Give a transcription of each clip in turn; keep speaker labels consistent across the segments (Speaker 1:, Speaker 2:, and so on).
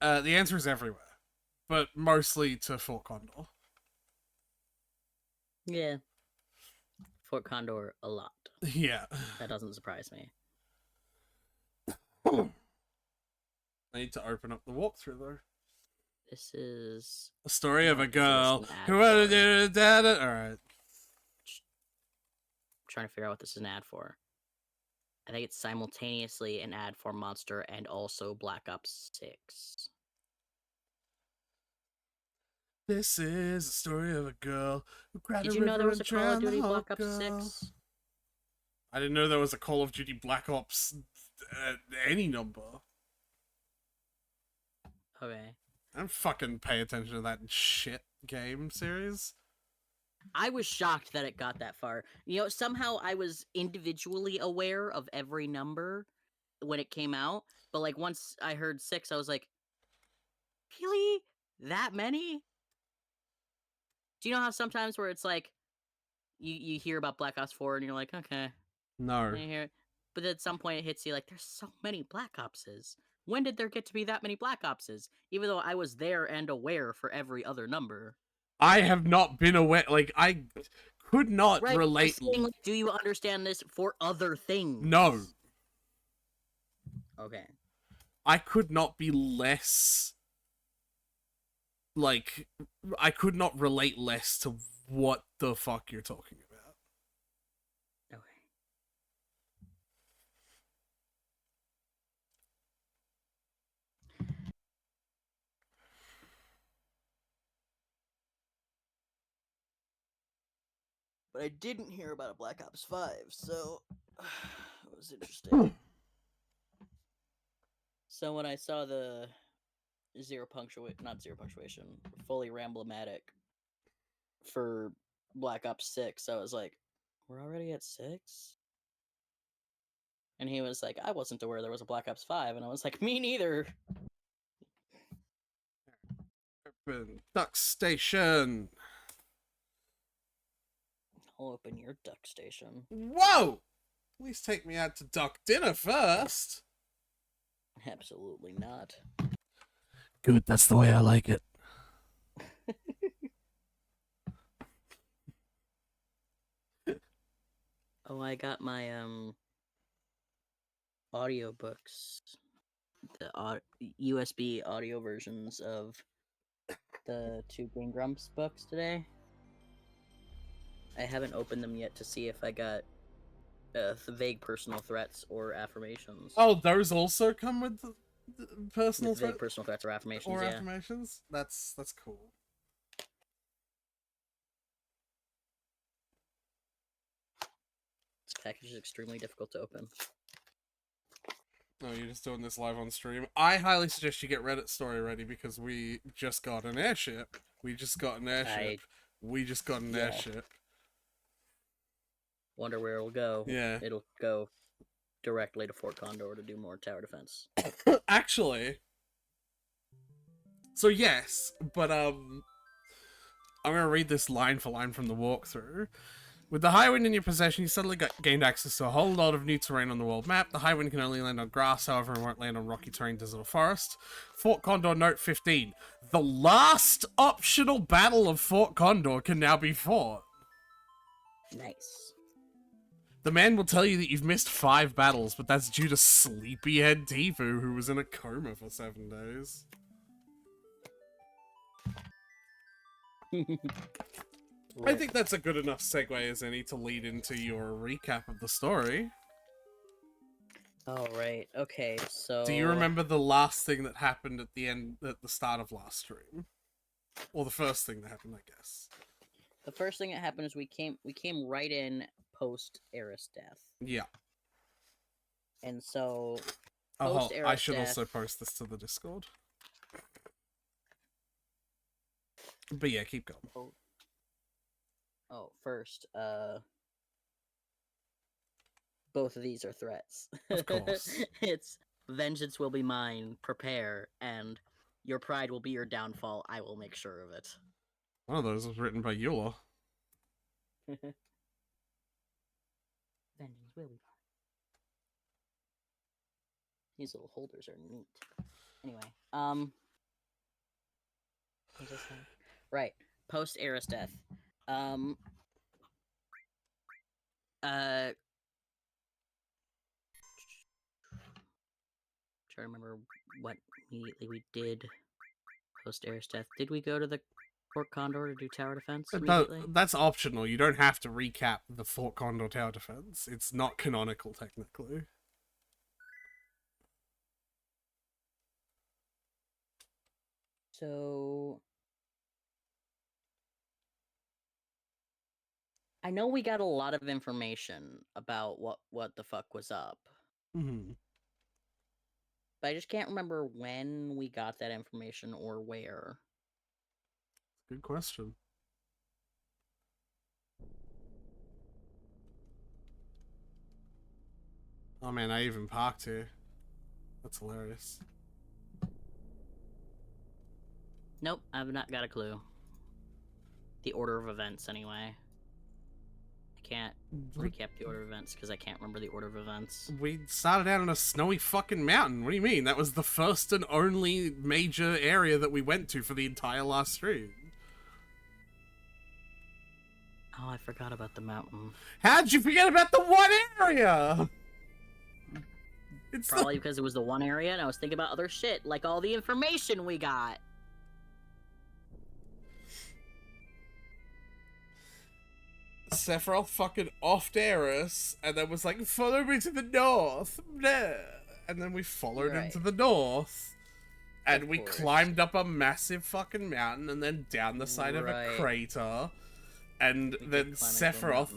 Speaker 1: The answer is everywhere, but mostly to Fort Condor.
Speaker 2: Yeah. Fort Condor a lot.
Speaker 1: Yeah.
Speaker 2: That doesn't surprise me.
Speaker 1: I need to open up the walkthrough though.
Speaker 2: This is
Speaker 1: A story of a
Speaker 2: what is this
Speaker 1: girl
Speaker 2: an ad
Speaker 1: who wanted
Speaker 2: for?
Speaker 1: to do that. All right.
Speaker 2: Trying to figure out what this is an ad for. I think it's simultaneously an ad for Monster and also Black Ops 6.
Speaker 1: This is the story of a girl who cried
Speaker 2: Did
Speaker 1: a
Speaker 2: you know there
Speaker 1: river
Speaker 2: was
Speaker 1: and
Speaker 2: a Call of
Speaker 1: drowned the
Speaker 2: Duty
Speaker 1: whole
Speaker 2: Black Ops
Speaker 1: girl.
Speaker 2: 6?
Speaker 1: I didn't know there was a Call of Duty Black Ops any number.
Speaker 2: Okay.
Speaker 1: I don't fucking pay attention to that shit game series.
Speaker 2: I was shocked that it got that far. You know, somehow I was individually aware of every number when it came out, but like once I heard 6, I was like, really? That many? Do you know how sometimes where it's like you hear about Black Ops 4 and you're like, okay,
Speaker 1: No.
Speaker 2: I hear it. But at some point it hits you like there's so many Black Opses. When did there get to be that many Black Opses? Even though I was there and aware for every other number.
Speaker 1: I have not been aware. Like, I could not
Speaker 2: Right,
Speaker 1: relate.
Speaker 2: I'm saying, like, do you understand this for other things?
Speaker 1: No.
Speaker 2: Okay.
Speaker 1: I could not be less. Like, I could not relate less to what the fuck you're talking about.
Speaker 2: Okay. But I didn't hear about a Black Ops 5, so it was interesting. So when I saw the not zero punctuation, fully ramblematic for Black Ops 6, I was like, we're already at 6? And he was like, I wasn't aware there was a Black Ops 5, and I was like, me neither.
Speaker 1: Open Duck Station.
Speaker 2: I'll open your duck station.
Speaker 1: Whoa! Please take me out to duck dinner first.
Speaker 2: Absolutely not.
Speaker 1: Good, that's the way I like it.
Speaker 2: Oh, I got my audiobooks, the USB audio versions of the two Game Grumps books today. I haven't opened them yet to see if I got vague personal threats or affirmations.
Speaker 1: Oh, those also come with the personal
Speaker 2: With vague personal threats or affirmations,
Speaker 1: or
Speaker 2: yeah.
Speaker 1: affirmations. That's cool.
Speaker 2: This package is extremely difficult to open.
Speaker 1: No, you're just doing this live on stream. I highly suggest you get Reddit story ready because we just got an airship. We just got an airship. We just got an airship.
Speaker 2: Wonder where it'll go.
Speaker 1: Yeah.
Speaker 2: It'll go directly to Fort Condor to do more tower defense.
Speaker 1: Actually, so yes, but I'm gonna read this line for line from the walkthrough. With the Highwind in your possession, you suddenly gained access to a whole lot of new terrain on the world map. The Highwind can only land on grass, however, and won't land on rocky terrain, desert, or forest. Fort Condor Note 15. The last optional battle of Fort Condor can now be fought.
Speaker 2: Nice.
Speaker 1: The man will tell you that you've missed 5 battles, but that's due to Sleepyhead Tifu, who was in a coma for 7 days. I think that's a good enough segue as any to lead into your recap of the story.
Speaker 2: All right. Okay. So.
Speaker 1: Do you remember the last thing that happened at the start of last stream, or the first thing that happened? I guess.
Speaker 2: The first thing that happened is we came right in post Eris death.
Speaker 1: Yeah.
Speaker 2: And so.
Speaker 1: I should also post this to the Discord. But yeah, keep going.
Speaker 2: First, both of these are threats.
Speaker 1: Of course.
Speaker 2: It's vengeance will be mine, prepare, and your pride will be your downfall, I will make sure of it.
Speaker 1: One of those was written by Eula.
Speaker 2: Vengeance will be mine. These little holders are neat. Anyway, What was I saying? Right. Post Aerith's death. Uh, trying to remember what immediately we did post Aerith's death. Did we go to the Fort Condor to do tower defense immediately?
Speaker 1: That's optional. You don't have to recap the Fort Condor tower defense. It's not canonical, technically.
Speaker 2: So I know we got a lot of information about what the fuck was up,
Speaker 1: Mm-hmm.
Speaker 2: but I just can't remember when we got that information or where.
Speaker 1: Good question. Oh man, I even parked here. That's hilarious.
Speaker 2: Nope, I've not got a clue. The order of events, anyway. I can't recap the order of events because I can't remember the order of events.
Speaker 1: We started out on a snowy fucking mountain. What do you mean? That was the first and only major area that we went to for the entire last stream.
Speaker 2: Oh, I forgot about the mountain.
Speaker 1: How'd you forget about the one area? It's
Speaker 2: Probably because it was the one area and I was thinking about other shit, like all the information we got.
Speaker 1: Sephiroth fucking offed Aeris, and then was like, follow me to the north. Blah. And then we followed him to the north. And we climbed up a massive fucking mountain and then down the side of a crater. And then Sephiroth,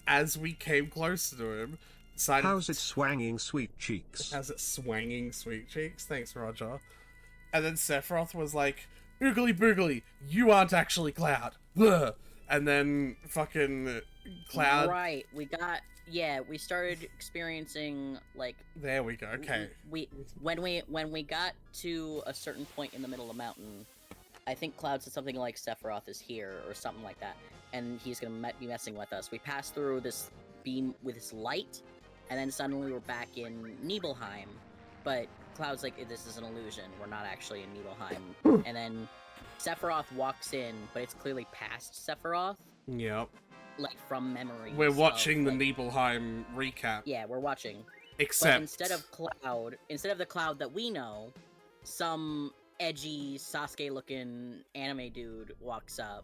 Speaker 1: as we came closer to him, decided...
Speaker 3: How's it swanging sweet cheeks?
Speaker 1: How's it swanging sweet cheeks? Thanks, Roger. And then Sephiroth was like, Oogly boogly, you aren't actually Cloud. Blah. And then fucking Cloud...
Speaker 2: Right, we started experiencing, like...
Speaker 1: There we go, okay.
Speaker 2: When we got to a certain point in the middle of the mountain, I think Cloud said something like Sephiroth is here, or something like that, and he's gonna be messing with us. We passed through this beam with this light, and then suddenly we're back in Nibelheim, but Cloud's like, this is an illusion, we're not actually in Nibelheim. And then Sephiroth walks in, but it's clearly past Sephiroth.
Speaker 1: Yep.
Speaker 2: Like, from memory.
Speaker 1: We're watching the Nibelheim recap.
Speaker 2: Yeah, we're watching.
Speaker 1: Except...
Speaker 2: But instead of the Cloud that we know, some edgy Sasuke-looking anime dude walks up,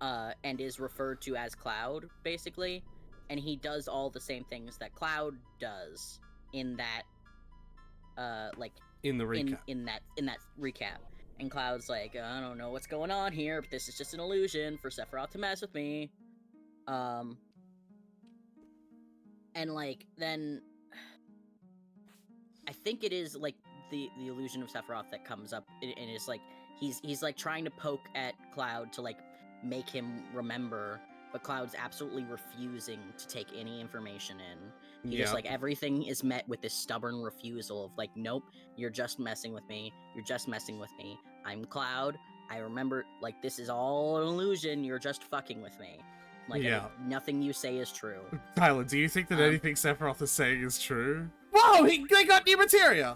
Speaker 2: and is referred to as Cloud, basically. And he does all the same things that Cloud does in that,
Speaker 1: in the recap.
Speaker 2: In that recap. And Cloud's like, I don't know what's going on here, but this is just an illusion for Sephiroth to mess with me. And like, then I think it is like the illusion of Sephiroth that comes up, and it's like he's like trying to poke at Cloud to like make him remember, but Cloud's absolutely refusing to take any information in. He just like, everything is met with this stubborn refusal of like, nope, you're just messing with me. You're just messing with me. I'm Cloud. I remember, like, this is all an illusion. You're just fucking with me. Like, nothing you say is true.
Speaker 1: Tyler, do you think that anything Sephiroth is saying is true? Whoa, they got new materia!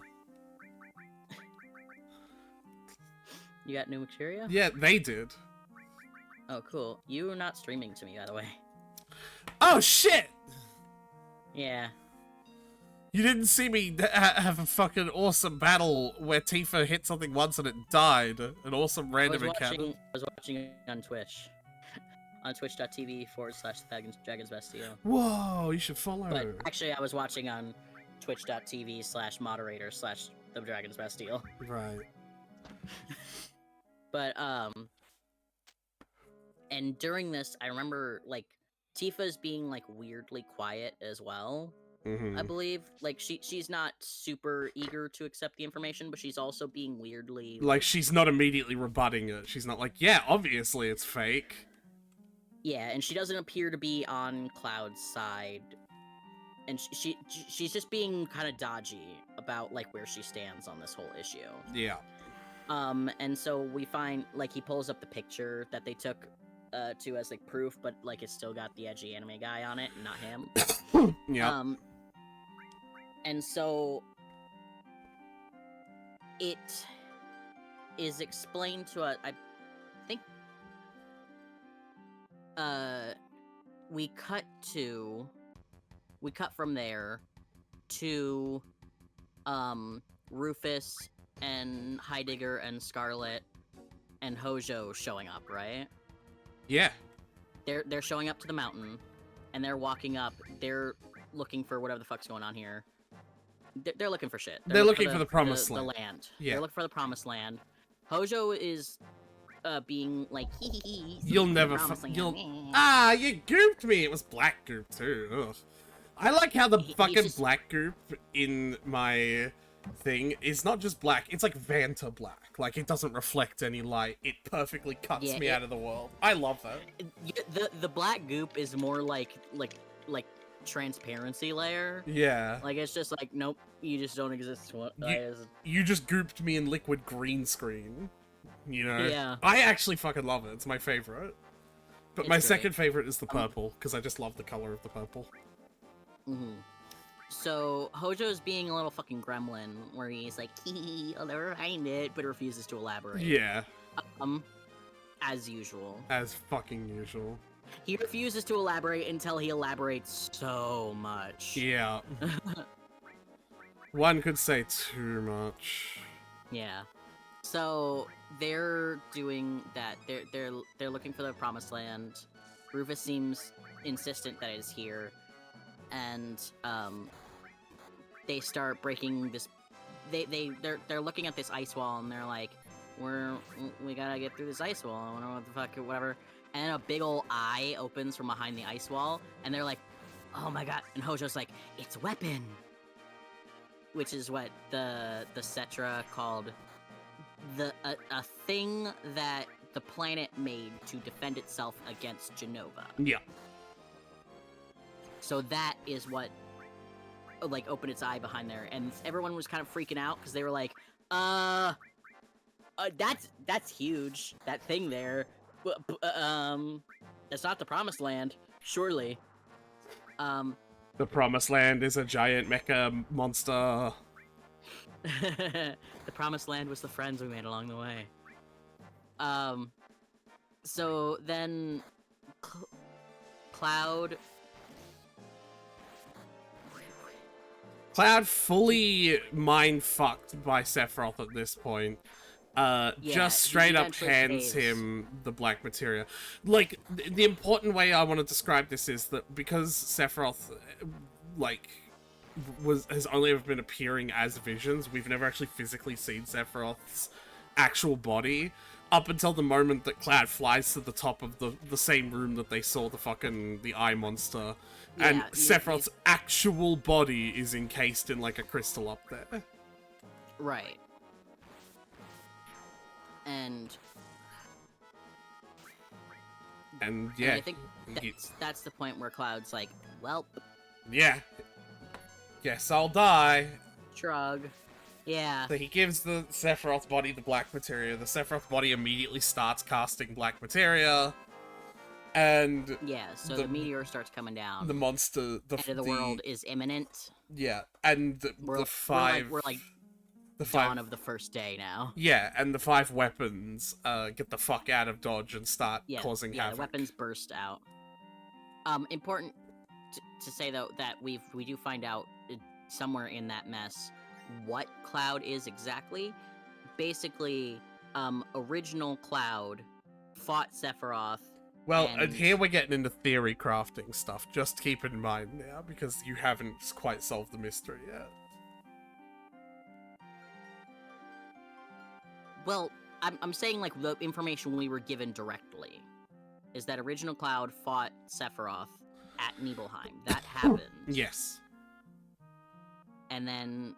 Speaker 2: You got new materia?
Speaker 1: Yeah, they did.
Speaker 2: Oh, cool. You are not streaming to me, by the way.
Speaker 1: Oh, shit!
Speaker 2: Yeah.
Speaker 1: You didn't see me have a fucking awesome battle where Tifa hit something once and it died. An awesome random encounter.
Speaker 2: I was watching on Twitch. On twitch.tv/Dragon's Bastille.
Speaker 1: Whoa, you should follow.
Speaker 2: But actually, I was watching on twitch.tv/moderator/The Dragon's Bastille.
Speaker 1: Right.
Speaker 2: But, and during this, I remember, like, Tifa's being, like, weirdly quiet as well. I believe, like, she's not super eager to accept the information, but she's also being weirdly...
Speaker 1: Like, she's not immediately rebutting it. She's not like, yeah, obviously it's fake.
Speaker 2: Yeah, and she doesn't appear to be on Cloud's side. And she's just being kind of dodgy about, like, where she stands on this whole issue.
Speaker 1: Yeah.
Speaker 2: And so we find, like, he pulls up the picture that they took to as, like, proof, but, like, it's still got the edgy anime guy on it, not him.
Speaker 1: Yeah.
Speaker 2: And so it is explained to us. I think we cut from there to Rufus and Heidegger and Scarlet and Hojo showing up, right?
Speaker 1: Yeah.
Speaker 2: They're showing up to the mountain, and they're walking up. They're looking for whatever the fuck's going on here. They're looking for shit.
Speaker 1: They're looking for the promised
Speaker 2: the
Speaker 1: land.
Speaker 2: land.
Speaker 1: Yeah.
Speaker 2: They're looking for the promised land. Hojo is being like, hee.
Speaker 1: You'll never you gooped me. It was black goop too. Ugh. I like how the
Speaker 2: He's
Speaker 1: fucking
Speaker 2: just-
Speaker 1: black goop in my thing is not just black, it's like Vanta black. Like, it doesn't reflect any light. It perfectly cuts
Speaker 2: Yeah,
Speaker 1: me out of the world. I love that.
Speaker 2: The black goop is more like transparency layer.
Speaker 1: Yeah.
Speaker 2: Like, it's just like, nope, you just don't exist.
Speaker 1: You just gooped me in liquid green screen. You know?
Speaker 2: Yeah.
Speaker 1: I actually fucking love it. It's my favorite. But
Speaker 2: It's
Speaker 1: my
Speaker 2: great.
Speaker 1: second favorite is the purple, because I just love the color of the purple.
Speaker 2: Mm-hmm. So Hojo's being a little fucking gremlin, where he's like, hee, I'll never find it, but refuses to elaborate.
Speaker 1: Yeah.
Speaker 2: As usual.
Speaker 1: As fucking usual.
Speaker 2: He refuses to elaborate until he elaborates so much.
Speaker 1: Yeah. One could say too much.
Speaker 2: Yeah. So they're doing that. They're looking for the promised land. Rufus seems insistent that it is here, and they start breaking this. They're looking at this ice wall, and they're like, we gotta get through this ice wall. I don't know what the fuck, whatever. And a big ol' eye opens from behind the ice wall, and they're like, oh my god. And Hojo's like, it's a weapon, which is what the Cetra called a thing that the planet made to defend itself against Genova.
Speaker 1: Yeah.
Speaker 2: So that is what like opened its eye behind there, and everyone was kind of freaking out because they were like, that's huge, that thing there. It's not the promised land, surely.
Speaker 1: The promised land is a giant mecha monster.
Speaker 2: The promised land was the friends we made along the way. So then Cloud
Speaker 1: fully mind fucked by Sephiroth at this point. Just
Speaker 2: he
Speaker 1: straight up
Speaker 2: eventually
Speaker 1: hands
Speaker 2: saves.
Speaker 1: him the black materia. Like, the important way I want to describe this is that because Sephiroth, like, has only ever been appearing as visions, we've never actually physically seen Sephiroth's actual body up until the moment that Cloud flies to the top of the same room that they saw the eye monster. And
Speaker 2: Yeah,
Speaker 1: Sephiroth's actual body is encased in, like, a crystal up there.
Speaker 2: right. And
Speaker 1: Yeah,
Speaker 2: I think that's the point where Cloud's like, well,
Speaker 1: yeah. Guess I'll die.
Speaker 2: shrug. Yeah.
Speaker 1: So he gives the Sephiroth body the black materia. The Sephiroth body immediately starts casting black materia. And
Speaker 2: Yeah, so
Speaker 1: the-
Speaker 2: the meteor starts coming down.
Speaker 1: the monster...
Speaker 2: End of the world is imminent.
Speaker 1: Yeah, and
Speaker 2: We're
Speaker 1: the
Speaker 2: like
Speaker 1: the
Speaker 2: dawn
Speaker 1: five...
Speaker 2: of the first day now.
Speaker 1: Yeah, and the 5 weapons get the fuck out of Dodge and start
Speaker 2: Yeah,
Speaker 1: causing
Speaker 2: yeah,
Speaker 1: havoc.
Speaker 2: the weapons burst out. Important to say though that we do find out somewhere in that mess what Cloud is exactly. Basically, original Cloud fought Sephiroth.
Speaker 1: Well,
Speaker 2: and-
Speaker 1: and here we're getting into theory crafting stuff. Just keep in mind now, because you haven't quite solved the mystery yet.
Speaker 2: Well, I'm saying like the information we were given directly is that original Cloud fought Sephiroth at Nibelheim. That happened.
Speaker 1: Yes.
Speaker 2: And then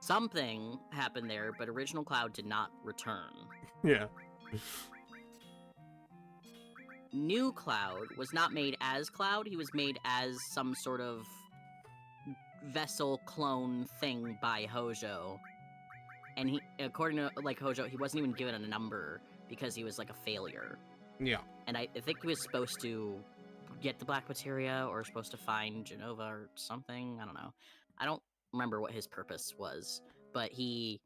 Speaker 2: something happened there, but original Cloud did not return.
Speaker 1: Yeah.
Speaker 2: New Cloud was not made as Cloud, he was made as some sort of vessel clone thing by Hojo. And he, according to like Hojo, he wasn't even given a number because he was like a failure.
Speaker 1: Yeah.
Speaker 2: And I think he was supposed to get the black materia or supposed to find Genova or something. I don't know. I don't remember what his purpose was, but he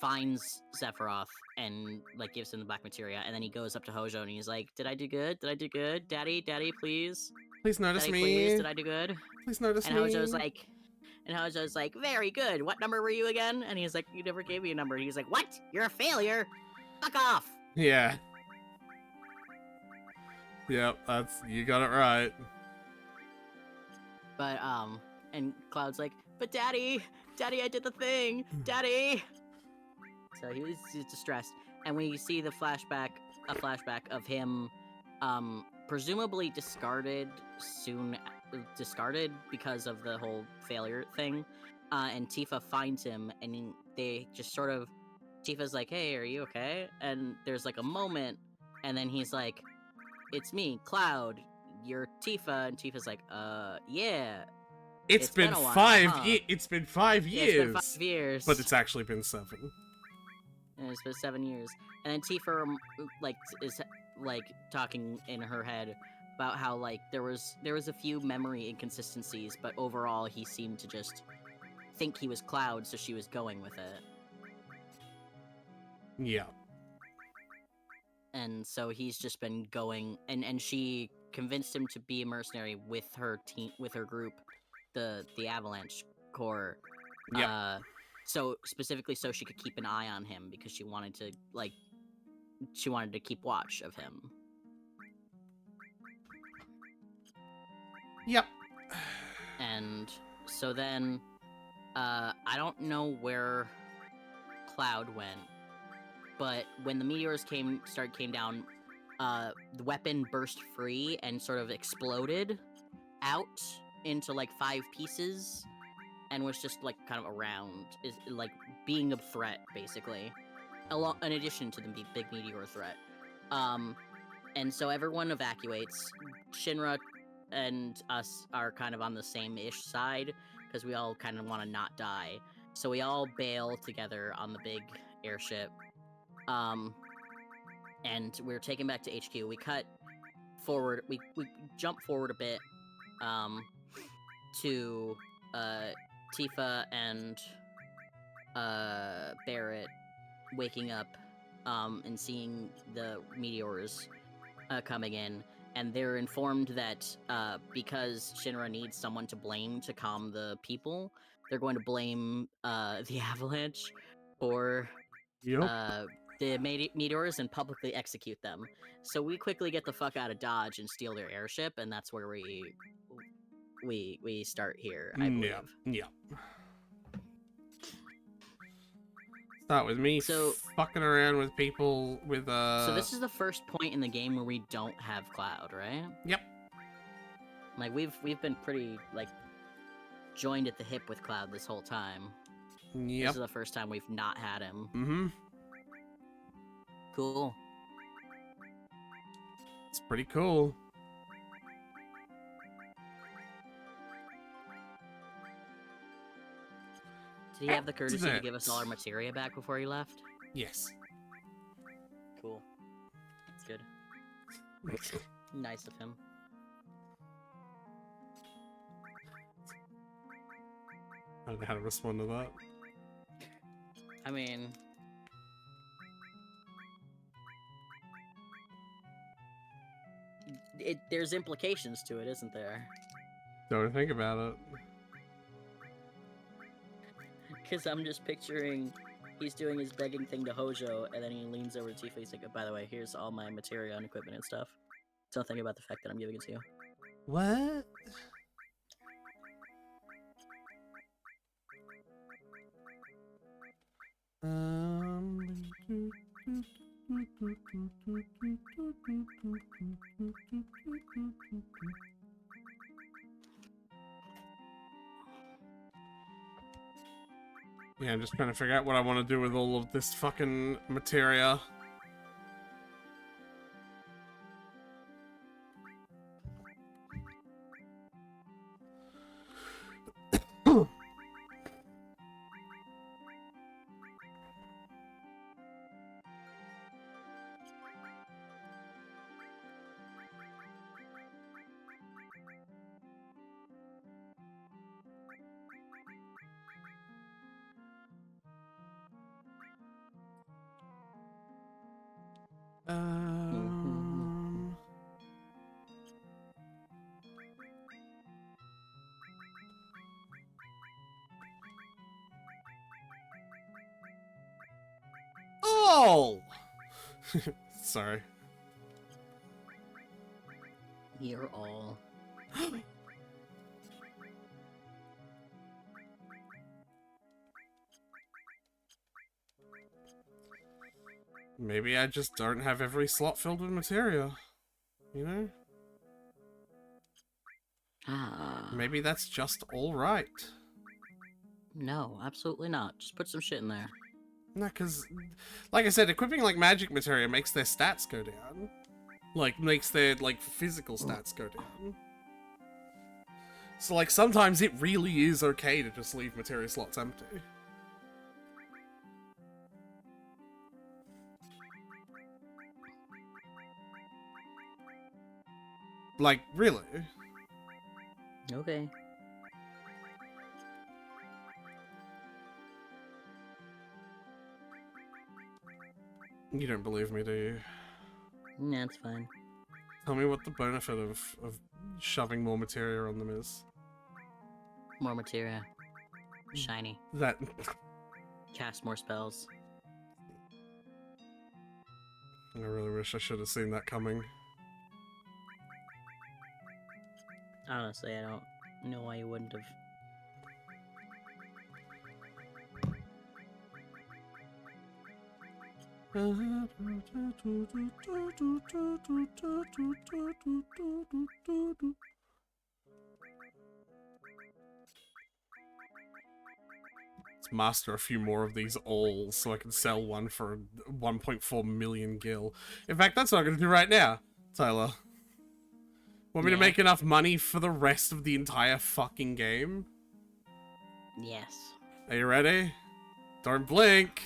Speaker 2: finds Sephiroth and like gives him the black materia, and then he goes up to Hojo and he's like, "Did I do good? Did I do good? Daddy, please,
Speaker 1: Please notice
Speaker 2: Daddy,
Speaker 1: me.
Speaker 2: please, did I do good?"
Speaker 1: Please notice
Speaker 2: And
Speaker 1: me.
Speaker 2: Hojo's like, "Very good. What number were you again?" And he's like, "You never gave me a number." And he's like, "What? You're a failure. Fuck off."
Speaker 1: Yeah. Yep, you got it right.
Speaker 2: But and Cloud's like, "But Daddy, I did the thing, Daddy." So he's distressed, and we see a flashback of him, presumably discarded because of the whole failure thing, and Tifa finds him, and they just sort of, Tifa's like, "Hey, are you okay?" And there's like a moment, and then he's like, "It's me, Cloud. You're Tifa," and Tifa's like, yeah.
Speaker 1: It's been
Speaker 2: a while,
Speaker 1: 5
Speaker 2: huh?
Speaker 1: It's been 5
Speaker 2: Yeah,
Speaker 1: years.
Speaker 2: it's been 5 years.
Speaker 1: But it's actually been 7.
Speaker 2: And it's been 7 years. And then Tifa is like talking in her head about how like there was a few memory inconsistencies, but overall he seemed to just think he was Cloud, so she was going with it.
Speaker 1: Yeah.
Speaker 2: And so he's just been going, and she convinced him to be a mercenary with her team, with her group, the Avalanche Corps.
Speaker 1: Yeah.
Speaker 2: So specifically so she could keep an eye on him, because she wanted to keep watch of him.
Speaker 1: Yep.
Speaker 2: And so then I don't know where Cloud went, but when the meteors came down, the weapon burst free and sort of exploded out into like 5 pieces, and was just like kind of around, is like being a threat basically, in addition to the big meteor threat. And so everyone evacuates. Shinra and us are kind of on the same-ish side, because we all kind of want to not die. So we all bail together on the big airship. And we're taken back to HQ. We cut forward, we jump forward a bit, to Tifa and Barrett waking up, and seeing the meteors coming in, and they're informed that because Shinra needs someone to blame to calm the people, they're going to blame the Avalanche for the meteors and publicly execute them. So we quickly get the fuck out of Dodge and steal their airship, and that's where we start here, I believe.
Speaker 1: Yeah. Start with me
Speaker 2: So-
Speaker 1: fucking around with people with
Speaker 2: So this is the first point in the game where we don't have Cloud, right?
Speaker 1: Yep.
Speaker 2: Like we've been pretty like joined at the hip with Cloud this whole time.
Speaker 1: Yep.
Speaker 2: This is the first time we've not had him.
Speaker 1: Mm-hmm.
Speaker 2: Cool.
Speaker 1: It's pretty cool.
Speaker 2: Did he have the courtesy to give us
Speaker 1: Excellent.
Speaker 2: all our materia back before he left?
Speaker 1: Yes.
Speaker 2: Cool. That's good. Nice of him.
Speaker 1: I don't know how to respond to that.
Speaker 2: I mean, there's implications to it, isn't there?
Speaker 1: Don't think about it.
Speaker 2: Because I'm just picturing he's doing his begging thing to Hojo, and then he leans over to Tifa. He's like, "Oh, by the way, here's all my materia and equipment and stuff. Don't think about the fact that I'm giving it to you."
Speaker 1: What? Yeah, I'm just trying to figure out what I want to do with all of this fucking materia. Um. Oh! Sorry.
Speaker 2: You're all.
Speaker 1: Maybe I just don't have every slot filled with materia. You know?
Speaker 2: Ah.
Speaker 1: Maybe that's just alright.
Speaker 2: No, absolutely not. Just put some shit in there.
Speaker 1: No, because, like I said, equipping, like, magic materia makes their stats go down. Like, makes their, like, physical stats go down. So, like, sometimes it really is okay to just leave materia slots empty. Like, really?
Speaker 2: Okay.
Speaker 1: You don't believe me, do you?
Speaker 2: That's fine.
Speaker 1: Tell me what the benefit of shoving more materia on them is.
Speaker 2: More materia. Shiny.
Speaker 1: That...
Speaker 2: Cast more spells.
Speaker 1: I really wish I should have seen that coming.
Speaker 2: Honestly, I don't know why you wouldn't have.
Speaker 1: Let's master a few more of these alls so I can sell one for 1.4 million gil. In fact, that's what I'm going to do right now, Tyler. Want me to
Speaker 2: Yeah.
Speaker 1: make enough money for the rest of the entire fucking game?
Speaker 2: Yes.
Speaker 1: Are you ready? Don't blink.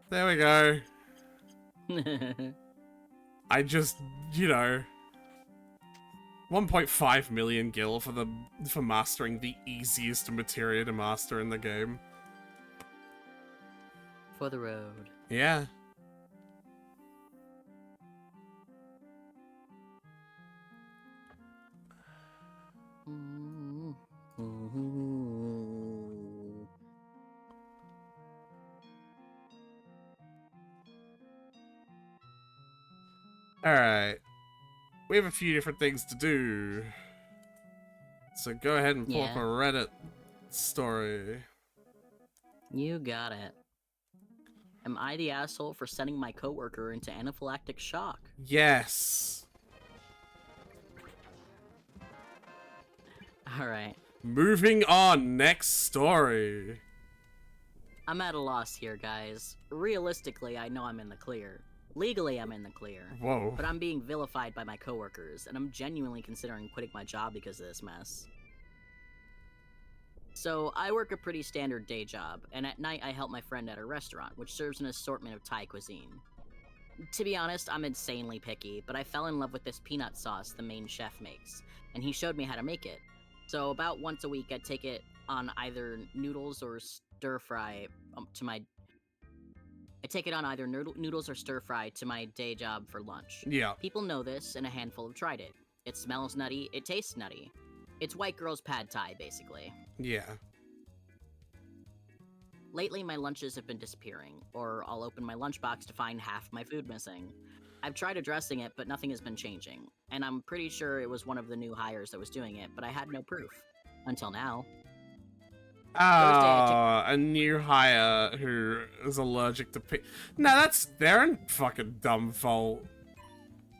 Speaker 1: There we go. I just, you know, 1.5 million gil for mastering the easiest materia to master in the game.
Speaker 2: For the road.
Speaker 1: Yeah. Alright. We have a few different things to do. So go ahead and pull up a
Speaker 2: Yeah.
Speaker 1: Reddit story.
Speaker 2: You got it. Am I the asshole for sending my coworker into anaphylactic shock?
Speaker 1: Yes.
Speaker 2: Alright.
Speaker 1: Moving on, next story.
Speaker 2: I'm at a loss here, guys. Realistically, I know I'm in the clear. Legally, I'm in the clear.
Speaker 1: Whoa.
Speaker 2: But I'm being vilified by my coworkers, and I'm genuinely considering quitting my job because of this mess. So, I work a pretty standard day job, and at night I help my friend at a restaurant, which serves an assortment of Thai cuisine. To be honest, I'm insanely picky, but I fell in love with this peanut sauce the main chef makes, and he showed me how to make it. So, about once a week, I'd take it on either noodles or stir fry to my. I take it on either noodles or stir fry to my day job for lunch.
Speaker 1: Yeah.
Speaker 2: People know this, and a handful have tried it. It smells nutty, it tastes nutty. It's white girl's pad thai, basically.
Speaker 1: Yeah.
Speaker 2: Lately, my lunches have been disappearing, or I'll open my lunchbox to find half my food missing. I've tried addressing it, but nothing has been changing, and I'm pretty sure it was one of the new hires that was doing it, but I had no proof. Until now.
Speaker 1: Oh, a new hire who is allergic to No, that's their own fucking dumb fault.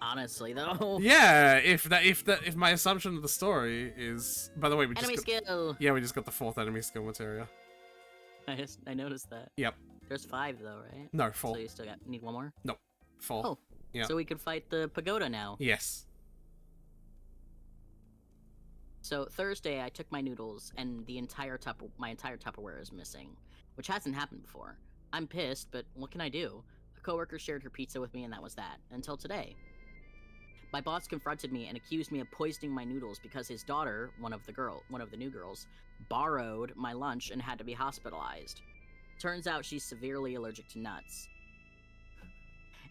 Speaker 2: Honestly, though.
Speaker 1: Yeah, if my assumption of the story is, by the way, we
Speaker 2: Enemy
Speaker 1: just got,
Speaker 2: skill!
Speaker 1: yeah, we just got the 4th enemy skill materia.
Speaker 2: I noticed that.
Speaker 1: Yep.
Speaker 2: There's 5, though, right?
Speaker 1: No, 4.
Speaker 2: So you still need one more?
Speaker 1: 4.
Speaker 2: Oh.
Speaker 1: Yeah.
Speaker 2: So we could fight the pagoda now.
Speaker 1: Yes.
Speaker 2: So Thursday, I took my noodles, and my entire Tupperware is missing, which hasn't happened before. I'm pissed, but what can I do? A coworker shared her pizza with me, and that was that until today. My boss confronted me and accused me of poisoning my noodles because his daughter, one of the new girls, borrowed my lunch and had to be hospitalized. Turns out she's severely allergic to nuts.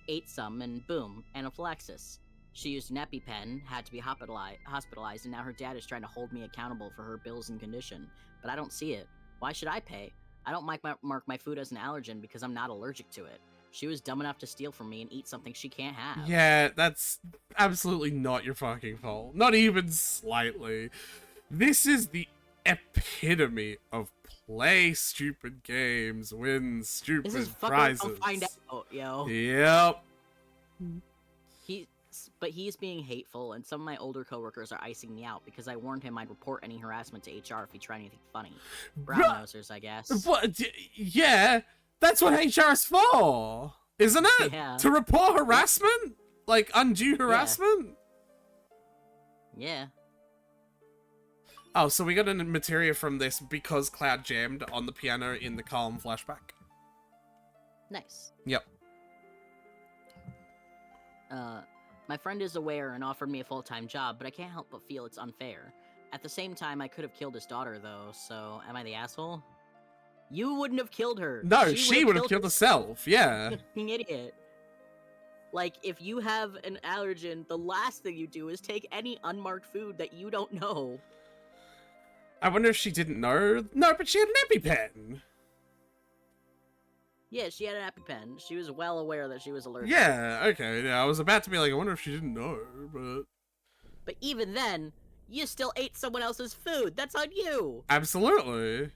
Speaker 2: Ate some and boom, anaphylaxis. She used an EpiPen, had to be hospitalized, and now her dad is trying to hold me accountable for her bills and condition. But I don't see it. Why should I pay? I don't mark my food as an allergen because I'm not allergic to it. She was dumb enough to steal from me and eat something she can't have.
Speaker 1: Yeah, that's absolutely not your fucking fault. Not even slightly. This is the epitome of play stupid games, win stupid
Speaker 2: This is
Speaker 1: prizes.
Speaker 2: fucking find out, yo.
Speaker 1: Yep.
Speaker 2: He's being hateful, and some of my older coworkers are icing me out because I warned him I'd report any harassment to HR if he tried anything funny. Brown nosers, I guess.
Speaker 1: What? Yeah, that's what HR's for, isn't it?
Speaker 2: Yeah.
Speaker 1: To report harassment? Like undue harassment?
Speaker 2: Yeah.
Speaker 1: Oh, so we got a materia from this because Cloud jammed on the piano in the Calm flashback.
Speaker 2: Nice.
Speaker 1: Yep.
Speaker 2: My friend is aware and offered me a full-time job, but I can't help but feel it's unfair. At the same time, I could have killed his daughter, though, so am I the asshole? You wouldn't have killed her.
Speaker 1: No, she would have killed herself, yeah.
Speaker 2: Fucking idiot. Like, if you have an allergen, the last thing you do is take any unmarked food that you don't know.
Speaker 1: I wonder if she didn't know. No, but she had an EpiPen.
Speaker 2: Yeah, she had an EpiPen. She was well aware that she was allergic.
Speaker 1: Yeah, okay. Yeah, I was about to be like, I wonder if she didn't know, but...
Speaker 2: But even then, you still ate someone else's food. That's on you.
Speaker 1: Absolutely.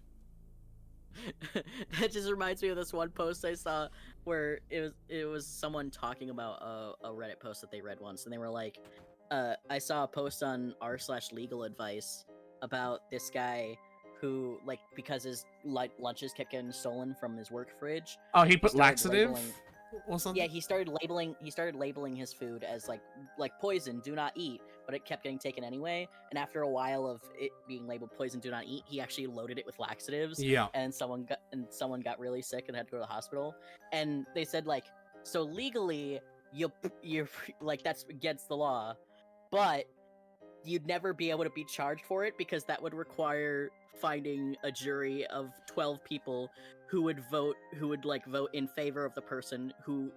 Speaker 2: That just reminds me of this one post I saw where it was someone talking about a Reddit post that they read once, and they were like, I saw a post on r/legal advice about this guy who, like, because his lunches kept getting stolen from his work fridge.
Speaker 1: Oh, he put
Speaker 2: started
Speaker 1: laxative
Speaker 2: labeling-
Speaker 1: or something?
Speaker 2: Yeah, he started labeling his food as like poison, do not eat, but it kept getting taken anyway. And after a while of it being labeled poison, do not eat, he actually loaded it with laxatives.
Speaker 1: Yeah.
Speaker 2: And someone got really sick and had to go to the hospital. And they said, like, so legally you're like, that's against the law, but you'd never be able to be charged for it because that would require finding a jury of 12 people who would vote in favor of the person who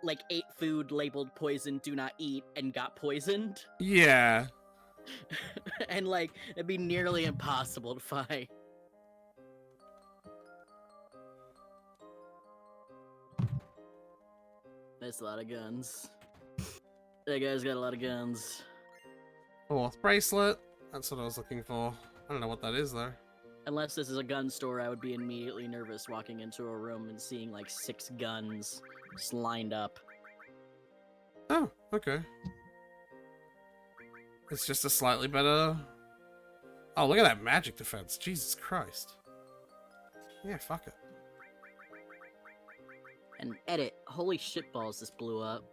Speaker 2: like ate food labeled poison, do not eat, and got poisoned.
Speaker 1: Yeah.
Speaker 2: And like, it'd be nearly impossible to find. That's a lot of guns. That guy's got a lot of guns.
Speaker 1: Fourth bracelet. That's what I was looking for. I don't know what that is, though.
Speaker 2: Unless this is a gun store, I would be immediately nervous walking into a room and seeing like 6 guns just lined up.
Speaker 1: Oh, okay. It's just a slightly better... Oh, look at that magic defense. Jesus Christ. Yeah, fuck it.
Speaker 2: And edit. Holy shitballs, this blew up.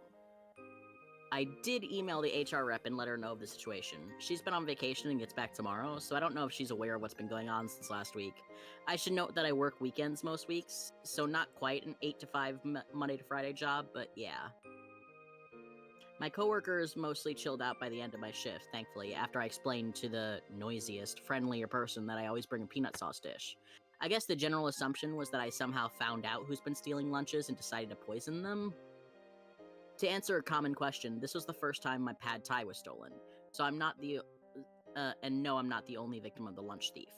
Speaker 2: I did email the HR rep and let her know of the situation. She's been on vacation and gets back tomorrow, so I don't know if she's aware of what's been going on since last week. I should note that I work weekends most weeks, so not quite an 8 to 5 Monday to Friday job, but yeah. My coworkers mostly chilled out by the end of my shift, thankfully, after I explained to the noisiest, friendlier person that I always bring a peanut sauce dish. I guess the general assumption was that I somehow found out who's been stealing lunches and decided to poison them. To answer a common question, this was the first time my pad thai was stolen, so I'm not the, and no, I'm not the only victim of the lunch thief.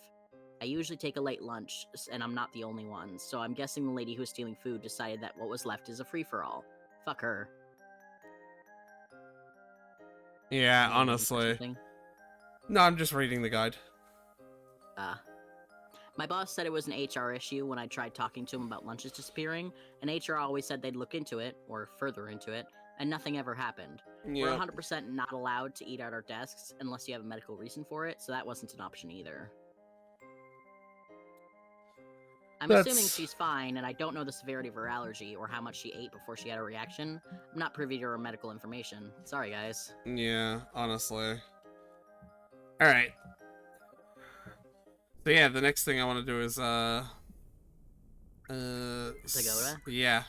Speaker 2: I usually take a late lunch, and I'm not the only one, so I'm guessing the lady who was stealing food decided that what was left is a free-for-all. Fuck her.
Speaker 1: Yeah,
Speaker 2: You looking for
Speaker 1: honestly.
Speaker 2: something?
Speaker 1: No, I'm just reading the guide.
Speaker 2: My boss said it was an HR issue when I tried talking to him about lunches disappearing, and HR always said they'd look into it, or further into it, and nothing ever happened. We're
Speaker 1: Yeah.
Speaker 2: 100% not allowed to eat at our desks unless you have a medical reason for it, so that wasn't an option either. I'm assuming
Speaker 1: That's-
Speaker 2: she's fine, and I don't know the severity of her allergy or how much she ate before she had a reaction. I'm not privy to her medical information. Sorry, guys.
Speaker 1: Yeah, honestly. Alright. So yeah, the next thing I want to do is,
Speaker 2: Pagoda?
Speaker 1: Yeah.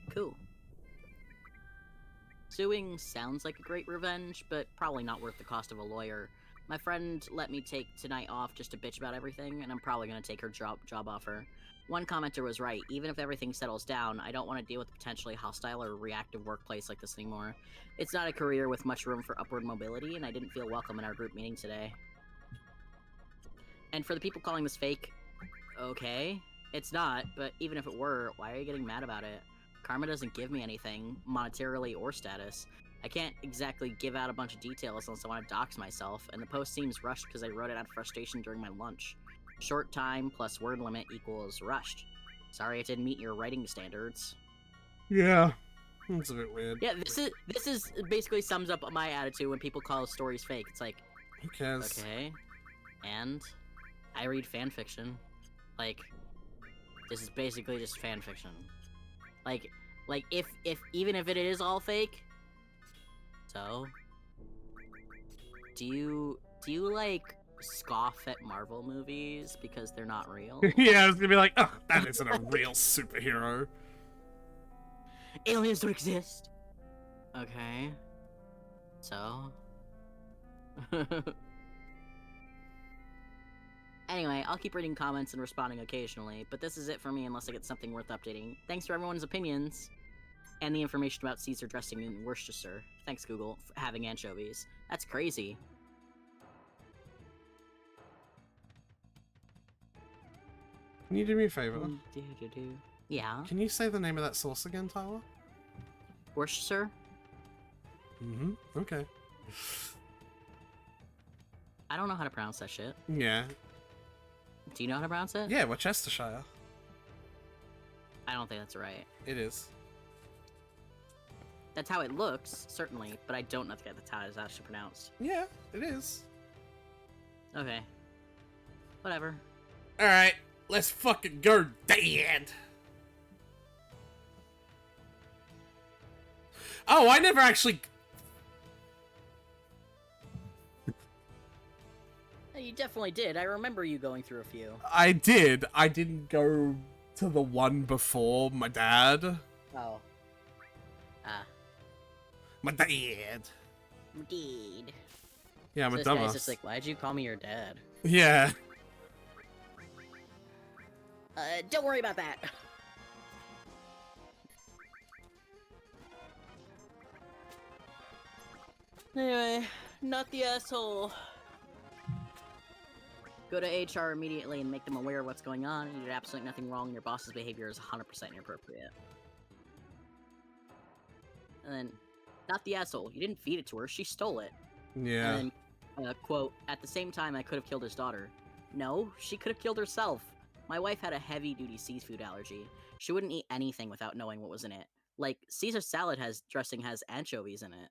Speaker 2: Cool. suing sounds like a great revenge, but probably not worth the cost of a lawyer. My friend let me take tonight off just to bitch about everything, and I'm probably gonna take her job offer. One commenter was right. Even if everything settles down, I don't want to deal with a potentially hostile or reactive workplace like this anymore. It's not a career with much room for upward mobility, and I didn't feel welcome in our group meeting today. And for the people calling this fake, okay, it's not, but even if it were, why are you getting mad about it? Karma doesn't give me anything, monetarily or status. I can't exactly give out a bunch of details unless I want to dox myself, and the post seems rushed because I wrote it out of frustration during my lunch. Short time plus word limit equals rushed. Sorry it didn't meet your writing standards.
Speaker 1: Yeah. That's a bit weird.
Speaker 2: Yeah, this is basically sums up my attitude when people call stories fake. It's like,
Speaker 1: Who cares?
Speaker 2: okay, and I read fan fiction. Like, this is basically just fan fiction. Like if even if it is all fake. So, do you like scoff at Marvel movies because they're not real?
Speaker 1: Yeah, I was gonna be like, oh, that isn't a real superhero.
Speaker 2: Aliens don't exist. Okay. So. Anyway, I'll keep reading comments and responding occasionally, but this is it for me unless I get something worth updating. Thanks for everyone's opinions and the information about Caesar dressing in Worcestershire. Thanks, Google, for having anchovies. That's crazy.
Speaker 1: Can you do me a favor?
Speaker 2: Yeah.
Speaker 1: Can you say the name of that sauce again, Tyler?
Speaker 2: Worcestershire?
Speaker 1: Mm-hmm. Okay.
Speaker 2: I don't know how to pronounce that shit.
Speaker 1: Yeah.
Speaker 2: Do you know how to pronounce it?
Speaker 1: Yeah, Worcestershire.
Speaker 2: I don't think that's right.
Speaker 1: It is.
Speaker 2: That's how it looks, certainly, but I don't know if that's how it's actually pronounced.
Speaker 1: Yeah, it is.
Speaker 2: Okay. Whatever.
Speaker 1: Alright, let's fucking go, Dad! Oh, I never actually...
Speaker 2: You definitely did. I remember you going through a few.
Speaker 1: I did. I didn't go to the one before my dad.
Speaker 2: Oh. Ah.
Speaker 1: My dad.
Speaker 2: Indeed.
Speaker 1: Yeah, I'm
Speaker 2: So
Speaker 1: a
Speaker 2: this guy's
Speaker 1: dumbass.
Speaker 2: just like, why'd you call me your dad?
Speaker 1: Yeah.
Speaker 2: Don't worry about that. Anyway, not the asshole. Go to HR immediately and make them aware of what's going on. You did absolutely nothing wrong. Your boss's behavior is 100% inappropriate. And then, not the asshole. You didn't feed it to her. She stole it.
Speaker 1: Yeah.
Speaker 2: And then, quote, at the same time, I could have killed his daughter. No, she could have killed herself. My wife had a heavy-duty seafood allergy. She wouldn't eat anything without knowing what was in it. Like, Caesar salad dressing has anchovies in it.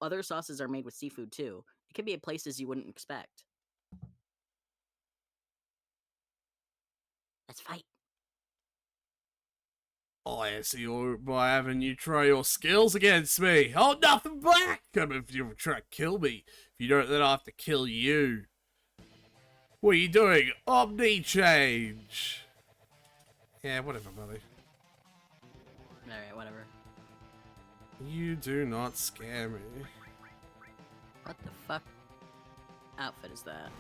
Speaker 2: Other sauces are made with seafood, too. It can be at places you wouldn't expect. Let's fight.
Speaker 1: I see you by having you try your skills against me. Hold nothing back! Come if you try to kill me. If you don't, then I'll have to kill you. What are you doing? Omni change. Yeah, whatever, buddy.
Speaker 2: Alright, whatever.
Speaker 1: You do not scare me.
Speaker 2: What the fuck outfit is that?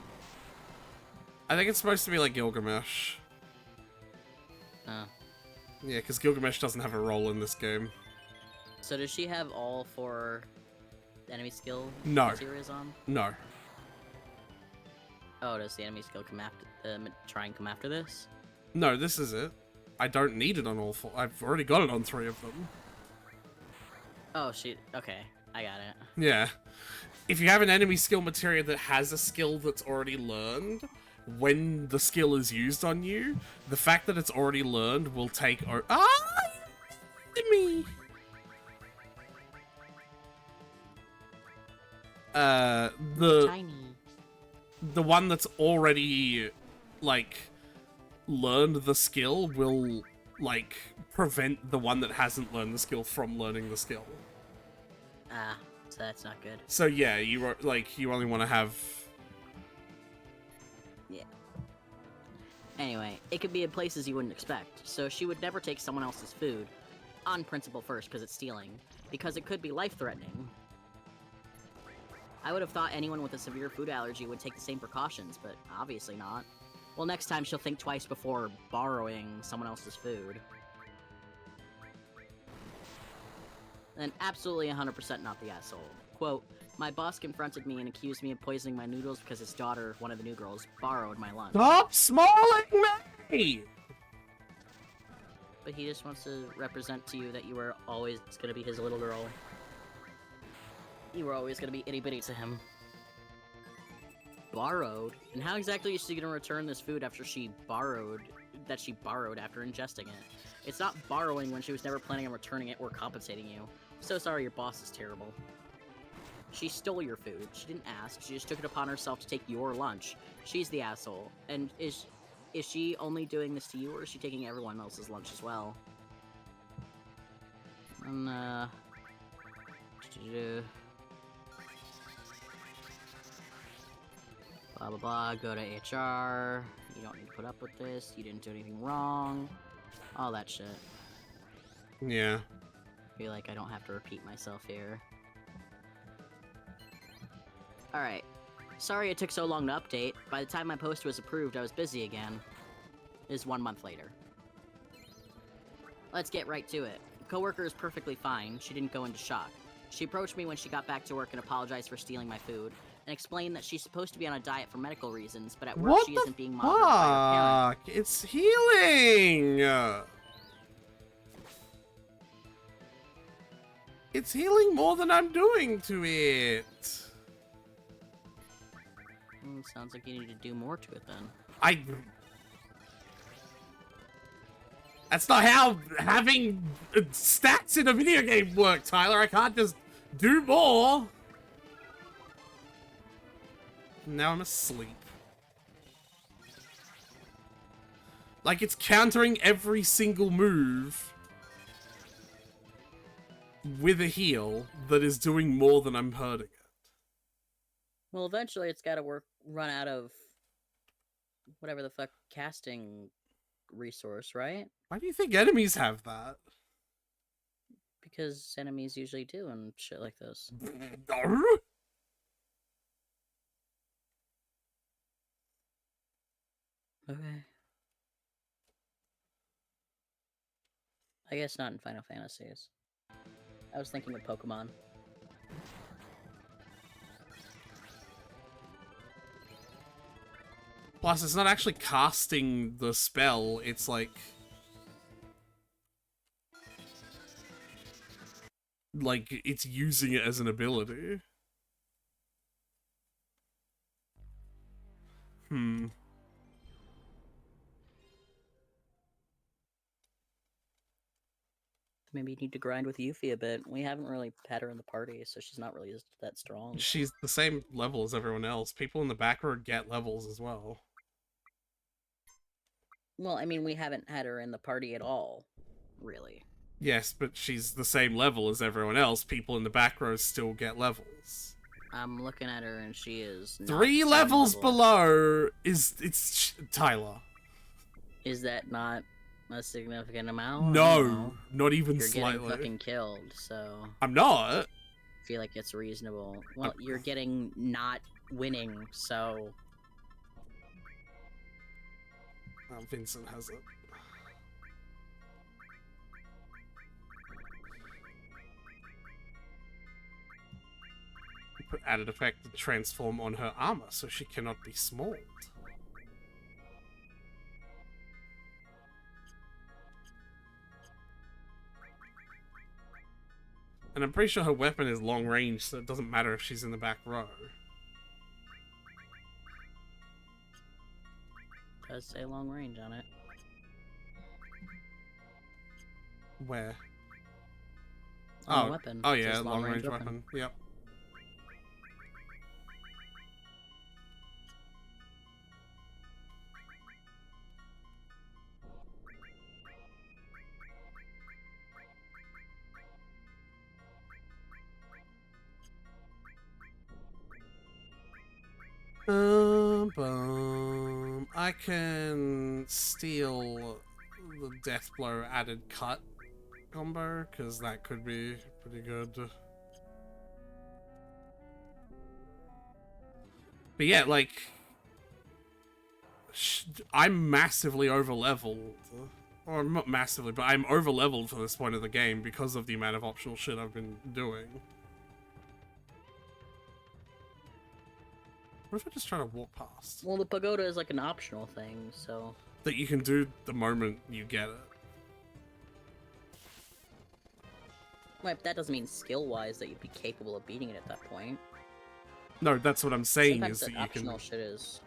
Speaker 1: I think it's supposed to be like Gilgamesh.
Speaker 2: Oh.
Speaker 1: Yeah, because Gilgamesh doesn't have a role in this game.
Speaker 2: So does she have all 4 enemy skill
Speaker 1: No.
Speaker 2: materials on?
Speaker 1: No.
Speaker 2: Oh, does the enemy skill come after try and come after this?
Speaker 1: No, this is it. I don't need it on all 4. I've already got it on 3 of them.
Speaker 2: Oh, okay, I got it.
Speaker 1: Yeah. If you have an enemy skill materia that has a skill that's already learned, when the skill is used on you, the fact that it's already learned will take... me!
Speaker 2: Tiny.
Speaker 1: The one that's already, like, learned the skill will, like, prevent the one that hasn't learned the skill from learning the skill.
Speaker 2: Ah, so that's not good.
Speaker 1: So yeah, you only want to have...
Speaker 2: Yeah. Anyway, it could be in places you wouldn't expect, so she would never take someone else's food. On principle first, because it's stealing. because it could be life-threatening. I would have thought anyone with a severe food allergy would take the same precautions, but obviously not. Well, next time she'll think twice before borrowing someone else's food. And absolutely 100% not the asshole. Quote, my boss confronted me and accused me of poisoning my noodles because his daughter, one of the new girls, borrowed my lunch.
Speaker 1: Stop smiling me!
Speaker 2: But he just wants to represent to you that you were always gonna be his little girl. You were always gonna be itty-bitty to him. Borrowed? And how exactly is she gonna return this food after she borrowed after ingesting it? It's not borrowing when she was never planning on returning it or compensating you. So sorry, your boss is terrible. She stole your food. She didn't ask. She just took it upon herself to take your lunch. She's the asshole. And is she only doing this to you, or is she taking everyone else's lunch as well? And, blah blah blah, go to HR. You don't need to put up with this. You didn't do anything wrong. All that shit.
Speaker 1: Yeah.
Speaker 2: I feel like I don't have to repeat myself here. Alright. Sorry it took so long to update. By the time my post was approved, I was busy again. Is 1 month later. Let's get right to it. Coworker is perfectly fine. She didn't go into shock. She approached me when she got back to work and apologized for stealing my food, and explained that she's supposed to be on a diet for medical reasons, but at work
Speaker 1: What
Speaker 2: she
Speaker 1: the
Speaker 2: isn't being monitored by her parent.
Speaker 1: fuck? It's healing! It's healing more than I'm doing to it.
Speaker 2: Sounds like you need to do more to it then.
Speaker 1: That's not how having stats in a video game work, Tyler. I can't just do more. Now I'm asleep. Like, it's countering every single move with a heal that is doing more than I'm hurting it.
Speaker 2: Well, eventually it's gotta run out of whatever the fuck casting resource, right?
Speaker 1: Why do you think enemies have that?
Speaker 2: Because enemies usually do and shit like this.
Speaker 1: No.
Speaker 2: Okay. I guess not in Final Fantasies. I was thinking of Pokemon.
Speaker 1: Plus, it's not actually casting the spell, it's like it's using it as an ability. Maybe you need to grind with Yuffie a bit. We haven't really had her in the party, so she's not really that strong. She's the same level as everyone else. People in the back row get levels as well.
Speaker 2: Well, I mean, we haven't had her in the party at all, really.
Speaker 1: Yes, but she's the same level as everyone else. People in the back row still get levels.
Speaker 2: I'm looking at her and she is not
Speaker 1: 3 levels below it's Tyler.
Speaker 2: Is that not a significant amount?
Speaker 1: No, not even
Speaker 2: you're
Speaker 1: slightly.
Speaker 2: Getting fucking killed, so
Speaker 1: I'm not.
Speaker 2: I feel like it's reasonable. Well, you're getting not winning, so
Speaker 1: Vincent has it. Put added effect to transform on her armor so she cannot be smalled. And I'm pretty sure her weapon is long range, so it doesn't matter if she's in the back row.
Speaker 2: It does say long range on it.
Speaker 1: Where?
Speaker 2: On the weapon.
Speaker 1: Oh
Speaker 2: It
Speaker 1: yeah,
Speaker 2: says
Speaker 1: long range weapon. Yep. I can steal the death blow added cut combo, because that could be pretty good. But yeah, like, I'm massively over-leveled. Or not massively, but I'm over-leveled for this point of the game because of the amount of optional shit I've been doing. What if I just try to walk past?
Speaker 2: Well, the pagoda is like an optional thing, so...
Speaker 1: That you can do the moment you get it.
Speaker 2: Well, that doesn't mean skill-wise that you'd be capable of beating it at that point.
Speaker 1: No, that's what I'm saying
Speaker 2: Sometimes
Speaker 1: is that
Speaker 2: that
Speaker 1: you
Speaker 2: optional
Speaker 1: can...
Speaker 2: shit is...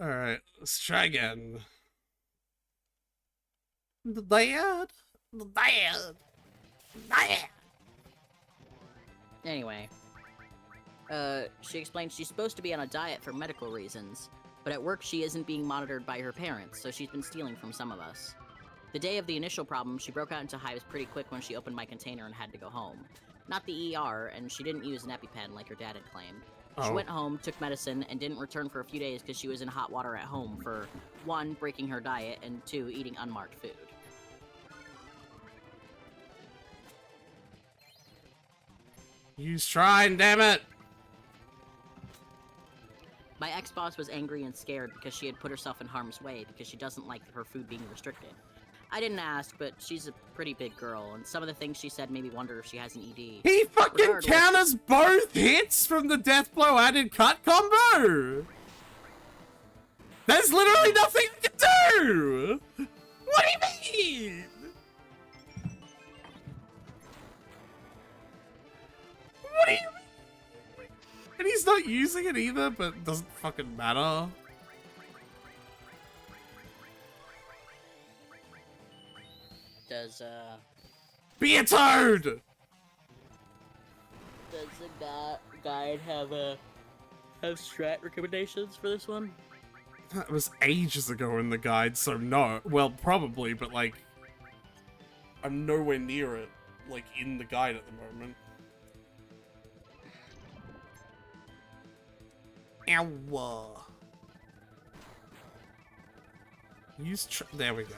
Speaker 1: Alright, let's try again. The dad! The dad! Dad!
Speaker 2: Anyway. She explains she's supposed to be on a diet for medical reasons, but at work she isn't being monitored by her parents, so she's been stealing from some of us. The day of the initial problem, she broke out into hives pretty quick when she opened my container and had to go home. Not the ER, and she didn't use an EpiPen like her dad had claimed. She
Speaker 1: Oh.
Speaker 2: went home, took medicine, and didn't return for a few days because she was in hot water at home for 1, breaking her diet, and 2, eating unmarked food.
Speaker 1: Use trying, damn it!
Speaker 2: My ex-boss was angry and scared because she had put herself in harm's way because she doesn't like her food being restricted. I didn't ask, but she's a pretty big girl, and some of the things she said made me wonder if she has an ED.
Speaker 1: He fucking
Speaker 2: Regardless-
Speaker 1: counters both hits from the death blow added cut combo! There's literally nothing I can do! What do you mean? What do you mean? And he's not using it either, but it doesn't fucking matter.
Speaker 2: Does
Speaker 1: Be a toad!
Speaker 2: the guide have strat recommendations for this one?
Speaker 1: That was ages ago in the guide, so no. Well, probably, but like... I'm nowhere near it, like, in the guide at the moment. Ow. Use there we go.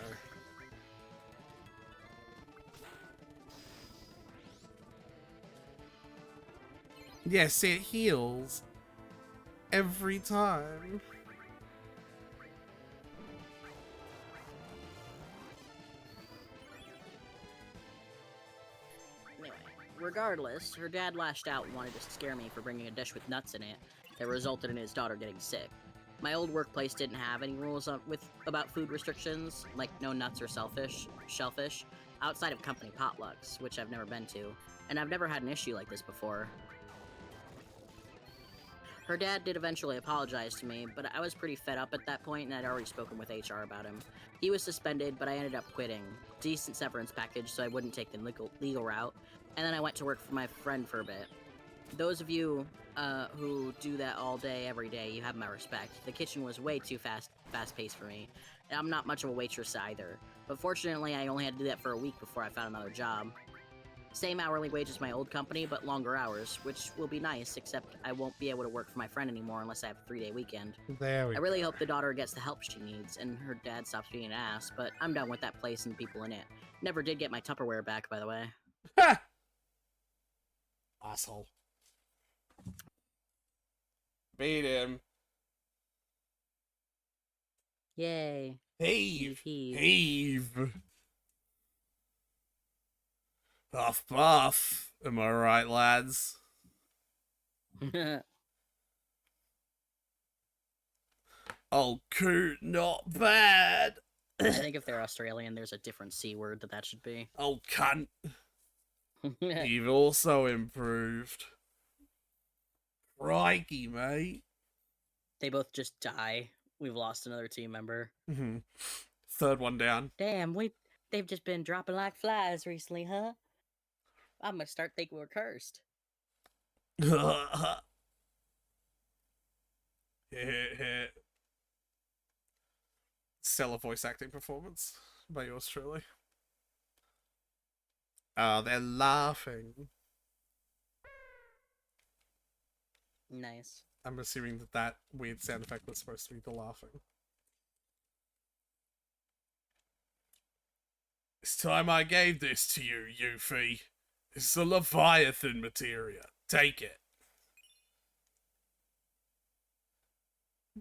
Speaker 1: Yes, it heals. Every time.
Speaker 2: Anyway, regardless, her dad lashed out and wanted to scare me for bringing a dish with nuts in it that resulted in his daughter getting sick. My old workplace didn't have any rules about food restrictions, like no nuts or shellfish, outside of company potlucks, which I've never been to, and I've never had an issue like this before. Her dad did eventually apologize to me, but I was pretty fed up at that point and I'd already spoken with HR about him. He was suspended, but I ended up quitting. Decent severance package so I wouldn't take the legal route, and then I went to work for my friend for a bit. Those of you who do that all day, every day, you have my respect. The kitchen was way too fast-paced for me, and I'm not much of a waitress either. But fortunately, I only had to do that for a week before I found another job. Same hourly wage as my old company, but longer hours, which will be nice, except I won't be able to work for my friend anymore unless I have a 3-day weekend.
Speaker 1: There we
Speaker 2: I really hope the daughter gets the help she needs, and her dad stops being an ass, but I'm done with that place and the people in it. Never did get my Tupperware back, by the way.
Speaker 1: Ha! Asshole. Beat him.
Speaker 2: Yay.
Speaker 1: Heave.
Speaker 2: Heave.
Speaker 1: Heave. Puff, puff. Am I right, lads? Oh, coot, not bad.
Speaker 2: I think if they're Australian, there's a different C word that should be.
Speaker 1: Oh, cunt. You've also improved. Crikey, mate.
Speaker 2: They both just die. We've lost another team member.
Speaker 1: Mm-hmm. Third one down.
Speaker 2: Damn, they've just been dropping like flies recently, huh? I'm gonna start thinking we're cursed.
Speaker 1: Stellar voice acting performance by yours truly. Oh, they're laughing.
Speaker 2: Nice.
Speaker 1: I'm assuming that that weird sound effect was supposed to be the laughing. It's time I gave this to you, Yuffie. It's the Leviathan materia. Take it.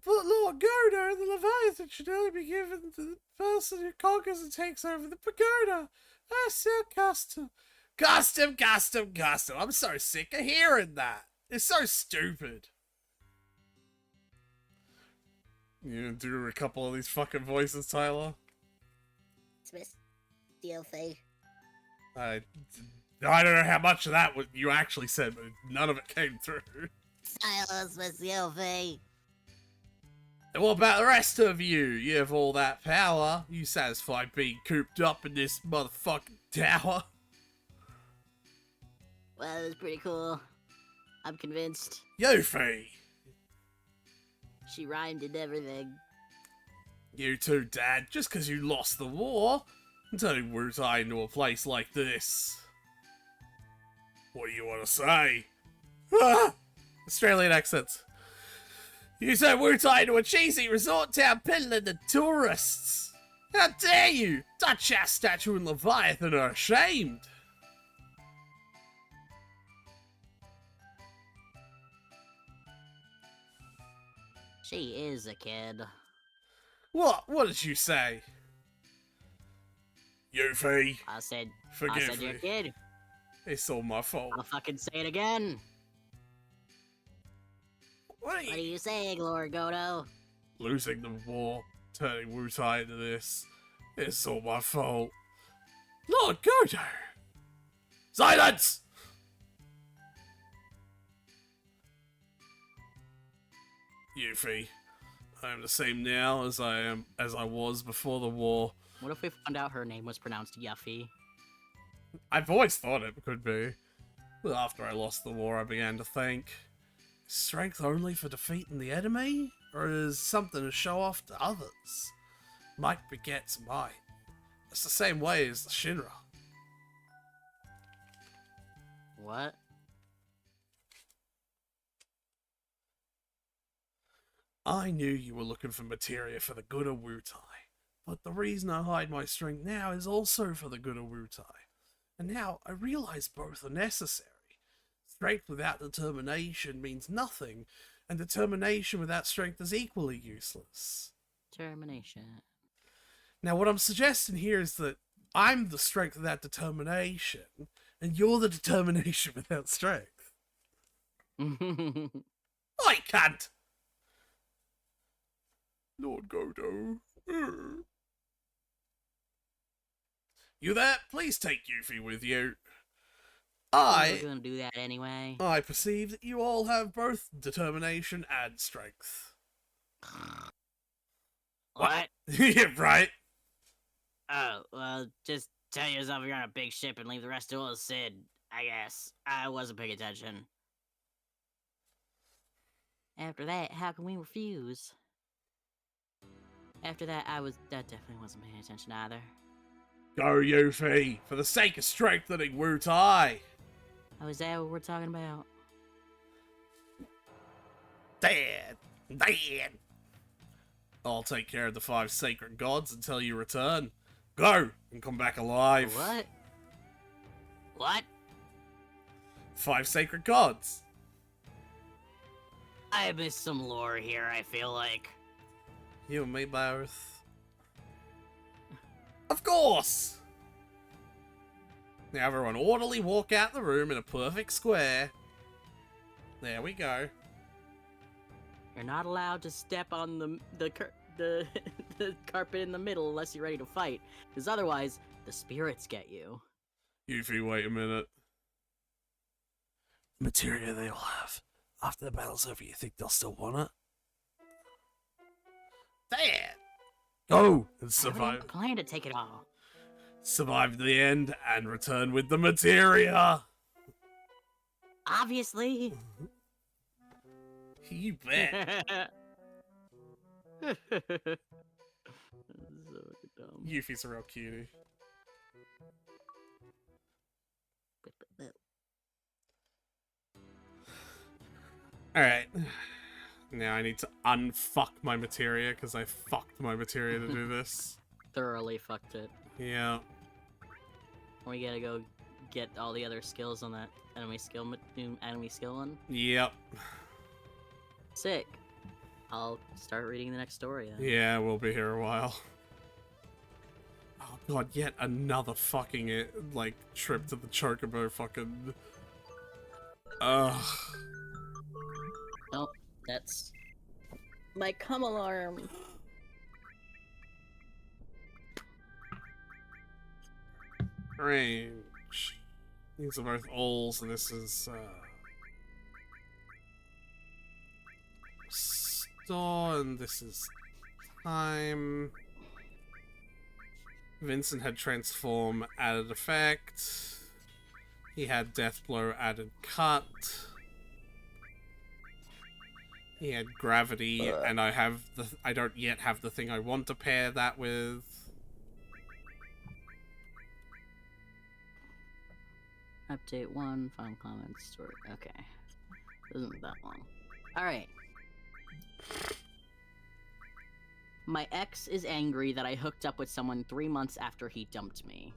Speaker 1: But Lord Godo, the Leviathan should only be given to the person who conquers and takes over the pagoda. That's so custom. Custom. I'm so sick of hearing that. It's so stupid. You gonna do a couple of these fucking voices, Tyler?
Speaker 4: It's Miss Yuffie.
Speaker 1: I don't know how much of that you actually said, but none of it came through.
Speaker 4: Silence, Miss Yuffie.
Speaker 1: And what about the rest of you? You have all that power. You satisfied being cooped up in this motherfucking tower?
Speaker 4: Well, it was pretty cool. I'm convinced.
Speaker 1: Yuffie!
Speaker 4: She rhymed and everything.
Speaker 1: You too, Dad. Just because you lost the war, I'm turning Wutai into a place like this. What do you want to say? Ah! Australian accents. You turned Wutai into a cheesy resort town peddling to tourists. How dare you! Dutch ass statue and Leviathan are ashamed.
Speaker 4: She is a kid.
Speaker 1: What? What did you say? Yuffie,
Speaker 4: I said
Speaker 1: forgive
Speaker 4: you're a
Speaker 1: me.
Speaker 4: kid.
Speaker 1: It's all my fault.
Speaker 4: I'll fucking say it again.
Speaker 1: What are
Speaker 4: What are
Speaker 1: you?
Speaker 4: you saying, Lord Godo?
Speaker 1: Losing the war, turning Wutai into this. It's all my fault. Lord Godo! Silence! Yuffie, I am the same now as I was before the war.
Speaker 2: What if we found out her name was pronounced Yuffie?
Speaker 1: I've always thought it could be. But after I lost the war, I began to think, is strength only for defeating the enemy? Or is something to show off to others? Might begets might. It's the same way as the Shinra.
Speaker 2: What?
Speaker 1: I knew you were looking for materia for the good of Wutai, but the reason I hide my strength now is also for the good of Wutai. And now I realize both are necessary. Strength without determination means nothing, and determination without strength is equally useless.
Speaker 2: Termination.
Speaker 1: Now what I'm suggesting here is that I'm the strength without determination, and you're the determination without strength. I can't! Lord Godo. You there? Please take Yuffie with you.
Speaker 2: We're gonna do that anyway.
Speaker 1: I perceive that you all have both determination and strength.
Speaker 2: What?
Speaker 1: Yeah, right.
Speaker 2: Oh, well, just tell yourself you're on a big ship and leave the rest to old Sid, I guess. I wasn't paying attention. After that, how can we refuse? After that, that definitely wasn't paying attention either.
Speaker 1: Go, Yuffie, for the sake of strengthening Wutai.
Speaker 2: Oh, is that what we're talking about?
Speaker 1: Dad. I'll take care of the 5 sacred gods until you return. Go, and come back alive.
Speaker 2: What? What?
Speaker 1: 5 sacred gods.
Speaker 2: I missed some lore here, I feel like.
Speaker 1: You and me both. Of course! Now everyone orderly walk out the room in a perfect square. There we go.
Speaker 2: You're not allowed to step on the the carpet in the middle unless you're ready to fight, because otherwise the spirits get you.
Speaker 1: Yuffie, wait a minute. Materia they'll have. After the battle's over, you think they'll still want it? There! Go! And
Speaker 2: I
Speaker 1: survive.
Speaker 2: don't plan to take it all.
Speaker 1: Survive the end and return with the materia!
Speaker 2: Obviously.
Speaker 1: You bet.
Speaker 2: So dumb.
Speaker 1: Yuffie's a real cutie. Alright. Now I need to unfuck my materia, because I fucked my materia to do this.
Speaker 2: Thoroughly fucked it.
Speaker 1: Yeah.
Speaker 2: We gotta go get all the other skills on that new enemy skill one.
Speaker 1: Yep.
Speaker 2: Sick. I'll start reading the next story then.
Speaker 1: Yeah, we'll be here a while. Oh god, yet another fucking, like, trip to the Chocobo fucking... Ugh.
Speaker 2: Oh, that's my cum alarm.
Speaker 1: Range. These are both alls, and this is, store, and this is time. Vincent had transform added effect. He had death blow added cut. He had gravity, and I don't yet have the thing I want to pair that with.
Speaker 2: Update 1, final comments, story. Okay. Isn't that long. Alright. My ex is angry that I hooked up with someone 3 months after he dumped me.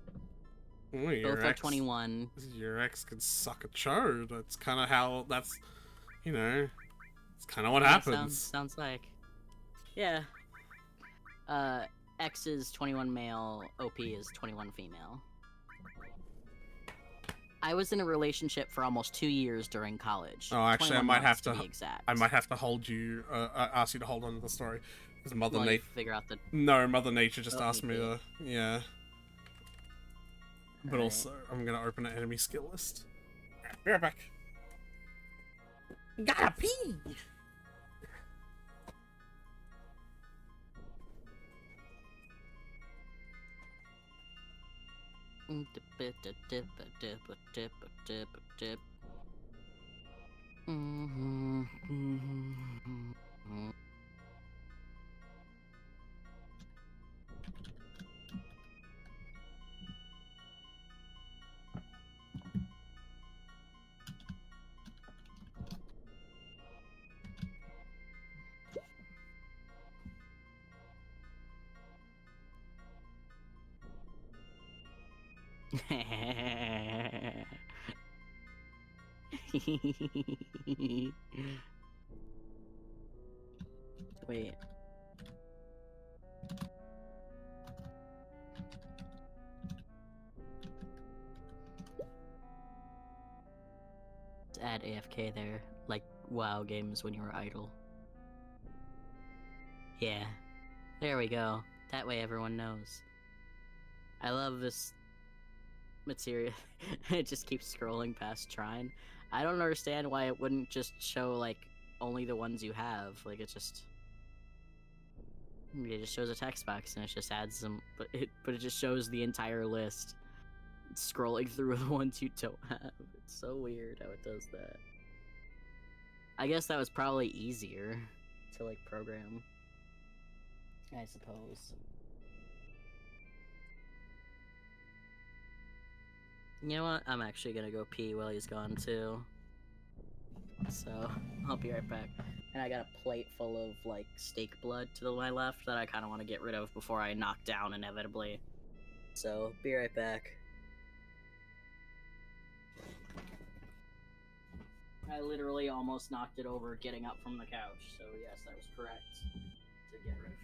Speaker 1: Oh, your
Speaker 2: Both are
Speaker 1: ex-
Speaker 2: 21.
Speaker 1: Your ex can suck a chode. That's kind of how, that's, you know, it's kind of what
Speaker 2: Yeah,
Speaker 1: happens.
Speaker 2: Sounds like. Yeah. X is 21 male, OP is 21 female. I was in a relationship for almost 2 years during college.
Speaker 1: Oh, actually, I
Speaker 2: 21
Speaker 1: might have
Speaker 2: months
Speaker 1: to.
Speaker 2: be exact.
Speaker 1: I might have to hold you. Ask you to hold on to the story, because Mother
Speaker 2: While you
Speaker 1: Nature.
Speaker 2: figure out the.
Speaker 1: No, Mother Nature just
Speaker 2: Oh,
Speaker 1: asked me
Speaker 2: okay.
Speaker 1: to. Yeah. But
Speaker 2: Alright.
Speaker 1: also, I'm gonna open an enemy skill list. Be right back. Gotta pee. Wait. Let's add AFK there, like WoW games when you were idle. Yeah. There we go. That way everyone knows. I love this material. It just keeps scrolling past Trine. I don't understand why it wouldn't just show, like, only the ones you have. Like, it just shows a text box and it just adds them, but it just shows the entire list, scrolling through the ones you don't have. It's so weird how it does that. I guess that was probably easier to, like, program, I suppose. You know what? I'm actually gonna go pee while he's gone too. So, I'll be right back. And I got a plate full of, like, steak blood to my left that I kind of want to get rid of before I knock down inevitably. So, be right back. I literally almost knocked it over getting up from the couch, so yes, that was correct to get rid of it.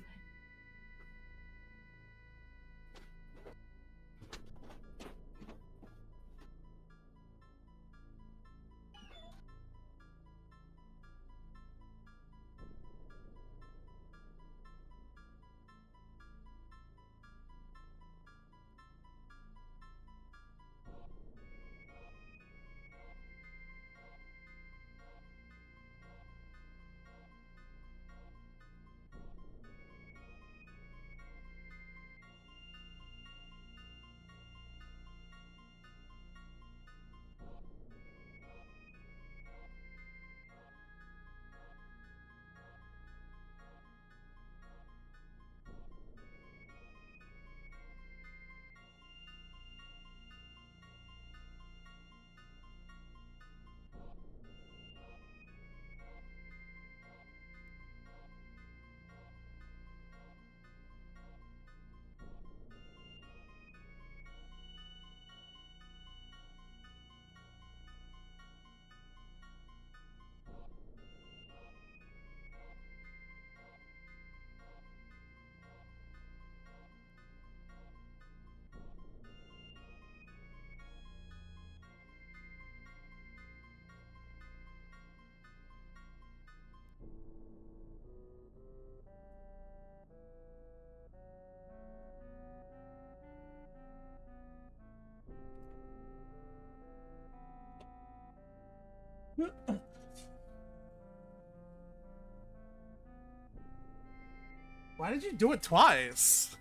Speaker 1: Why did you do it twice?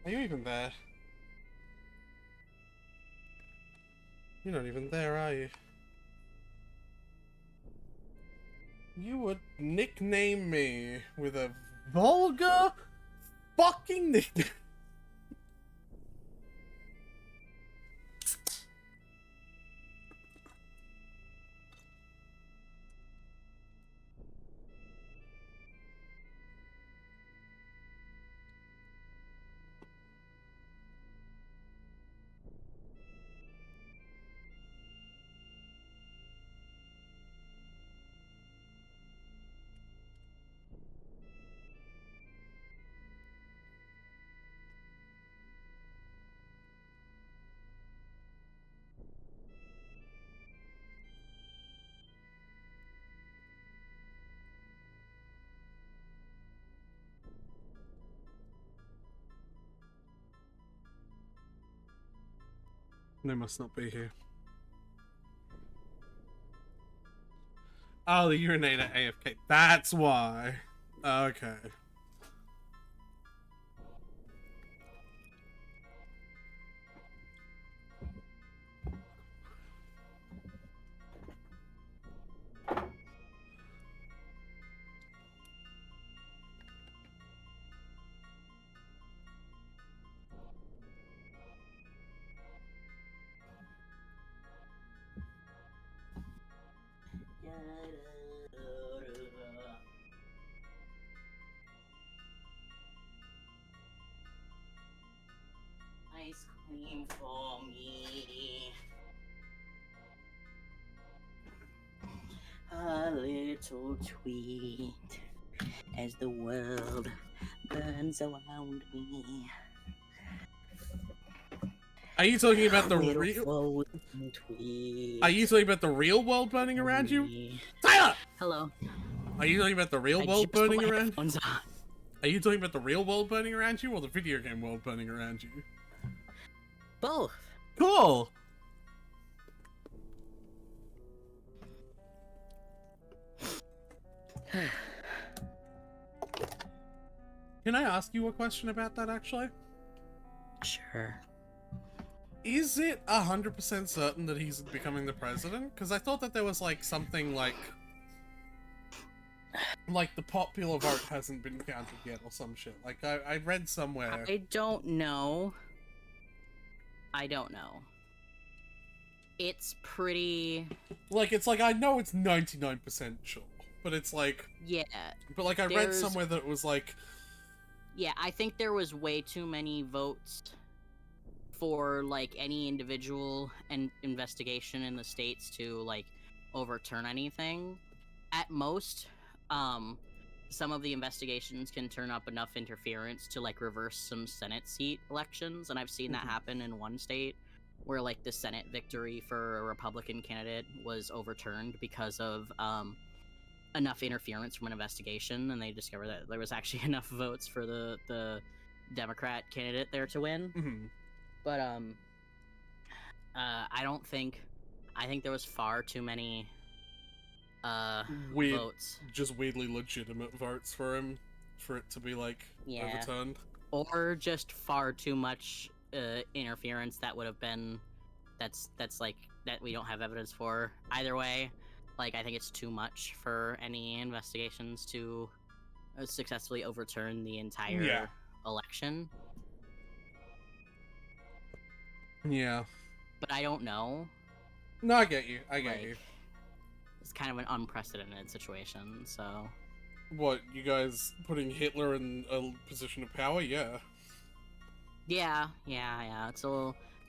Speaker 1: Are you even there? You're not even there, are you? You would nickname me with a vulgar fucking nickname. They must not be here. Oh, the urinator AFK. That's why. Okay.
Speaker 2: Ice cream for me. A little tweet as the world burns around me.
Speaker 1: Are you talking about the
Speaker 2: Little
Speaker 1: real?
Speaker 2: frozen tweet.
Speaker 1: Are you talking about the real world burning around you?
Speaker 2: Me.
Speaker 1: Tyler!
Speaker 2: Hello.
Speaker 1: Are you talking about the real
Speaker 2: I
Speaker 1: world
Speaker 2: just put
Speaker 1: burning
Speaker 2: my
Speaker 1: around?
Speaker 2: headphones on.
Speaker 1: Are you talking about the real world burning around you or the video game world burning around you?
Speaker 2: Both.
Speaker 1: Cool. Can I ask you a question about that actually?
Speaker 2: Sure.
Speaker 1: Is it 100% certain that he's becoming the president? Because I thought that there was like something like the popular vote hasn't been counted yet or some shit. Like I read somewhere.
Speaker 2: I don't know. I don't know. It's pretty...
Speaker 1: Like it's like I know it's 99% sure, but it's like
Speaker 2: Yeah.
Speaker 1: but like I read
Speaker 2: There's-
Speaker 1: somewhere that it was like
Speaker 2: Yeah, I think there was way too many votes for like any individual and investigation in the states to like overturn anything. At most, some of the investigations can turn up enough interference to like reverse some Senate seat elections, and I've seen that
Speaker 1: Mhm.
Speaker 2: happen in one state where like the Senate victory for a Republican candidate was overturned because of enough interference from an investigation, and they discovered that there was actually enough votes for the Democrat candidate there to win.
Speaker 1: mhm.
Speaker 2: But I think there was far too many
Speaker 1: Weird,
Speaker 2: votes,
Speaker 1: just weirdly legitimate votes for him for it to be like
Speaker 2: Yeah.
Speaker 1: overturned.
Speaker 2: or just far too much interference that would have been that's like that we don't have evidence for. Either way, like I think it's too much for any investigations to successfully overturn the entire
Speaker 1: Yeah.
Speaker 2: election.
Speaker 1: Yeah.
Speaker 2: But I don't know.
Speaker 1: No, I get you. I get
Speaker 2: Like,
Speaker 1: you.
Speaker 2: it's kind of an unprecedented situation, so
Speaker 1: What, you guys putting Hitler in a position of power? Yeah.
Speaker 2: yeah.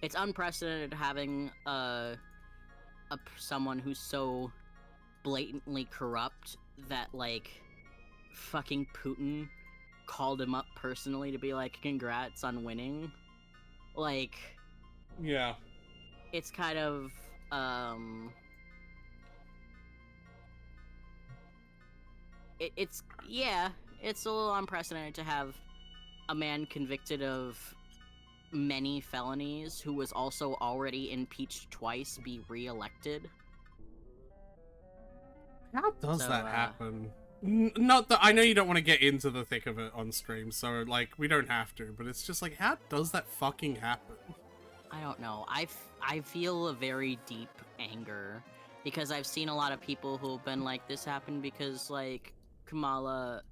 Speaker 2: It's unprecedented having someone who's so blatantly corrupt that like fucking Putin called him up personally to be like, congrats on winning. Like,
Speaker 1: Yeah.
Speaker 2: it's kind of it's a little unprecedented to have a man convicted of many felonies who was also already impeached twice be re-elected?
Speaker 1: How does
Speaker 2: So,
Speaker 1: that happen? Not that I know you don't want to get into the thick of it on stream, so like we don't have to. But it's just like, how does that fucking happen?
Speaker 2: I don't know. I feel a very deep anger because I've seen a lot of people who've been like, this happened because like Kamala,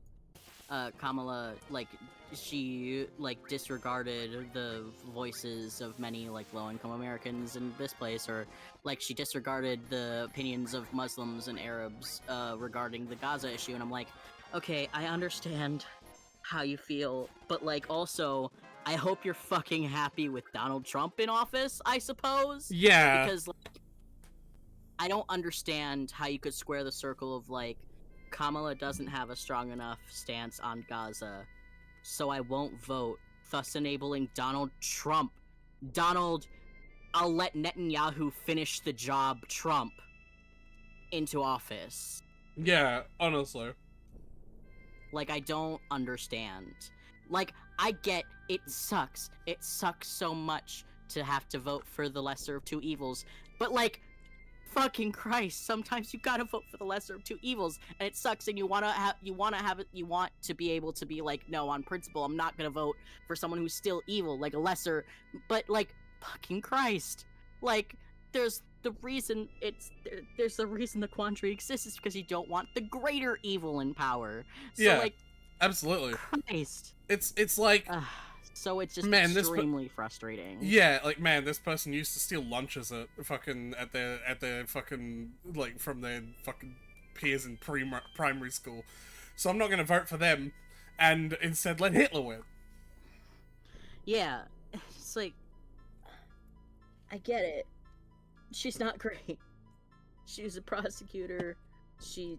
Speaker 2: like she like disregarded the voices of many like low-income Americans in this place, or like she disregarded the opinions of Muslims and Arabs regarding the Gaza issue. And I'm like, okay, I understand how you feel, but like also I hope you're fucking happy with Donald Trump in office, I suppose.
Speaker 1: Yeah.
Speaker 2: Because like, I don't understand how you could square the circle of like Kamala doesn't have a strong enough stance on Gaza, so I won't vote, thus enabling Donald Trump. Donald, I'll let Netanyahu finish the job Trump into office.
Speaker 1: Yeah, honestly.
Speaker 2: Like, I don't understand. Like, I get it sucks. It sucks so much to have to vote for the lesser of two evils. But, like, fucking Christ, sometimes you gotta vote for the lesser of two evils, and it sucks, and you want to be able to be like, no, on principle, I'm not gonna vote for someone who's still evil, like a lesser, but, like, fucking Christ. Like, there's the reason the quandary exists is because you don't want the greater evil in power. So,
Speaker 1: Yeah,
Speaker 2: like,
Speaker 1: absolutely.
Speaker 2: Christ.
Speaker 1: It's like,
Speaker 2: So it's just
Speaker 1: Man,
Speaker 2: extremely frustrating.
Speaker 1: yeah, like man, this person used to steal lunches at their fucking like from their fucking peers in primary school, so I'm not gonna vote for them, and instead let Hitler win.
Speaker 2: Yeah, it's like, I get it. She's not great. She was a prosecutor. She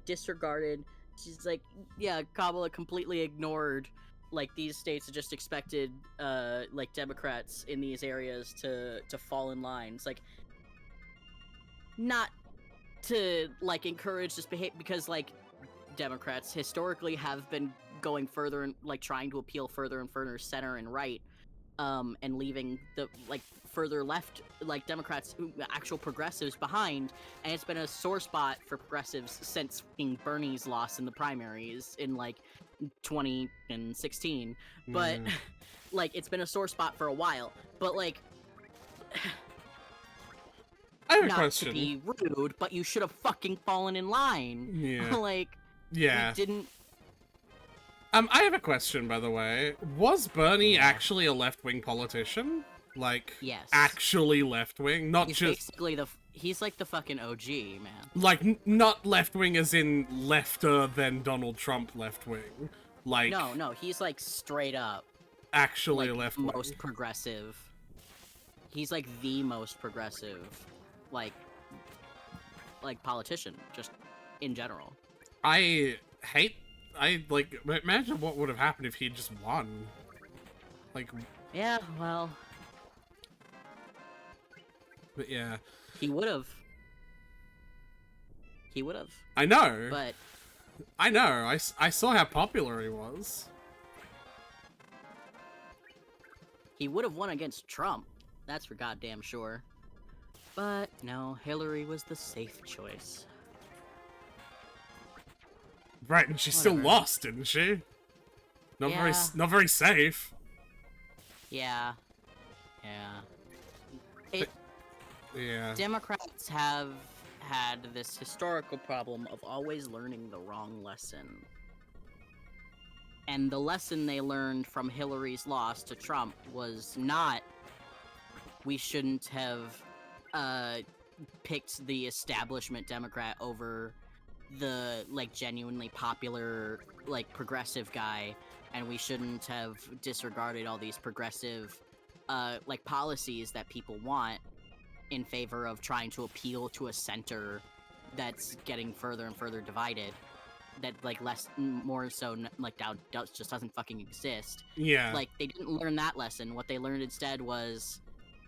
Speaker 2: disregarded. She's like, yeah, Kamala completely ignored. Like, these states just expected, like, Democrats in these areas to fall in line. It's like, not to, like, encourage this behavior, because, like, Democrats historically have been going further and, like, trying to appeal further and further center and right, and leaving the, like, further left, like, Democrats, actual progressives behind, and it's been a sore spot for progressives since fucking Bernie's loss in the primaries in, like, 2016, but like it's been a sore spot for a while. But like,
Speaker 1: I have a
Speaker 2: not
Speaker 1: question.
Speaker 2: to be rude, but you should have fucking fallen in line.
Speaker 1: Yeah.
Speaker 2: Like,
Speaker 1: Yeah.
Speaker 2: we didn't.
Speaker 1: I have a question, by the way. Was Bernie actually a left-wing politician? Like,
Speaker 2: Yes.
Speaker 1: actually left-wing, not
Speaker 2: He's
Speaker 1: just
Speaker 2: basically he's like the fucking OG, man.
Speaker 1: like not left-wing as in lefter than Donald Trump left-wing. Like,
Speaker 2: No, he's like straight up
Speaker 1: actually
Speaker 2: like
Speaker 1: left-wing.
Speaker 2: most progressive. He's like the most progressive, like politician, just in general.
Speaker 1: I like imagine what would have happened if he just won. Like,
Speaker 2: Yeah, well,
Speaker 1: but yeah,
Speaker 2: he would have. He would have.
Speaker 1: I know.
Speaker 2: But
Speaker 1: I know. I saw how popular he was.
Speaker 2: he would have won against Trump. That's for goddamn sure. But no, Hillary was the safe choice.
Speaker 1: Right, and she still
Speaker 2: Whatever.
Speaker 1: lost, didn't she?
Speaker 2: Yeah.
Speaker 1: Not very safe.
Speaker 2: Yeah. Yeah.
Speaker 1: Yeah.
Speaker 2: Democrats have had this historical problem of always learning the wrong lesson. And the lesson they learned from Hillary's loss to Trump was not we shouldn't have picked the establishment Democrat over the like genuinely popular like progressive guy, and we shouldn't have disregarded all these progressive like policies that people want in favor of trying to appeal to a center that's getting further and further divided, that like more so like now just doesn't fucking exist.
Speaker 1: Yeah.
Speaker 2: Like, they didn't learn that lesson. What they learned instead was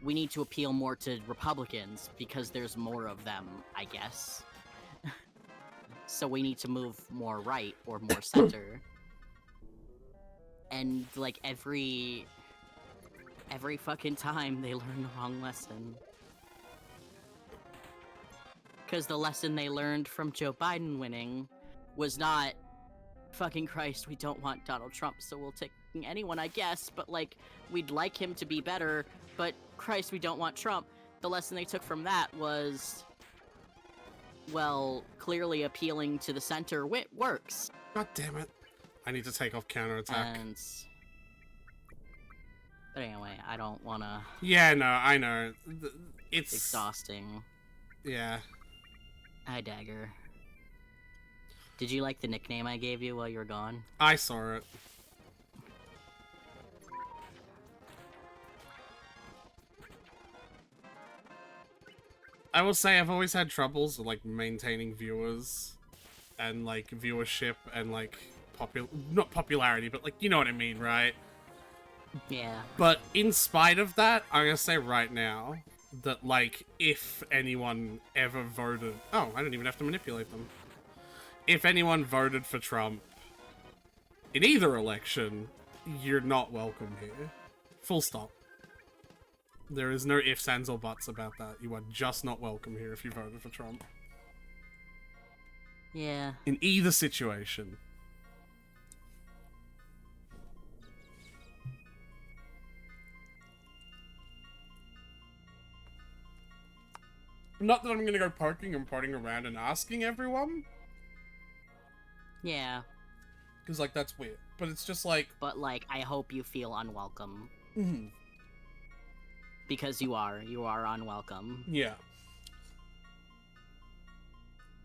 Speaker 2: we need to appeal more to Republicans because there's more of them, I guess. So we need to move more right or more center. And like every every fucking time they learn the wrong lesson. Because the lesson they learned from Joe Biden winning was not, fucking Christ, we don't want Donald Trump, so we'll take anyone, I guess, but, like, we'd like him to be better, but Christ, we don't want Trump. The lesson they took from that was, well, clearly appealing to the center works.
Speaker 1: God damn it. I need to take off counterattack.
Speaker 2: And... But anyway, I don't wanna...
Speaker 1: Yeah, no, I know. It's...
Speaker 2: exhausting.
Speaker 1: Yeah.
Speaker 2: Hi, Dagger. Did you like the nickname I gave you while you were gone?
Speaker 1: I saw it. I will say I've always had troubles with, like, maintaining viewers and, like, viewership and, like, not popularity, but, like, you know what I mean, right?
Speaker 2: Yeah.
Speaker 1: But in spite of that, I'm gonna say right now that, like, if anyone ever voted... Oh, I don't even have to manipulate them. If anyone voted for Trump in either election, you're not welcome here. Full stop. There is no ifs, ands, or buts about that. You are just not welcome here if you voted for Trump.
Speaker 2: Yeah.
Speaker 1: In either situation. Not that I'm gonna go poking and prodding around and asking everyone,
Speaker 2: Yeah.
Speaker 1: because, like, that's weird. But it's just like...
Speaker 2: But, like, I hope you feel unwelcome.
Speaker 1: Mhm.
Speaker 2: Because you are. You are unwelcome.
Speaker 1: Yeah.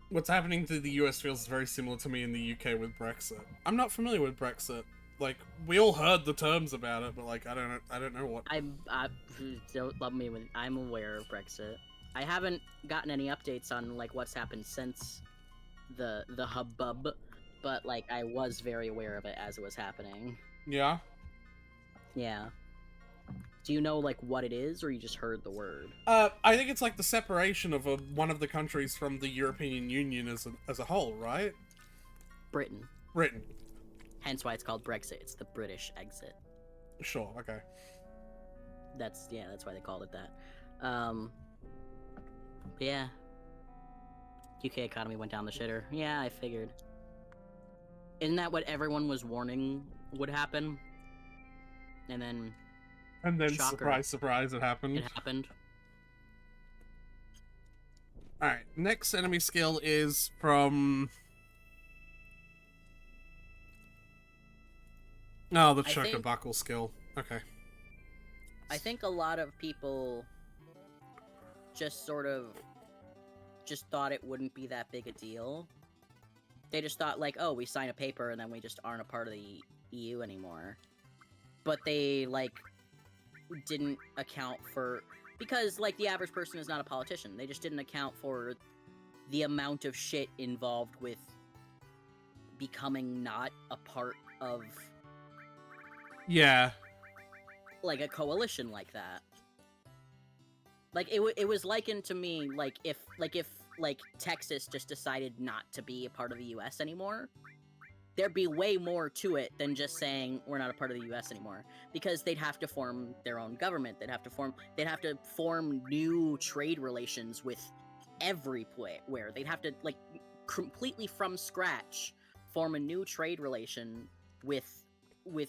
Speaker 1: What's happening to the US feels very similar to me in the UK with Brexit. I'm not familiar with Brexit. Like, we all heard the terms about it, but, like, I don't know what...
Speaker 2: Don't love me when I'm aware of Brexit. I haven't gotten any updates on, like, what's happened since the hubbub, but, like, I was very aware of it as it was happening.
Speaker 1: Yeah?
Speaker 2: Yeah. Do you know, like, what it is, or you just heard the word?
Speaker 1: I think it's like the separation of one of the countries from the European Union as a whole, right?
Speaker 2: Britain.
Speaker 1: Britain.
Speaker 2: Hence why it's called Brexit. It's the British exit.
Speaker 1: Sure, okay.
Speaker 2: That's why they called it that. But yeah. UK economy went down the shitter. Yeah, I figured. Isn't that what everyone was warning would happen? And then shocker.
Speaker 1: Surprise, surprise, it happened.
Speaker 2: It happened.
Speaker 1: Alright, next enemy skill is from... Oh, the
Speaker 2: I think-
Speaker 1: Chocobuckle skill. Okay.
Speaker 2: I think a lot of people just sort of just thought it wouldn't be that big a deal. They just thought, like, oh, we sign a paper and then we just aren't a part of the EU anymore. But they, like, didn't account for... Because, like, the average person is not a politician. They just didn't account for the amount of shit involved with becoming not a part of,
Speaker 1: Yeah.
Speaker 2: like, a coalition like that. Like, it was likened to me, like, if Texas just decided not to be a part of the US anymore, there'd be way more to it than just saying we're not a part of the US anymore. Because they'd have to form their own government. They'd have to form new trade relations with everywhere. They'd have to, like, completely from scratch form a new trade relation with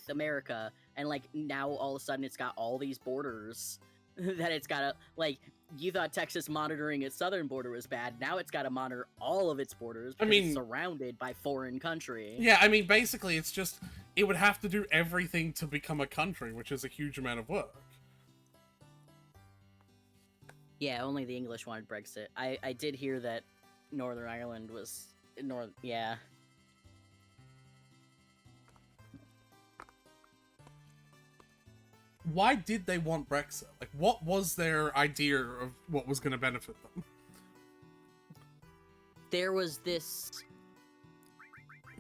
Speaker 2: America, and, like, now all of a sudden it's got all these borders that it's gotta, like, you thought Texas monitoring its southern border was bad, now it's gotta monitor all of its borders because it's surrounded by foreign country.
Speaker 1: Yeah, I mean, basically, it's just, it would have to do everything to become a country, which is a huge amount of work.
Speaker 2: Yeah, only the English wanted Brexit. I did hear that Northern Ireland was... Yeah.
Speaker 1: Why did they want Brexit? Like, what was their idea of what was going to benefit them?
Speaker 2: There was this...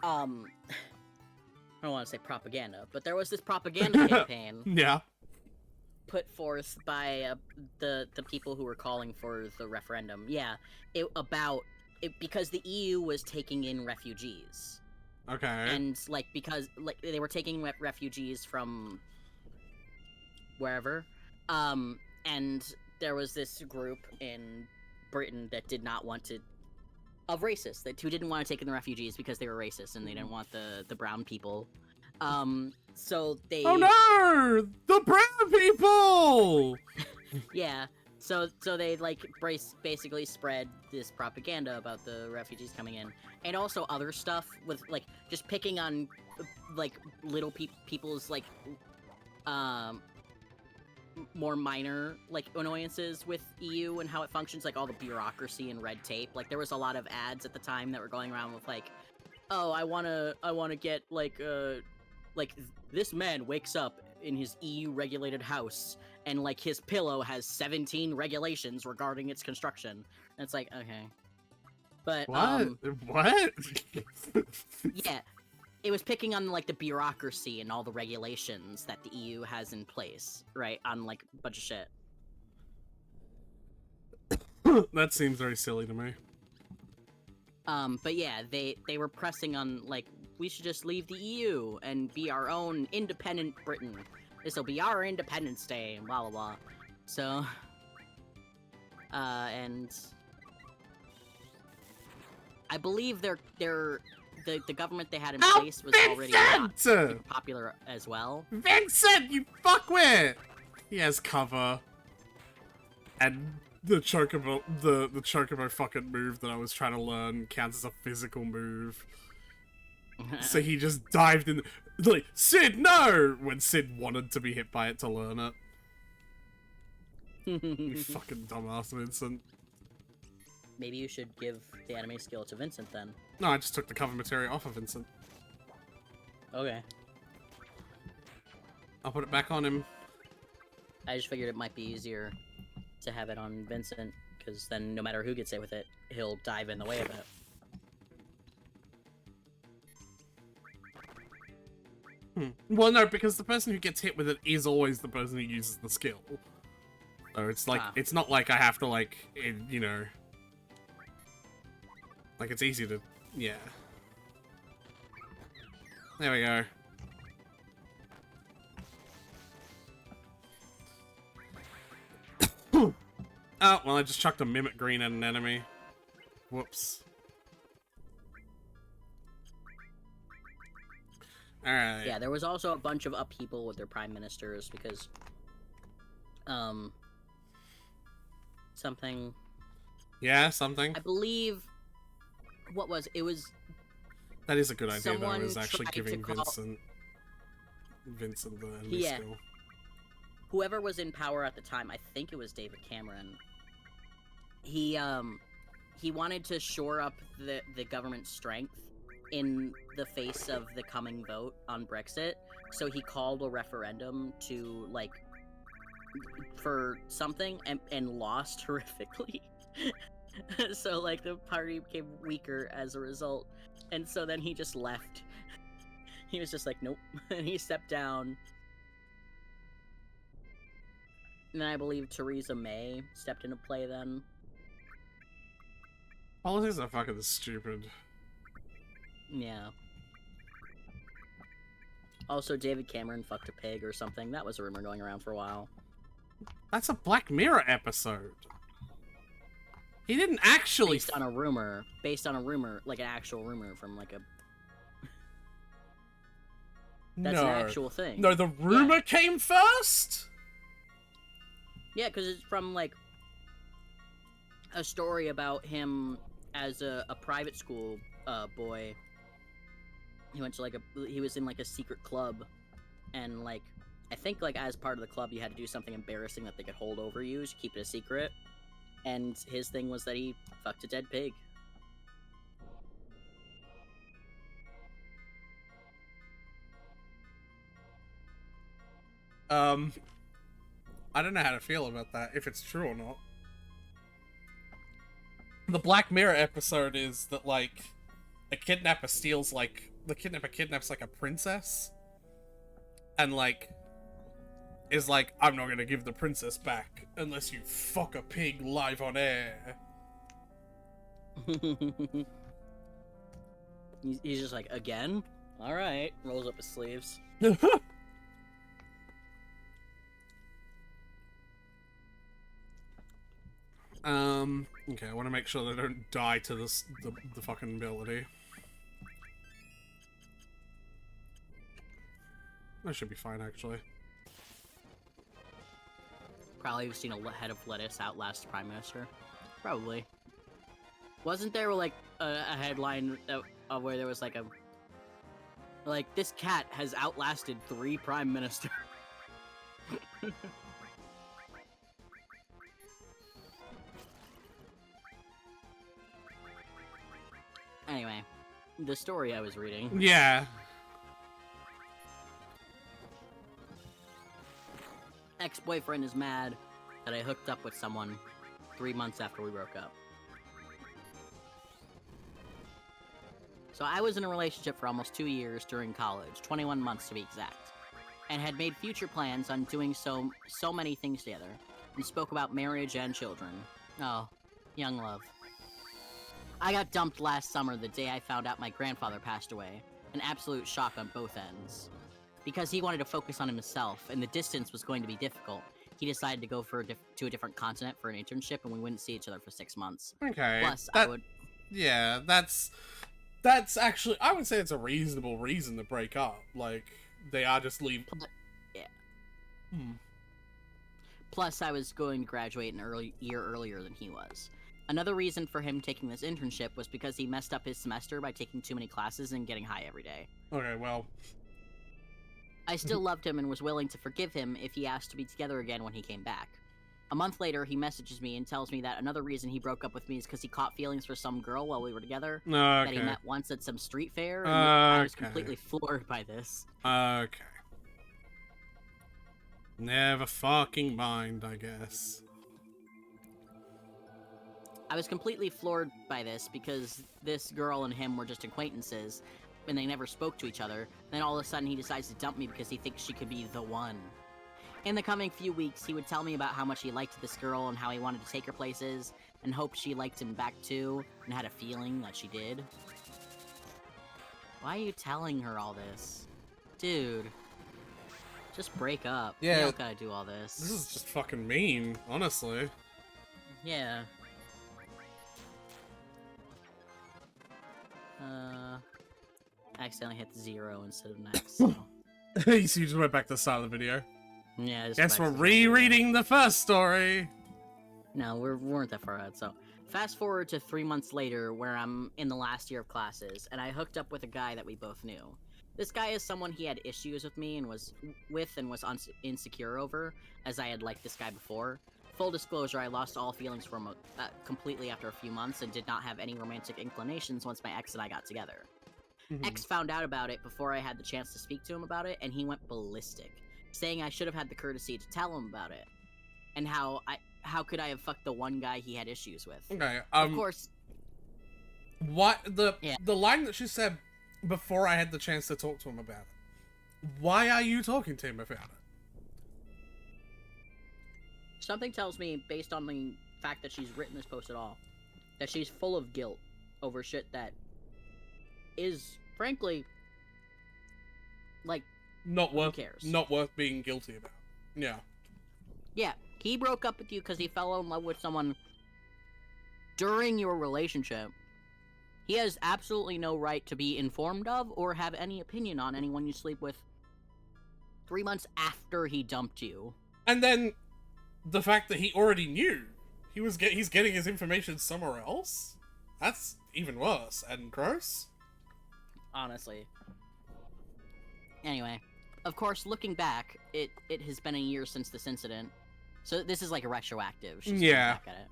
Speaker 2: I don't want to say propaganda, but there was this propaganda campaign
Speaker 1: Yeah.
Speaker 2: put forth by the people who were calling for the referendum. Yeah, because the EU was taking in refugees.
Speaker 1: Okay.
Speaker 2: And, like, because, like, they were taking refugees from wherever. And there was this group in Britain that did not want to, of racists, who didn't want to take in the refugees because they were racist and they didn't want the brown people. So they.
Speaker 1: Oh no! The brown people!
Speaker 2: Yeah. So they like basically spread this propaganda about the refugees coming in, and also other stuff with like just picking on like little people's like more minor like annoyances with EU and how it functions, like all the bureaucracy and red tape. Like there was a lot of ads at the time that were going around with like, oh, I wanna get like this man wakes up in his EU regulated house and like his pillow has 17 regulations regarding its construction. And it's like, okay. But
Speaker 1: What?
Speaker 2: yeah, it was picking on like the bureaucracy and all the regulations that the EU has in place, right? On like a bunch of shit.
Speaker 1: That seems very silly to me.
Speaker 2: But yeah, they were pressing on like we should just leave the EU and be our own independent Britain. This will be our Independence Day and blah blah blah. So, and I believe the government they had in place was already not super popular as well.
Speaker 1: Vincent, you fuckwit! He has cover. And the chocobo fucking move that I was trying to learn counts as a physical move. So he just dived in. Like, Sid, no! When Sid wanted to be hit by it to learn it. You fucking dumbass, Vincent.
Speaker 2: Maybe you should give the anime skill to Vincent then.
Speaker 1: No, I just took the cover material off of Vincent.
Speaker 2: Okay.
Speaker 1: I'll put it back on him.
Speaker 2: I just figured it might be easier to have it on Vincent, because then no matter who gets hit with it, he'll dive in the way of it.
Speaker 1: Well, no, because the person who gets hit with it is always the person who uses the skill. So it's like, it's not like I have to, like, you know... Like, it's easy to... Yeah. There we go. Oh, well, I just chucked a Mimic Green at an enemy. Whoops. Alright.
Speaker 2: Yeah, there was also a bunch of upheaval with their prime ministers because... Something...
Speaker 1: Yeah, something.
Speaker 2: I believe... What was... It was...
Speaker 1: That is a good idea, though,
Speaker 2: someone
Speaker 1: is actually
Speaker 2: tried to
Speaker 1: giving
Speaker 2: call-
Speaker 1: Vincent the enemy
Speaker 2: Yeah.
Speaker 1: skill.
Speaker 2: Whoever was in power at the time, I think it was David Cameron, he wanted to shore up the government's strength in the face of the coming vote on Brexit, so he called a referendum to, like, for something, and lost horrifically. So, like, the party became weaker as a result, and so then he just left. He was just like, nope, and he stepped down. And then I believe Theresa May stepped into play then.
Speaker 1: Politics are fucking stupid.
Speaker 2: Yeah. Also, David Cameron fucked a pig or something. That was a rumor going around for a while.
Speaker 1: That's a Black Mirror episode. He didn't actually...
Speaker 2: Based on a rumor. Based on a rumor. Like an actual rumor from like a... That's an actual thing.
Speaker 1: No, the rumor came first?
Speaker 2: Yeah, because it's from, like, a story about him as a private school boy. He went to, like, he was in, like, a secret club, and, like, I think, like, as part of the club, you had to do something embarrassing that they could hold over you to keep it a secret, and his thing was that he fucked a dead pig.
Speaker 1: I don't know how to feel about that, if it's true or not. The Black Mirror episode is that, like, a kidnapper steals, like, the kidnapper kidnaps, like, a princess. And, like, is like, I'm not gonna give the princess back unless you fuck a pig live on air.
Speaker 2: He's just like, again? Alright. Rolls up his sleeves.
Speaker 1: Okay, I want to make sure they don't die to this the fucking ability. That should be fine, actually.
Speaker 2: Probably have seen a head of lettuce outlast the Prime Minister. Probably. Wasn't there like a headline where there was like this cat has outlasted 3 Prime Ministers? Anyway, the story I was reading.
Speaker 1: Yeah.
Speaker 2: Ex-boyfriend is mad that I hooked up with someone 3 months after we broke up. So I was in a relationship for almost 2 years during college, 21 months to be exact, and had made future plans on doing so many things together, and spoke about marriage and children. Oh, young love. I got dumped last summer the day I found out my grandfather passed away, an absolute shock on both ends. Because he wanted to focus on himself, and the distance was going to be difficult, he decided to go to a different continent for an internship, and we wouldn't see each other for 6 months.
Speaker 1: Okay.
Speaker 2: Plus, I would...
Speaker 1: Yeah, that's actually, I would say it's a reasonable reason to break up. Like, they are just leaving.
Speaker 2: Yeah. Plus, I was going to graduate an year earlier than he was. Another reason for him taking this internship was because he messed up his semester by taking too many classes and getting high every day.
Speaker 1: Okay, well...
Speaker 2: I still loved him and was willing to forgive him if he asked to be together again when he came back. A month later, he messages me and tells me that another reason he broke up with me is because he caught feelings for some girl while we were together, that he met once at some street fair, and I was completely floored by this.
Speaker 1: Okay. Never fucking mind, I guess.
Speaker 2: I was completely floored by this because this girl and him were just acquaintances, and they never spoke to each other. Then all of a sudden he decides to dump me because he thinks she could be the one. In the coming few weeks, he would tell me about how much he liked this girl and how he wanted to take her places, and hoped she liked him back too, and had a feeling that she did. Why are you telling her all this? Dude. Just break up.
Speaker 1: Yeah.
Speaker 2: You don't gotta do all this.
Speaker 1: This is just fucking mean, honestly.
Speaker 2: Yeah. I accidentally hit 0 instead of next, so...
Speaker 1: So you just went back to the start of the video.
Speaker 2: Yeah, just
Speaker 1: Guess
Speaker 2: back
Speaker 1: we're
Speaker 2: to the video.
Speaker 1: rereading the first story.
Speaker 2: No, we weren't that far out, so... Fast forward to 3 months later, where I'm in the last year of classes, and I hooked up with a guy that we both knew. This guy is someone he had issues with me and was insecure over, as I had liked this guy before. Full disclosure, I lost all feelings for him completely after a few months and did not have any romantic inclinations once my ex and I got together. X found out about it before I had the chance to speak to him about it, and he went ballistic, saying I should have had the courtesy to tell him about it, and how could I have fucked the one guy he had issues with?
Speaker 1: Okay,
Speaker 2: Of course,
Speaker 1: what the
Speaker 2: Yeah.
Speaker 1: the line that she said before I had the chance to talk to him about it. Why are you talking to him about it?
Speaker 2: something tells me, based on the fact that she's written this post at all, that she's full of guilt over shit that is, frankly, like,
Speaker 1: Not worth
Speaker 2: cares?
Speaker 1: not worth being guilty about. Yeah.
Speaker 2: yeah, he broke up with you because he fell in love with someone during your relationship. He has absolutely no right to be informed of or have any opinion on anyone you sleep with 3 months after he dumped you.
Speaker 1: And then the fact that he already knew he's getting his information somewhere else. That's even worse and gross.
Speaker 2: Honestly. Anyway, of course, looking back, it has been a year since this incident, so this is like a retroactive. She's looking
Speaker 1: Yeah.
Speaker 2: back at it.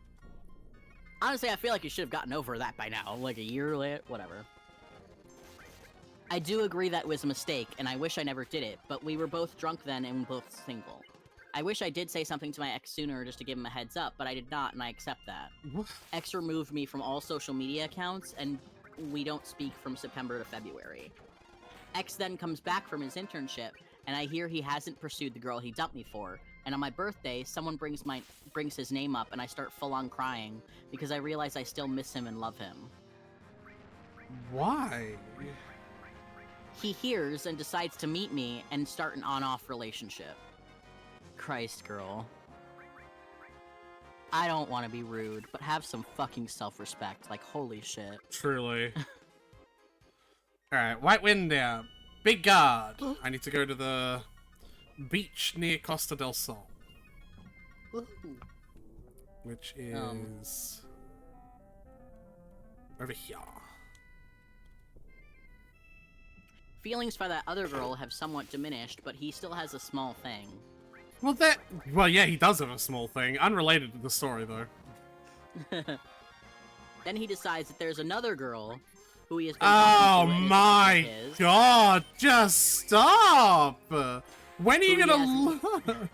Speaker 2: Honestly, I feel like you should have gotten over that by now, like a year later, whatever. I do agree that it was a mistake, and I wish I never did it, but we were both drunk then and both single. I wish I did say something to my ex sooner just to give him a heads up, but I did not, and I accept that. X removed me from all social media accounts, and we don't speak from September to February. X then comes back from his internship, and I hear he hasn't pursued the girl he dumped me for, and on my birthday, someone brings his name up, and I start full-on crying, because I realize I still miss him and love him.
Speaker 1: Why?
Speaker 2: He hears and decides to meet me and start an on-off relationship. Christ, girl. I don't want to be rude, but have some fucking self-respect. Like, holy shit.
Speaker 1: Truly. Alright, White Wind down. Big guard. I need to go to the beach near Costa del Sol. Which is over here.
Speaker 2: Feelings for that other girl have somewhat diminished, but he still has a small thing.
Speaker 1: Well, yeah, he does have a small thing. Unrelated to the story, though.
Speaker 2: Then he decides that there's another girl who he has been
Speaker 1: Oh
Speaker 2: talking to and is
Speaker 1: my
Speaker 2: of his,
Speaker 1: god, just stop! When are you
Speaker 2: Who
Speaker 1: gonna
Speaker 2: he
Speaker 1: learn?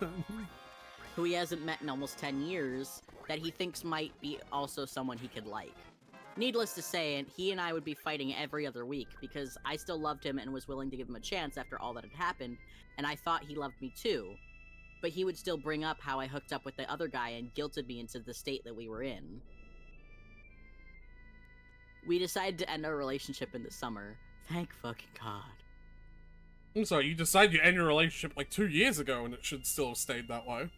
Speaker 2: who he hasn't met in almost 10 years, that he thinks might be also someone he could like. Needless to say, he and I would be fighting every other week, because I still loved him and was willing to give him a chance after all that had happened, and I thought he loved me too. But he would still bring up how I hooked up with the other guy and guilted me into the state that we were in. We decided to end our relationship in the summer. Thank fucking God.
Speaker 1: I'm sorry, you decided you end your relationship like 2 years ago and it should still have stayed that way.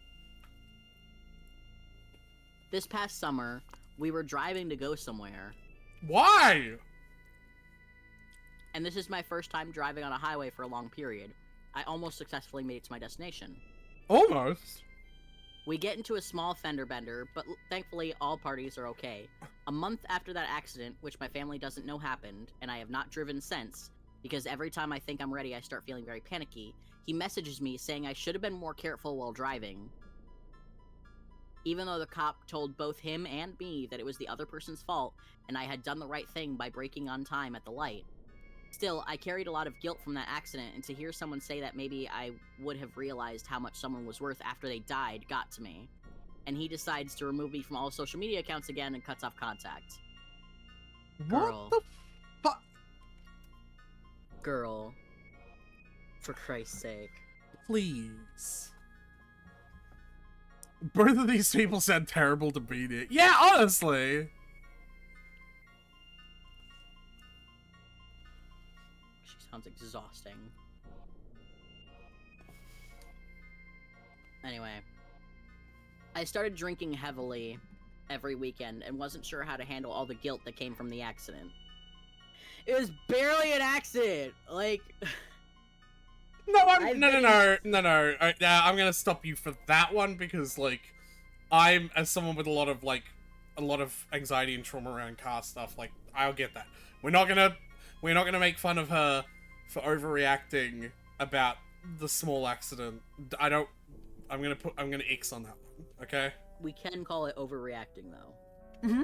Speaker 2: This past summer, we were driving to go somewhere,
Speaker 1: Why?
Speaker 2: and this is my first time driving on a highway for a long period. I almost successfully made it to my destination.
Speaker 1: Almost.
Speaker 2: We get into a small fender bender, but thankfully all parties are okay. A month after that accident, which my family doesn't know happened, and I have not driven since, because every time I think I'm ready I start feeling very panicky, he messages me saying I should have been more careful while driving. Even though the cop told both him and me that it was the other person's fault, and I had done the right thing by braking on time at the light. Still, I carried a lot of guilt from that accident, and to hear someone say that maybe I would have realized how much someone was worth after they died got to me. And he decides to remove me from all social media accounts again and cuts off contact. Girl.
Speaker 1: What the fuck?
Speaker 2: Girl. For Christ's sake.
Speaker 1: Please. Both of these people sound terrible to be near. Yeah, honestly.
Speaker 2: She sounds exhausting. Anyway. I started drinking heavily every weekend and wasn't sure how to handle all the guilt that came from the accident. It was barely an accident! Like...
Speaker 1: No,
Speaker 2: I've
Speaker 1: no. I'm gonna stop you for that one because, like, I'm, as someone with a lot of anxiety and trauma around car stuff, like, I'll get that. We're not gonna make fun of her for overreacting about the small accident. I'm gonna X on that one, okay?
Speaker 2: We can call it overreacting, though.
Speaker 1: Mm-hmm.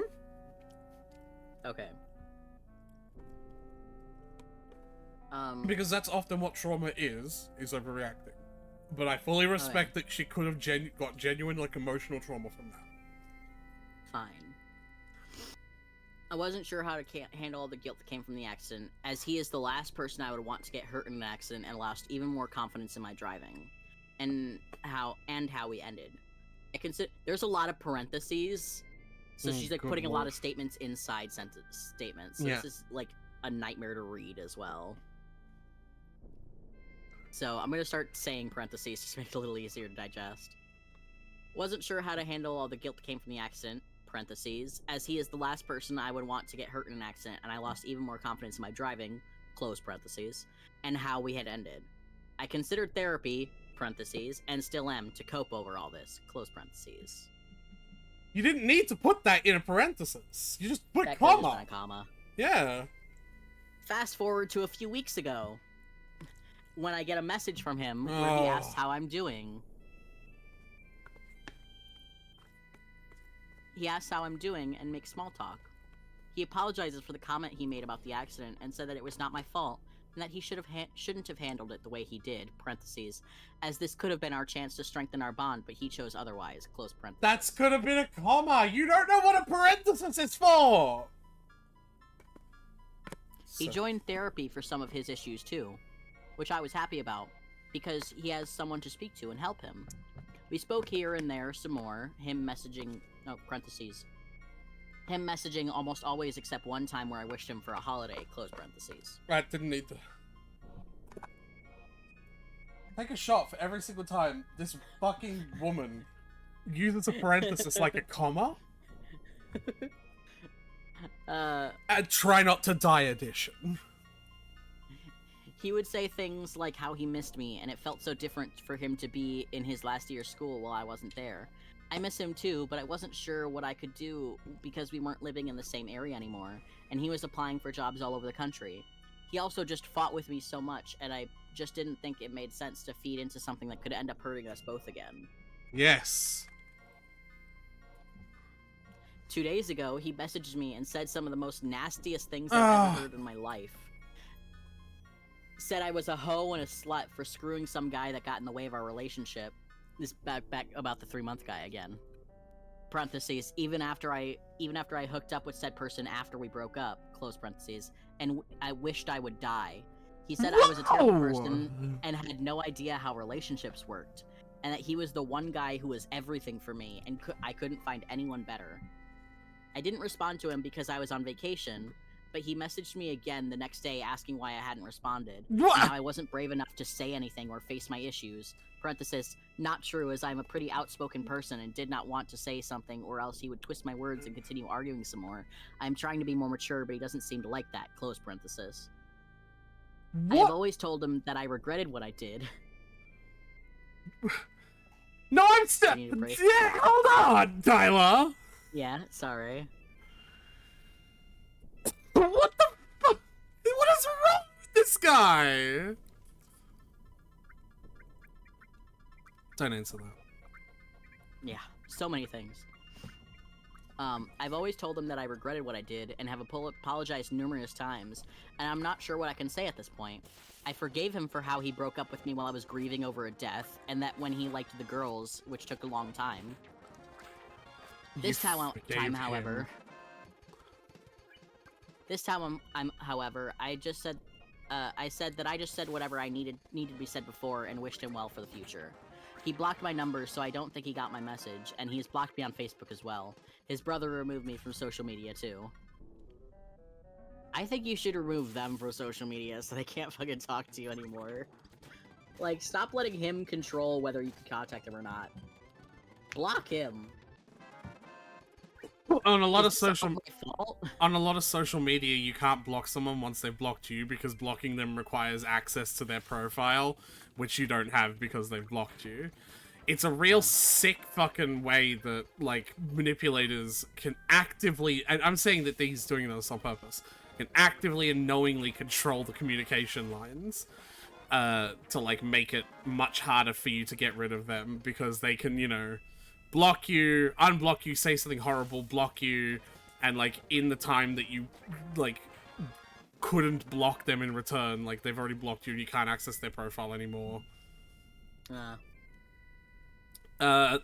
Speaker 2: Okay.
Speaker 1: Because that's often what trauma is overreacting. But I fully respect that she could have got genuine, like, emotional trauma from that.
Speaker 2: Fine. I wasn't sure how to handle all the guilt that came from the accident, as he is the last person I would want to get hurt in an accident and lost even more confidence in my driving. And how we ended. I consider there's a lot of parentheses, so she's like putting a lot of statements inside statements. So
Speaker 1: Yeah.
Speaker 2: This is like a nightmare to read as well. So I'm gonna start saying parentheses just to make it a little easier to digest. Wasn't sure how to handle all the guilt that came from the accident, parentheses, as he is the last person I would want to get hurt in an accident, and I lost even more confidence in my driving, close parentheses, and how we had ended. I considered therapy, parentheses, and still am, to cope over all this, close parentheses.
Speaker 1: You didn't need to put that in a parenthesis. You just put
Speaker 2: That could've just
Speaker 1: comma.
Speaker 2: been a comma.
Speaker 1: Yeah.
Speaker 2: Fast forward to a few weeks ago, when I get a message from him where he asks how I'm doing. He asks how I'm doing and makes small talk. He apologizes for the comment he made about the accident and said that it was not my fault and that he shouldn't have handled it the way he did, parentheses, as this could have been our chance to strengthen our bond, but he chose otherwise, close parentheses.
Speaker 1: That could have been a comma. You don't know what a parenthesis is for.
Speaker 2: He joined therapy for some of his issues too, which I was happy about, because he has someone to speak to and help him. We spoke here and there some more, him messaging almost always except one time where I wished him for a holiday, close parentheses.
Speaker 1: Right, didn't need to. Take a shot for every single time this fucking woman uses a parenthesis like a comma. And try not to die edition.
Speaker 2: He would say things like how he missed me, and it felt so different for him to be in his last year of school while I wasn't there. I miss him too, but I wasn't sure what I could do because we weren't living in the same area anymore, and he was applying for jobs all over the country. He also just fought with me so much, and I just didn't think it made sense to feed into something that could end up hurting us both again.
Speaker 1: Yes.
Speaker 2: 2 days ago, he messaged me and said some of the most nastiest things I've ever heard in my life. Said I was a hoe and a slut for screwing some guy that got in the way of our relationship. This back about the 3-month guy again. Parentheses, even after I hooked up with said person after we broke up, close parentheses, and I wished I would die. He said I was a terrible person and had no idea how relationships worked, and that he was the one guy who was everything for me, and I couldn't find anyone better. I didn't respond to him because I was on vacation, but he messaged me again the next day asking why I hadn't responded.
Speaker 1: What?
Speaker 2: And how I wasn't brave enough to say anything or face my issues. Parenthesis, not true, as I'm a pretty outspoken person and did not want to say something, or else he would twist my words and continue arguing some more. I'm trying to be more mature, but he doesn't seem to like that, close parenthesis. I have
Speaker 1: What?
Speaker 2: always told him that I regretted what I did.
Speaker 1: No, I'm still.
Speaker 2: You need a break?
Speaker 1: Yeah, hold on, Tyler.
Speaker 2: Yeah, sorry.
Speaker 1: What the fuck? What is wrong with this guy? Don't answer that.
Speaker 2: Yeah, so many things. I've always told him that I regretted what I did and have apologized numerous times, and I'm not sure what I can say at this point. I forgave him for how he broke up with me while I was grieving over a death, and that when he liked the girls, which took a long time. This time, however, I said that I just said whatever I needed to be said before and wished him well for the future. He blocked my number, so I don't think he got my message, and he's blocked me on Facebook as well. His brother removed me from social media too. I think you should remove them from social media so they can't fucking talk to you anymore. Like, stop letting him control whether you can contact him or not. Block him.
Speaker 1: On a lot of
Speaker 2: Is this
Speaker 1: social
Speaker 2: all my fault?
Speaker 1: on a lot of social media, you can't block someone once they've blocked you because blocking them requires access to their profile, which you don't have because they've blocked you. It's a real sick fucking way that, like, manipulators can actively, and I'm saying that he's doing this on purpose, can actively and knowingly control the communication lines to, like, make it much harder for you to get rid of them because they can, you know, block you, unblock you, say something horrible, block you, and, like, in the time that you, like, couldn't block them in return, like, they've already blocked you and you can't access their profile anymore.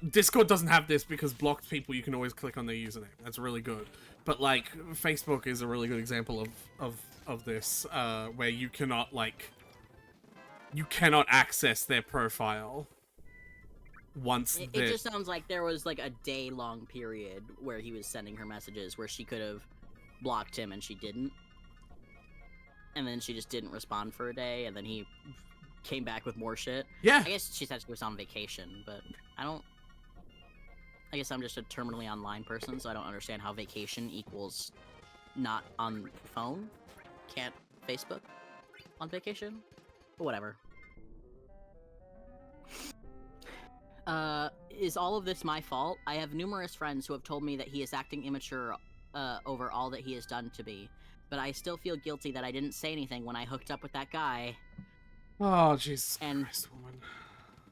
Speaker 1: Discord doesn't have this because blocked people, you can always click on their username. That's really good. But, like, Facebook is a really good example of this, where you cannot, like, you cannot access their profile once
Speaker 2: It just sounds like there was, like, a day-long period where he was sending her messages where she could have blocked him and she didn't. And then she just didn't respond for a day, and then he came back with more shit.
Speaker 1: Yeah.
Speaker 2: I guess she said she was on vacation, but I guess I'm just a terminally online person, so I don't understand how vacation equals not on phone. Can't Facebook on vacation? But whatever. Is all of this my fault? I have numerous friends who have told me that he is acting immature over all that he has done to me, but I still feel guilty that I didn't say anything when I hooked up with that guy.
Speaker 1: Oh, Jesus
Speaker 2: And-
Speaker 1: Christ, woman.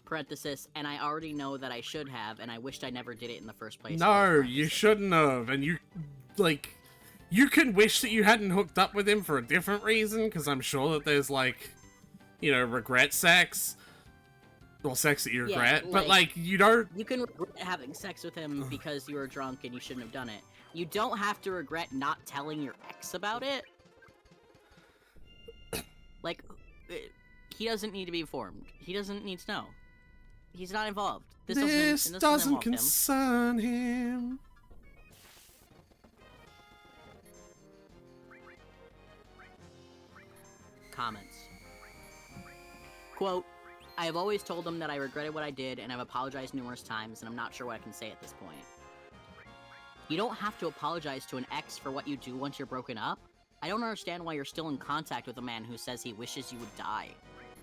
Speaker 2: Parenthesis, and I already know that I should have, and I wished I never did it in the first place.
Speaker 1: No, you shouldn't have, and you, like, you can wish that you hadn't hooked up with him for a different reason, because I'm sure that there's, like, you know, regret sex, or sex that you
Speaker 2: Yeah,
Speaker 1: regret, but,
Speaker 2: like-
Speaker 1: like, you don't...
Speaker 2: You can regret having sex with him because you were drunk and you shouldn't have done it. You don't have to regret not telling your ex about it. Like, he doesn't need to be informed. He doesn't need to know. He's not involved. This
Speaker 1: doesn't
Speaker 2: involve him.
Speaker 1: concern him.
Speaker 2: Comments. Quote, I have always told him that I regretted what I did, and I've apologized numerous times, and I'm not sure what I can say at this point. You don't have to apologize to an ex for what you do once you're broken up. I don't understand why you're still in contact with a man who says he wishes you would die.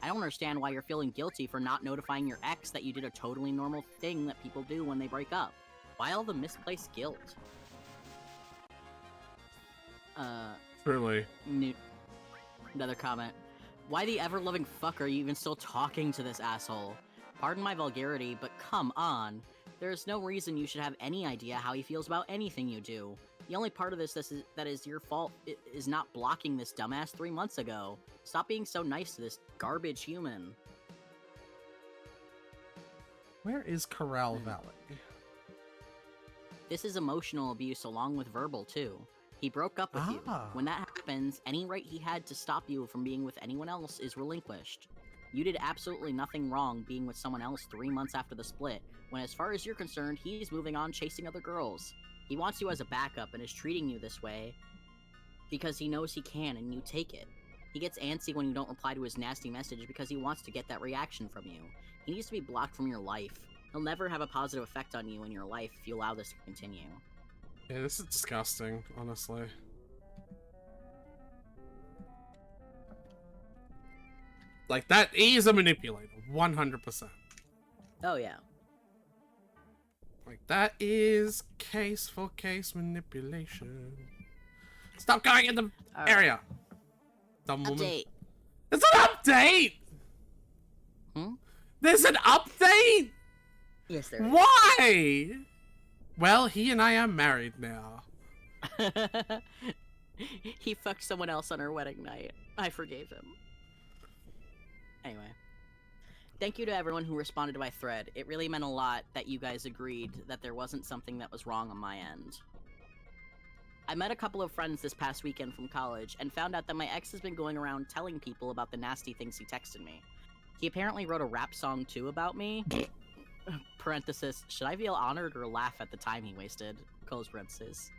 Speaker 2: I don't understand why you're feeling guilty for not notifying your ex that you did a totally normal thing that people do when they break up. Why all the misplaced guilt?
Speaker 1: Truly.
Speaker 2: Another comment. Why the ever-loving fuck are you even still talking to this asshole? Pardon my vulgarity, but come on. There's no reason you should have any idea how he feels about anything you do. The only part of this that is your fault is not blocking this dumbass 3 months ago. Stop being so nice to this garbage human.
Speaker 1: Where is Corral Valley?
Speaker 2: This is emotional abuse along with verbal, too. He broke up with you. When that happens, any right he had to stop you from being with anyone else is relinquished. You did absolutely nothing wrong being with someone else 3 months after the split, when as far as you're concerned, he's moving on chasing other girls. He wants you as a backup and is treating you this way because he knows he can and you take it. He gets antsy when you don't reply to his nasty message because he wants to get that reaction from you. He needs to be blocked from your life. He'll never have a positive effect on you in your life if you allow this to continue.
Speaker 1: Yeah, this is disgusting, honestly. Like, that he is a manipulator, 100%.
Speaker 2: Oh yeah.
Speaker 1: Like, that is case-for-case manipulation. Stop going in the area! Dumb woman.
Speaker 4: Update.
Speaker 1: There's an update!
Speaker 2: Hmm?
Speaker 1: There's an update?!
Speaker 2: Yes, there is.
Speaker 1: Why?! Well, he and I are married now.
Speaker 2: He fucked someone else on our wedding night. I forgave him. Anyway. Thank you to everyone who responded to my thread. It really meant a lot that you guys agreed that there wasn't something that was wrong on my end. I met a couple of friends this past weekend from college and found out that my ex has been going around telling people about the nasty things he texted me. He apparently wrote a rap song too about me. Parenthesis, should I feel honored or laugh at the time he wasted? Close parenthesis.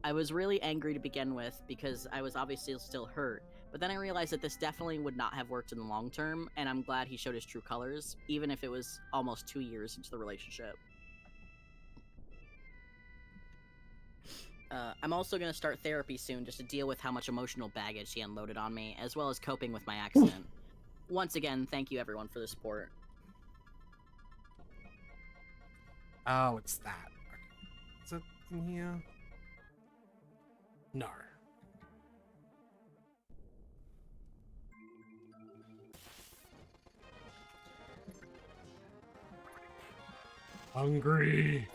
Speaker 2: I was really angry to begin with because I was obviously still hurt, but then I realized that this definitely would not have worked in the long term, and I'm glad he showed his true colors, even if it was almost 2 years into the relationship. I'm also going to start therapy soon just to deal with how much emotional baggage he unloaded on me, as well as coping with my accident. Once again, thank you everyone for the support.
Speaker 1: Oh, it's that. Is it in here? No. Hungry.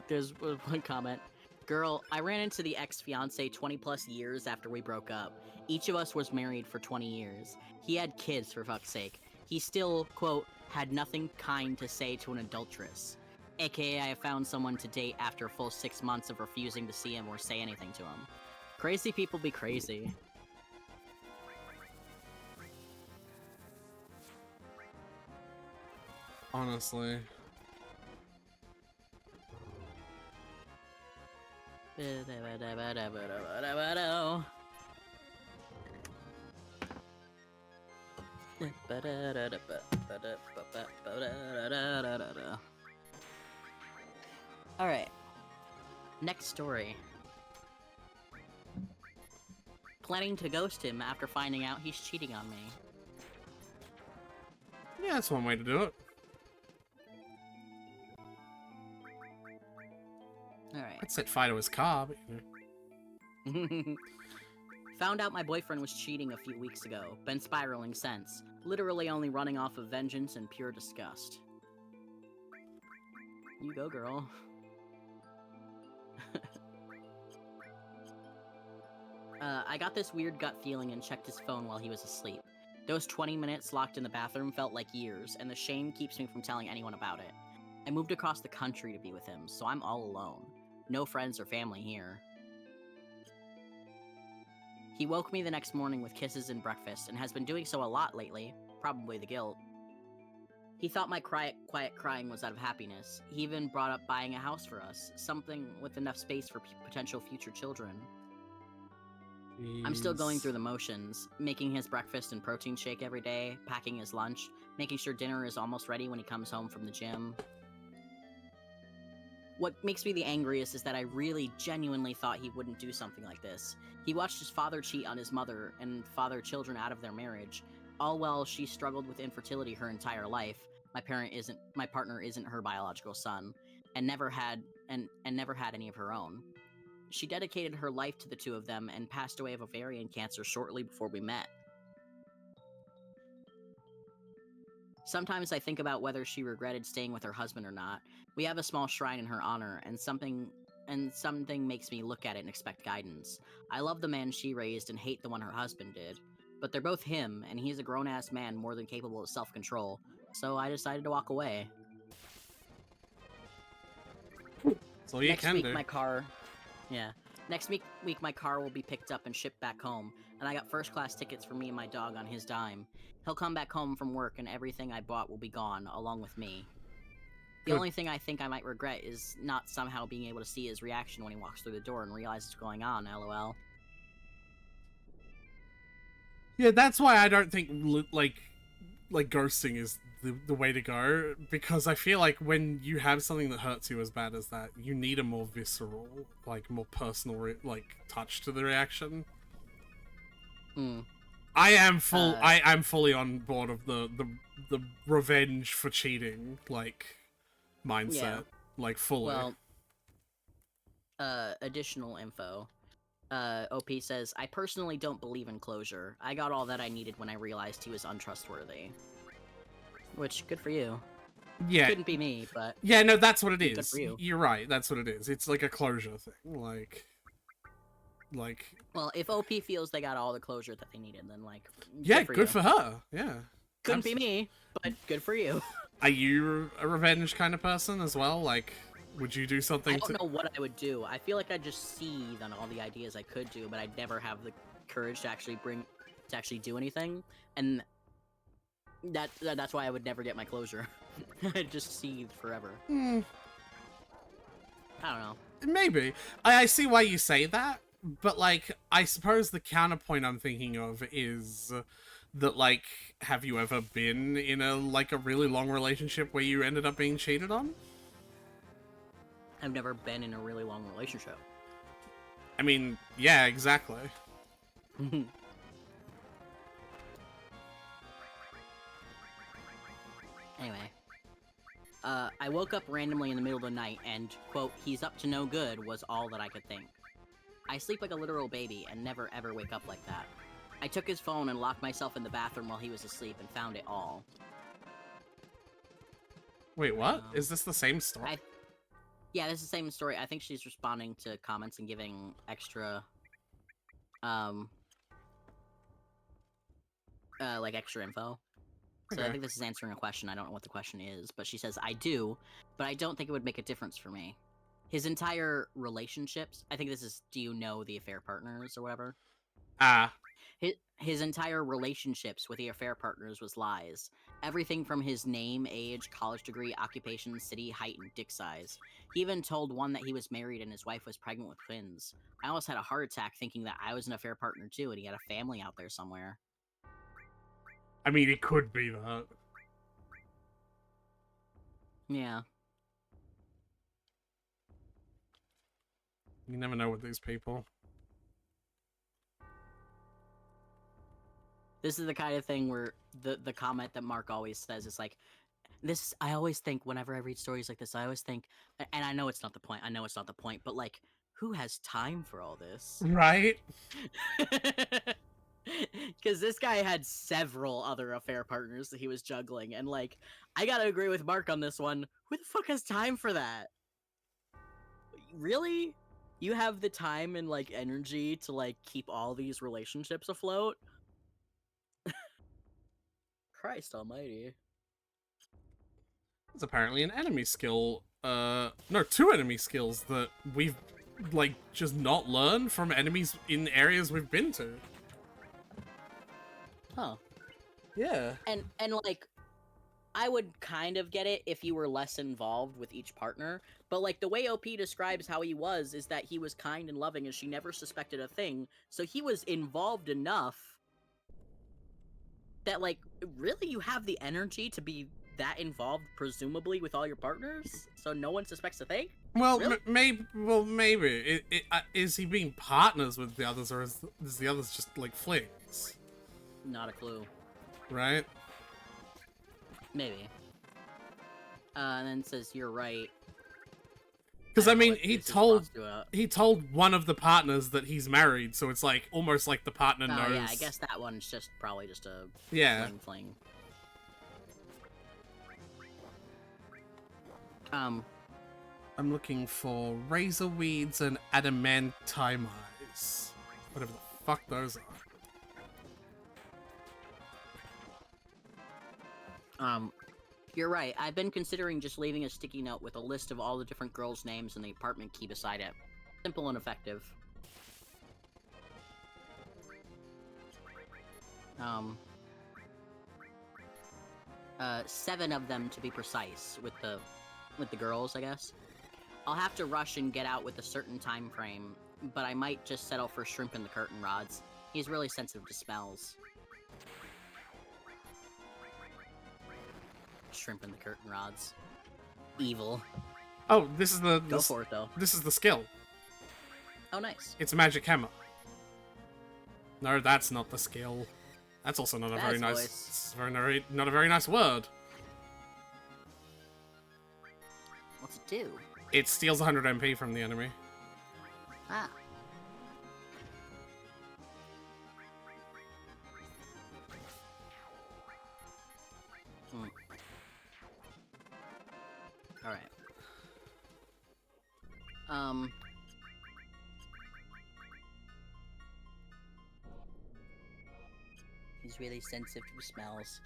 Speaker 2: There's one comment. Girl, I ran into the ex-fiance 20 plus years after we broke up. Each of us was married for 20 years. He had kids, for fuck's sake. He still, quote, had nothing kind to say to an adulteress. AKA I found someone to date after a full 6 months of refusing to see him or say anything to him. Crazy people be crazy.
Speaker 1: Honestly.
Speaker 2: Alright. Next story. Planning to ghost him after finding out he's cheating on me.
Speaker 1: Yeah, that's one way to do it.
Speaker 2: Alright.
Speaker 1: I'd set fire to his car, but you know.
Speaker 2: Found out my boyfriend was cheating a few weeks ago. Been spiraling since. Literally only running off of vengeance and pure disgust. You go, girl. I got this weird gut feeling and checked his phone while he was asleep. Those 20 minutes locked in the bathroom felt like years, and the shame keeps me from telling anyone about it. I moved across the country to be with him, so I'm all alone. No friends or family here. He woke me the next morning with kisses and breakfast, and has been doing so a lot lately. Probably the guilt. He thought my quiet crying was out of happiness. He even brought up buying a house for us, something with enough space for potential future children. I'm still going
Speaker 1: He's-
Speaker 2: through the motions, making his breakfast and protein shake every day, packing his lunch, making sure dinner is almost ready when he comes home from the gym. What makes me the angriest is that I really genuinely thought he wouldn't do something like this. He watched his father cheat on his mother and father children out of their marriage, all while she struggled with infertility her entire life. My partner isn't her biological son, and never had any of her own. She dedicated her life to the two of them and passed away of ovarian cancer shortly before we met. Sometimes I think about whether she regretted staying with her husband or not. We have a small shrine in her honor, and something makes me look at it and expect guidance. I love the man she raised and hate the one her husband did. But they're both him, and he's a grown-ass man more than capable of self-control, so I decided to walk away.
Speaker 1: That's all you can do.
Speaker 2: Next week my car will be picked up and shipped back home, and I got first-class tickets for me and my dog on his dime. He'll come back home from work, and everything I bought will be gone, along with me. The
Speaker 1: Good.
Speaker 2: only thing I think I might regret is not somehow being able to see his reaction when he walks through the door and realizes what's going on, lol.
Speaker 1: Yeah, that's why I don't think like ghosting is the way to go, because I feel like when you have something that hurts you as bad as that, you need a more visceral, like more personal touch to the reaction. I am fully on board of the revenge for cheating mindset,
Speaker 2: Yeah.
Speaker 1: fully.
Speaker 2: Well, additional info. OP says, I personally don't believe in closure. I got all that I needed when I realized he was untrustworthy. Which, good for you.
Speaker 1: Yeah.
Speaker 2: Couldn't be me, but...
Speaker 1: Yeah, no, that's what it
Speaker 2: Good
Speaker 1: is.
Speaker 2: for you.
Speaker 1: You're right, that's what it is. It's like a closure thing.
Speaker 2: Well, if OP feels they got all the closure that they needed, then,
Speaker 1: yeah,
Speaker 2: good
Speaker 1: good
Speaker 2: for
Speaker 1: for
Speaker 2: you.
Speaker 1: her. Yeah.
Speaker 2: Couldn't be me, but good for you.
Speaker 1: Are you a revenge kind of person as well? Would you do something
Speaker 2: I don't know what I would do. I feel like I'd just seethe on all the ideas I could do, but I'd never have the courage to actually do anything. And that's why I would never get my closure. I'd just seethe forever. I don't know.
Speaker 1: Maybe. I see why you say that, but I suppose the counterpoint I'm thinking of is that have you ever been in a really long relationship where you ended up being cheated on?
Speaker 2: I've never been in a really long relationship.
Speaker 1: I mean, yeah, exactly.
Speaker 2: Anyway. I woke up randomly in the middle of the night and, quote, he's up to no good was all that I could think. I sleep like a literal baby and never ever wake up like that. I took his phone and locked myself in the bathroom while he was asleep and found it all.
Speaker 1: Wait, what? Is this the same story?
Speaker 2: Yeah, this is the same story. I think she's responding to comments and giving extra, extra info. So I
Speaker 1: Okay.
Speaker 2: think this is answering a question. I don't know what the question is, but she says, I do, but I don't think it would make a difference for me. His entire relationships, I think this is, do you know the affair partners or whatever? His entire relationships with the affair partners was lies. Everything from his name, age, college degree, occupation, city, height, and dick size. He even told one that he was married and his wife was pregnant with twins. I almost had a heart attack thinking that I was an affair partner too and he had a family out there somewhere.
Speaker 1: I mean, it could be that.
Speaker 2: Yeah.
Speaker 1: You never know with these people.
Speaker 2: This is the kind of thing where the comment that Mark always says is this, I always think whenever I read stories like this, I always think, and I know it's not the point, but who has time for all this?
Speaker 1: Right?
Speaker 2: Because this guy had several other affair partners that he was juggling, and I gotta agree with Mark on this one. Who the fuck has time for that? Really? You have the time and energy to keep all these relationships afloat? Christ almighty.
Speaker 1: It's apparently an enemy skill. No, two enemy skills that we've just not learned from enemies in areas we've been to.
Speaker 2: Huh.
Speaker 1: Yeah.
Speaker 2: And I would kind of get it if you were less involved with each partner, but like the way OP describes how he was is that he was kind and loving and she never suspected a thing, so he was involved enough that like really you have the energy to be that involved presumably with all your partners, so no one suspects a thing?
Speaker 1: Well,
Speaker 2: Really?
Speaker 1: maybe. Is he being partners with the others, or is the others just like flings?
Speaker 2: Not a clue.
Speaker 1: Right?
Speaker 2: Maybe. And then it says you're right.
Speaker 1: Because I
Speaker 2: don't know
Speaker 1: mean,
Speaker 2: what
Speaker 1: he
Speaker 2: his
Speaker 1: told
Speaker 2: response to it.
Speaker 1: one of the partners that he's married, so it's like almost like the partner
Speaker 2: Oh
Speaker 1: knows.
Speaker 2: yeah, I guess that one's just probably just a
Speaker 1: Yeah.
Speaker 2: fling.
Speaker 1: I'm looking for razor weeds and adamantimize. Whatever the fuck those are.
Speaker 2: You're right. I've been considering just leaving a sticky note with a list of all the different girls' names and the apartment key beside it. Simple and effective. 7 of them to be precise with the girls, I guess. I'll have to rush and get out with a certain time frame, but I might just settle for Shrimp in the Curtain Rods. He's really sensitive to smells. Shrimp in the Curtain Rods. Evil.
Speaker 1: Oh, this is the
Speaker 2: Go for it, though.
Speaker 1: This is the skill.
Speaker 2: Oh, nice.
Speaker 1: It's a magic hammer. No, that's not the skill. That's also not a very
Speaker 2: Baz
Speaker 1: nice.
Speaker 2: voice.
Speaker 1: It's not a very nice word.
Speaker 4: What's it do?
Speaker 1: It steals 100 MP from the enemy.
Speaker 4: Ah.
Speaker 2: Alright. He's really sensitive to smells.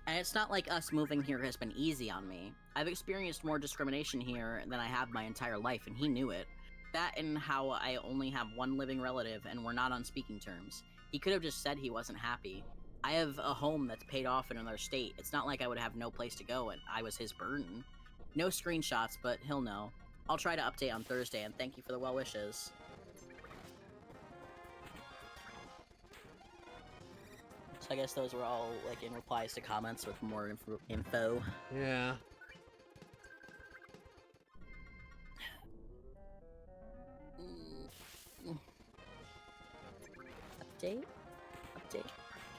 Speaker 2: And it's not like us moving here has been easy on me. I've experienced more discrimination here than I have my entire life, and he knew it. That and how I only have one living relative and we're not on speaking terms. He could have just said he wasn't happy. I have a home that's paid off in another state. It's not like I would have no place to go and I was his burden. No screenshots, but he'll know. I'll try to update on Thursday, and thank you for the well wishes. So I guess those were all like in replies to comments with more info.
Speaker 1: Yeah.
Speaker 2: Update?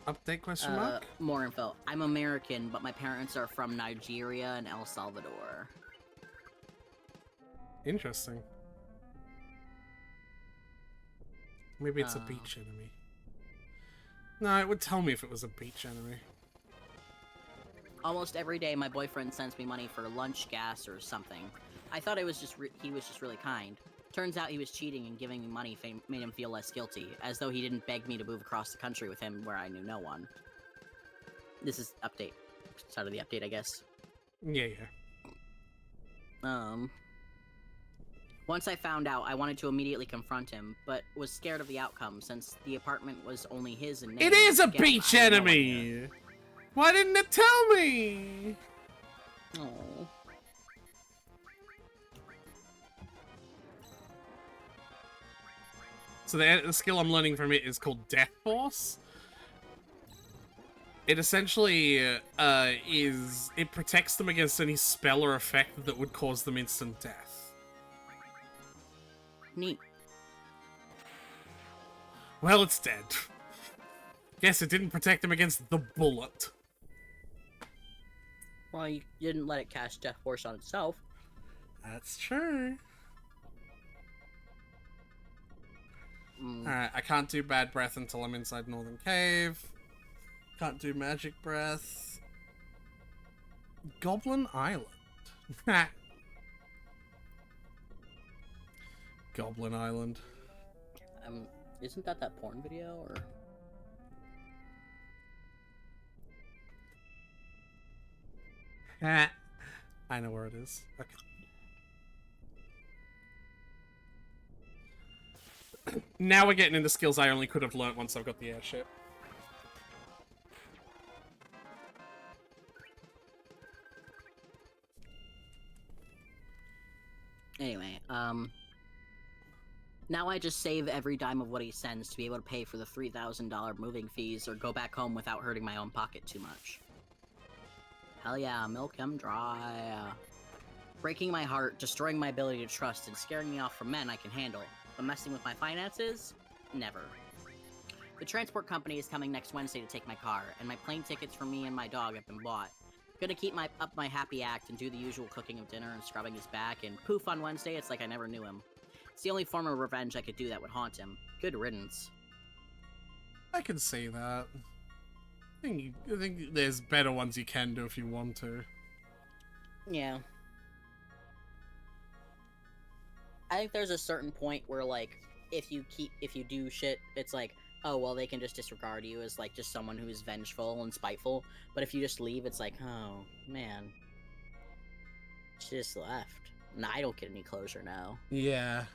Speaker 1: Update question mark?
Speaker 2: More info. I'm American, but my parents are from Nigeria and El Salvador.
Speaker 1: Interesting. Maybe it's a beach enemy. No, it would tell me if it was a beach enemy.
Speaker 2: Almost every day, my boyfriend sends me money for lunch, gas, or something. I thought it was just he was just really kind. Turns out he was cheating, and giving me money made him feel less guilty, as though he didn't beg me to move across the country with him where I knew no one. This is update. Start of the update, I guess.
Speaker 1: Yeah.
Speaker 2: Once I found out, I wanted to immediately confront him, but was scared of the outcome since the apartment was only his and
Speaker 1: It is a
Speaker 2: Again,
Speaker 1: beach
Speaker 2: I had no idea.
Speaker 1: enemy! Why didn't it tell me?
Speaker 2: Oh.
Speaker 1: So the skill I'm learning from it is called Death Force. It essentially it protects them against any spell or effect that would cause them instant death.
Speaker 2: Neat.
Speaker 1: Well, it's dead. Yes, it didn't protect them against the bullet.
Speaker 2: Well, you didn't let it cast Death Force on itself.
Speaker 1: That's true.
Speaker 2: Mm.
Speaker 1: Alright, I can't do Bad Breath until I'm inside Northern Cave. Can't do Magic Breath. Goblin Island. Goblin Island.
Speaker 2: Isn't that porn video, or?
Speaker 1: I know where it is. Okay. Now we're getting into skills I only could have learnt once I've got the airship.
Speaker 2: Now I just save every dime of what he sends to be able to pay for the $3,000 moving fees or go back home without hurting my own pocket too much. Hell yeah, milk him dry. Breaking my heart, destroying my ability to trust, and scaring me off from men I can handle. But messing with my finances? Never. The transport company is coming next Wednesday to take my car, and my plane tickets for me and my dog have been bought. Gonna keep up my happy act and do the usual cooking of dinner and scrubbing his back, and poof, on Wednesday it's like I never knew him. It's the only form of revenge I could do that would haunt him. Good riddance.
Speaker 1: I can see that. I think there's better ones you can do if you want to.
Speaker 2: Yeah. I think there's a certain point where, like, if you do shit, it's like, oh, well, they can just disregard you as, like, just someone who is vengeful and spiteful. But if you just leave, it's like, oh, man. She just left. Nah, I don't get any closure now.
Speaker 1: Yeah.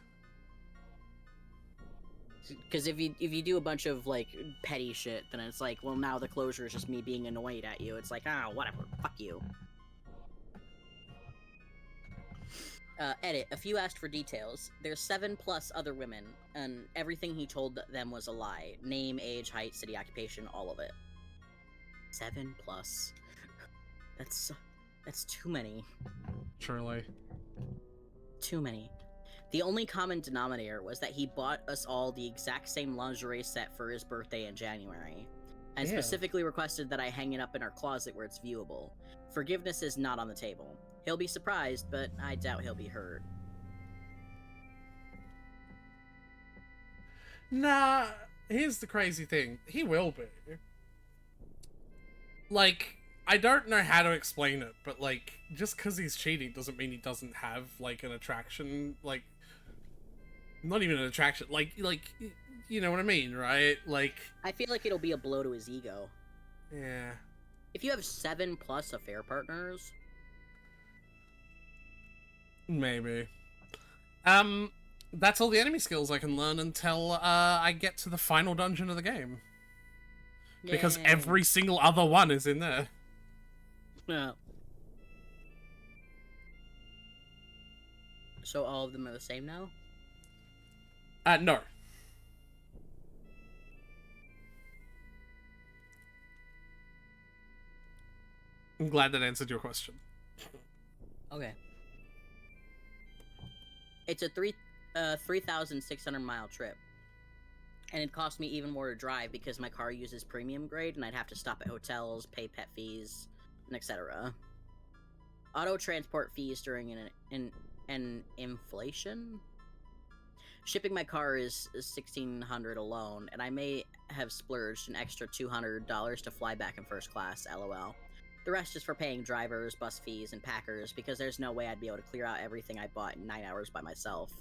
Speaker 2: Because if you do a bunch of, like, petty shit, then it's like, well, now the closure is just me being annoyed at you. It's like, oh, whatever, fuck you. Edit. A few asked for details. There's 7+ other women, and everything he told them was a lie. Name, age, height, city, occupation, all of it. 7+. That's too many.
Speaker 1: Truly.
Speaker 2: Too many. The only common denominator was that he bought us all the exact same lingerie set for his birthday in January, and specifically requested that I hang it up in our closet where it's viewable. Forgiveness is not on the table. He'll be surprised, but I doubt he'll be hurt.
Speaker 1: Nah, here's the crazy thing. He will be. Like, I don't know how to explain it, but, like, just because he's cheating doesn't mean he doesn't have, like, an attraction, like, not even an attraction, like, you know what I mean, right? Like...
Speaker 2: I feel like it'll be a blow to his ego.
Speaker 1: Yeah.
Speaker 2: If you have 7+ affair partners...
Speaker 1: Maybe. That's all the enemy skills I can learn until, I get to the final dungeon of the game. Because
Speaker 2: Yay.
Speaker 1: every single other one is in there.
Speaker 2: Yeah. So all of them are the same now?
Speaker 1: No. I'm glad that answered your question.
Speaker 2: Okay. It's a 3,600 mile trip. And it cost me even more to drive because my car uses premium grade and I'd have to stop at hotels, pay pet fees, and etc. Auto transport fees during an inflation? Shipping my car is $1,600 alone, and I may have splurged an extra $200 to fly back in first class, lol. The rest is for paying drivers, bus fees, and packers, because there's no way I'd be able to clear out everything I bought in 9 hours by myself.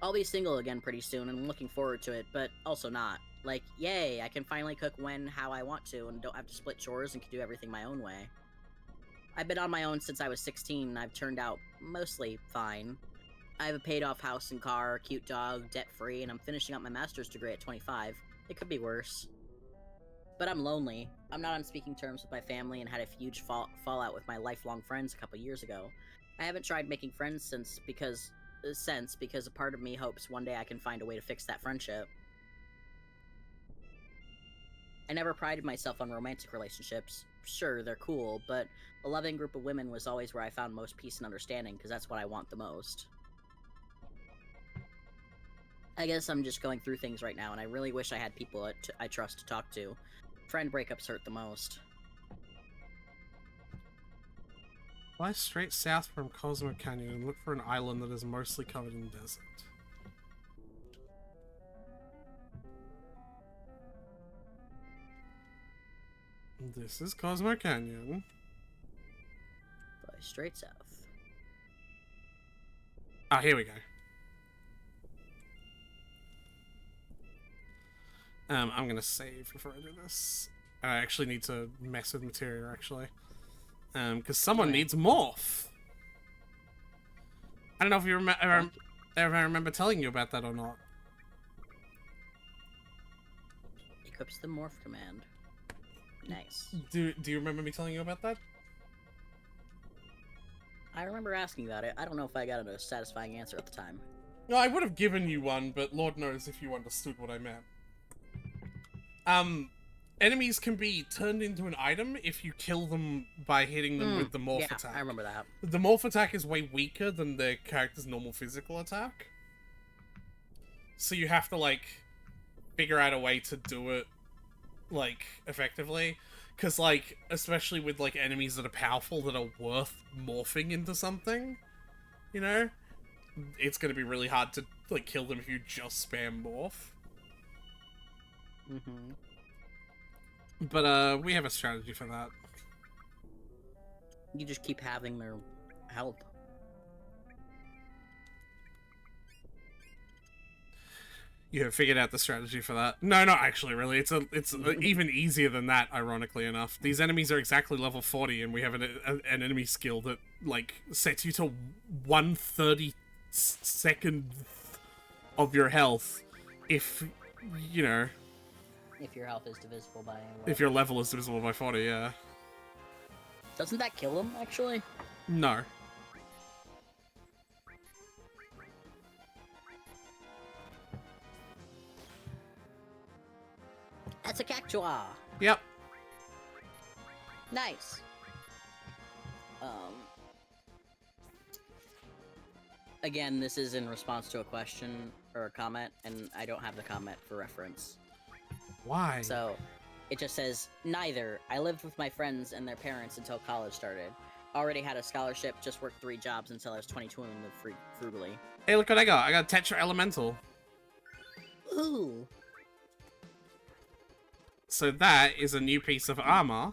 Speaker 2: I'll be single again pretty soon, and I'm looking forward to it, but also not. Like, yay, I can finally cook when, how I want to, and don't have to split chores and can do everything my own way. I've been on my own since I was 16, and I've turned out mostly fine. I have a paid-off house and car, cute dog, debt-free, and I'm finishing up my master's degree at 25. It could be worse. But I'm lonely. I'm not on speaking terms with my family and had a huge fallout with my lifelong friends a couple years ago. I haven't tried making friends since because a part of me hopes one day I can find a way to fix that friendship. I never prided myself on romantic relationships. Sure, they're cool, but a loving group of women was always where I found most peace and understanding, because that's what I want the most. I guess I'm just going through things right now, and I really wish I had people I trust to talk to. Friend breakups hurt the most.
Speaker 1: Fly straight south from Cosmo Canyon and look for an island that is mostly covered in desert. This is Cosmo Canyon.
Speaker 2: Fly straight south.
Speaker 1: Ah, here we go. I'm gonna save before I do this. I actually need to mess with materia, actually. Because someone needs morph. I don't know if you ever remember telling you about that or not.
Speaker 2: Equips the morph command. Nice.
Speaker 1: Do you remember me telling you about that?
Speaker 2: I remember asking about it. I don't know if I got a satisfying answer at the time.
Speaker 1: No, I would have given you one, but Lord knows if you understood what I meant. Enemies can be turned into an item if you kill them by hitting them with the morph
Speaker 2: Yeah,
Speaker 1: attack.
Speaker 2: I remember that.
Speaker 1: The morph attack is way weaker than the character's normal physical attack. So you have to, like, figure out a way to do it, like, effectively. Because, like, especially with, like, enemies that are powerful that are worth morphing into something, you know? It's gonna be really hard to, like, kill them if you just spam morph.
Speaker 2: Mm-hmm.
Speaker 1: But, we have a strategy for that.
Speaker 2: You just keep having their help.
Speaker 1: You have figured out the strategy for that. No, not actually, really. It's even easier than that, ironically enough. These enemies are exactly level 40, and we have an enemy skill that, like, sets you to 1/32 of your health if, you know...
Speaker 2: If your health is divisible by...
Speaker 1: If your level is divisible by 40, yeah.
Speaker 2: Doesn't that kill them, actually?
Speaker 1: No.
Speaker 2: That's a cactua!
Speaker 1: Yep.
Speaker 2: Nice. Again, this is in response to a question or a comment, and I don't have the comment for reference.
Speaker 1: Why?
Speaker 2: So, it just says, neither. I lived with my friends and their parents until college started. Already had a scholarship, just worked 3 jobs until I was 22 and lived frugally.
Speaker 1: Hey, look what I got. I got Tetra Elemental.
Speaker 2: Ooh!
Speaker 1: So that is a new piece of armor.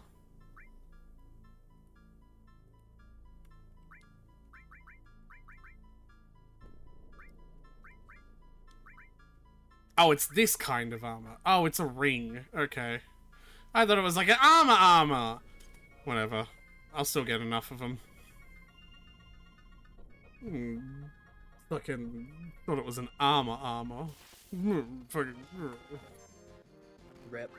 Speaker 1: Oh, it's this kind of armor. Oh, it's a ring. Okay. I thought it was like an armor. Whatever. I'll still get enough of them. Fucking thought it was an armor. Fucking...
Speaker 2: Rip.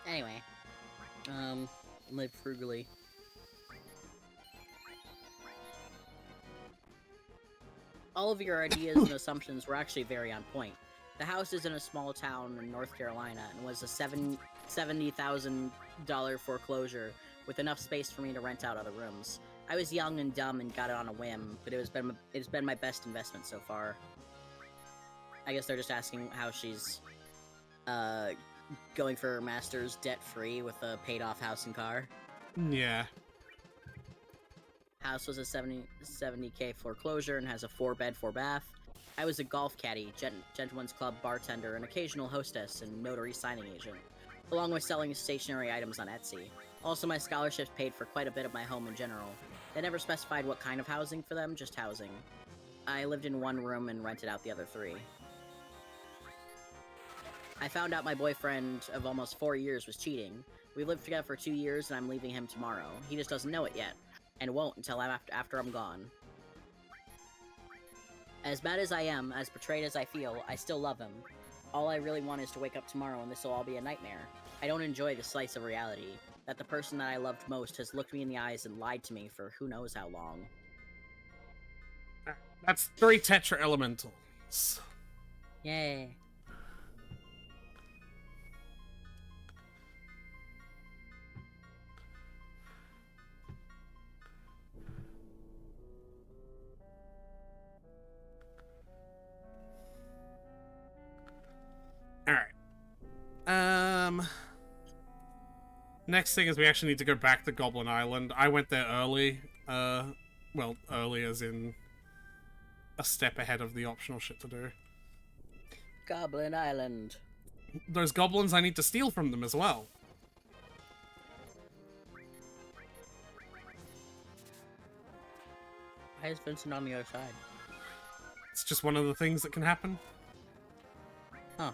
Speaker 2: Anyway, live frugally. All of your ideas and assumptions were actually very on point. The house is in a small town in North Carolina and was a $70,000 foreclosure with enough space for me to rent out other rooms. I was young and dumb and got it on a whim, but it's been my best investment so far. I guess they're just asking how she's going for her master's debt-free with a paid-off house and car.
Speaker 1: Yeah.
Speaker 2: House was a 70K foreclosure and has a 4-bed, 4-bath. I was a golf caddy, gentleman's club bartender, an occasional hostess, and notary signing agent, along with selling stationery items on Etsy. Also, my scholarships paid for quite a bit of my home in general. They never specified what kind of housing for them, just housing. I lived in 1 room and rented out the other 3. I found out my boyfriend of almost 4 years was cheating. We lived together for 2 years and I'm leaving him tomorrow. He just doesn't know it yet, and won't until after I'm gone. As bad as I am, as betrayed as I feel, I still love him. All I really want is to wake up tomorrow and this will all be a nightmare. I don't enjoy the slice of reality, that the person that I loved most has looked me in the eyes and lied to me for who knows how long.
Speaker 1: That's 3 Tetra Elementals.
Speaker 2: Yay.
Speaker 1: Alright. Next thing is we actually need to go back to Goblin Island. I went there early. Well, early as in a step ahead of the optional shit to do.
Speaker 2: Goblin Island.
Speaker 1: Those goblins, I need to steal from them as well.
Speaker 2: Why is Vincent on the other side?
Speaker 1: It's just one of the things that can happen.
Speaker 2: Huh.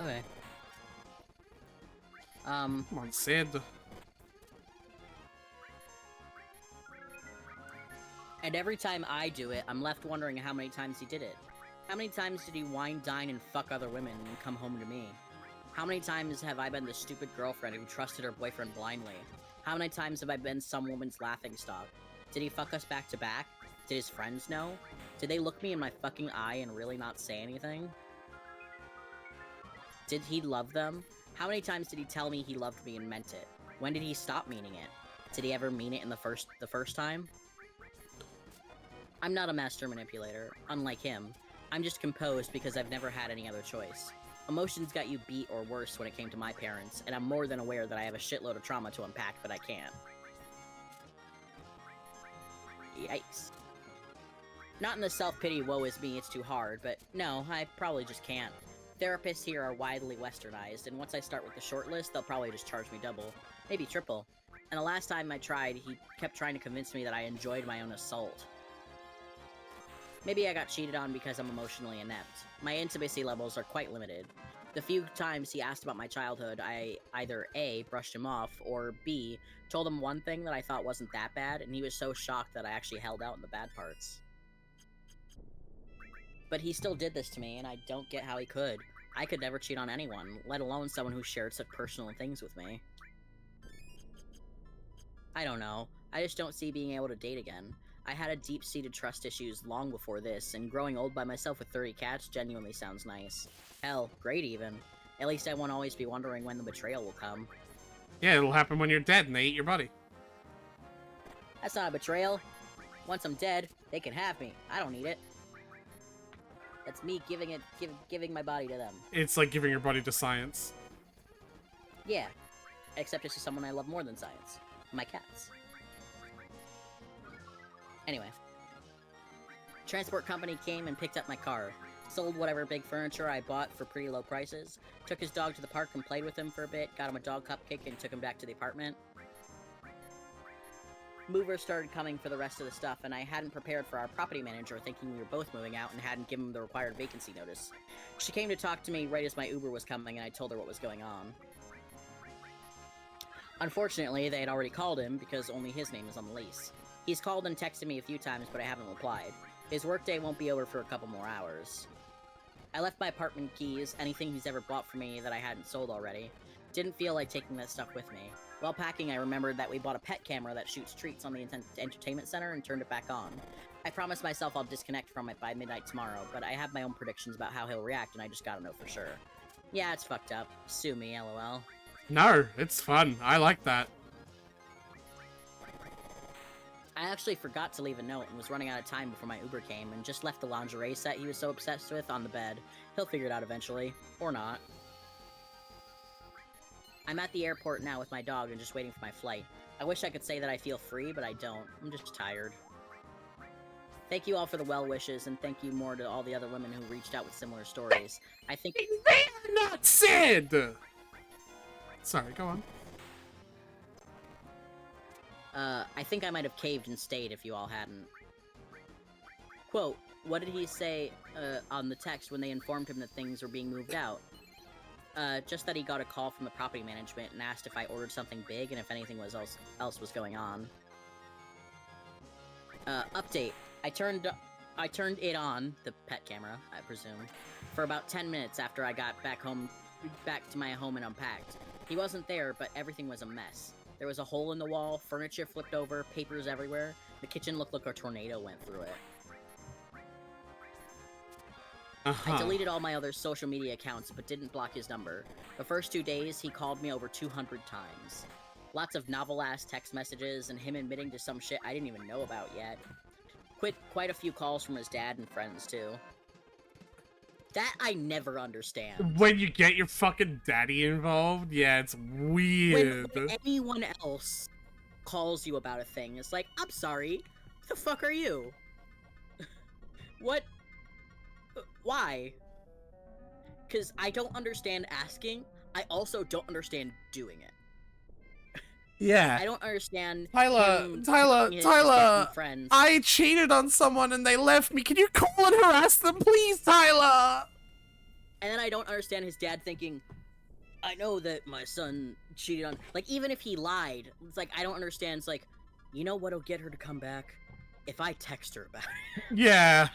Speaker 2: Okay.
Speaker 1: Come on, Sid.
Speaker 2: And every time I do it, I'm left wondering how many times he did it. How many times did he wine, dine, and fuck other women and come home to me? How many times have I been the stupid girlfriend who trusted her boyfriend blindly? How many times have I been some woman's laughingstock? Did he fuck us back to back? Did his friends know? Did they look me in my fucking eye and really not say anything? Did he love them? How many times did he tell me he loved me and meant it? When did he stop meaning it? Did he ever mean it in the first time? I'm not a master manipulator, unlike him. I'm just composed because I've never had any other choice. Emotions got you beat or worse when it came to my parents, and I'm more than aware that I have a shitload of trauma to unpack, but I can't. Yikes. Not in the self-pity woe is me, it's too hard, but no, I probably just can't. Therapists here are widely westernized, and once I start with the short list, they'll probably just charge me double, maybe triple. And the last time I tried, he kept trying to convince me that I enjoyed my own assault. Maybe I got cheated on because I'm emotionally inept. My intimacy levels are quite limited. The few times he asked about my childhood, I either A, brushed him off, or B, told him one thing that I thought wasn't that bad, and he was so shocked that I actually held out in the bad parts. But he still did this to me, and I don't get how he could. I could never cheat on anyone, let alone someone who shared such personal things with me. I don't know. I just don't see being able to date again. I had a deep-seated trust issues long before this, and growing old by myself with 30 cats genuinely sounds nice. Hell, great even. At least I won't always be wondering when the betrayal will come.
Speaker 1: Yeah, it'll happen when you're dead and they eat your body.
Speaker 2: That's not a betrayal. Once I'm dead, they can have me. I don't need it. That's me giving my body to them.
Speaker 1: It's like giving your body to science.
Speaker 2: Yeah. Except it's just someone I love more than science. My cats. Anyway. Transport company came and picked up my car. Sold whatever big furniture I bought for pretty low prices. Took his dog to the park and played with him for a bit. Got him a dog cupcake and took him back to the apartment. Movers started coming for the rest of the stuff, and I hadn't prepared for our property manager, thinking we were both moving out and hadn't given him the required vacancy notice. She came to talk to me right as my Uber was coming, and I told her what was going on. Unfortunately, they had already called him because only his name is on the lease. He's called and texted me a few times, but I haven't replied. His workday won't be over for a couple more hours. I left my apartment keys, anything he's ever bought for me that I hadn't sold already. Didn't feel like taking that stuff with me. While packing, I remembered that we bought a pet camera that shoots treats on the entertainment center and turned it back on. I promised myself I'll disconnect from it by midnight tomorrow, but I have my own predictions about how he'll react, and I just gotta know for sure. Yeah, it's fucked up. Sue me, lol.
Speaker 1: No, it's fun. I like that.
Speaker 2: I actually forgot to leave a note and was running out of time before my Uber came, and just left the lingerie set he was so obsessed with on the bed. He'll figure it out eventually. Or not. I'm at the airport now with my dog and just waiting for my flight. I wish I could say that I feel free, but I don't. I'm just tired. Thank you all for the well wishes, and thank you more to all the other women who reached out with similar stories. I think
Speaker 1: They're not said! Sorry, go on.
Speaker 2: I think I might have caved and stayed if you all hadn't. Quote, what did he say, on the text when they informed him that things were being moved out? Just that he got a call from the property management and asked if I ordered something big and if anything else was going on. Update. I turned it on, the pet camera, I presume, for about 10 minutes after I got back to my home and unpacked. He wasn't there, but everything was a mess. There was a hole in the wall, furniture flipped over, papers everywhere. The kitchen looked like a tornado went through it. I deleted all my other social media accounts, but didn't block his number. The first 2 days, he called me over 200 times. Lots of novel-ass text messages, and him admitting to some shit I didn't even know about yet. Quite a few calls from his dad and friends, too. That I never understand.
Speaker 1: When you get your fucking daddy involved, yeah, it's weird.
Speaker 2: When anyone else calls you about a thing, it's like, I'm sorry, who the fuck are you? What? Why? Because I don't understand asking, I also don't understand doing it.
Speaker 1: Yeah.
Speaker 2: I don't understand
Speaker 1: Tyler,
Speaker 2: friends.
Speaker 1: I cheated on someone and they left me. Can you call and harass them, please, Tyler?
Speaker 2: And then I don't understand his dad thinking, I know that my son cheated on... Like, even if he lied, it's like, I don't understand. It's like, you know what'll get her to come back? if I text her about it.
Speaker 1: Yeah.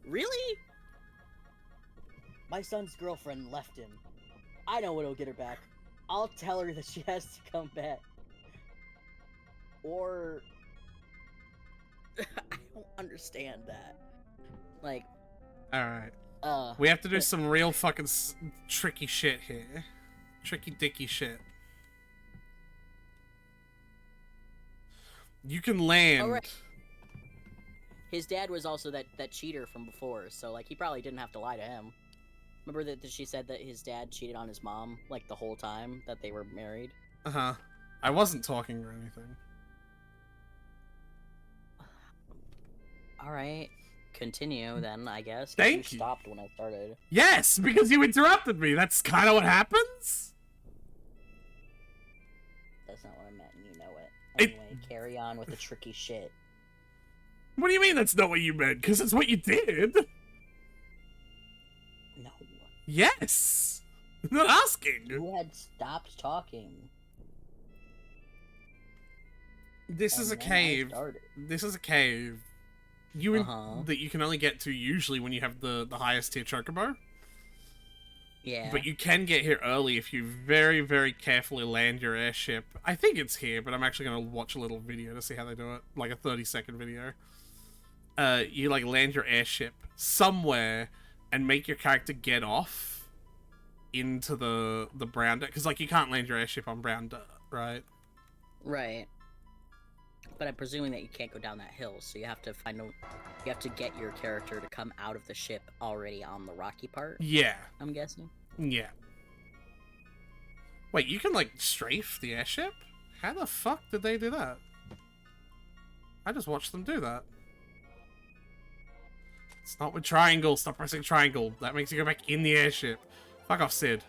Speaker 2: Really? My son's girlfriend left him. I know what'll get her back. I'll tell her that she has to come back. Or... I don't understand that. Like...
Speaker 1: Alright.
Speaker 2: Uh...
Speaker 1: We have to do some real fucking tricky shit here. Tricky dicky shit. You can land.
Speaker 2: Alright. His dad was also that cheater from before, so, like, he probably didn't have to lie to him. Remember that she said that his dad cheated on his mom, like, the whole time that they were married?
Speaker 1: Uh-huh. I wasn't talking or anything.
Speaker 2: Alright. Continue, then, I guess. 'Cause
Speaker 1: Thank
Speaker 2: you
Speaker 1: you.
Speaker 2: stopped when I started.
Speaker 1: Yes, because you interrupted me. That's kind of what happens.
Speaker 2: That's not what I meant, and you know it.
Speaker 1: It-
Speaker 2: Anyway, carry on with the tricky shit.
Speaker 1: What do you mean that's not what you meant? Because it's what you did.
Speaker 2: No.
Speaker 1: Yes. I'm not asking.
Speaker 2: You had stopped talking.
Speaker 1: This is a
Speaker 2: and then I
Speaker 1: cave.
Speaker 2: started.
Speaker 1: This is a cave.
Speaker 2: Uh-huh.
Speaker 1: That you can only get to usually when you have the highest tier chocobo.
Speaker 2: Yeah.
Speaker 1: But you can get here early if you very, very carefully land your airship. I think it's here, but I'm actually going to watch a little video to see how they do it. Like a 30-second video. You, like, land your airship somewhere and make your character get off into the brown dirt. Because, like, you can't land your airship on brown dirt, right?
Speaker 2: Right. But I'm presuming that you can't go down that hill, so you have to you have to get your character to come out of the ship already on the rocky part,
Speaker 1: Yeah.
Speaker 2: I'm guessing.
Speaker 1: Yeah. Wait, you can, like, strafe the airship? How the fuck did they do that? I just watched them do that. It's not with triangle. Stop pressing triangle. That makes you go back in the airship. Fuck off, Sid.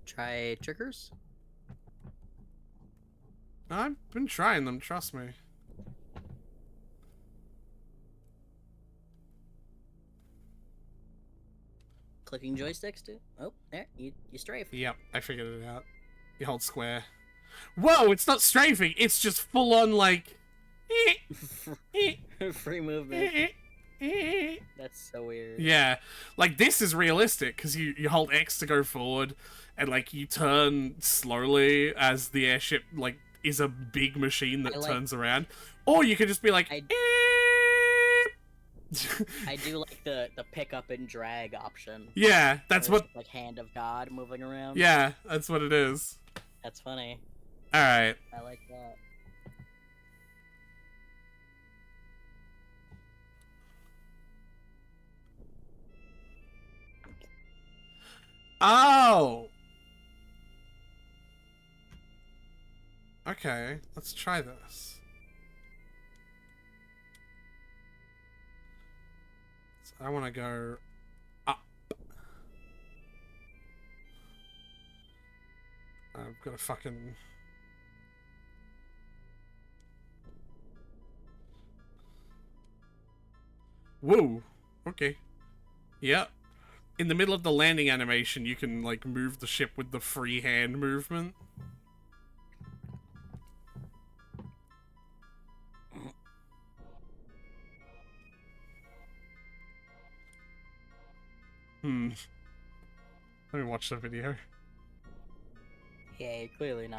Speaker 2: Try triggers?
Speaker 1: I've been trying them, trust me.
Speaker 2: Clicking joysticks too? Oh, there, you strafe.
Speaker 1: Yep, I figured it out. You hold square. Whoa, it's not strafing. It's just full on, like...
Speaker 2: Free movement. That's so weird.
Speaker 1: Yeah, like this is realistic because you hold X to go forward, and like you turn slowly as the airship like is a big machine that turns around, or you could just be like.
Speaker 2: I do like the pick up and drag option.
Speaker 1: Yeah, that's what.
Speaker 2: Like Hand of God moving around.
Speaker 1: Yeah, that's what it is.
Speaker 2: That's funny.
Speaker 1: All right.
Speaker 2: I like that.
Speaker 1: Oh! Okay, let's try this. So I want to go up. I've got to fucking... Whoa! Okay. Yep. In the middle of the landing animation, you can, like, move the ship with the free hand movement. Let me watch the video.
Speaker 2: Yeah, you're clearly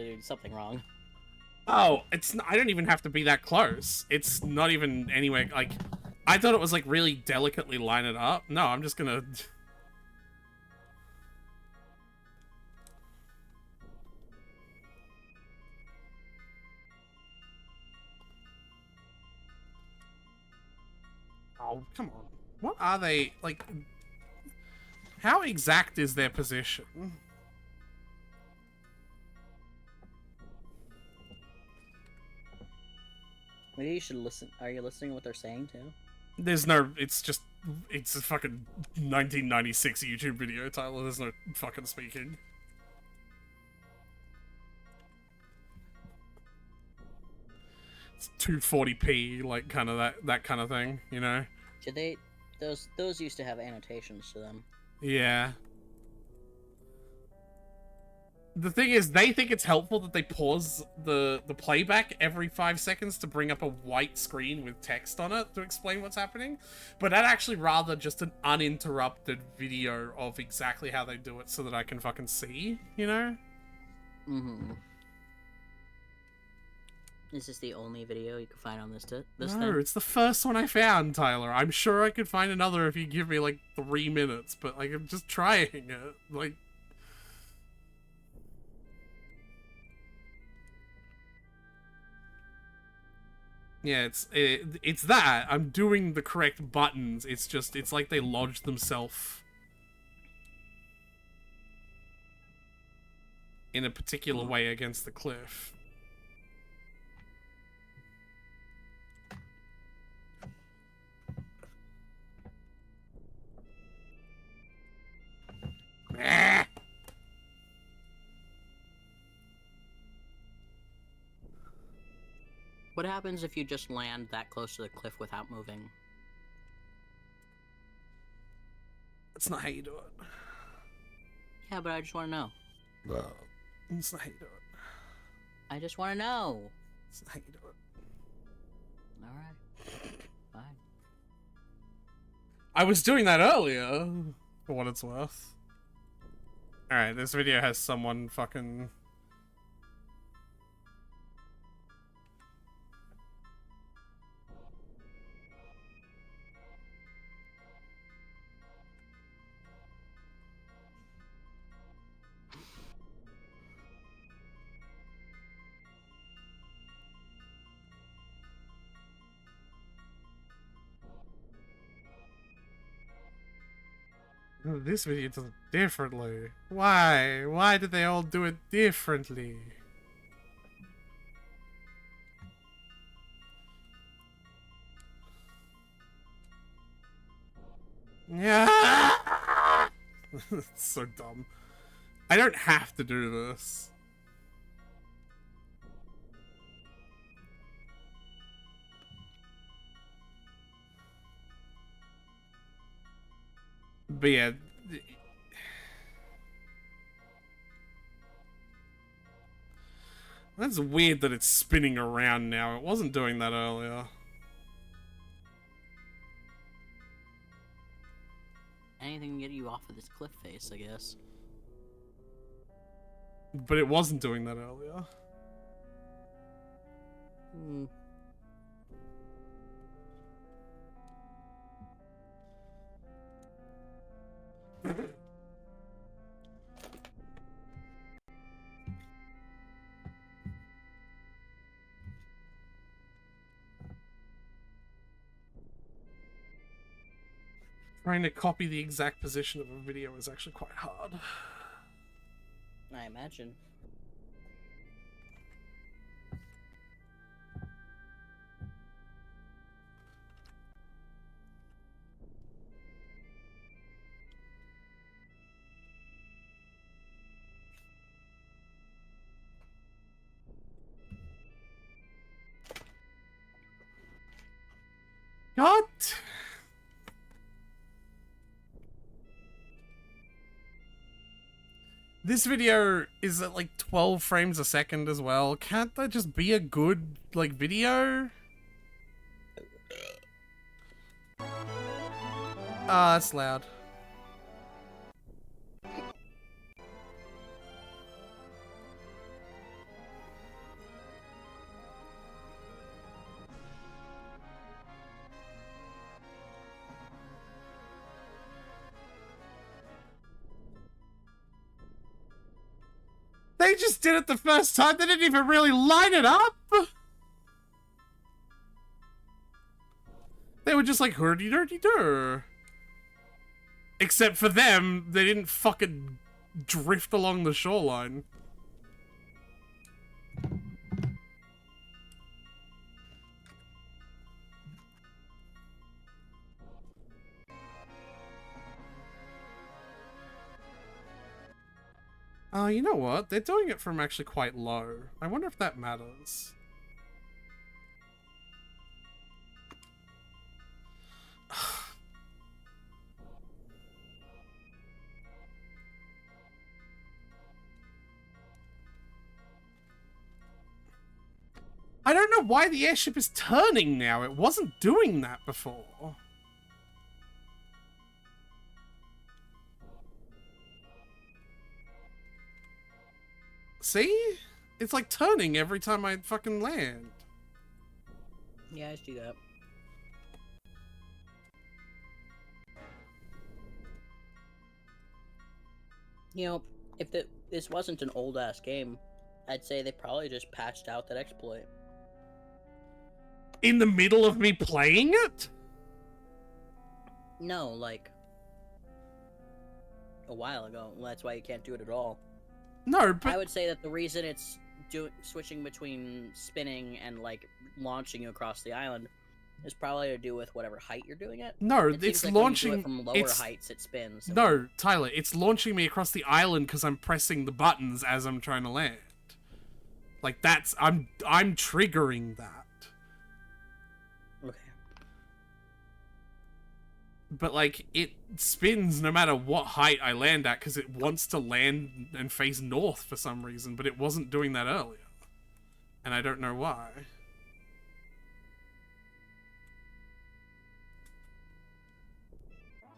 Speaker 2: doing something wrong.
Speaker 1: Oh, it's not, I don't even have to be that close. It's not even anywhere, like... I thought it was, like, really delicately line it up. No, I'm just gonna... Oh, come on. What are they, like... How exact is their position?
Speaker 2: Maybe you should listen. Are you listening to what they're saying too?
Speaker 1: There's no, it's a fucking 1996 YouTube video, Tyler. There's no fucking speaking. It's 240p, like, kind of that kind of thing, you know?
Speaker 2: Did they? Those used to have annotations to them.
Speaker 1: Yeah. the thing is, they think it's helpful that they pause the playback every 5 seconds to bring up a white screen with text on it to explain what's happening. But I'd actually rather just an uninterrupted video of exactly how they do it so that I can fucking see, you know?
Speaker 2: Mm-hmm. Is this the only video you can find on this
Speaker 1: No,
Speaker 2: thing?
Speaker 1: it's the first one I found, Tyler. I'm sure I could find another if you give me, like, 3 minutes, but, like, I'm just trying it. Like... Yeah, it's that. I'm doing the correct buttons. It's just, it's like they lodged themselves in a particular way against the cliff. Ah!
Speaker 2: What happens if you just land that close to the cliff without moving?
Speaker 1: That's not how you do it.
Speaker 2: Yeah, but I just want to know.
Speaker 1: That's not how you do it.
Speaker 2: I just want to know.
Speaker 1: That's not how you do it.
Speaker 2: Alright. Fine.
Speaker 1: I was doing that earlier, for what it's worth. Alright, this video has someone fucking... This video does it differently. Why? Why did they all do it differently? Yeah. It's so dumb. I don't have to do this. But yeah, that's weird that it's spinning around now. It wasn't doing that earlier.
Speaker 2: Anything to get you off of this cliff face, I guess.
Speaker 1: But it wasn't doing that earlier.
Speaker 2: Hmm.
Speaker 1: Trying to copy the exact position of a video is actually quite hard.
Speaker 2: I imagine.
Speaker 1: God! This video is at like 12 frames a second as well. Can't that just be a good, like, video? Ah, that's loud. They just did it the first time. They didn't even really line it up. They were just like, hurdy-durdy-dur. Except for them, they didn't fucking drift along the shoreline. You know what? They're doing it from actually quite low. I wonder if that matters. I don't know why the airship is turning now. It wasn't doing that before. See? It's like turning every time I fucking land.
Speaker 2: Yeah, I see that. You know, if this wasn't an old ass game, I'd say they probably just patched out that exploit.
Speaker 1: In the middle of me playing it?
Speaker 2: No, like a while ago. Well, that's why you can't do it at all.
Speaker 1: No, but
Speaker 2: I would say that the reason it's switching between spinning and like launching you across the island is probably to do with whatever height you're doing it.
Speaker 1: no,
Speaker 2: It
Speaker 1: it's
Speaker 2: seems like when you do
Speaker 1: launching.
Speaker 2: it from lower
Speaker 1: It's
Speaker 2: heights. It spins. and
Speaker 1: no, Tyler. It's launching me across the island because I'm pressing the buttons as I'm trying to land. Like that's I'm triggering that.
Speaker 2: Okay.
Speaker 1: But like it spins no matter what height I land at because it wants to land and face north for some reason, but it wasn't doing that earlier, and I don't know why.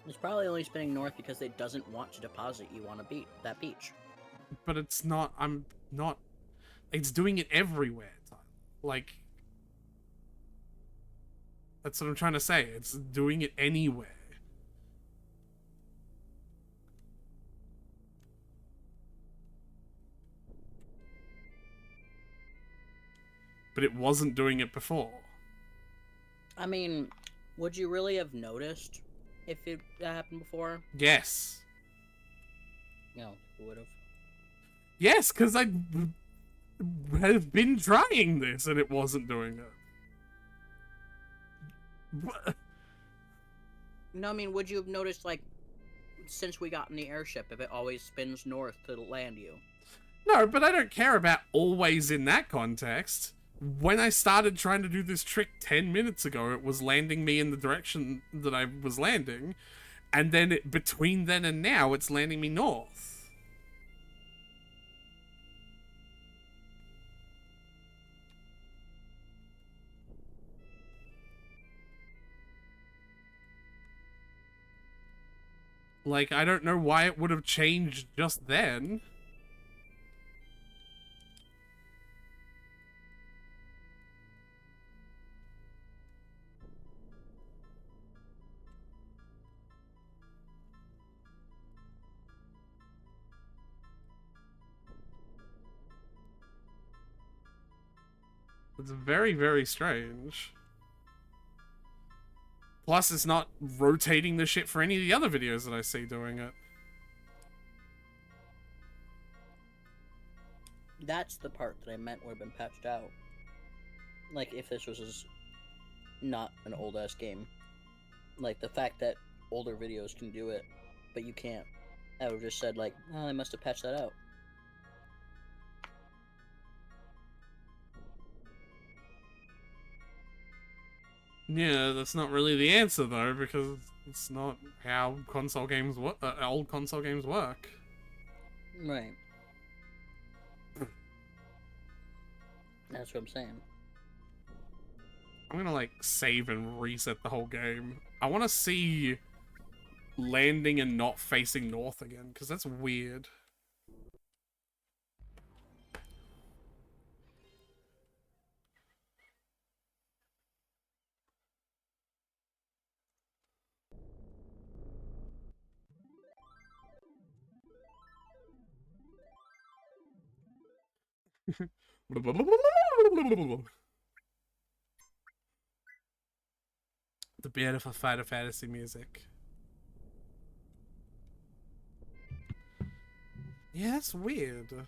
Speaker 2: It's probably only spinning north because it doesn't want to deposit you on that beach.
Speaker 1: But it's not. I'm not. It's doing it everywhere. Like that's what I'm trying to say. It's doing it anywhere. But it wasn't doing it before.
Speaker 2: I mean, would you really have noticed if it happened before?
Speaker 1: Yes.
Speaker 2: No, you would have.
Speaker 1: Yes, because I have been trying this and it wasn't doing it. What?
Speaker 2: No, I mean, would you have noticed, like, since we got in the airship, if it always spins north to land you?
Speaker 1: No, but I don't care about always in that context. When I started trying to do this trick 10 minutes ago, it was landing me in the direction that I was landing. And then between then and now, it's landing me north. Like, I don't know why it would have changed just then. It's very, very strange. Plus, it's not rotating the shit for any of the other videos that I see doing it.
Speaker 2: That's the part that I meant would have been patched out. Like, if this was not an old-ass game. Like, the fact that older videos can do it, but you can't. I would have just said, like, oh, they must have patched that out.
Speaker 1: Yeah, that's not really the answer though, because it's not how console games work. Old console games work.
Speaker 2: Right. That's what I'm saying.
Speaker 1: I'm gonna like save and reset the whole game. I want to see landing and not facing north again, because that's weird. The beautiful Final Fantasy music. Yeah, that's weird.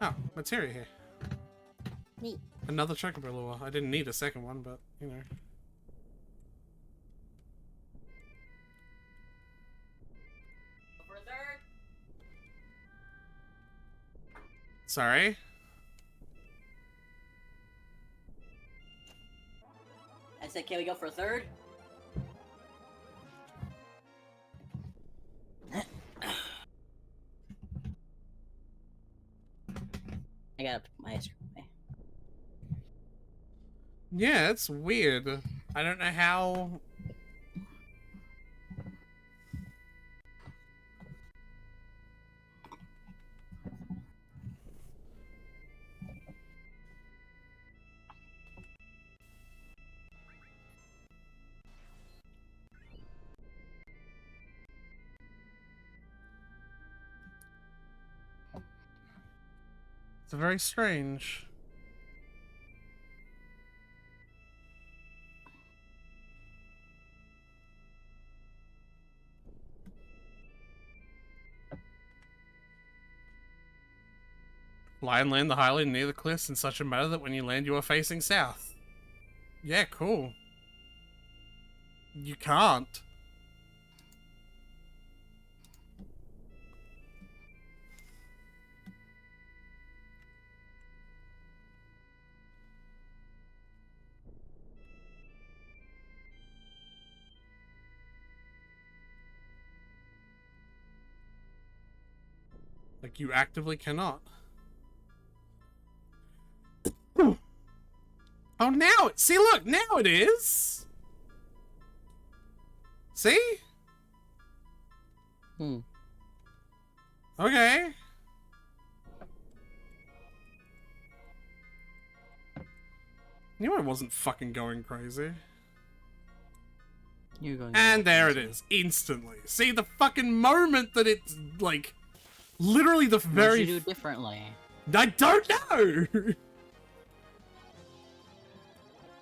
Speaker 1: Oh, materia here.
Speaker 4: Neat.
Speaker 1: Another chocobo lure. I didn't need a second one, but, you know.
Speaker 2: For a third?
Speaker 1: Sorry?
Speaker 2: I said, Can we go for a third? I gotta put my ice cream away.
Speaker 1: Yeah, it's weird. I don't know how. It's very strange. Fly and land the Highland near the cliffs in such a manner that when you land, you are facing south. Yeah, cool. You can't. Like, you actively cannot. Oh, now it. See, look, now it is. See? Okay. Knew I wasn't fucking going crazy.
Speaker 2: You're going.
Speaker 1: And there it is, instantly. See, the fucking moment that it's like, literally the
Speaker 2: What
Speaker 1: very.
Speaker 2: did you do differently?
Speaker 1: I don't know.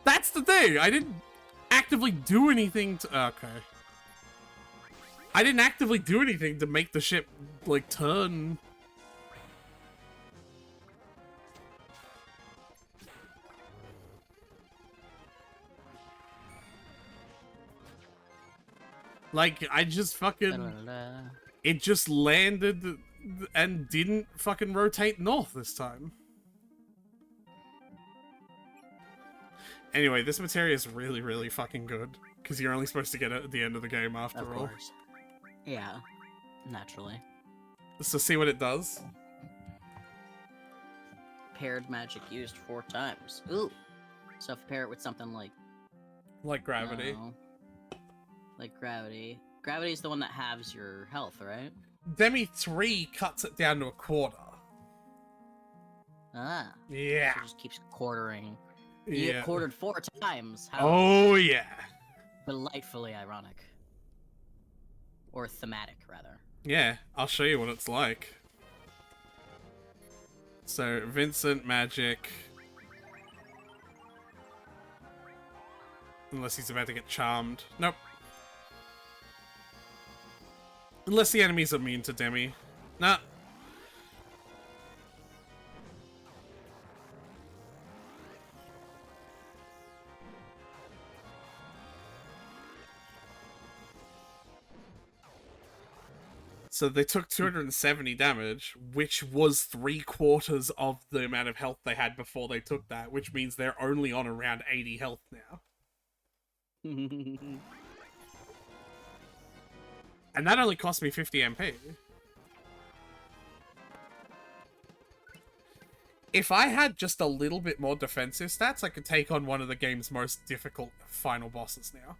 Speaker 1: That's the thing. I didn't actively do anything to. Okay. I didn't actively do anything to make the ship like turn. Like, I just fucking... It just landed and didn't fucking rotate north this time. Anyway, this materia is really, really fucking good. Because you're only supposed to get it at the end of the game after all.
Speaker 2: Of course. Yeah. Naturally.
Speaker 1: So see what it does?
Speaker 2: Paired magic used 4 times. Ooh. So if pair it with something like...
Speaker 1: Like gravity.
Speaker 2: No. Like gravity. Gravity's the one that halves your health, right?
Speaker 1: Demi 3 cuts it down to a quarter.
Speaker 2: Ah.
Speaker 1: Yeah.
Speaker 2: So it just keeps quartering. You
Speaker 1: Yeah.
Speaker 2: get quartered 4 times. How
Speaker 1: Oh, yeah.
Speaker 2: delightfully ironic. Or thematic, rather.
Speaker 1: Yeah, I'll show you what it's like. So, Vincent, magic. Unless he's about to get charmed. Nope. Unless the enemy's immune to Demi. Nah. So they took 270 damage, which was 3/4 of the amount of health they had before they took that, which means they're only on around 80 health now. And that only cost me 50 MP. If I had just a little bit more defensive stats, I could take on one of the game's most difficult final bosses now.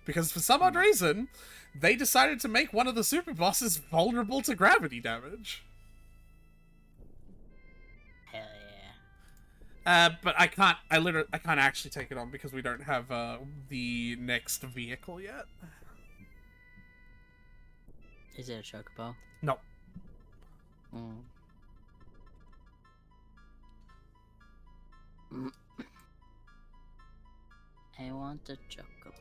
Speaker 1: Because for some odd reason, they decided to make one of the super bosses vulnerable to gravity damage.
Speaker 2: Hell yeah.
Speaker 1: But I can't actually take it on because we don't have the next vehicle yet.
Speaker 2: Is it a chocobo?
Speaker 1: No.
Speaker 2: Mm. I want a chocobo.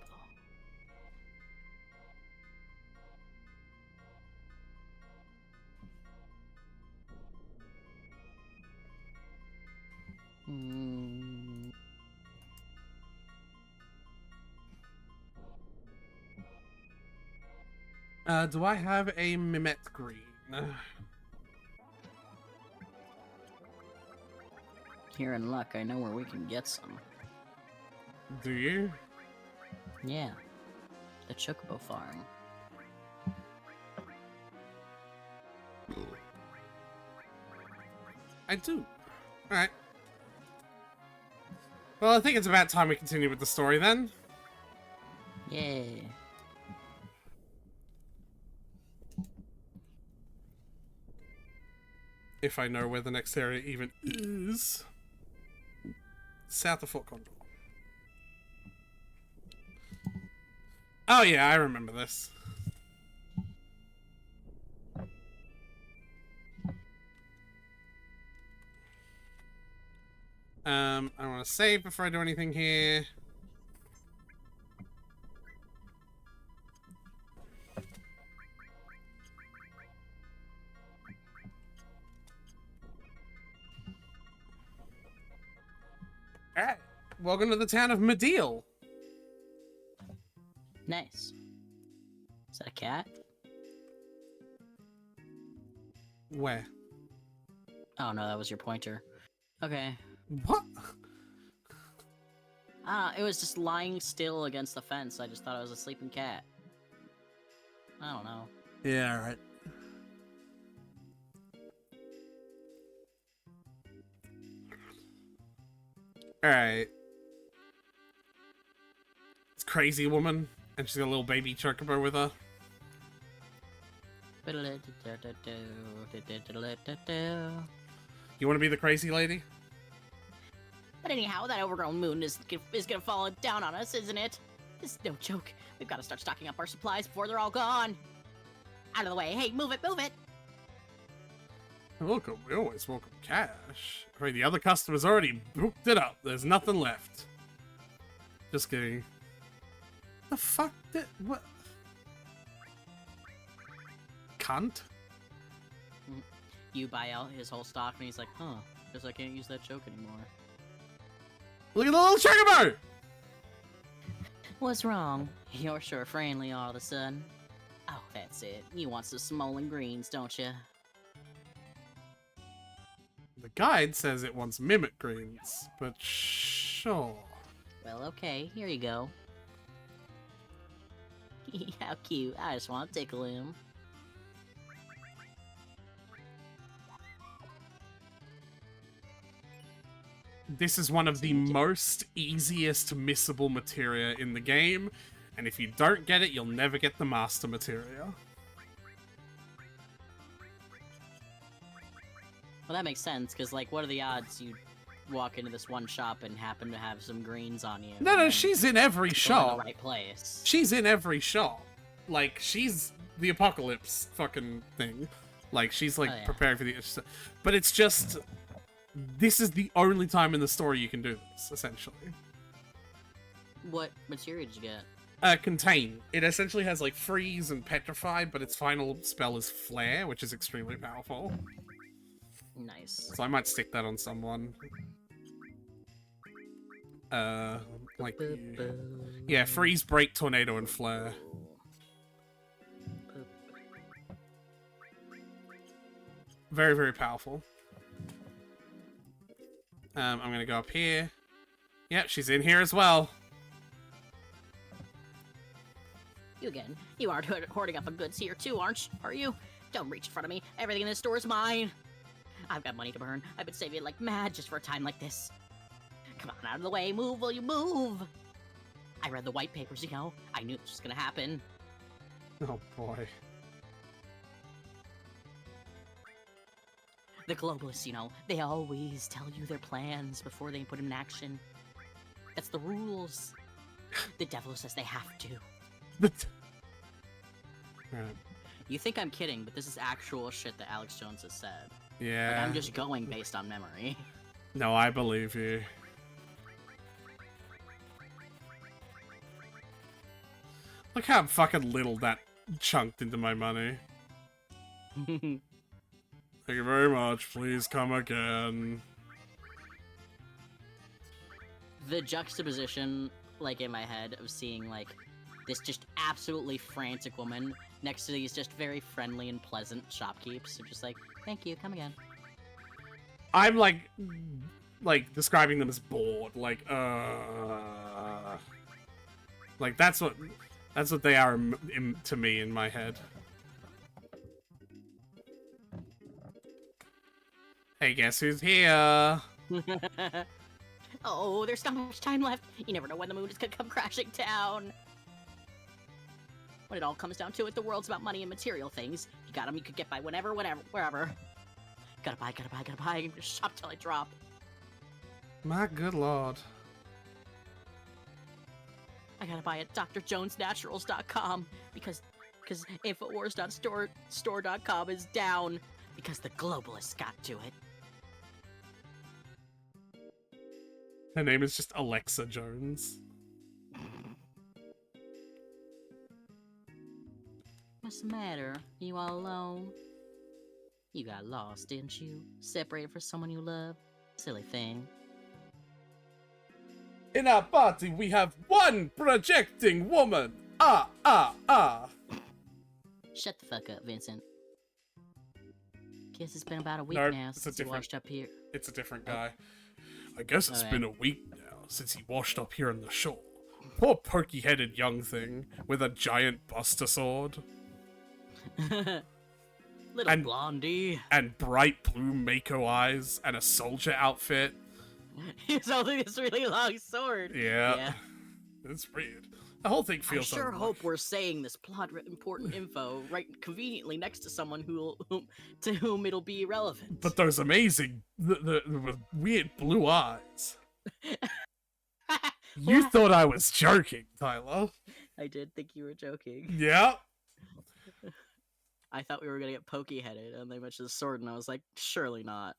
Speaker 2: Mm.
Speaker 1: Do I have a Mimet Green?
Speaker 2: Here in luck, I know where we can get some.
Speaker 1: Do you?
Speaker 2: Yeah. The Chocobo Farm.
Speaker 1: I do. Alright. Well, I think it's about time we continue with the story then.
Speaker 2: Yeah.
Speaker 1: If I know where the next area even is. South of Fort Condor. Oh yeah, I remember this. I want to save before I do anything here. Alright, welcome to the town of Medeal.
Speaker 2: Nice. Is that a cat?
Speaker 1: Where?
Speaker 2: Oh no, that was your pointer. Okay.
Speaker 1: What?
Speaker 2: It was just lying still against the fence. I just thought it was a sleeping cat. I don't know.
Speaker 1: Yeah, alright. Alright. It's crazy woman, and she's got a little baby chocobo with her. You want to be the crazy lady?
Speaker 4: But anyhow, that overgrown moon is gonna fall down on us, isn't it? This is no joke. We've got to start stocking up our supplies before they're all gone. Out of the way. Hey, move it, move it.
Speaker 1: Welcome. We always welcome cash. I mean, the other customers already booked it up. There's nothing left. Just kidding. The fuck did... What? Cunt?
Speaker 2: You buy out his whole stock, and he's like, huh, guess I can't use that joke anymore.
Speaker 1: Look at the little chocobo!
Speaker 2: What's wrong? You're sure friendly all of a sudden. Oh, that's it. You want some smolin greens, don't you?
Speaker 1: The guide says it wants mimic greens, but sure.
Speaker 2: Well, okay, here you go. How cute. I just want to tickle him.
Speaker 1: This is one of the most easiest missable materia in the game, and if you don't get it, you'll never get the master materia.
Speaker 2: Well, that makes sense, because, like, what are the odds you walk into this one shop and happen to have some greens on you?
Speaker 1: No, no, she's in every
Speaker 2: go in
Speaker 1: shop.
Speaker 2: the right place.
Speaker 1: She's in every shop. Like, she's the apocalypse fucking thing. Like, she's, like,
Speaker 2: Oh, yeah.
Speaker 1: preparing for the... But it's just... This is the only time in the story you can do this, essentially.
Speaker 2: What material did you get?
Speaker 1: Contain. It essentially has, like, freeze and petrify, but its final spell is flare, which is extremely powerful.
Speaker 2: Nice.
Speaker 1: So I might stick that on someone. Like you. Yeah, freeze, break, tornado, and flare. Very, very powerful. I'm gonna go up here. Yep, she's in here as well.
Speaker 4: You again. You aren't hoarding up on goods here too, are you? Don't reach in front of me. Everything in this store is mine. I've got money to burn. I've been saving it like mad just for a time like this. Come on, out of the way. Move, will you move? I read the white papers, you know. I knew this was gonna happen.
Speaker 1: Oh boy.
Speaker 4: The globalists, you know, they always tell you their plans before they put them in action. That's the rules. The devil says they have to.
Speaker 1: Right.
Speaker 2: You think I'm kidding, but this is actual shit that Alex Jones has said.
Speaker 1: Yeah.
Speaker 2: Like, I'm just going based on memory.
Speaker 1: No, I believe you. Look how fucking little that chunked into my money. Thank you very much. Please come again.
Speaker 2: The juxtaposition, like, in my head of seeing, like, this just absolutely frantic woman next to these just very friendly and pleasant shopkeepers. So just like, thank you, come again.
Speaker 1: I'm like describing them as bored. Like, Like that's what they are to me in my head. Hey, guess who's here?
Speaker 4: Oh, there's not much time left. You never know when the moon is gonna come crashing down. When it all comes down to it, the world's about money and material things. You got them, you could get by whenever, wherever. Gotta buy. Shop till I drop.
Speaker 1: My good lord.
Speaker 4: I gotta buy at drjonesnaturals.com because Infowars.store.com is down because the globalists got to it.
Speaker 1: Her name is just Alexa Jones.
Speaker 4: What's the matter? You all alone? You got lost, didn't you? Separated from someone you love? Silly thing.
Speaker 1: In our party, we have one projecting woman. Ah.
Speaker 4: Shut the fuck up, Vincent. Guess it's been about a week
Speaker 1: No,
Speaker 4: now
Speaker 1: it's a
Speaker 4: since you
Speaker 1: different-
Speaker 4: washed up here.
Speaker 1: It's a different guy. I guess it's
Speaker 4: Okay.
Speaker 1: been a week now since he washed up here on the shore. Poor perky-headed young thing with a giant buster sword
Speaker 4: Little
Speaker 1: And-
Speaker 4: blondie.
Speaker 1: and bright blue Mako eyes and a soldier outfit.
Speaker 4: He's holding this really long sword.
Speaker 1: Yeah. It's weird. The whole thing
Speaker 4: I
Speaker 1: feels
Speaker 4: sure
Speaker 1: unlike-
Speaker 4: hope we're saying this plot important info right conveniently next to someone to whom it'll be relevant.
Speaker 1: But those amazing, the weird blue eyes. You thought I was joking, Tyler.
Speaker 4: I did think you were joking.
Speaker 1: Yeah.
Speaker 4: I thought we were gonna get pokey-headed, and they mentioned the sword, and I was like, surely not.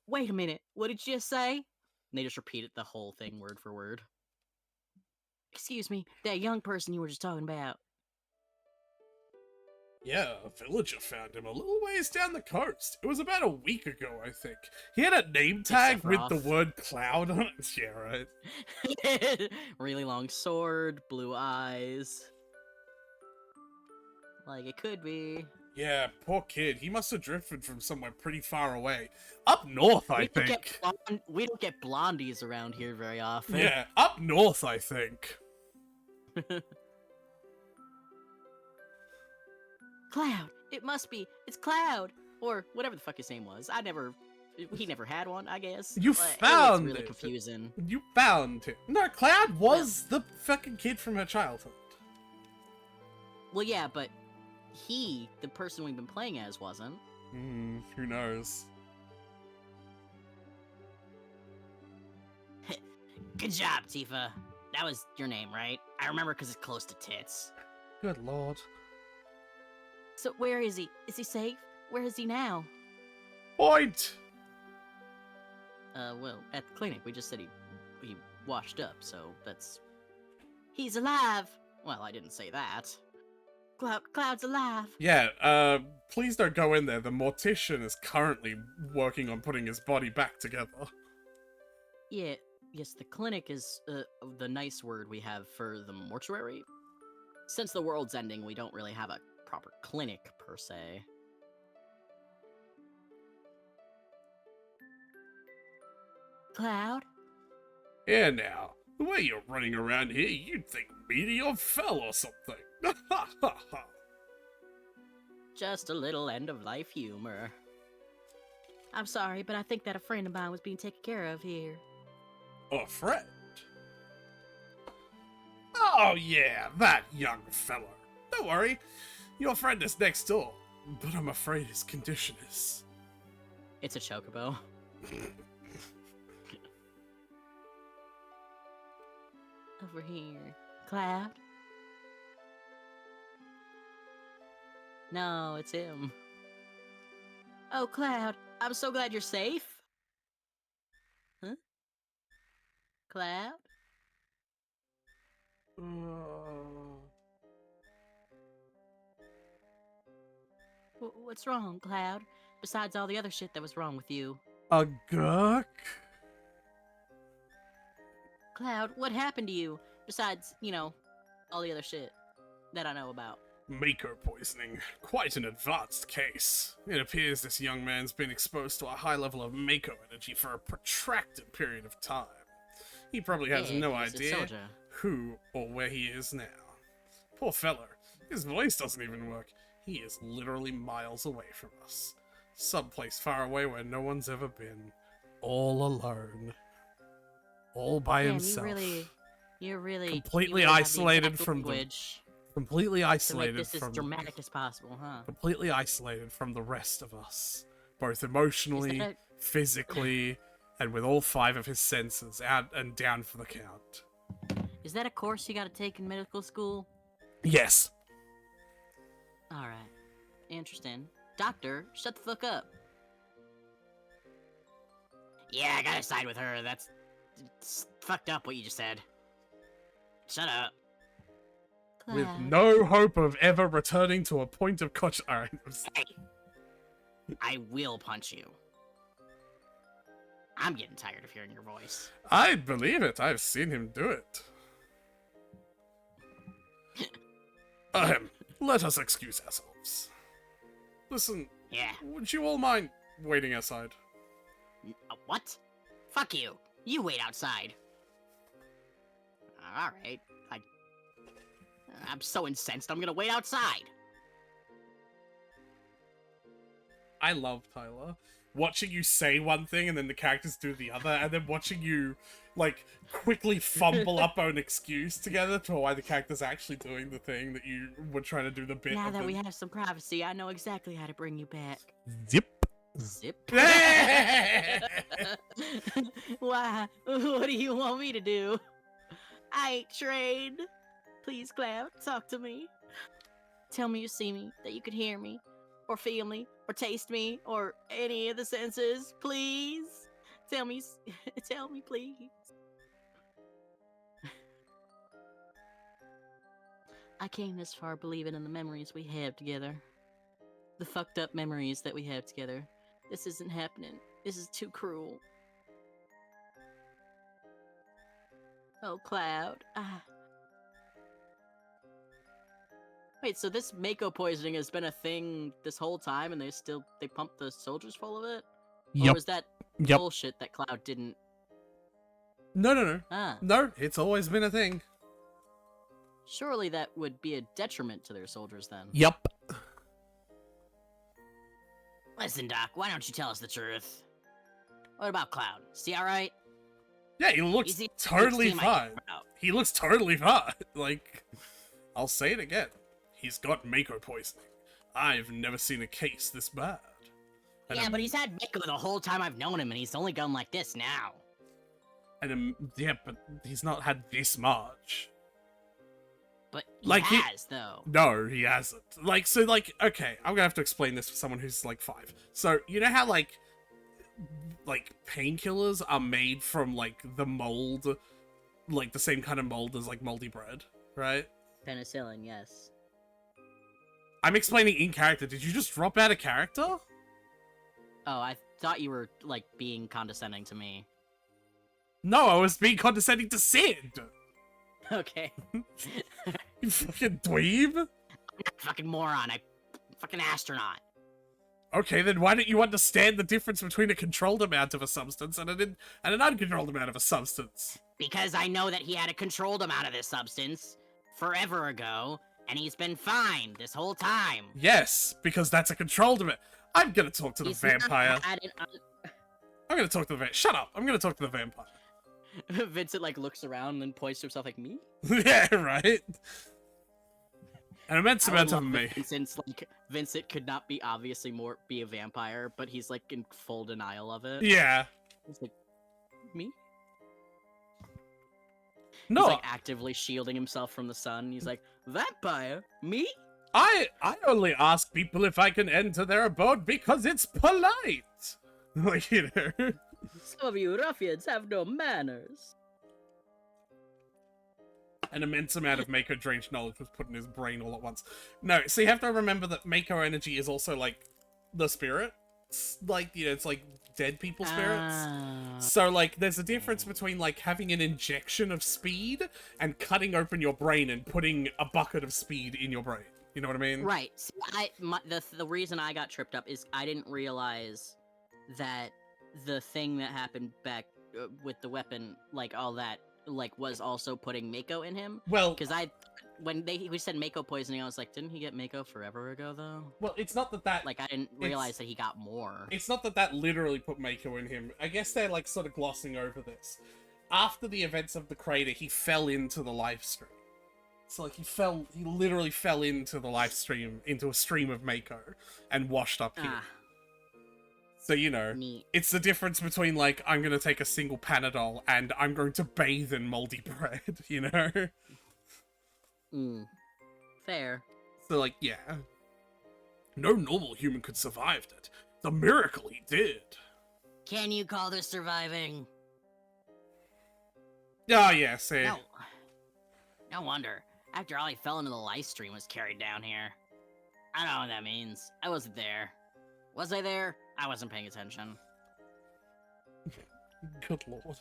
Speaker 4: Wait a minute, what did you just say? And they just repeated the whole thing word for word. Excuse me, that young person you were just talking about.
Speaker 1: Yeah, a villager found him a little ways down the coast. It was about a week ago, I think. He had a name tag with the
Speaker 4: Sephiroth.
Speaker 1: word cloud on it. Yeah, right.
Speaker 4: Really long sword, blue eyes. Like it could be.
Speaker 1: Yeah, poor kid. He must have drifted from somewhere pretty far away. Up north, I think.
Speaker 4: We don't get blondies around here very often.
Speaker 1: Yeah, up north, I think.
Speaker 4: Cloud. It must be. It's Cloud, or whatever the fuck his name was. He never had one, I guess.
Speaker 1: You
Speaker 4: But
Speaker 1: found
Speaker 4: it. Was really
Speaker 1: it.
Speaker 4: confusing.
Speaker 1: You found him. No, Cloud was the fucking kid from her childhood.
Speaker 4: Well, yeah, but the person we've been playing as, wasn't.
Speaker 1: Who knows?
Speaker 4: Good job, Tifa. That was your name, right? I remember because it's close to tits.
Speaker 1: Good lord.
Speaker 4: So where is he? Is he safe? Where is he now?
Speaker 1: Point!
Speaker 4: Well, at the clinic, we just said he washed up, so that's... He's alive! Well, I didn't say that. Cloud's alive!
Speaker 1: Yeah, please don't go in there. The mortician is currently working on putting his body back together.
Speaker 4: Yeah, yes, the clinic is, the nice word we have for the mortuary. Since the world's ending, we don't really have a proper clinic, per se. Cloud?
Speaker 1: Yeah, now, the way you're running around here, you'd think meteor fell or something. Ha ha ha.
Speaker 4: Just a little end-of-life humor. I'm sorry, but I think that a friend of mine was being taken care of here.
Speaker 1: A friend? Oh yeah, that young fella. Don't worry, your friend is next door, but I'm afraid his condition is...
Speaker 4: It's a chocobo. Over here. Cloud? No, it's him. Oh, Cloud, I'm so glad you're safe. Huh? Cloud? What's wrong, Cloud? Besides all the other shit that was wrong with you.
Speaker 1: A gurk?
Speaker 4: Cloud, what happened to you? Besides, all the other shit that I know about.
Speaker 1: Mako poisoning. Quite an advanced case. It appears this young man's been exposed to a high level of Mako energy for a protracted period of time. He probably has
Speaker 4: Yeah,
Speaker 1: no
Speaker 4: 'cause it's
Speaker 1: idea
Speaker 4: Soja.
Speaker 1: who or where he is now. Poor fella. His voice doesn't even work. He is literally miles away from us. Someplace far away where no one's ever been. All alone. All by
Speaker 2: Damn,
Speaker 1: himself.
Speaker 2: you're really
Speaker 1: Completely
Speaker 2: you really have the
Speaker 1: isolated
Speaker 2: exact
Speaker 1: from the-
Speaker 2: language
Speaker 1: Completely
Speaker 2: to
Speaker 1: isolated
Speaker 2: make this as
Speaker 1: from
Speaker 2: dramatic as possible, huh?
Speaker 1: completely isolated from the rest of us. Both emotionally,
Speaker 2: Is that
Speaker 1: physically, and with all 5 of his senses out and down for the count.
Speaker 2: Is that a course you got to take in medical school?
Speaker 1: Yes.
Speaker 2: All right, interesting. Doctor, shut the fuck up.
Speaker 4: Yeah, I gotta side with her. It's fucked up what you just said. Shut up.
Speaker 1: With
Speaker 2: Cloud.
Speaker 1: no hope of ever returning to a point of conscious. Alright.
Speaker 4: Hey, I will punch you. I'm getting tired of hearing your voice.
Speaker 1: I believe it. I've seen him do it. Let us excuse ourselves. Listen,
Speaker 4: Yeah.
Speaker 1: would you all mind waiting outside?
Speaker 4: What? Fuck you. You wait outside. Alright. I'm so incensed, I'm gonna wait outside.
Speaker 1: I love Tyler. Watching you say one thing and then the characters do the other, and then watching you, like, quickly fumble up an excuse together to why the character's actually doing the thing that you were trying to do the bit
Speaker 2: Now
Speaker 1: of
Speaker 2: that
Speaker 1: the-
Speaker 2: we have some privacy, I know exactly how to bring you back.
Speaker 1: Zip.
Speaker 2: Zip.
Speaker 1: Yeah!
Speaker 2: Why? What do you want me to do? I ain't trained. Please, Cloud, talk to me. Tell me you see me, that you could hear me, or feel me, or taste me, or any of the senses, please. Tell me, tell me, please. I came this far believing in the memories we have together. The fucked up memories that we have together. This isn't happening. This is too cruel. Oh, Cloud. Wait, so this Mako poisoning has been a thing this whole time, and they pumped the soldiers full of it? Or was that bullshit that Cloud didn't?
Speaker 1: No.
Speaker 2: Ah,
Speaker 1: No, it's always been a thing.
Speaker 2: surely that would be a detriment to their soldiers then.
Speaker 1: Yup.
Speaker 4: Listen, Doc, why don't you tell us the truth? What about Cloud? Is he alright?
Speaker 1: Yeah, he looks
Speaker 4: Easy-
Speaker 1: totally
Speaker 4: easy, I
Speaker 1: fine.
Speaker 4: care about.
Speaker 1: He looks totally fine. Like, I'll say it again. He's got Mako poisoning. I've never seen a case this bad. And
Speaker 4: Yeah,
Speaker 1: I'm-
Speaker 4: but he's had Mako the whole time I've known him, and he's only gone like this now.
Speaker 1: yeah, but he's not had this much.
Speaker 4: But he
Speaker 1: Like, he-
Speaker 4: has, though.
Speaker 1: No, he hasn't. Like, so, like, okay, I'm gonna have to explain this for someone who's, like, 5. So, you know how, like painkillers are made from, like, the mold, like, the same kind of mold as, like, moldy bread, right?
Speaker 2: Penicillin, yes.
Speaker 1: I'm explaining in character. Did you just drop out of character?
Speaker 2: Oh, I thought you were, like, being condescending to me.
Speaker 1: No, I was being condescending to Sid!
Speaker 2: Okay.
Speaker 1: You fucking dweeb!
Speaker 4: Fucking moron. Fucking astronaut.
Speaker 1: Okay, then why don't you understand the difference between a controlled amount of a substance and an uncontrolled amount of a substance?
Speaker 4: Because I know that he had a controlled amount of this substance forever ago, and he's been fine this whole time.
Speaker 1: Yes, because that's a controlled amount. I'm gonna talk to the
Speaker 2: He's not
Speaker 1: vampire.
Speaker 2: had an
Speaker 1: I'm gonna talk to the vampire. Shut up! I'm gonna talk to the vampire.
Speaker 2: Vincent, like, looks around and then points to himself like, me?
Speaker 1: Yeah, right? An immense
Speaker 2: I would
Speaker 1: amount of
Speaker 2: love
Speaker 1: me.
Speaker 2: if Vincent could not be obviously be a vampire, but he's, like, in full denial of it.
Speaker 1: Yeah.
Speaker 2: He's like, me?
Speaker 1: No,
Speaker 2: He's, like, actively shielding himself from the sun. He's like, vampire? Me?
Speaker 1: I only ask people if I can enter their abode because it's polite. Like, you know.
Speaker 2: Some of you ruffians have no manners.
Speaker 1: An immense amount of Mako Drange knowledge was put in his brain all at once. No, so you have to remember that Mako energy is also, like, the spirit. It's like, you know, it's like dead people spirits. So, like, there's a difference between, like, having an injection of speed and cutting open your brain and putting a bucket of speed in your brain. You know what I mean?
Speaker 2: Right. See, the reason I got tripped up is I didn't realize that the thing that happened back with the weapon, like all that, like was also putting Mako in him.
Speaker 1: Well,
Speaker 2: Because when we said Mako poisoning, I was like, didn't he get Mako forever ago though?
Speaker 1: well, it's not that
Speaker 2: Like I didn't realize that he got more.
Speaker 1: it's not that literally put Mako in him. I guess they're like sort of glossing over this. After the events of the crater, he fell into the live stream. So like he literally fell into the live stream, into a stream of Mako, and washed up here.
Speaker 2: Ah,
Speaker 1: So you know,
Speaker 2: neat.
Speaker 1: it's the difference between like I'm gonna take a single Panadol and I'm going to bathe in moldy bread. You know.
Speaker 2: Fair.
Speaker 1: So like yeah, no normal human could survive it. The miracle he did.
Speaker 4: Can you call this surviving?
Speaker 1: Oh yeah, see.
Speaker 4: No. No wonder. After all, he fell into the live stream was carried down here. I don't know what that means. I wasn't there. Was I there? I wasn't paying attention.
Speaker 1: Good lord.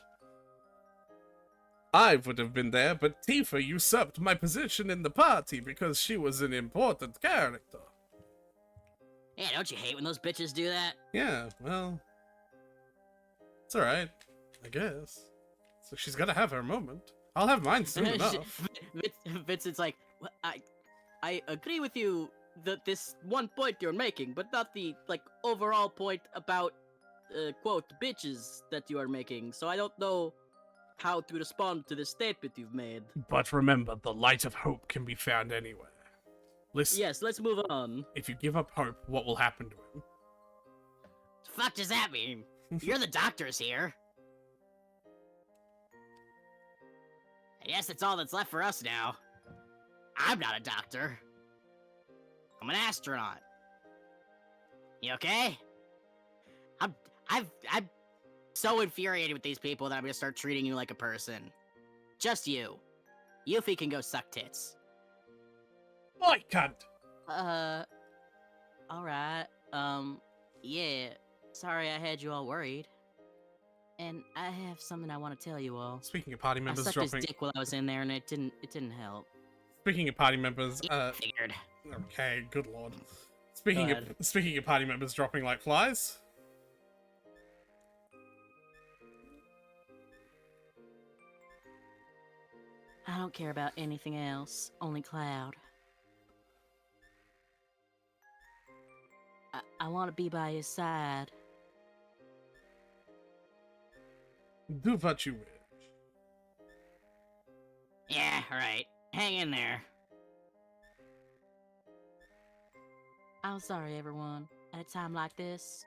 Speaker 1: I would have been there, but Tifa usurped my position in the party because she was an important character.
Speaker 4: Yeah, don't you hate when those bitches do that?
Speaker 1: Yeah, well, it's alright, I guess. So she's gotta have her moment. I'll have mine soon enough.
Speaker 2: Vincent's like, "Well, I agree with you that this one point you're making, but not the like overall point about quote bitches that you are making. So I don't know how to respond to the statement you've made.
Speaker 1: But remember, the light of hope can be found anywhere. Listen,
Speaker 2: Yes, let's move on.
Speaker 1: if you give up hope, what will happen to him?
Speaker 4: The fuck does that mean? You're the doctors here. I guess that's all that's left for us now. I'm not a doctor. I'm an astronaut. You okay? I'm so infuriated with these people that I'm gonna start treating you like a person. Just you. Yuffie can go suck tits.
Speaker 1: I can't.
Speaker 2: Alright. Yeah. Sorry I had you all worried. And I have something I want to tell you all.
Speaker 1: Speaking of party
Speaker 2: I
Speaker 1: members
Speaker 2: sucked
Speaker 1: dropping.
Speaker 2: his dick while I was in there, and it didn't help.
Speaker 1: Speaking of party members,
Speaker 4: Figured.
Speaker 1: okay, good lord. Speaking
Speaker 2: ahead.
Speaker 1: of party members dropping like flies.
Speaker 2: I don't care about anything else, only Cloud. I want to be by his side.
Speaker 1: Do what you wish.
Speaker 4: Yeah, alright. Hang in there.
Speaker 2: I'm sorry, everyone. At a time like this,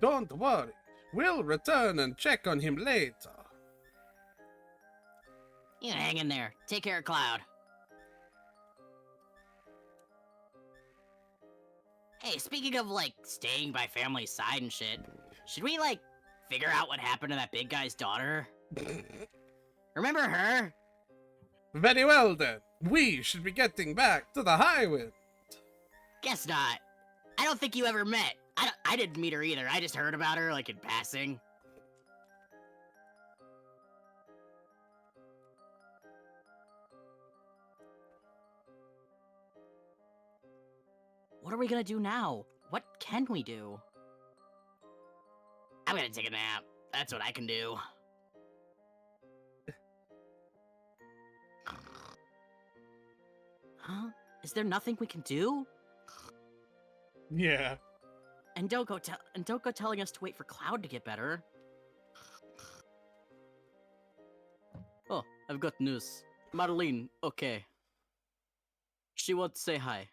Speaker 1: Don't worry. We'll return and check on him later.
Speaker 4: You hang in there. Take care of Cloud. Hey, speaking of, like, staying by family's side and shit, should we, like, figure out what happened to that big guy's daughter? Remember her?
Speaker 1: Very well then. We should be getting back to the highway.
Speaker 4: Guess not. I don't think you ever met. I didn't meet her either. I just heard about her, like, in passing.
Speaker 2: what are we gonna do now? What can we do?
Speaker 4: I'm gonna take a nap. That's what I can do.
Speaker 2: Huh? Is there nothing we can do?
Speaker 1: Yeah.
Speaker 2: And don't go telling us to wait for Cloud to get better. Oh, I've got news. Marlene, okay. She wants to say hi.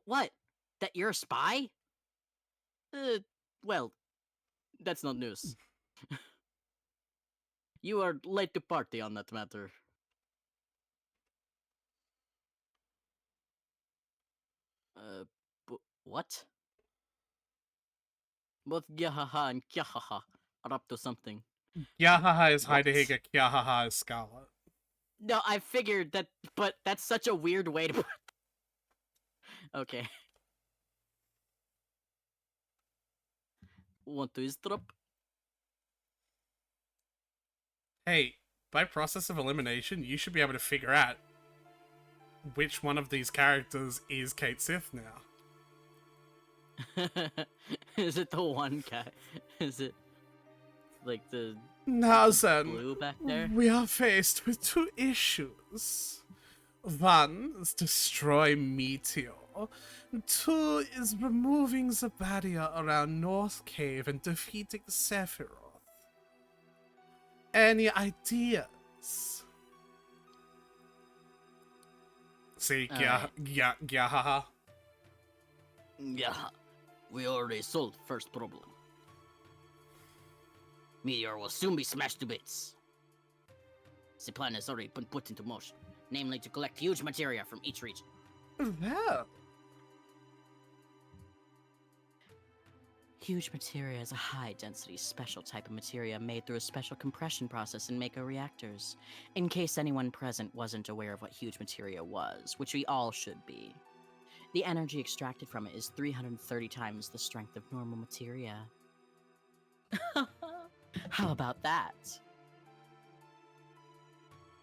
Speaker 2: What? That you're a spy? Well, that's not news. You are late to party on that matter. What? Both Gyahaha and Kyahaha are up to something.
Speaker 1: Yahaha is
Speaker 2: What?
Speaker 1: Heidehaga, Kyahaha is Scarlet.
Speaker 2: No, I figured that, but that's such a weird way to put. Okay. Want to eavesdrop?
Speaker 1: Hey, by process of elimination, you should be able to figure out which one of these characters is Kate Sith now.
Speaker 2: Is it the one guy? Is it like the
Speaker 1: Now then,
Speaker 2: Blue back there.
Speaker 1: we are faced with two issues. One is destroy Meteor. Two is removing the barrier around North Cave and defeating Sephiroth. Any ideas? See,
Speaker 2: Alright.
Speaker 1: haha.
Speaker 2: Yeah, we already solved first problem. Meteor will soon be smashed to bits. The plan has already been put into motion, namely to collect huge materia from each region.
Speaker 1: Well,
Speaker 2: Huge materia is a high-density, special type of materia made through a special compression process in Mako reactors. In case anyone present wasn't aware of what huge materia was, which we all should be. The energy extracted from it is 330 times the strength of normal materia. How about that?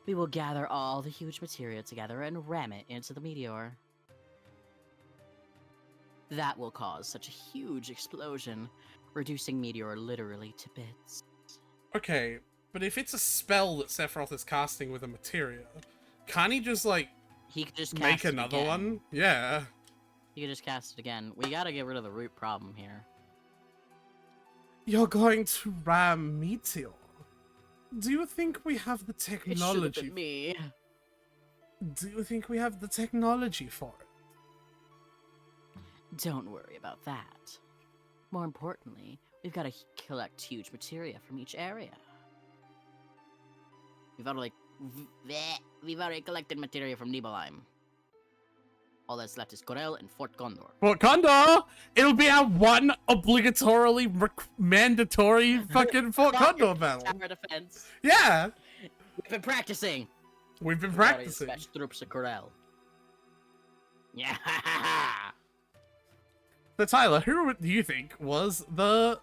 Speaker 2: We will gather all the huge materia together and ram it into the meteor. That will cause such a huge explosion, reducing Meteor literally to bits.
Speaker 1: okay, but if it's a spell that Sephiroth is casting with a materia, can't he just, like,
Speaker 2: He could just
Speaker 1: make
Speaker 2: cast it
Speaker 1: another
Speaker 2: again.
Speaker 1: one? Yeah.
Speaker 2: He could just cast it again. We gotta get rid of the root problem here.
Speaker 1: You're going to ram Meteor. Do you think we have the
Speaker 2: It should have
Speaker 1: technology?
Speaker 2: been me.
Speaker 1: Do you think we have the technology for it?
Speaker 2: Don't worry about that. More importantly, we've got to collect huge materia from each area. We've already collected materia from Nibelheim. All that's left is Corel and Fort Gondor.
Speaker 1: Fort Condor! It'll be our one obligatorily mandatory fucking Fort Condor battle.
Speaker 2: Tower defense.
Speaker 1: Yeah!
Speaker 2: We've been practicing.
Speaker 1: We've been
Speaker 2: We've already
Speaker 1: practicing.
Speaker 2: dispatched troops of Corel. Yeah.
Speaker 1: So Tyler, who do you think was the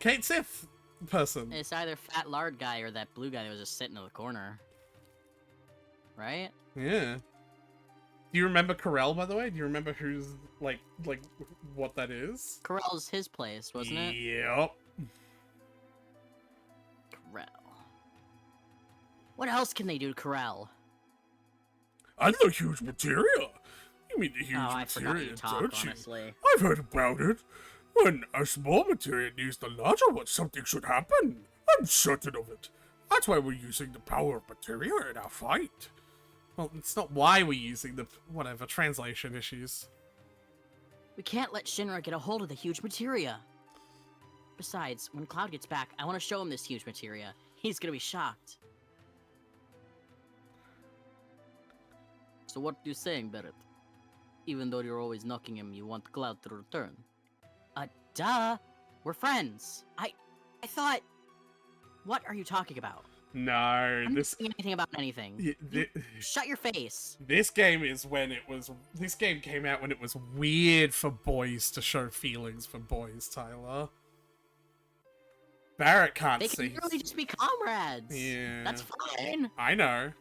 Speaker 1: Kate Sith person?
Speaker 2: It's either fat lard guy or that blue guy that was just sitting in the corner. Right?
Speaker 1: Yeah. Do you remember Corel, by the way? Do you remember who's, like what that is?
Speaker 2: Corel's his place, wasn't it?
Speaker 1: Yep.
Speaker 2: Corel. What else can they do to Corel?
Speaker 1: And the huge materia. You mean the huge
Speaker 2: Oh, I forgot
Speaker 1: materia,
Speaker 2: you talk,
Speaker 1: don't you?
Speaker 2: honestly.
Speaker 1: I've heard about it. When a small materia needs the larger one, something should happen. I'm certain of it. That's why we're using the power of materia in our fight. Well, it's not why we're using the whatever translation issues.
Speaker 2: We can't let Shinra get a hold of the huge materia. Besides, when Cloud gets back, I want to show him this huge materia. He's gonna be shocked. So what are you saying, Barret? Even though you're always knocking him, you want Cloud to return? Duh! We're friends! I thought... What are you talking about?
Speaker 1: No,
Speaker 2: I'm not
Speaker 1: this
Speaker 2: saying anything about anything. Shut your face!
Speaker 1: this game is when it was. This game came out when it was weird for boys to show feelings for boys. Tyler, Barrett can't
Speaker 2: They
Speaker 1: see.
Speaker 2: can literally just be comrades!
Speaker 1: Yeah,
Speaker 2: That's fine!
Speaker 1: I know.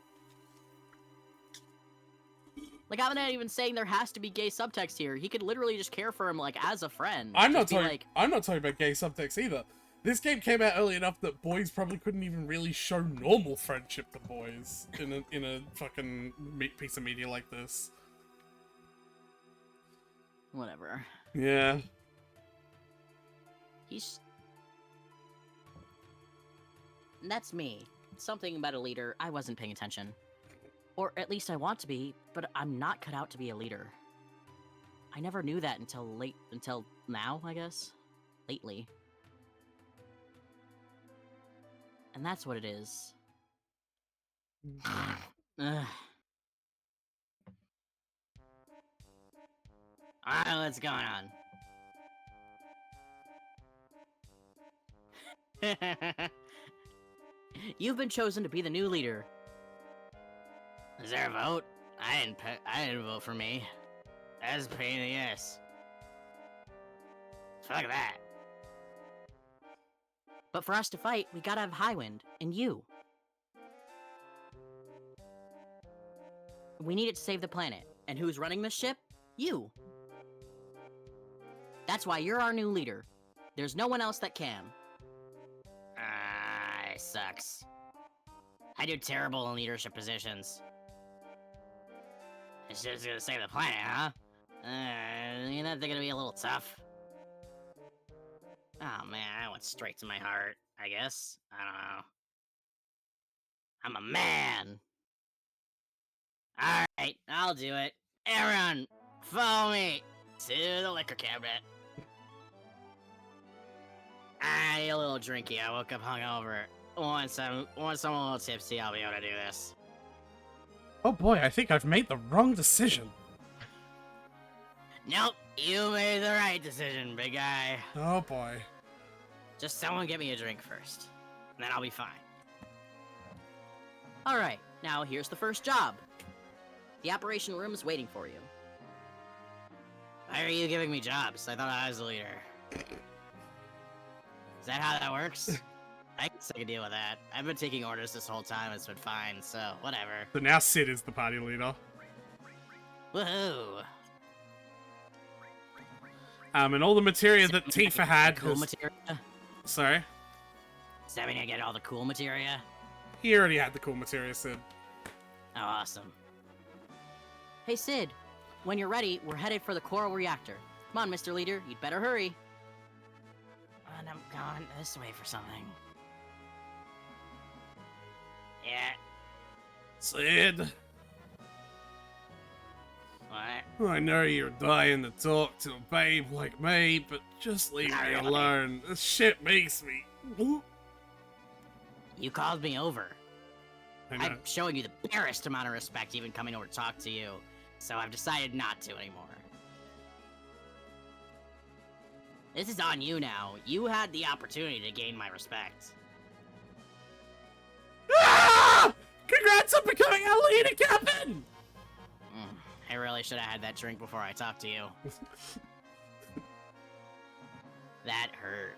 Speaker 2: Like, I'm not even saying there has to be gay subtext here. He could literally just care for him, like, as a friend.
Speaker 1: I'm not
Speaker 2: Just be
Speaker 1: talking.
Speaker 2: like,
Speaker 1: I'm not talking about gay subtext either. This game came out early enough that boys probably couldn't even really show normal friendship to boys in a fucking piece of media like this.
Speaker 2: whatever.
Speaker 1: Yeah.
Speaker 2: He's... That's me. Something about a leader, I wasn't paying attention. Or at least I want to be, but I'm not cut out to be a leader. I never knew that until now, I guess. Lately. And that's what it is. Ugh. Alright, what's going on? You've been chosen to be the new leader. Is there a vote? I didn't vote for me. That's a pain in the ass. Fuck that. But for us to fight, we gotta have Highwind, and you. We need it to save the planet. And who's running this ship? You. That's why you're our new leader. There's no one else that can. I
Speaker 4: sucks. I do terrible in leadership positions. It's just gonna save the planet, huh? Ain't that gonna be a little tough? Oh man, I went straight to my heart, I guess. I don't know. I'm a man! Alright, I'll do it. Everyone, follow me to the liquor cabinet. I need a little drinky. I woke up hungover. Once I'm a little tipsy, I'll be able to do this.
Speaker 1: Oh boy, I think I've made the wrong decision.
Speaker 4: Nope, you made the right decision, big guy.
Speaker 1: Oh boy.
Speaker 4: Just someone get me a drink first, and then I'll be fine.
Speaker 2: Alright, now here's the first job. The operation room is waiting for you.
Speaker 4: Why are you giving me jobs? I thought I was the leader. Is that how that works? I guess I can deal with that. I've been taking orders this whole time, it's been fine, so whatever.
Speaker 1: So now Sid is the party leader.
Speaker 4: Woohoo!
Speaker 1: And all the materia that Tifa had
Speaker 4: Cool
Speaker 1: was...
Speaker 4: materia?
Speaker 1: Sorry?
Speaker 4: Does that mean I get all the cool materia?
Speaker 1: He already had the cool materia, Sid.
Speaker 4: Oh, awesome.
Speaker 2: Hey Sid, when you're ready, we're headed for the coral reactor. Come on, Mr. Leader, you'd better hurry.
Speaker 4: And I'm going this way for something. Yeah,
Speaker 1: Sid,
Speaker 4: what?
Speaker 1: I know you're dying to talk to a babe like me, but just leave
Speaker 4: Not
Speaker 1: me
Speaker 4: really.
Speaker 1: alone. This shit makes me...
Speaker 4: You called me over.
Speaker 1: I know.
Speaker 4: I'm showing you the barest amount of respect even coming over to talk to you, so I've decided not to anymore. This is on you now. You had the opportunity to gain my respect.
Speaker 1: Ah! Congrats on becoming our leader, Captain!
Speaker 4: I really should have had that drink before I talked to you. That hurt.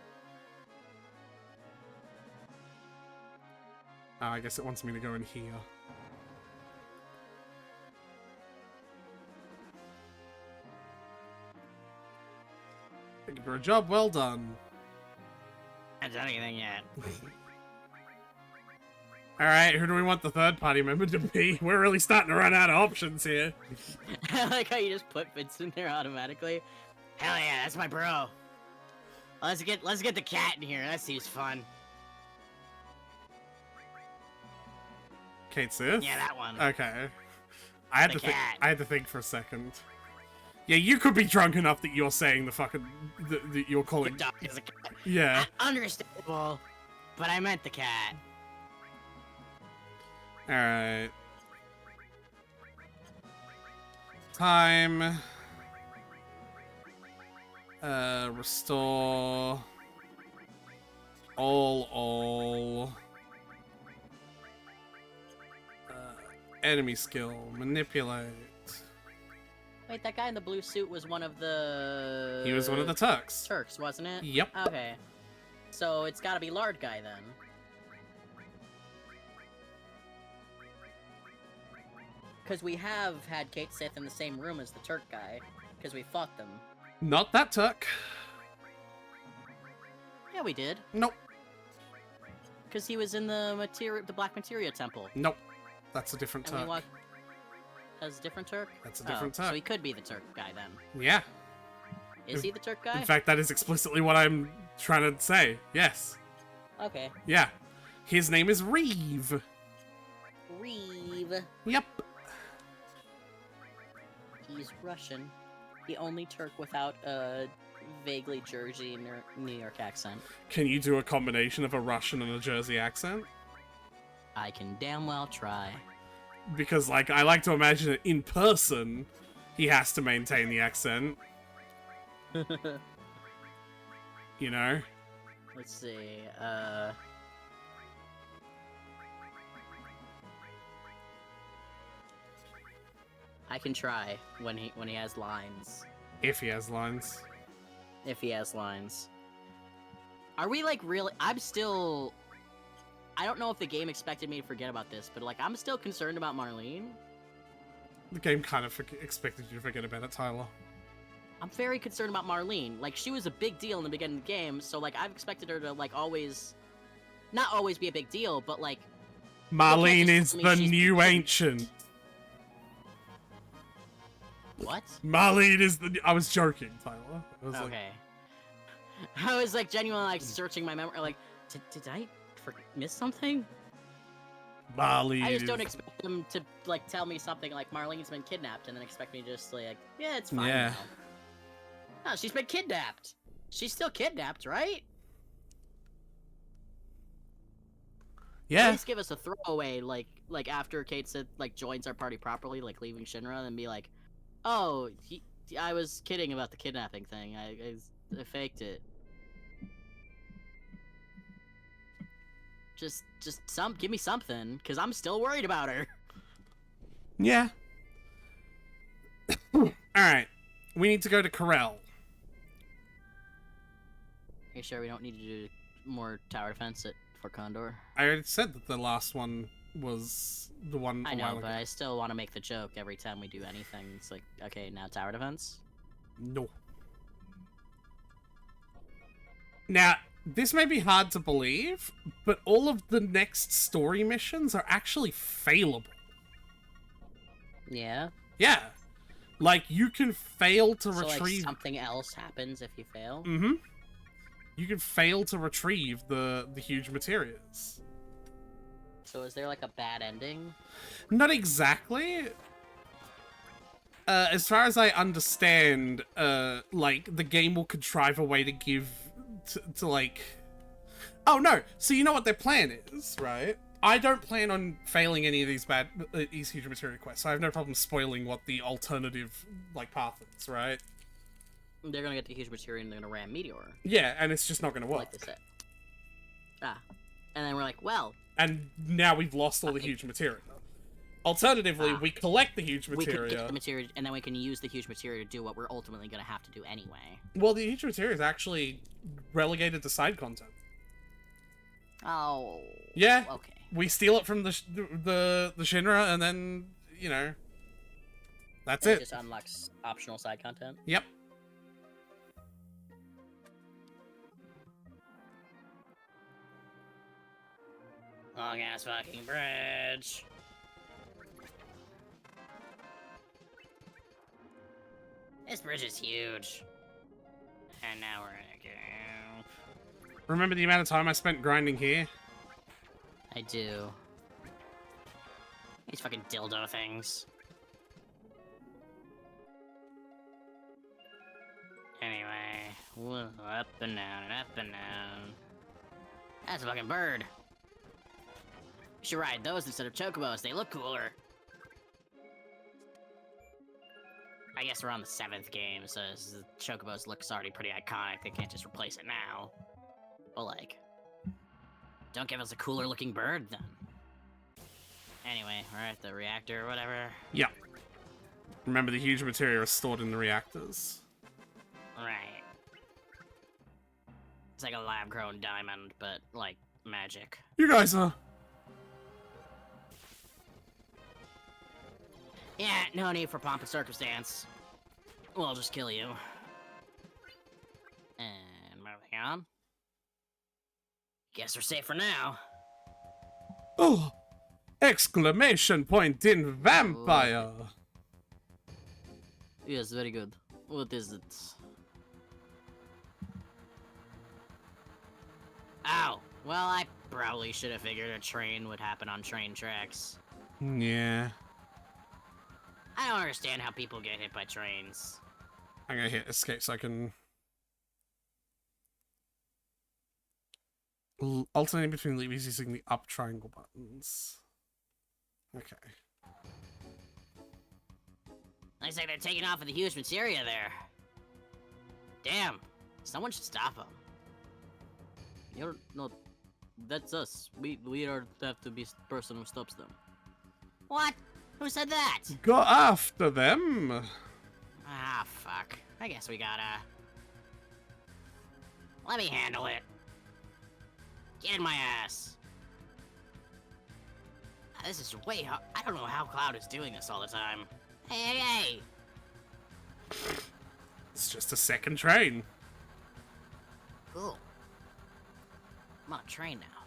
Speaker 1: I guess it wants me to go in here. Thank you for a job well done.
Speaker 4: I haven't done anything yet.
Speaker 1: Alright, who do we want the third party member to be? We're really starting to run out of options here.
Speaker 2: I like how you just put Vince in there automatically.
Speaker 4: Hell yeah, that's my bro. Let's get the cat in here. That seems fun.
Speaker 1: Kate Sith?
Speaker 4: Yeah, that one.
Speaker 1: Okay. I had
Speaker 4: The
Speaker 1: to think.
Speaker 4: cat.
Speaker 1: I had to think for a second. Yeah, you could be drunk enough that you're saying the fucking that you're
Speaker 4: The
Speaker 1: calling.
Speaker 4: dog is a cat.
Speaker 1: Yeah.
Speaker 4: Understandable, but I meant the cat.
Speaker 1: All right. Time. Restore. All. Enemy skill. Manipulate.
Speaker 2: Wait, that guy in the blue suit was one of the...
Speaker 1: He was one of the Turks.
Speaker 2: Turks, wasn't it?
Speaker 1: Yep.
Speaker 2: Okay. So it's gotta be Lard guy then. Because we have had Kate Sith in the same room as the Turk guy, because we fought them.
Speaker 1: Not that Turk.
Speaker 2: Yeah, we did.
Speaker 1: Nope.
Speaker 2: Because he was in the Black Materia Temple.
Speaker 1: Nope. That's a different
Speaker 2: And we
Speaker 1: Turk.
Speaker 2: walked... That's a different Turk?
Speaker 1: That's a different
Speaker 2: Oh,
Speaker 1: Turk.
Speaker 2: So he could be the Turk guy then.
Speaker 1: Yeah.
Speaker 2: Is he the Turk guy?
Speaker 1: In fact, that is explicitly what I'm trying to say. Yes.
Speaker 2: Okay.
Speaker 1: Yeah. His name is Reeve.
Speaker 2: Reeve.
Speaker 1: Yep.
Speaker 2: He's Russian. The only Turk without a vaguely Jersey New York accent.
Speaker 1: Can you do a combination of a Russian and a Jersey accent?
Speaker 2: I can damn well try.
Speaker 1: Because, like, I like to imagine that in person, he has to maintain the accent. You know?
Speaker 2: Let's see, I can try when he has lines.
Speaker 1: If he has lines.
Speaker 2: If he has lines. Are we like really? I'm still. I don't know if the game expected me to forget about this, but like I'm still concerned about Marlene.
Speaker 1: The game kind of expected you to forget about it, Tyler.
Speaker 2: I'm very concerned about Marlene. Like she was a big deal in the beginning of the game, so like I've expected her to like always not always be a big deal, but like,
Speaker 1: Marlene is
Speaker 2: just tell me
Speaker 1: the
Speaker 2: she's
Speaker 1: new
Speaker 2: the-
Speaker 1: ancient.
Speaker 2: what?
Speaker 1: Marlene is the. I was joking, Tyler. I was like,
Speaker 2: Okay. I was like genuinely like searching my memory, like, did I miss something?
Speaker 1: Marlene.
Speaker 2: I just don't
Speaker 1: is-
Speaker 2: expect them to like tell me something like Marlene's been kidnapped, and then expect me to just like, yeah, it's fine
Speaker 1: Yeah.
Speaker 2: now. No, she's been kidnapped. She's still kidnapped, right? At
Speaker 1: Yeah.
Speaker 2: least give us a throwaway, like after Kate said like joins our party properly, like leaving Shinra, and be like, oh, I was kidding about the kidnapping thing. I faked it. Just give me something, cause I'm still worried about her.
Speaker 1: Yeah. All right. We need to go to Corel.
Speaker 2: Are you sure we don't need to do more tower defense at Fort Condor?
Speaker 1: I already said that the last one was the one
Speaker 2: I
Speaker 1: a
Speaker 2: know,
Speaker 1: while
Speaker 2: but
Speaker 1: ago.
Speaker 2: I still want to make the joke every time we do anything. It's like, okay, now tower defense.
Speaker 1: No. Now, this may be hard to believe, but all of the next story missions are actually failable.
Speaker 2: Yeah.
Speaker 1: Yeah. Like, you can fail to
Speaker 2: So like
Speaker 1: retrieve...
Speaker 2: something else happens if you fail.
Speaker 1: Mm-hmm. You can fail to retrieve the huge materials.
Speaker 2: So is there like a bad ending?
Speaker 1: Not exactly. As far as I understand, like, the game will contrive a way to give... to like... Oh, no! So you know what their plan is, right? I don't plan on failing any of these huge material quests, so I have no problem spoiling what the alternative, like, path is, right?
Speaker 2: They're gonna get the huge material and they're gonna ram Meteor,
Speaker 1: Yeah, and it's just not gonna work.
Speaker 2: like they said. Ah. And then we're like, well,
Speaker 1: And now we've lost all the
Speaker 2: Okay.
Speaker 1: huge material. Alternatively,
Speaker 2: Ah.
Speaker 1: we collect the huge
Speaker 2: we could get
Speaker 1: material.
Speaker 2: the material, and then we can use the huge material to do what we're ultimately gonna have to do anyway.
Speaker 1: Well, the huge material is actually relegated to side content.
Speaker 2: Oh.
Speaker 1: Yeah.
Speaker 2: Okay.
Speaker 1: We steal it from the Shinra, and then, you know, that's
Speaker 2: It
Speaker 1: it.
Speaker 2: just unlocks optional side content.
Speaker 1: Yep.
Speaker 2: Long ass fucking bridge. This bridge is huge. And now we're gonna go.
Speaker 1: Remember the amount of time I spent grinding here?
Speaker 2: I do. These fucking dildo things. Anyway, whoa, up and down and up and down. That's a fucking bird. You should ride those instead of chocobos. They look cooler. I guess we're on the 7th game, so the chocobos looks already pretty iconic. They can't just replace it now. But like, don't give us a cooler looking bird then. Anyway, we're at the reactor or whatever.
Speaker 1: Yep. Remember the huge material is stored in the reactors.
Speaker 2: Right. It's like a lab-grown diamond, but like magic.
Speaker 1: You guys are...
Speaker 2: Yeah, no need for pomp and circumstance. We'll just kill you. And moving on. Guess we're safe for now.
Speaker 1: Oh! Exclamation point in vampire!
Speaker 2: Yes, very good. What is it? Ow! Well, I probably should have figured a train would happen on train tracks.
Speaker 1: Yeah.
Speaker 2: I don't understand how people get hit by trains.
Speaker 1: I'm gonna hit escape so I can... Alternating between levers using the up triangle buttons. Okay.
Speaker 2: Looks like they're taking off with the huge materia there. Damn, someone should stop them. You're no, that's us. We are have to be the person who stops them. What? Who said that?
Speaker 1: Go after them!
Speaker 2: Ah, fuck. I guess we gotta. Let me handle it. Get in my ass. This is way hard. I don't know how Cloud is doing this all the time. Hey, hey, hey!
Speaker 1: It's just a second train.
Speaker 2: Cool. I'm on a train now.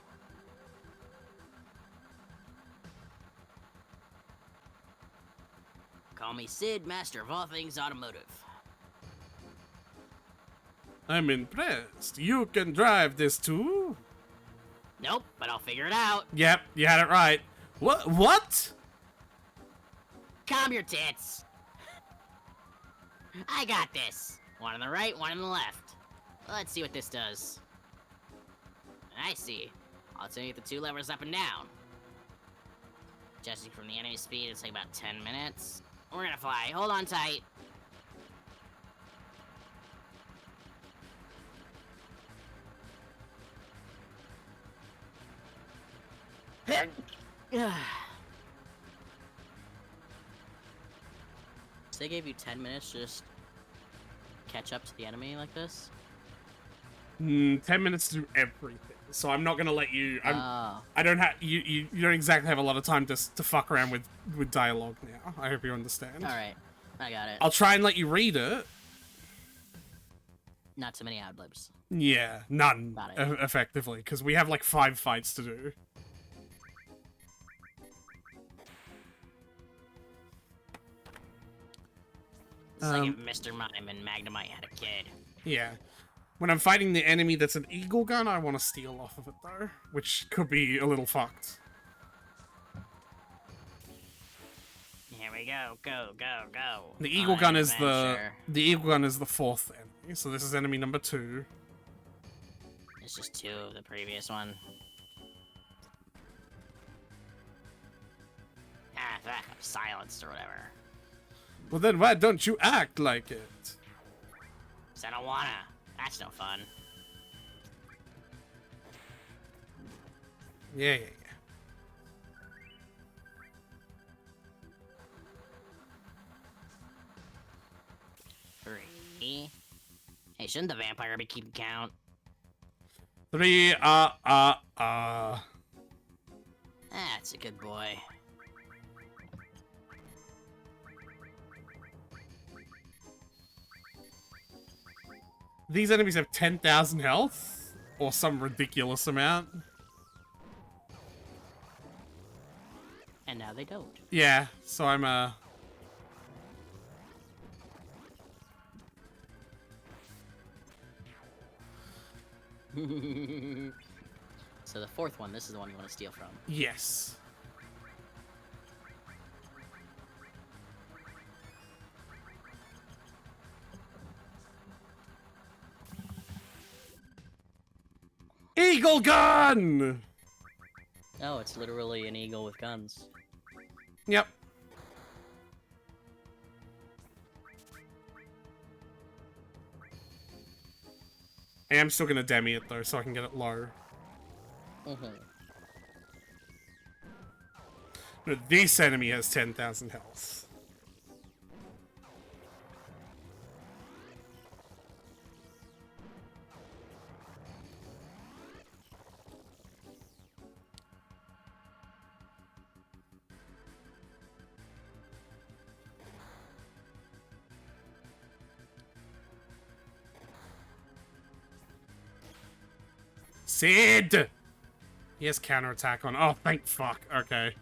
Speaker 4: Call me Sid, master of all things automotive.
Speaker 1: I'm impressed. You can drive this too?
Speaker 4: Nope, but I'll figure it out.
Speaker 1: Yep, you had it right. What?
Speaker 4: Calm your tits. I got this. One on the right, one on the left. Let's see what this does. I see. Alternate the two levers up and down. Adjusting from the enemy speed, it'll take about 10 minutes. We're gonna fly. Hold on tight.
Speaker 2: So they gave you 10 minutes to just catch up to the enemy like this?
Speaker 1: 10 minutes to do everything. So I'm not gonna let you.
Speaker 2: Oh.
Speaker 1: I don't have you. You don't exactly have a lot of time to fuck around with dialogue now. I hope you understand.
Speaker 2: Alright, I got it.
Speaker 1: I'll try and let you read it.
Speaker 2: Not too many ad-libs.
Speaker 1: Yeah, none.
Speaker 2: Got it.
Speaker 1: Effectively, because we have like 5 fights to do.
Speaker 4: It's like if Mr. Mime and Magnemite had a kid.
Speaker 1: Yeah. When I'm fighting the enemy that's an eagle gun, I want to steal off of it though, which could be a little fucked.
Speaker 4: Here we go, go, go, go.
Speaker 1: The eagle gun is
Speaker 2: adventure.
Speaker 1: the eagle gun is the 4th enemy, so this is enemy number 2.
Speaker 4: It's just 2 of the previous one. Ah, fuck, I'm silenced or whatever.
Speaker 1: Well then, why don't you act like it?
Speaker 4: 'Cause I don't wanna. That's no fun.
Speaker 1: Yeah.
Speaker 4: 3. Hey, shouldn't the vampire be keeping count?
Speaker 1: 3.
Speaker 4: That's a good boy.
Speaker 1: These enemies have 10,000 health, or some ridiculous amount.
Speaker 2: And now they don't.
Speaker 1: Yeah, so I'm
Speaker 2: So the 4th one, this is the one you want to steal from.
Speaker 1: yes. Eagle gun!
Speaker 2: Oh, it's literally an eagle with guns.
Speaker 1: Yep. I am still gonna demi it though, so I can get it low.
Speaker 2: Mm-hmm.
Speaker 1: No, this enemy has 10,000 health. Sid! He has counterattack on. Oh, thank fuck. Okay.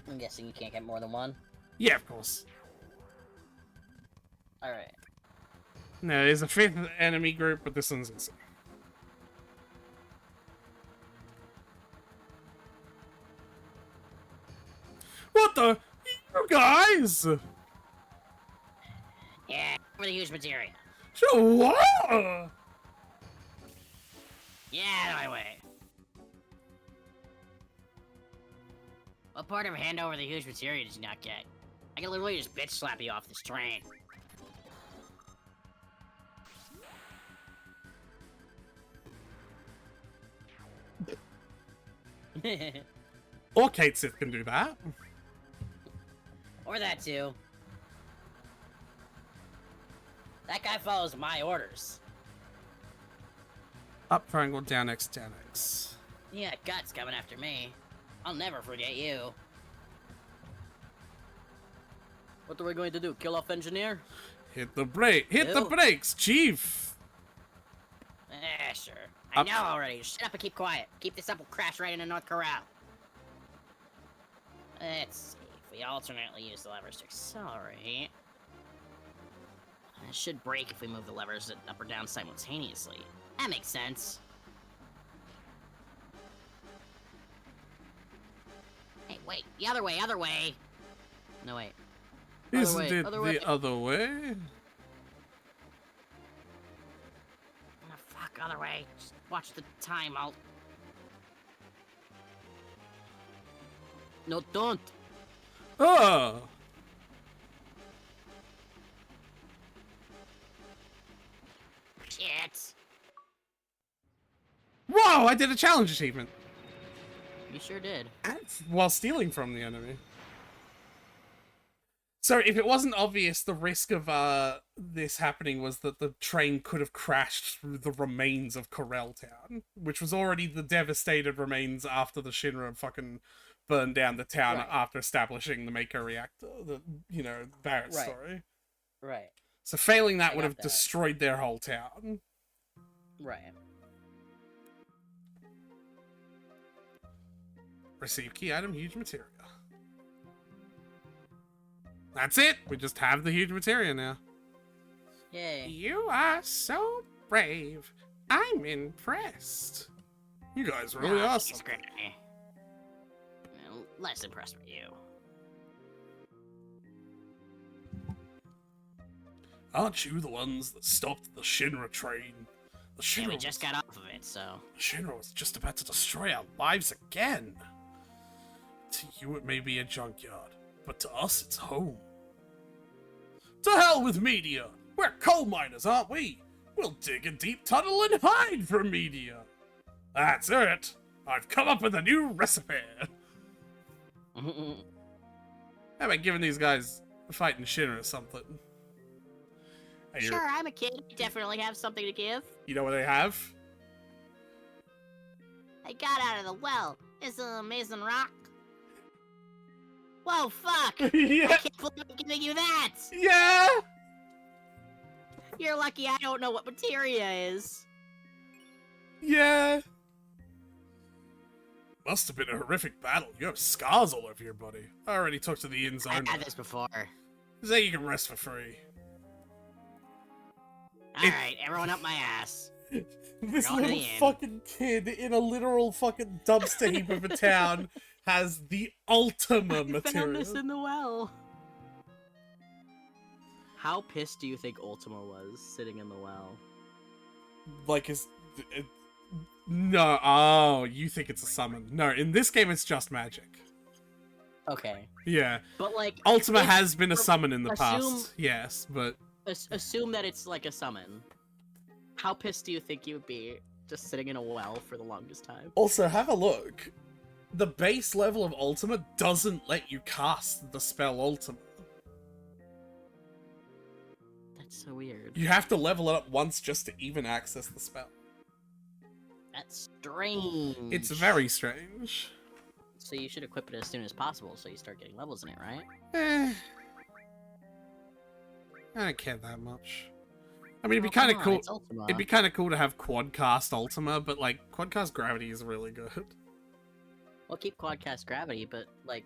Speaker 2: I'm guessing you can't get more than one.
Speaker 1: Yeah, of course.
Speaker 2: Alright.
Speaker 1: No, there's a 5th enemy group, but this one's easy. What the? You guys?
Speaker 4: Yeah, over the huge materia.
Speaker 1: So what?
Speaker 4: Yeah, out of my way. What part of hand over the huge materia did you not get? I can literally just bitch slap you off this train.
Speaker 1: Or Kate Sith can do that.
Speaker 4: Or that too. That guy follows my orders.
Speaker 1: Up triangle, down X, down X.
Speaker 4: Yeah, Guts coming after me. I'll never forget you.
Speaker 2: What are we going to do? Kill off engineer?
Speaker 1: Hit the brake. Hit the
Speaker 2: Ew.
Speaker 1: brakes, Chief.
Speaker 4: Sure. I
Speaker 1: Up.
Speaker 4: know already. Shut up and keep quiet. Keep this up, we'll crash right into North Corral. Let's see. If we alternately use the levers to accelerate, it should break if we move the levers up or down simultaneously. That makes sense. Hey, wait. The other way, other way. No, wait.
Speaker 1: Isn't
Speaker 4: way,
Speaker 1: it
Speaker 4: other way.
Speaker 1: the other way?
Speaker 4: Oh, fuck, other way. Just watch the time. I'll... No, don't.
Speaker 1: Oh!
Speaker 4: Shit.
Speaker 1: Whoa! I did a challenge achievement!
Speaker 4: You sure did.
Speaker 1: While stealing from the enemy. So if it wasn't obvious, the risk of this happening was that the train could have crashed through the remains of Corel Town, which was already the devastated remains after the Shinra fucking burned down the town
Speaker 2: Right.
Speaker 1: after establishing the Mako reactor, the, you know, Barrett
Speaker 2: Right.
Speaker 1: story.
Speaker 2: Right.
Speaker 1: So failing that
Speaker 2: I
Speaker 1: would
Speaker 2: got
Speaker 1: have
Speaker 2: that.
Speaker 1: destroyed their whole town.
Speaker 2: Right.
Speaker 1: Receive key item, huge materia. That's it! We just have the huge materia now.
Speaker 2: Yay.
Speaker 1: You are so brave. I'm impressed. You guys really
Speaker 4: Nah,
Speaker 1: are
Speaker 4: thanks,
Speaker 1: something.
Speaker 4: Granny. Well, less impressed with you.
Speaker 1: Aren't you the ones that stopped the Shinra train? The
Speaker 4: Yeah,
Speaker 1: Shinra,
Speaker 4: we just got off of it, so...
Speaker 1: the Shinra was just about to destroy our lives again. To you it may be a junkyard, but to us it's home. To hell with media! We're coal miners, aren't we? We'll dig a deep tunnel and hide from media. That's it. I've come up with a new recipe. How about giving these guys fighting Shinra or something? Hey, you're-
Speaker 4: Sure, I'm a kid. I definitely have something to give.
Speaker 1: You know what they have?
Speaker 4: I got out of the well. It's an amazing rock. Whoa, fuck! I
Speaker 1: Yeah.
Speaker 4: can't believe I'm giving you that!
Speaker 1: Yeah.
Speaker 4: You're lucky I don't know what materia is.
Speaker 1: Yeah. Must have been a horrific battle. You have scars all over your body. I already talked to the inn zone.
Speaker 4: I've had this before.
Speaker 1: Say you can rest for free.
Speaker 4: Alright, everyone up my ass.
Speaker 1: This
Speaker 4: Going to
Speaker 1: little
Speaker 4: the inn.
Speaker 1: fucking kid in a literal fucking dumpster heap of a town has the Ultima
Speaker 2: I found
Speaker 1: material.
Speaker 2: this in the well. How pissed do you think Ultima was sitting in the well?
Speaker 1: Like, no, oh, you think it's a summon. No, in this game it's just magic.
Speaker 2: Okay,
Speaker 1: Yeah.
Speaker 2: but like,
Speaker 1: Ultima
Speaker 2: if-
Speaker 1: has been a summon in the
Speaker 2: assume-
Speaker 1: past. Yes, but
Speaker 2: assume that it's like a summon. How pissed do you think you would be just sitting in a well for the longest time?
Speaker 1: also have a look. The base level of Ultima doesn't let you cast the spell Ultima.
Speaker 2: That's so weird.
Speaker 1: You have to level it up once just to even access the spell.
Speaker 2: That's strange.
Speaker 1: It's very strange.
Speaker 2: So you should equip it as soon as possible so you start getting levels in it, right?
Speaker 1: I don't care that much. I mean, it'd be
Speaker 2: Oh,
Speaker 1: kind of
Speaker 2: come on,
Speaker 1: cool.
Speaker 2: it's Ultima.
Speaker 1: It'd be kind of cool to have Quadcast Ultima, but like Quadcast Gravity is really good.
Speaker 2: Well, keep Quadcast Gravity, but like,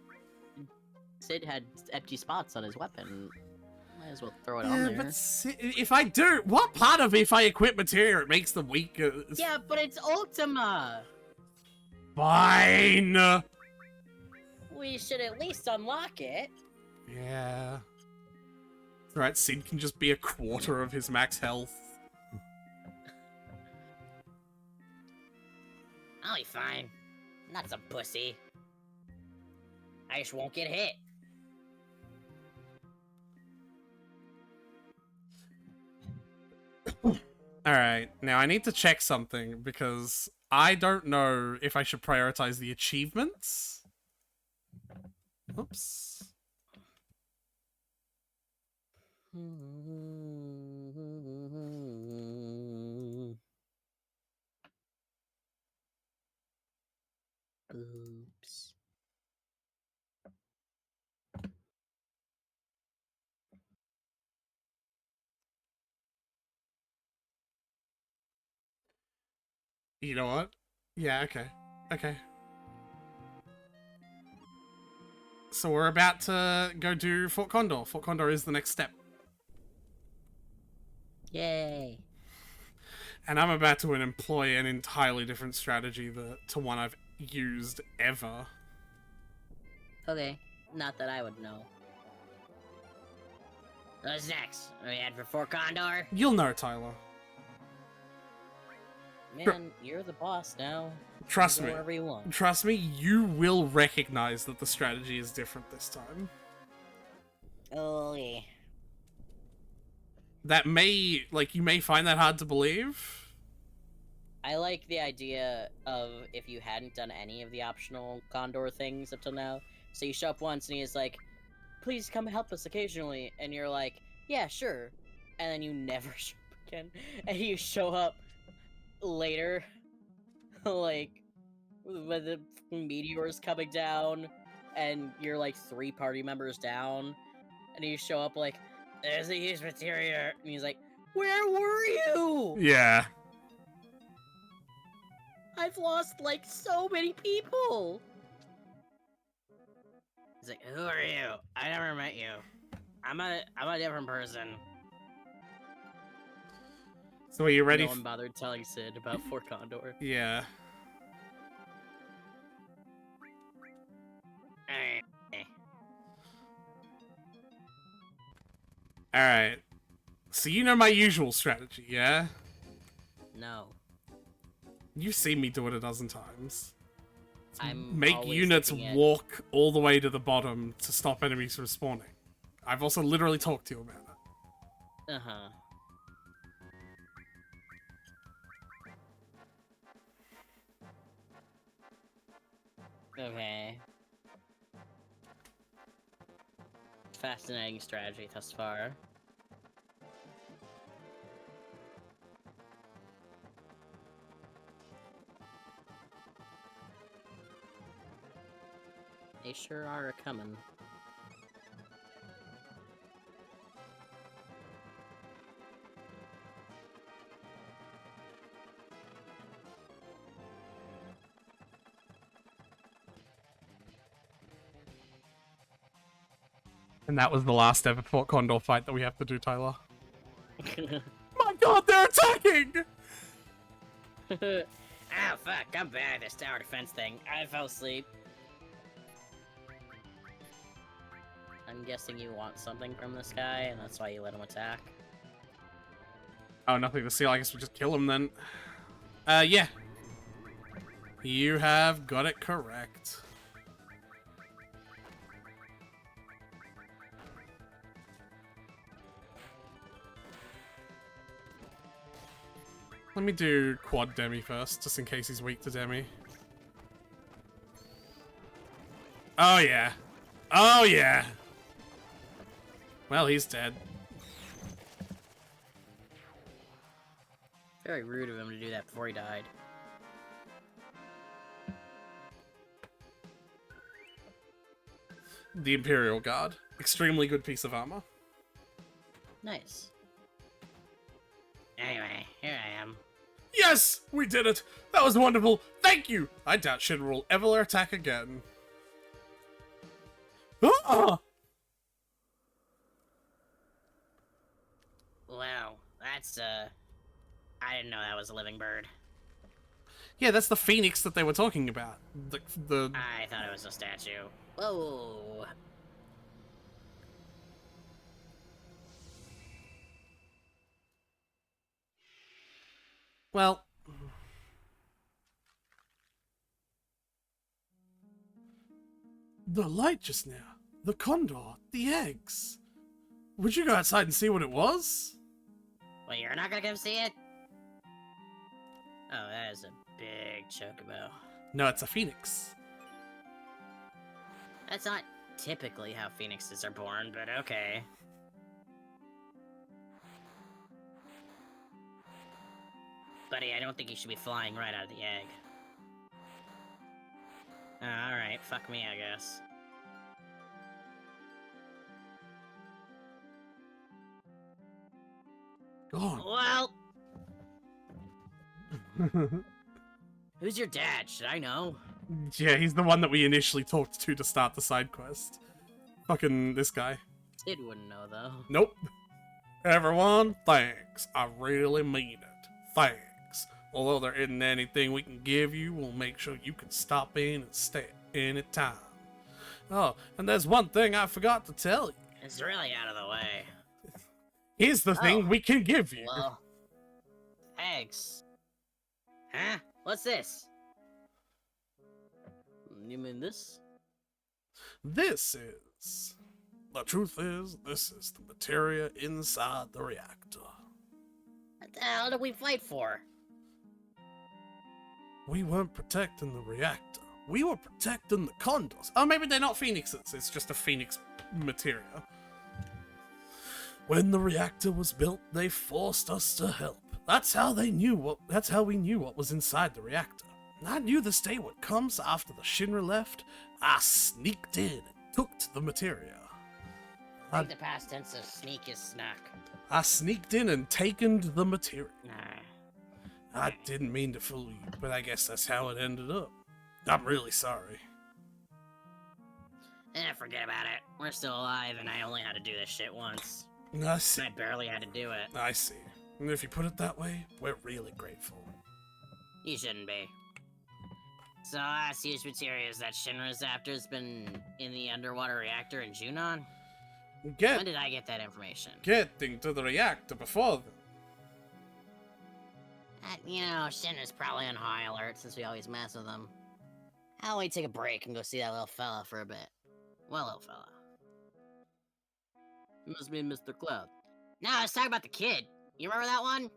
Speaker 2: Sid had empty spots on his weapon. Might as well throw it on
Speaker 1: Yeah,
Speaker 2: there.
Speaker 1: but if I do, what part of if I equip materia it makes them weaker?
Speaker 2: Yeah, but it's Ultima!
Speaker 1: Fine.
Speaker 2: We should at least unlock it.
Speaker 1: Yeah. Right, Sid can just be a quarter of his max health.
Speaker 4: I'll be fine. I'm not some pussy. I just won't get hit.
Speaker 1: Alright, now I need to check something because I don't know if I should prioritize the achievements. Oops.
Speaker 2: Oops.
Speaker 1: You know what? Yeah, okay. Okay. So we're about to go do Fort Condor. Fort Condor is the next step.
Speaker 2: Yay.
Speaker 1: And I'm about to employ an entirely different strategy to one I've used ever.
Speaker 2: Okay. Not that I would know.
Speaker 4: What's next? Are we head for Fort Condor?
Speaker 1: You'll know, Tyler.
Speaker 2: Man, you're the boss now.
Speaker 1: Trust
Speaker 2: Go
Speaker 1: me.
Speaker 2: wherever you want.
Speaker 1: Trust me, you will recognize that the strategy is different this time.
Speaker 2: Oh, yeah.
Speaker 1: That may, like, you may find that hard to believe.
Speaker 2: I like the idea of if you hadn't done any of the optional Condor things up till now. So you show up once and he's like, please come help us occasionally. And you're like, yeah, sure. And then you never show up again. And you show up later, like, when the meteor's coming down, and you're like 3 party members down. And you show up like, there's a huge materia. And he's like, where were you?
Speaker 1: Yeah.
Speaker 2: I've lost like so many people.
Speaker 4: He's like, who are you? I never met you. I'm a different person.
Speaker 1: So are you ready?
Speaker 2: No one bothered telling Sid about Fort Condor.
Speaker 1: Yeah. Alright. So you know my usual strategy, yeah?
Speaker 2: No.
Speaker 1: You've seen me do it a dozen times.
Speaker 2: I'm
Speaker 1: Make
Speaker 2: always
Speaker 1: units
Speaker 2: looking at-
Speaker 1: walk all the way to the bottom to stop enemies from spawning. I've also literally talked to you about it.
Speaker 2: Uh-huh. Okay. Fascinating strategy thus far. They sure are coming.
Speaker 1: And that was the last ever Fort Condor fight that we have to do, Tyler. My god, they're attacking!
Speaker 4: Oh fuck, I'm bad at this tower defense thing.
Speaker 2: I fell asleep. I'm guessing you want something from this guy, and that's why you let him attack.
Speaker 1: Oh, nothing to steal. I guess we'll just kill him then. Yeah. You have got it correct. Let me do quad Demi first, just in case he's weak to Demi. Oh yeah. Oh yeah. Well, he's dead.
Speaker 2: Very rude of him to do that before he died.
Speaker 1: The Imperial Guard. Extremely good piece of armor.
Speaker 2: Nice.
Speaker 4: Anyway, here I am.
Speaker 1: Yes! We did it! That was wonderful! Thank you! I doubt Shinra will ever attack again. Ah!
Speaker 4: Wow, that's I didn't know that was a living bird.
Speaker 1: Yeah, that's the phoenix that they were talking about. The
Speaker 4: I thought it was a statue.
Speaker 2: Whoa.
Speaker 1: well... The light just now. The condor. The eggs. Would you go outside and see what it was?
Speaker 4: Well, you're not gonna come see it? Oh, that is a big chocobo.
Speaker 1: No, it's a phoenix.
Speaker 4: That's not typically how phoenixes are born, but okay. Buddy, I don't think you should be flying right out of the egg. Alright, fuck me, I guess.
Speaker 1: Gone.
Speaker 4: Well, who's your dad? Should I know?
Speaker 1: Yeah, he's the one that we initially talked to start the side quest. Fucking this guy.
Speaker 2: Sid wouldn't know though.
Speaker 1: Nope. Everyone, thanks. I really mean it. Thanks. Although there isn't anything we can give you, we'll make sure you can stop in and stay anytime. Oh, and there's one thing I forgot to tell you.
Speaker 4: It's really out of the way.
Speaker 1: Here's the thing we can give you.
Speaker 4: Well, thanks. Huh? What's this?
Speaker 2: You mean this?
Speaker 1: This is... The truth is, this is the materia inside the reactor.
Speaker 4: What the hell did we fight for?
Speaker 1: We weren't protecting the reactor. We were protecting the condos. Oh, maybe they're not phoenixes. It's just a phoenix materia. When the reactor was built, they forced us to help. That's how we knew what was inside the reactor. And I knew this day would come, so after the Shinra left, I sneaked in and took the materia.
Speaker 4: I think the past tense of sneak is snuck.
Speaker 1: I sneaked in and taken the materia.
Speaker 4: Nah.
Speaker 1: I didn't mean to fool you, but I guess that's how it ended up. I'm really sorry.
Speaker 4: Forget about it. We're still alive, and I only had to do this shit once.
Speaker 1: I see.
Speaker 4: I barely had to do it.
Speaker 1: I see. And if you put it that way, we're really grateful.
Speaker 4: You shouldn't be. So, last used materials that Shinra's after's been in the underwater reactor in Junon? When did I get that information?
Speaker 1: Getting to the reactor before them.
Speaker 4: You know, Shinra's probably on high alert since we always mess with them. How about we take a break and go see that little fella for a bit? What little fella?
Speaker 2: You must mean Mr. Cloud.
Speaker 4: No, I was talking about the kid. You remember that one?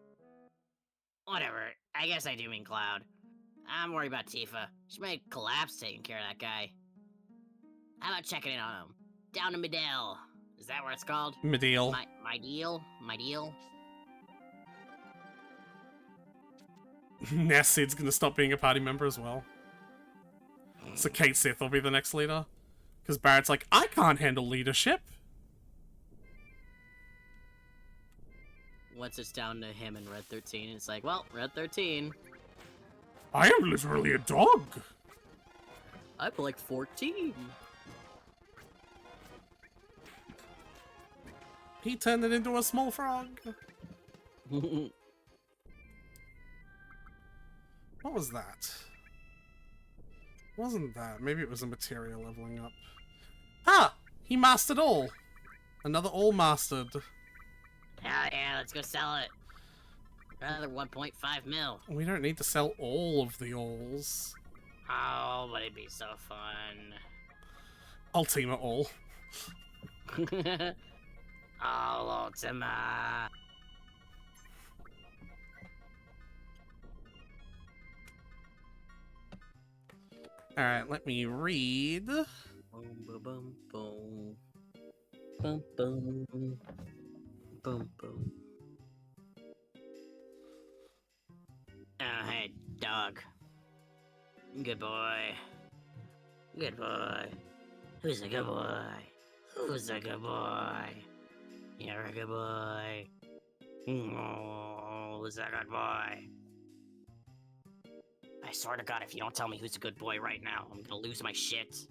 Speaker 4: Whatever. I guess I do mean Cloud. I'm worried about Tifa. She might collapse taking care of that guy. How about checking in on him? Down to Midel. Is that what it's called?
Speaker 1: Medial.
Speaker 4: My deal? My deal?
Speaker 1: Now Sid's gonna stop being a party member as well. So Kate Sith will be the next leader. Because Barrett's like, I can't handle leadership.
Speaker 2: Once it's down to him and Red 13, it's like, well, Red 13.
Speaker 1: I am literally a dog.
Speaker 2: I'm like 14.
Speaker 1: He turned it into a small frog. What was that? Wasn't that? Maybe it was a materia leveling up. Ah! He mastered all. Another all mastered.
Speaker 4: Hell yeah, let's go sell it. Another 1.5 mil.
Speaker 1: We don't need to sell all of the alls.
Speaker 4: Oh, but it'd be so fun.
Speaker 1: Ultima all.
Speaker 4: Oh, Ultima.
Speaker 1: Alright, let me read.
Speaker 2: Boom, boom, boom, boom. Boom, boom. Boom, boom.
Speaker 4: Oh, hey, dog. Good boy. Good boy. Who's a good boy? Who's a good boy? You're a good boy. Oh, who's a good boy? I swear to God, if you don't tell me who's a good boy right now, I'm gonna lose my shit.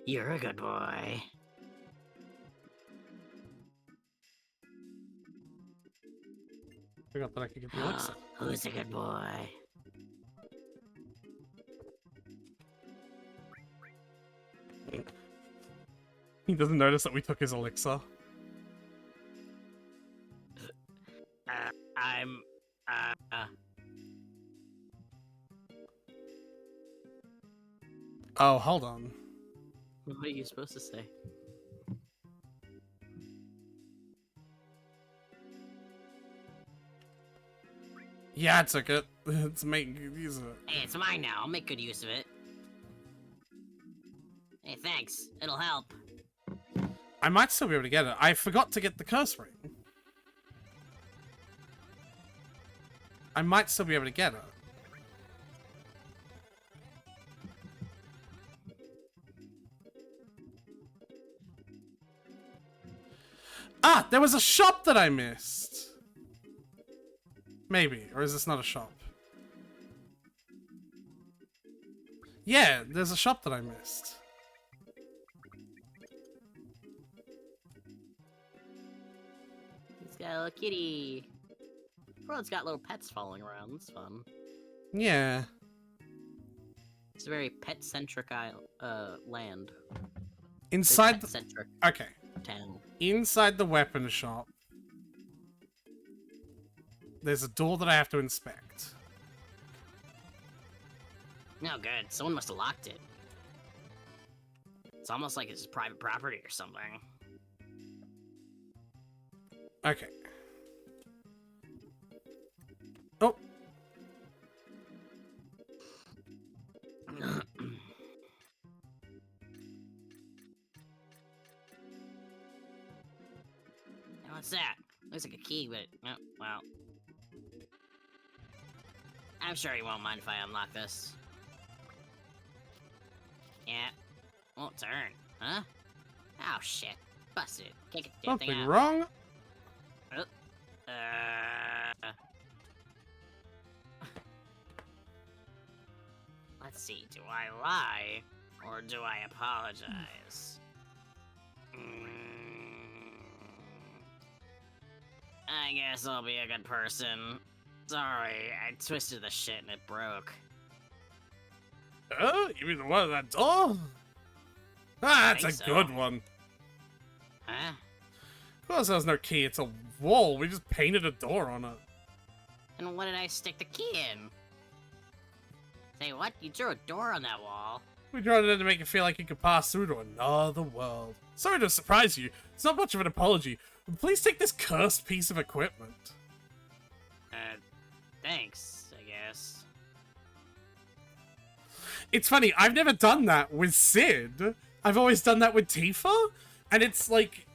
Speaker 4: You're a good boy.
Speaker 1: Forgot that I could get the elixir.
Speaker 4: Who's a good boy?
Speaker 1: He doesn't notice that we took his elixir. Oh, hold on.
Speaker 2: What are you supposed to say?
Speaker 1: Yeah, I took it. Let's make good use of it.
Speaker 4: Hey, it's mine now. I'll make good use of it. Hey, thanks. It'll help.
Speaker 1: I might still be able to get it. I forgot to get the curse ring. I might still be able to get it. Ah, there was a shop that I missed. Maybe, or is this not a shop? Yeah, there's a shop that I missed.
Speaker 2: It's got a little kitty. Everyone's got little pets following around. That's fun.
Speaker 1: Yeah.
Speaker 2: It's a very pet-centric land.
Speaker 1: Inside the...
Speaker 2: Pet-centric
Speaker 1: Okay.
Speaker 2: town.
Speaker 1: Inside the weapon shop, there's a door that I have to inspect.
Speaker 2: No good. Someone must have locked it. It's almost like it's private property or something.
Speaker 1: Okay. Oh.
Speaker 2: What's that? Looks like a key, but oh, well. I'm sure he won't mind if I unlock this. Yeah. Won't turn, huh? Oh shit. Busted. Can't get the damn thing
Speaker 1: Something
Speaker 2: out.
Speaker 1: wrong?
Speaker 2: Let's see, do I lie or do I apologize? I guess I'll be a good person. Sorry, I twisted the shit and it broke.
Speaker 1: Oh, you mean the one at that door? Ah, that's a
Speaker 2: think so.
Speaker 1: good one.
Speaker 2: Huh?
Speaker 1: Of course there's no key, it's a wall. We just painted a door on it.
Speaker 2: And what did I stick the key in? Say what? You drew a door on that wall?
Speaker 1: We tried it to make it feel like you could pass through to another world. Sorry to surprise you. It's not much of an apology. But please take this cursed piece of equipment.
Speaker 2: Thanks, I guess.
Speaker 1: It's funny, I've never done that with Sid. I've always done that with Tifa. And it's like,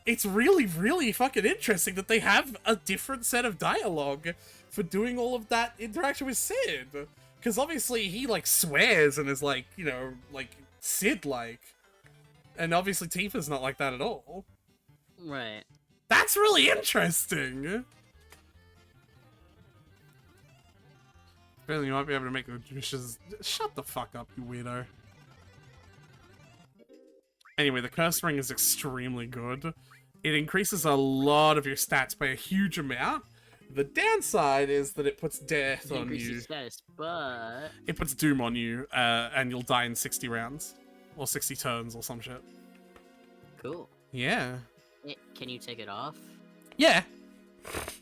Speaker 1: it's really, really fucking interesting that they have a different set of dialogue for doing all of that interaction with Sid. Because obviously he, like, swears and is like, you know, like, Sid-like. And obviously Tifa's not like that at all.
Speaker 2: Right.
Speaker 1: That's really interesting! Apparently you might be able to make the wishes... Shut the fuck up, you weirdo. Anyway, the curse ring is extremely good. It increases a lot of your stats by a huge amount. The downside is that it puts death on
Speaker 2: Increase
Speaker 1: you.
Speaker 2: your status, but...
Speaker 1: It puts doom on you, and you'll die in 60 rounds. Or 60 turns or some shit.
Speaker 2: Cool.
Speaker 1: Yeah.
Speaker 2: Can you take it off?
Speaker 1: Yeah.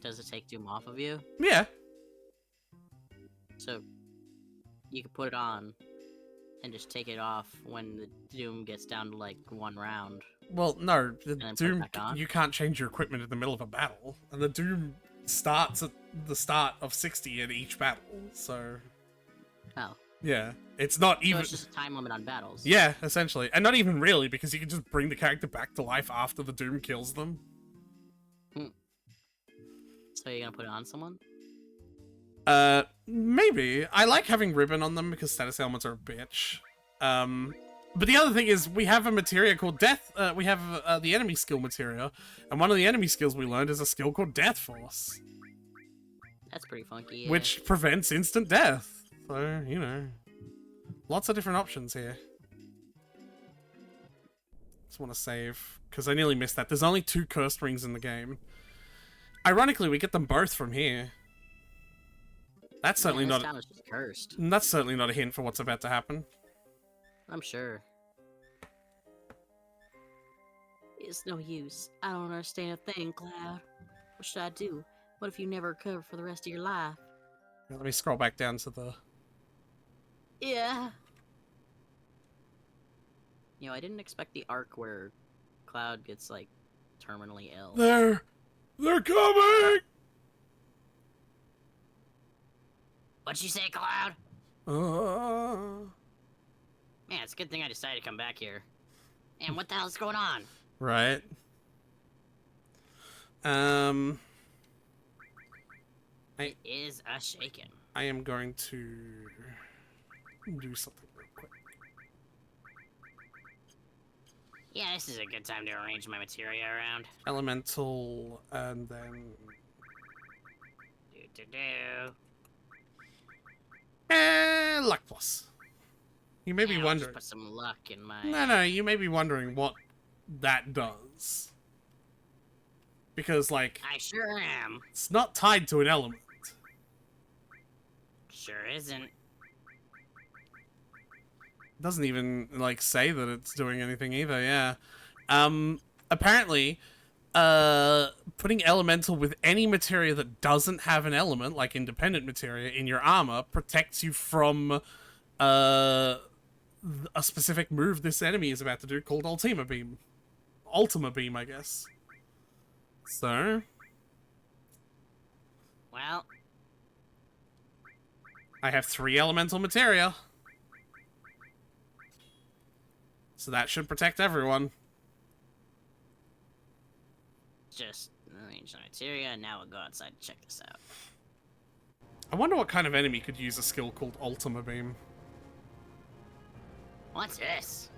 Speaker 2: Does it take Doom off of you?
Speaker 1: Yeah.
Speaker 2: So, you could put it on, and just take it off when the Doom gets down to, like, 1 round.
Speaker 1: Well, no. The
Speaker 2: then put it
Speaker 1: doom...
Speaker 2: back on?
Speaker 1: You can't change your equipment in the middle of a battle. And the doom starts at the start of 60 in each battle, so...
Speaker 2: Oh.
Speaker 1: Yeah. It's not
Speaker 2: So
Speaker 1: even...
Speaker 2: it's just a time limit on battles.
Speaker 1: Yeah, essentially. And not even really, because you can just bring the character back to life after the doom kills them.
Speaker 2: So you're gonna put it on someone?
Speaker 1: Maybe. I like having ribbon on them because status ailments are a bitch. But the other thing is, we have a materia called Death, we have the enemy skill materia, and one of the enemy skills we learned is a skill called Death Force.
Speaker 2: That's pretty funky. Yeah.
Speaker 1: Which prevents instant death. So, you know, lots of different options here. Just want to save, because I nearly missed that. There's only 2 cursed rings in the game. Ironically, we get them both from here. That's certainly
Speaker 2: this
Speaker 1: not...
Speaker 2: town is just cursed.
Speaker 1: That's certainly not a hint for what's about to happen.
Speaker 2: I'm sure. It's no use. I don't understand a thing, Cloud. What should I do? What if you never recover for the rest of your life?
Speaker 1: Let me scroll back down to the...
Speaker 2: Yeah. You know, I didn't expect the arc where Cloud gets, like, terminally ill.
Speaker 1: They're coming!
Speaker 2: What'd you say, Cloud?
Speaker 1: Uh...
Speaker 2: Man, it's a good thing I decided to come back here. And what the hell's going on?
Speaker 1: Right.
Speaker 2: It is a shaken.
Speaker 1: I am going to do something real quick.
Speaker 2: Yeah, this is a good time to arrange my materia around.
Speaker 1: Elemental, and then...
Speaker 2: Do.
Speaker 1: Luck plus. You may be
Speaker 2: Yeah, I'll just
Speaker 1: wondering.
Speaker 2: put some luck in my...
Speaker 1: No, you may be wondering what that does. Because, like,
Speaker 2: I sure am.
Speaker 1: it's not tied to an element.
Speaker 2: Sure isn't.
Speaker 1: It doesn't even, like, say that it's doing anything either, yeah. Apparently, putting elemental with any materia that doesn't have an element, like independent materia, in your armor protects you from, a specific move this enemy is about to do called Ultima Beam. Ultima Beam, I guess. So,
Speaker 2: Well,
Speaker 1: I have 3 elemental materia. So that should protect everyone.
Speaker 2: just arrange the materia, and now we'll go outside and check this out.
Speaker 1: I wonder what kind of enemy could use a skill called Ultima Beam.
Speaker 2: What's this?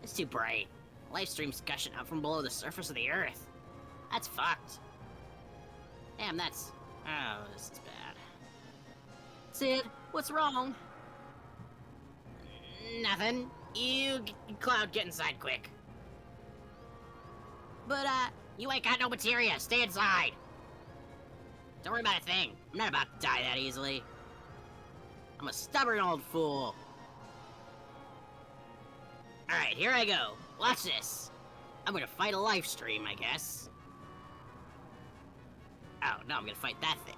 Speaker 2: It's too bright. Life stream's gushing out from below the surface of the earth. That's fucked. Damn, that's... Oh, this is bad. Sid, what's wrong? Nothing. Cloud, get inside quick. But, you ain't got no materia. Stay inside. Don't worry about a thing. I'm not about to die that easily. I'm a stubborn old fool. Alright, here I go. Watch this. I'm gonna fight a life stream, I guess. Oh, no, I'm gonna fight that thing.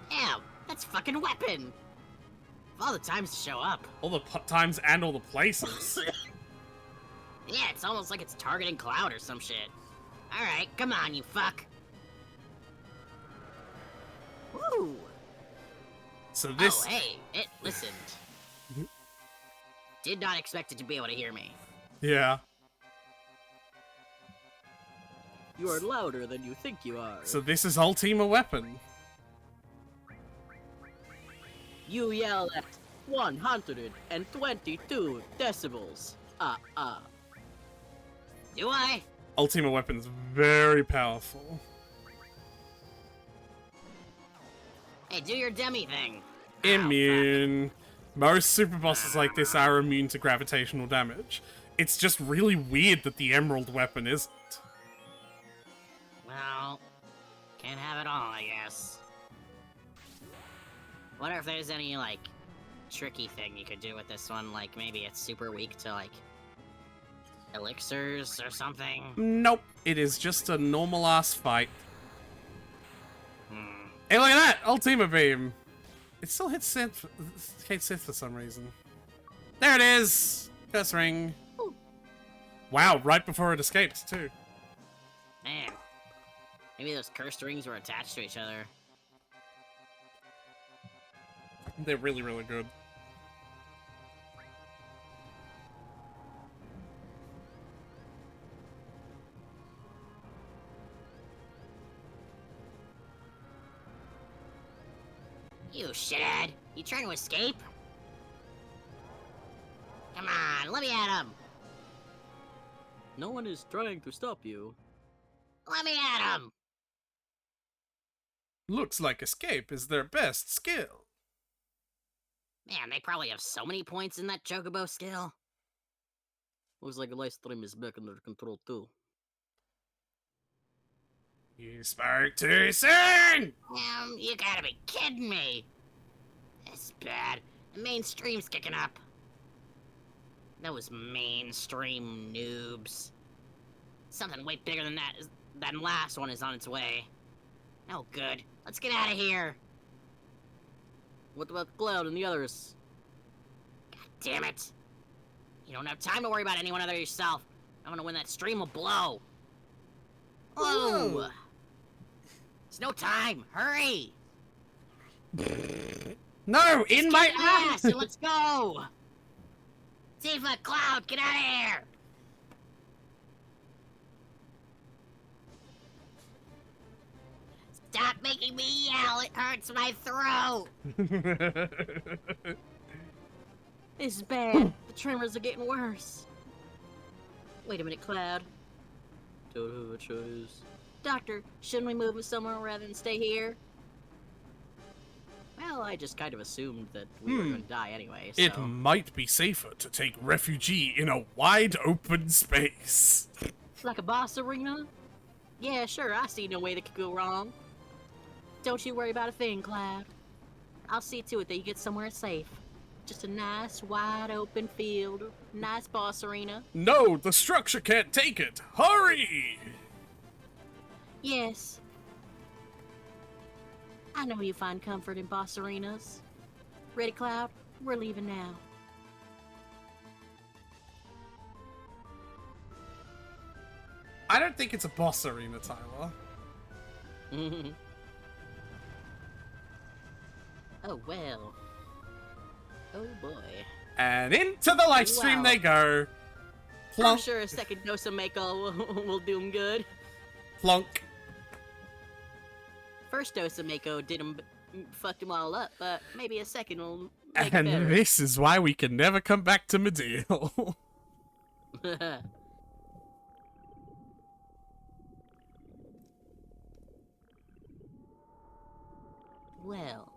Speaker 2: Damn, that's fucking weapon! Of all the times to show up.
Speaker 1: All the times and all the places.
Speaker 2: Yeah, it's almost like it's targeting Cloud or some shit. Alright, come on, you fuck. Woo!
Speaker 1: So this...
Speaker 2: Oh, hey, it listened. Did not expect it to be able to hear me.
Speaker 1: Yeah.
Speaker 2: You are louder than you think you are.
Speaker 1: So this is Ultima Weapon.
Speaker 2: You yell at 122 decibels. Do I?
Speaker 1: Ultima Weapon's very powerful.
Speaker 2: Hey, do your demi thing.
Speaker 1: Immune. Most super bosses like this are immune to gravitational damage. It's just really weird that the Emerald Weapon isn't.
Speaker 2: Well, can't have it all, I guess. Wonder if there's any, like, tricky thing you could do with this one. Like, maybe it's super weak to, like, elixirs or something.
Speaker 1: Nope. It is just a normal-ass fight.
Speaker 2: Hmm.
Speaker 1: Hey, look at that! Ultima Beam! It still hits Sith for some reason. There it is! Curse ring.
Speaker 2: Ooh.
Speaker 1: Wow, right before it escaped, too.
Speaker 2: Man. Maybe those cursed rings were attached to each other.
Speaker 1: They're really, really good.
Speaker 2: You shithead! You trying to escape? Come on, let me at him!
Speaker 5: No one is trying to stop you.
Speaker 2: Let me at him!
Speaker 1: Looks like escape is their best skill.
Speaker 2: Man, they probably have so many points in that Chocobo skill.
Speaker 5: Looks like the live stream is back under control too.
Speaker 1: You spoke too soon!
Speaker 2: You gotta be kidding me! This is bad. The mainstream's kicking up. Those mainstream noobs. Something way bigger than than last one is on its way. Oh, good. Let's get out of here.
Speaker 5: What about Cloud and the others?
Speaker 2: God damn it. You don't have time to worry about anyone other than yourself. I'm gonna win that stream will blow. Whoa! There's no time. Hurry!
Speaker 1: No, in my
Speaker 2: ass and let's go! Tifa, Cloud, get out of here! Stop making me yell, it hurts my throat!
Speaker 5: This is bad. The tremors are getting worse.
Speaker 2: Wait a minute, Cloud.
Speaker 5: Choose.
Speaker 2: Doctor, shouldn't we move somewhere rather than stay here? Well, I just kind of assumed that we were going to die anyway, so...
Speaker 1: It might be safer to take refuge in a wide open space.
Speaker 2: Like a boss arena? Yeah, sure, I see no way that could go wrong. Don't you worry about a thing, Cloud. I'll see to it that you get somewhere safe. Just a nice, wide open field. Nice boss arena.
Speaker 1: No, the structure can't take it. Hurry!
Speaker 2: Yes. I know you find comfort in boss arenas. Ready, Cloud? We're leaving now.
Speaker 1: I don't think it's a boss arena, Tyler.
Speaker 2: Oh, well. Oh, boy.
Speaker 1: And into the live stream
Speaker 2: Wow.
Speaker 1: they go.
Speaker 2: I'm
Speaker 1: Plunk,
Speaker 2: sure a second dose of Mako will do him good.
Speaker 1: plunk.
Speaker 2: First dose of Mako fucked him all up, but maybe a second will make it
Speaker 1: And
Speaker 2: better.
Speaker 1: this is why we can never come back to Medeal.
Speaker 2: Well,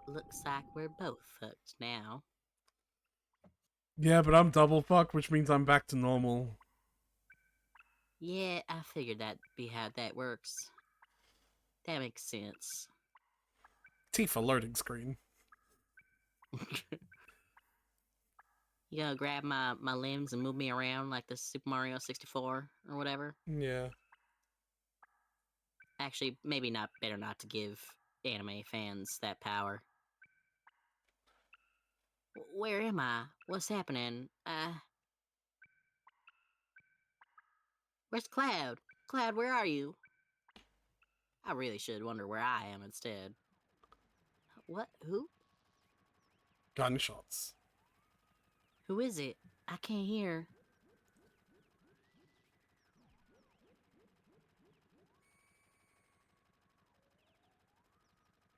Speaker 2: looks like we're both fucked now.
Speaker 1: Yeah, but I'm double fucked, which means I'm back to normal.
Speaker 2: Yeah, I figured that'd be how that works. That makes sense.
Speaker 1: Tifa loading screen.
Speaker 2: You gonna grab my limbs and move me around like the Super Mario 64 or whatever?
Speaker 1: Yeah.
Speaker 2: Actually, maybe not. Better not to give anime fans that power. Where am I? What's happening? Where's Cloud? Cloud, where are you? I really should wonder where I am instead. What? Who?
Speaker 1: Gunshots.
Speaker 2: Who is it? I can't hear.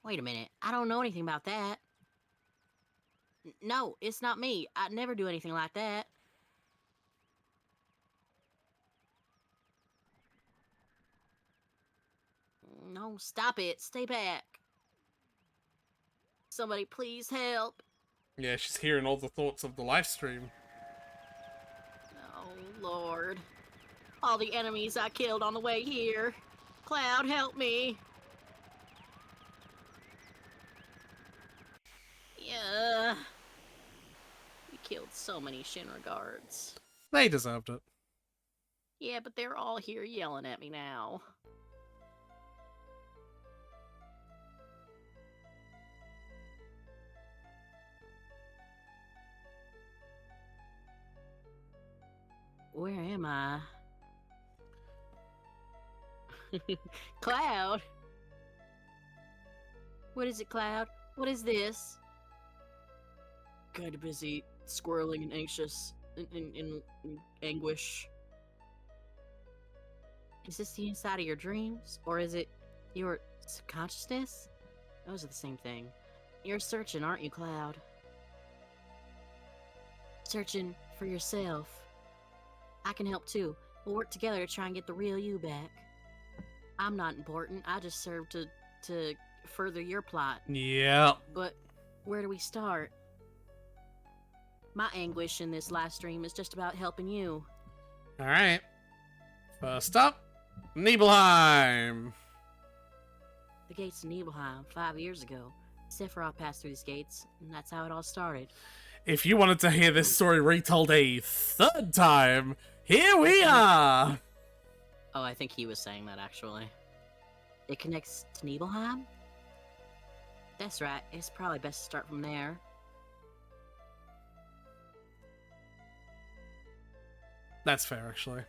Speaker 2: Wait a minute. I don't know anything about that. No, it's not me. I'd never do anything like that. No, stop it. Stay back. Somebody please help.
Speaker 1: Yeah, she's hearing all the thoughts of the live stream.
Speaker 2: Oh, Lord. All the enemies I killed on the way here. Cloud, help me. Yeah. We killed so many Shinra guards.
Speaker 1: They deserved it.
Speaker 2: Yeah, but they're all here yelling at me now. Where am I? Cloud? What is it, Cloud? What is this? Kinda busy, squirreling and anxious, in anguish. Is this the inside of your dreams? Or is it your subconsciousness? Those are the same thing. You're searching, aren't you, Cloud? Searching for yourself. I can help too. We'll work together to try and get the real you back. I'm not important. I just serve to further your plot.
Speaker 1: Yeah.
Speaker 2: But where do we start? My anguish in this live stream is just about helping you.
Speaker 1: Alright. First up, Nibelheim.
Speaker 2: The gates to Nibelheim 5 years ago. Sephiroth passed through these gates, and that's how it all started.
Speaker 1: If you wanted to hear this story retold a third time, here we are!
Speaker 2: Oh, I think he was saying that actually. It connects to Nibelheim? That's right, it's probably best to start from there.
Speaker 1: That's fair, actually.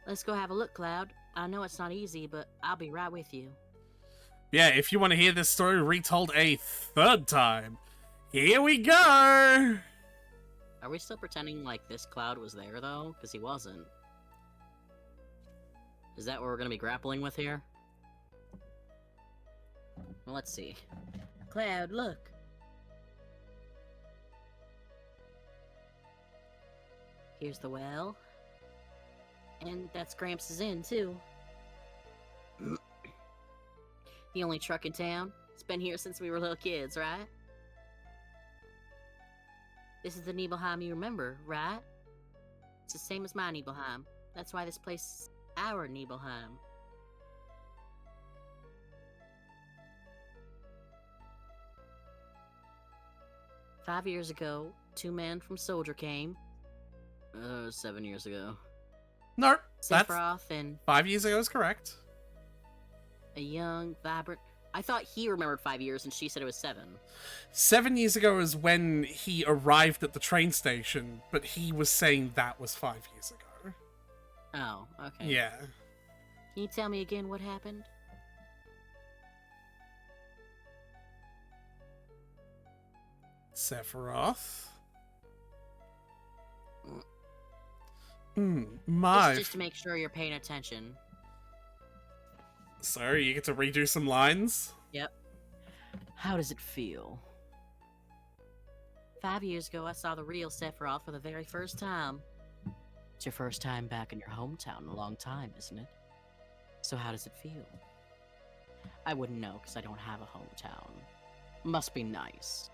Speaker 2: Let's go have a look, Cloud. I know it's not easy, but I'll be right with you.
Speaker 1: Yeah, if you want to hear this story retold a third time, here we go!
Speaker 2: Are we still pretending like this Cloud was there, though? Because he wasn't. Is that what we're going to be grappling with here? Well, let's see. Cloud, look. Here's the well. And that's Gramps' inn, too. The only truck in town.
Speaker 4: It's been here since we were little kids, right? This is the Nibelheim you remember, right? It's the same as my Nibelheim. That's why this place is our Nibelheim. "5 years ago, 2 men from Soldier came. 7 years ago.
Speaker 1: Nope. That's
Speaker 4: Sephiroth and
Speaker 1: 5 years ago is correct.
Speaker 4: a young, vibrant... I thought he remembered 5 years and she said it was 7.
Speaker 1: 7 years ago is when he arrived at the train station, but he was saying that was 5 years ago.
Speaker 4: Oh, okay.
Speaker 1: Yeah.
Speaker 4: Can you tell me again what happened?
Speaker 1: Sephiroth.
Speaker 4: This
Speaker 1: My.
Speaker 4: is just to make sure you're paying attention.
Speaker 1: So, you get to redo some lines?
Speaker 4: Yep. How does it feel? 5 years ago, I saw the real Sephiroth for the very first time. It's your first time back in your hometown in a long time, isn't it? So how does it feel? I wouldn't know, because I don't have a hometown. Must be nice.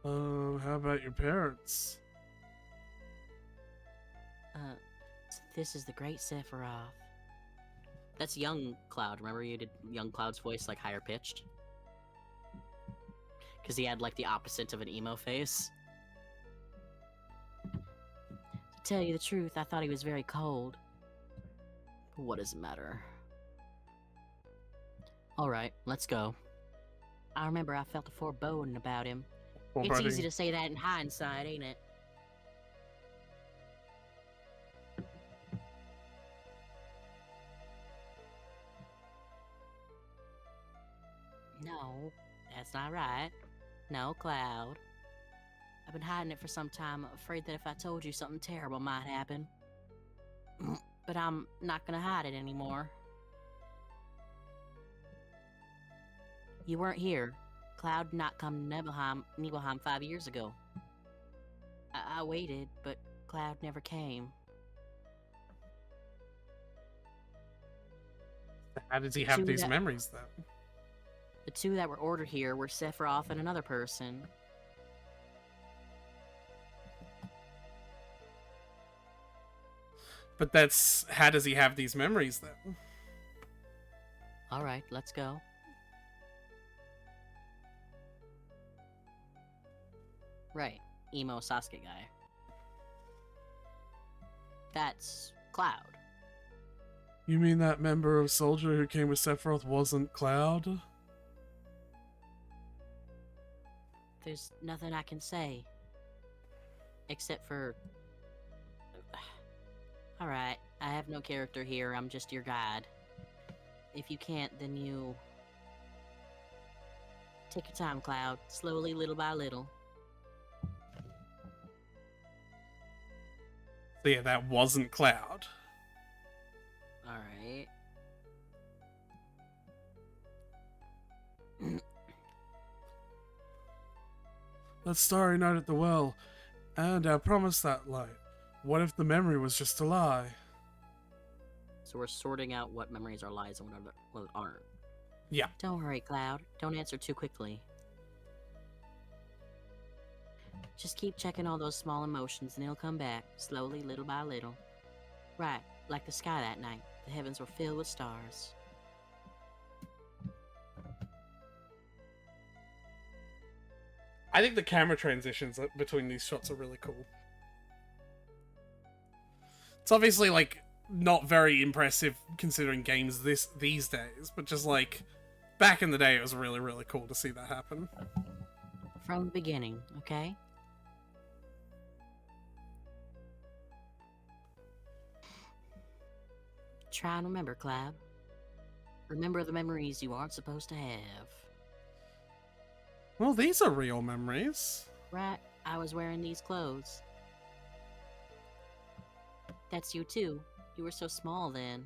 Speaker 1: How about your parents?
Speaker 4: This is the great Sephiroth. That's young Cloud. Remember you did young Cloud's voice, like, higher pitched? Because he had, like, the opposite of an emo face. To tell you the truth, I thought he was very cold. But what does it matter? Alright, let's go. I remember I felt a foreboding about him. It's easy to say that in hindsight, ain't it? No, that's not right. No, Cloud. I've been hiding it for some time, afraid that if I told you something terrible might happen. But I'm not gonna hide it anymore. You weren't here. Cloud did not come to Nibelheim 5 years ago. I waited, but Cloud never came.
Speaker 1: How did he have
Speaker 4: Two
Speaker 1: these
Speaker 4: that-
Speaker 1: memories, then?
Speaker 4: The 2 that were ordered here were Sephiroth and another person.
Speaker 1: But that's... How does he have these memories, then?
Speaker 4: Alright, let's go. Right, emo Sasuke guy. That's Cloud.
Speaker 1: You mean that member of Soldier who came with Sephiroth wasn't Cloud?
Speaker 4: There's nothing I can say. Except for... Alright, I have no character here, I'm just your guide. If you can't, then you... Take your time, Cloud. Slowly, little by little.
Speaker 1: So yeah, that wasn't Cloud.
Speaker 4: Alright.
Speaker 1: That starry night at the well, and I promised that light. What if the memory was just a lie?
Speaker 4: So we're sorting out what memories are lies and what aren't.
Speaker 1: Yeah.
Speaker 4: Don't worry, Cloud. Don't answer too quickly. Just keep checking all those small emotions and they'll come back, slowly, little by little. Right, like the sky that night. The heavens were filled with stars.
Speaker 1: I think the camera transitions between these shots are really cool. It's obviously, like, not very impressive considering games these days, but just, like, back in the day it was really, really cool to see that happen.
Speaker 4: From the beginning, okay? Try and remember, Cloud. Remember the memories you aren't supposed to have.
Speaker 1: Well, these are real memories.
Speaker 4: Right, I was wearing these clothes. That's you too. You were so small then.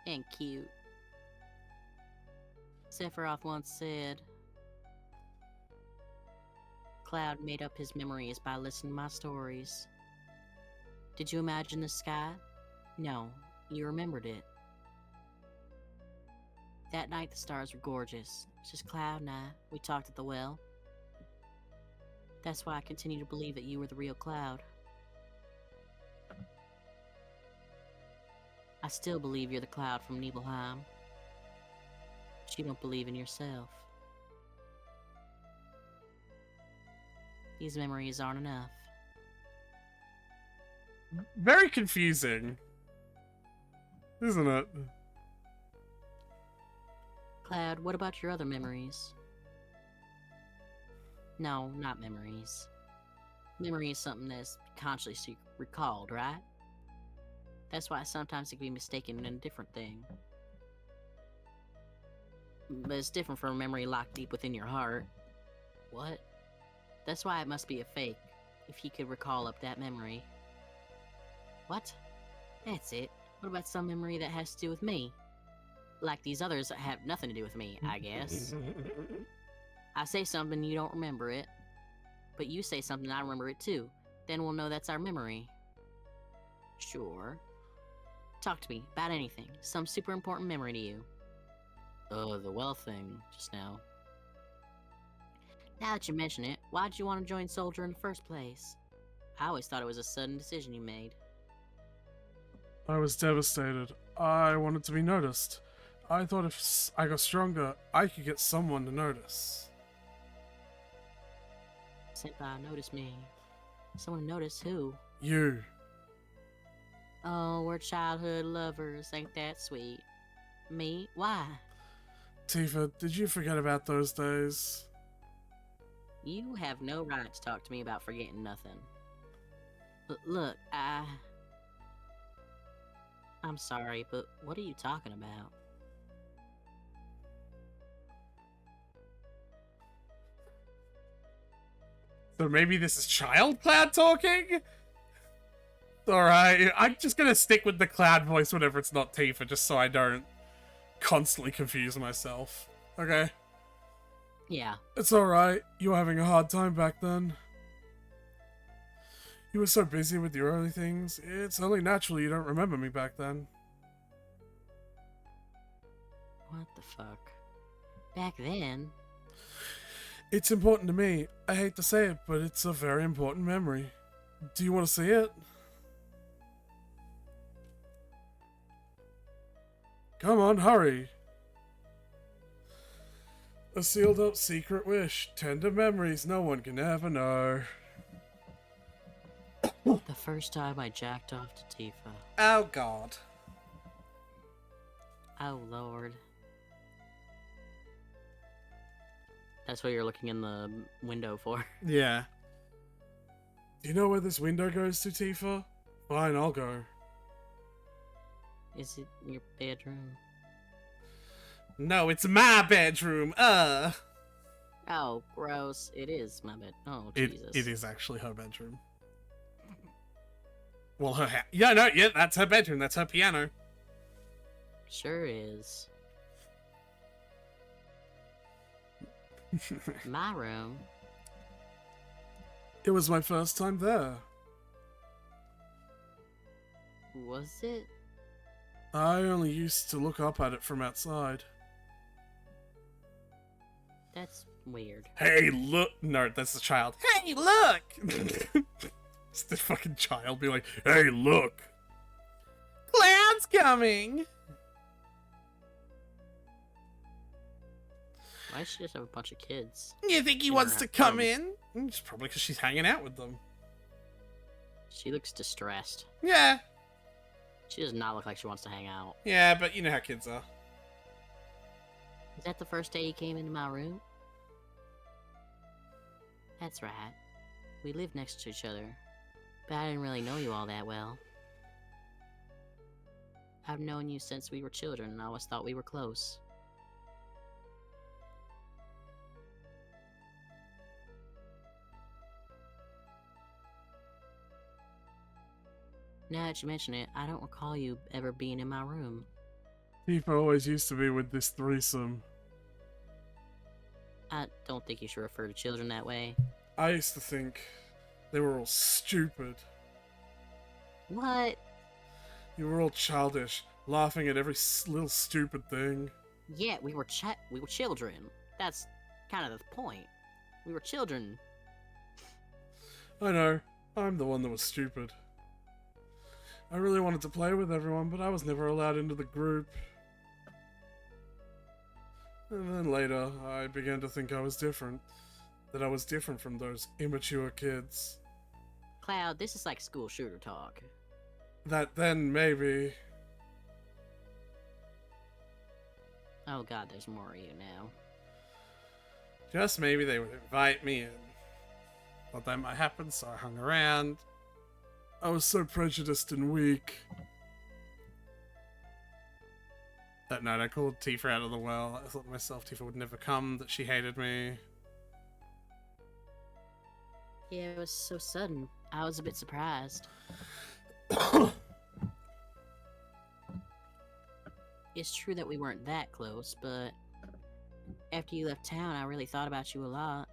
Speaker 4: And cute. Sephiroth once said, Cloud made up his memories by listening to my stories. Did you imagine the sky? No, you remembered it. that night the stars were gorgeous. It's just Cloud and I. We talked at the well. That's why I continue to believe that you were the real Cloud. I still believe you're the Cloud from Nibelheim. But you don't believe in yourself. These memories aren't enough.
Speaker 1: Very confusing, isn't it?
Speaker 4: Cloud, what about your other memories? No, not memories. Memory is something that's consciously recalled, right? That's why sometimes it can be mistaken in a different thing. But it's different from a memory locked deep within your heart. What? That's why it must be a fake, if he could recall up that memory. What? That's it. What about some memory that has to do with me? Like these others that have nothing to do with me, I guess. I say something, you don't remember it. But you say something, I remember it too. Then we'll know that's our memory. Sure. Talk to me about anything. Some super important memory to you. Oh, the well thing, just now. Now that you mention it, why'd you want to join Soldier in the first place? I always thought it was a sudden decision you made.
Speaker 1: I was devastated. I wanted to be noticed. I thought if I got stronger, I could get someone to notice.
Speaker 4: Senpai, notice me. Someone notice who?
Speaker 1: You.
Speaker 4: Oh, we're childhood lovers. Ain't that sweet? Me? Why?
Speaker 1: Tifa, did you forget about those days?
Speaker 4: You have no right to talk to me about forgetting nothing. Look, I'm sorry, but what are you talking about?
Speaker 1: So maybe this is Child Cloud talking? Alright, I'm just gonna stick with the Cloud voice whenever it's not Tifa, just so I don't constantly confuse myself. Okay?
Speaker 4: Yeah.
Speaker 1: It's alright. You were having a hard time back then. You were so busy with your early things. It's only natural you don't remember me back then.
Speaker 4: What the fuck? Back then?
Speaker 1: It's important to me. I hate to say it, but it's a very important memory. Do you want to see it? Come on, hurry. A sealed up secret wish. Tender memories no one can ever know.
Speaker 4: The first time I jacked off to Tifa.
Speaker 1: Oh god.
Speaker 4: Oh lord. That's what you're looking in the window for.
Speaker 1: Yeah. Do you know where this window goes to, Tifa? Fine, I'll go.
Speaker 4: Is it your bedroom?
Speaker 1: No, it's my bedroom.
Speaker 4: Oh, gross. It is my bed. Oh,
Speaker 1: It
Speaker 4: Jesus.
Speaker 1: is actually her bedroom. Well, yeah, that's her bedroom. That's her piano.
Speaker 4: Sure is. My room?
Speaker 1: It was my first time there.
Speaker 4: Was it?
Speaker 1: I only used to look up at it from outside.
Speaker 4: That's weird.
Speaker 1: Hey, look! No, that's the child. Hey, look! It's the fucking child be like, hey, look! Cloud's coming!
Speaker 4: Why does she just have a bunch of kids?
Speaker 1: You think he
Speaker 4: In
Speaker 1: wants
Speaker 4: her
Speaker 1: to come
Speaker 4: room.
Speaker 1: in? It's probably because she's hanging out with them.
Speaker 4: She looks distressed.
Speaker 1: Yeah,
Speaker 4: She does not look like she wants to hang out.
Speaker 1: yeah, but you know how kids are.
Speaker 4: Is that the first day you came into my room? That's right. We lived next to each other, but I didn't really know you all that well. I've known you since we were children, and I always thought we were close. Now that you mention it, I don't recall you ever being in my room.
Speaker 1: Tifa always used to be with this threesome.
Speaker 4: I don't think you should refer to children that way.
Speaker 1: I used to think they were all stupid.
Speaker 4: What?
Speaker 1: You were all childish, laughing at every little stupid thing.
Speaker 4: Yeah, we were children. That's kind of the point. We were children.
Speaker 1: I know. I'm the one that was stupid. I really wanted to play with everyone, but I was never allowed into the group. And then later, I began to think I was different. That I was different from those immature kids.
Speaker 4: Cloud, this is like school shooter talk.
Speaker 1: That then, maybe...
Speaker 4: Oh god, there's more of you now.
Speaker 1: Just maybe they would invite me in. Thought that might happen, so I hung around. I was so prejudiced and weak. That night I called Tifa out of the well. I thought to myself Tifa would never come, that she hated me.
Speaker 4: Yeah, it was so sudden. I was a bit surprised. It's true that we weren't that close, but after you left town, I really thought about you a lot.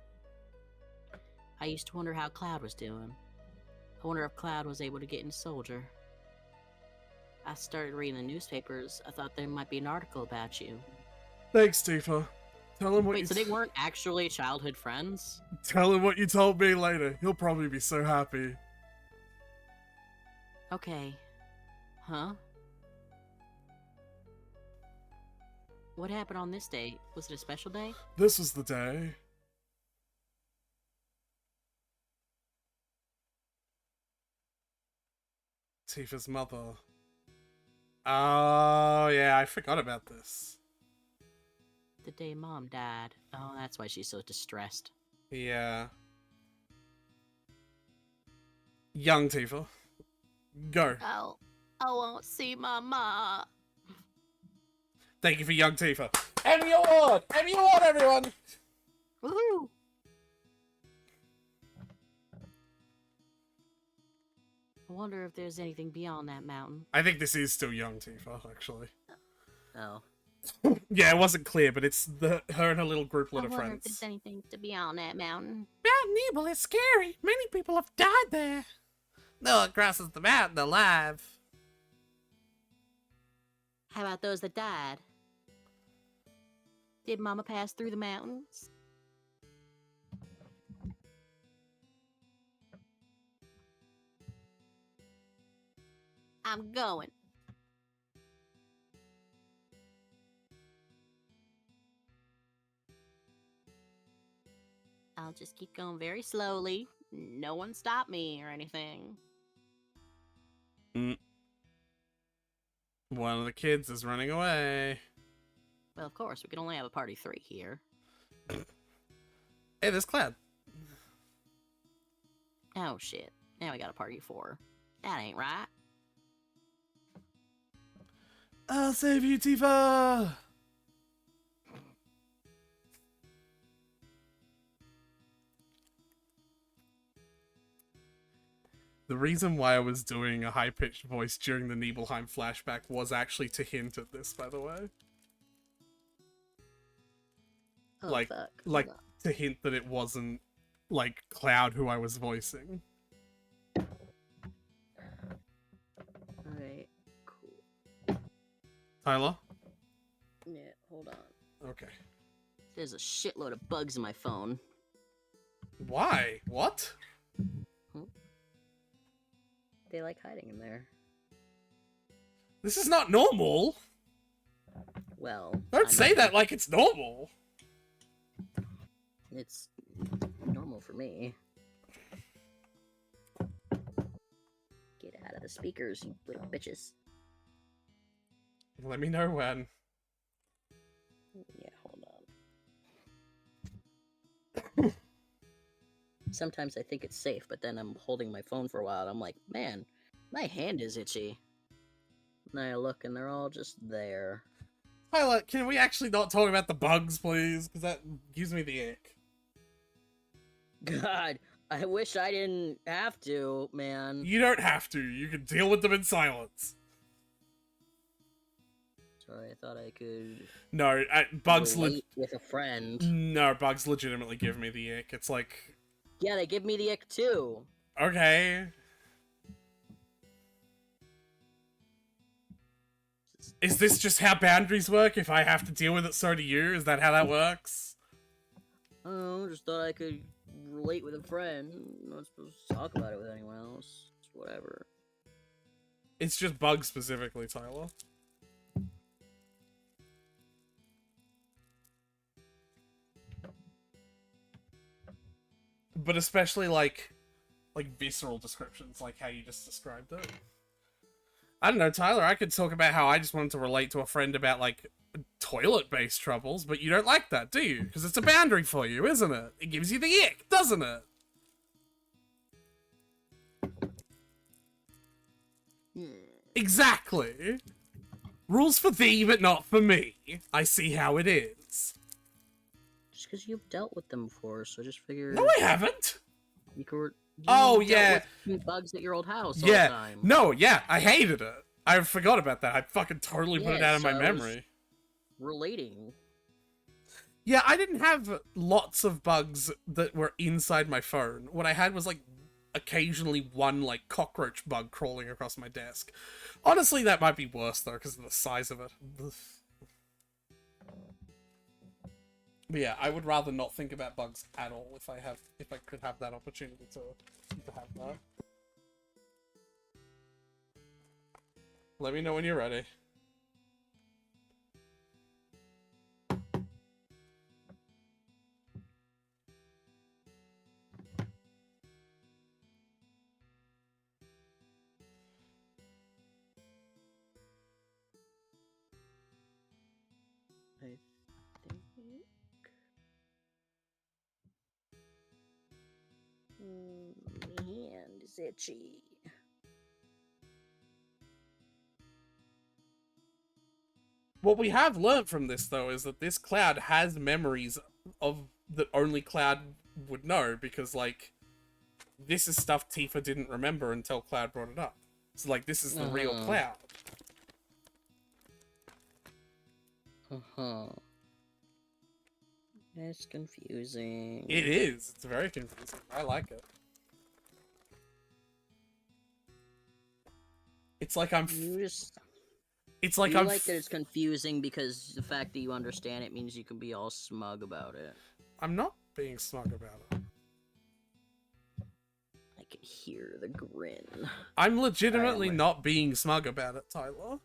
Speaker 4: I used to wonder how Cloud was doing. I wonder if Cloud was able to get into Soldier. I started reading the newspapers. I thought there might be an article about you.
Speaker 1: Thanks, Tifa. Tell him what
Speaker 4: Wait, so they weren't actually childhood friends?
Speaker 1: Tell him what you told me later. He'll probably be so happy.
Speaker 4: Okay. Huh? What happened on this day? Was it a special day?
Speaker 1: This was the day. Tifa's mother. Oh, yeah, I forgot about this.
Speaker 4: The day Mom died. Oh, that's why she's so distressed.
Speaker 1: Yeah. Young Tifa. Go.
Speaker 5: Oh, I won't see my ma.
Speaker 1: Thank you for Young Tifa. Emmy Award! Emmy Award, everyone!
Speaker 5: Woohoo!
Speaker 4: I wonder if there's anything beyond that mountain.
Speaker 1: I think this is still Young Tifa, actually.
Speaker 4: Oh.
Speaker 1: Yeah, it wasn't clear, but it's her and her little
Speaker 5: I
Speaker 1: grouplet of
Speaker 5: wonder if
Speaker 1: friends.
Speaker 5: there's anything to be on that mountain.
Speaker 1: Mount Nebel is scary. Many people have died there. No one crosses the mountain alive.
Speaker 5: How about those that died? Did Mama pass through the mountains? I'm going. I'll just keep going very slowly. No one stop me or anything.
Speaker 1: One of the kids is running away.
Speaker 4: Well, of course, we can only have a party 3 here.
Speaker 1: Hey, there's Cloud.
Speaker 4: Oh, shit. Now we got a party 4. That ain't right.
Speaker 1: I'll save you, Tifa! The reason why I was doing a high-pitched voice during the Nibelheim flashback was actually to hint at this, by the way.
Speaker 5: Oh,
Speaker 1: Like-
Speaker 5: fuck.
Speaker 1: like-
Speaker 5: Hold on.
Speaker 1: To hint that it wasn't, like, Cloud who I was voicing.
Speaker 5: Alright, cool.
Speaker 1: Tyler?
Speaker 5: Yeah, hold on.
Speaker 1: Okay.
Speaker 4: There's a shitload of bugs in my phone.
Speaker 1: Why? What?
Speaker 4: They like hiding in there.
Speaker 1: This is not normal!
Speaker 4: Well,
Speaker 1: Don't
Speaker 4: I
Speaker 1: say
Speaker 4: know
Speaker 1: that like it's normal!
Speaker 4: It's normal for me. Get out of the speakers, you little bitches.
Speaker 1: Let me know when.
Speaker 4: Yeah, hold on. Sometimes I think it's safe, but then I'm holding my phone for a while and I'm like, man, my hand is itchy. And I look and they're all just there.
Speaker 1: Tyler, can we actually not talk about the bugs, please? Because that gives me the ick.
Speaker 4: God, I wish I didn't have to, man.
Speaker 1: You don't have to. You can deal with them in silence.
Speaker 4: Sorry, I thought I could
Speaker 1: No, bugs.
Speaker 4: relate with a friend.
Speaker 1: No, bugs legitimately give me the ick. It's like,
Speaker 4: Yeah, they give me the ick too.
Speaker 1: okay.
Speaker 4: Just
Speaker 1: Is this just how boundaries work? If I have to deal with it, so do you? Is that how that works?
Speaker 2: Oh, just thought I could relate with a friend. I'm not supposed to talk about it with anyone else. It's whatever.
Speaker 1: It's just bugs specifically, Tyler. But especially like visceral descriptions, like how you just described it. I don't know, Tyler, I could talk about how I just wanted to relate to a friend about like toilet-based troubles, but you don't like that, do you? Because it's a boundary for you, isn't it? It gives you the ick, doesn't it? Exactly. Rules for thee, but not for me. I see how it is.
Speaker 2: Just because you've dealt with them before, so just figure.
Speaker 1: No, I haven't.
Speaker 2: You could.
Speaker 1: Oh,
Speaker 2: dealt
Speaker 1: yeah.
Speaker 2: with bugs at your old house.
Speaker 1: Yeah.
Speaker 2: All the time.
Speaker 1: No, yeah, I hated it. I forgot about that. I fucking totally put it
Speaker 2: Yeah,
Speaker 1: out of my
Speaker 2: so I was-
Speaker 1: memory.
Speaker 2: Relating.
Speaker 1: Yeah, I didn't have lots of bugs that were inside my phone. What I had was like occasionally one like cockroach bug crawling across my desk. Honestly, that might be worse though because of the size of it. But yeah, I would rather not think about bugs at all if I could have that opportunity to have that. Let me know when you're ready.
Speaker 2: I think. My hand is itchy.
Speaker 1: What we have learnt from this, though, is that this Cloud has memories of that only Cloud would know, because, like, this is stuff Tifa didn't remember until Cloud brought it up. So, like, this is the real Cloud.
Speaker 2: Uh-huh. That's confusing.
Speaker 1: It is. It's very confusing. I like it. It's like I'm...
Speaker 2: You just...
Speaker 1: It's like
Speaker 2: you
Speaker 1: I'm...
Speaker 2: like that it's confusing because the fact that you understand it means you can be all smug about it.
Speaker 1: I'm not being smug about it.
Speaker 2: I can hear the grin.
Speaker 1: I'm legitimately
Speaker 2: Alright,
Speaker 1: not being smug about it, Tyler.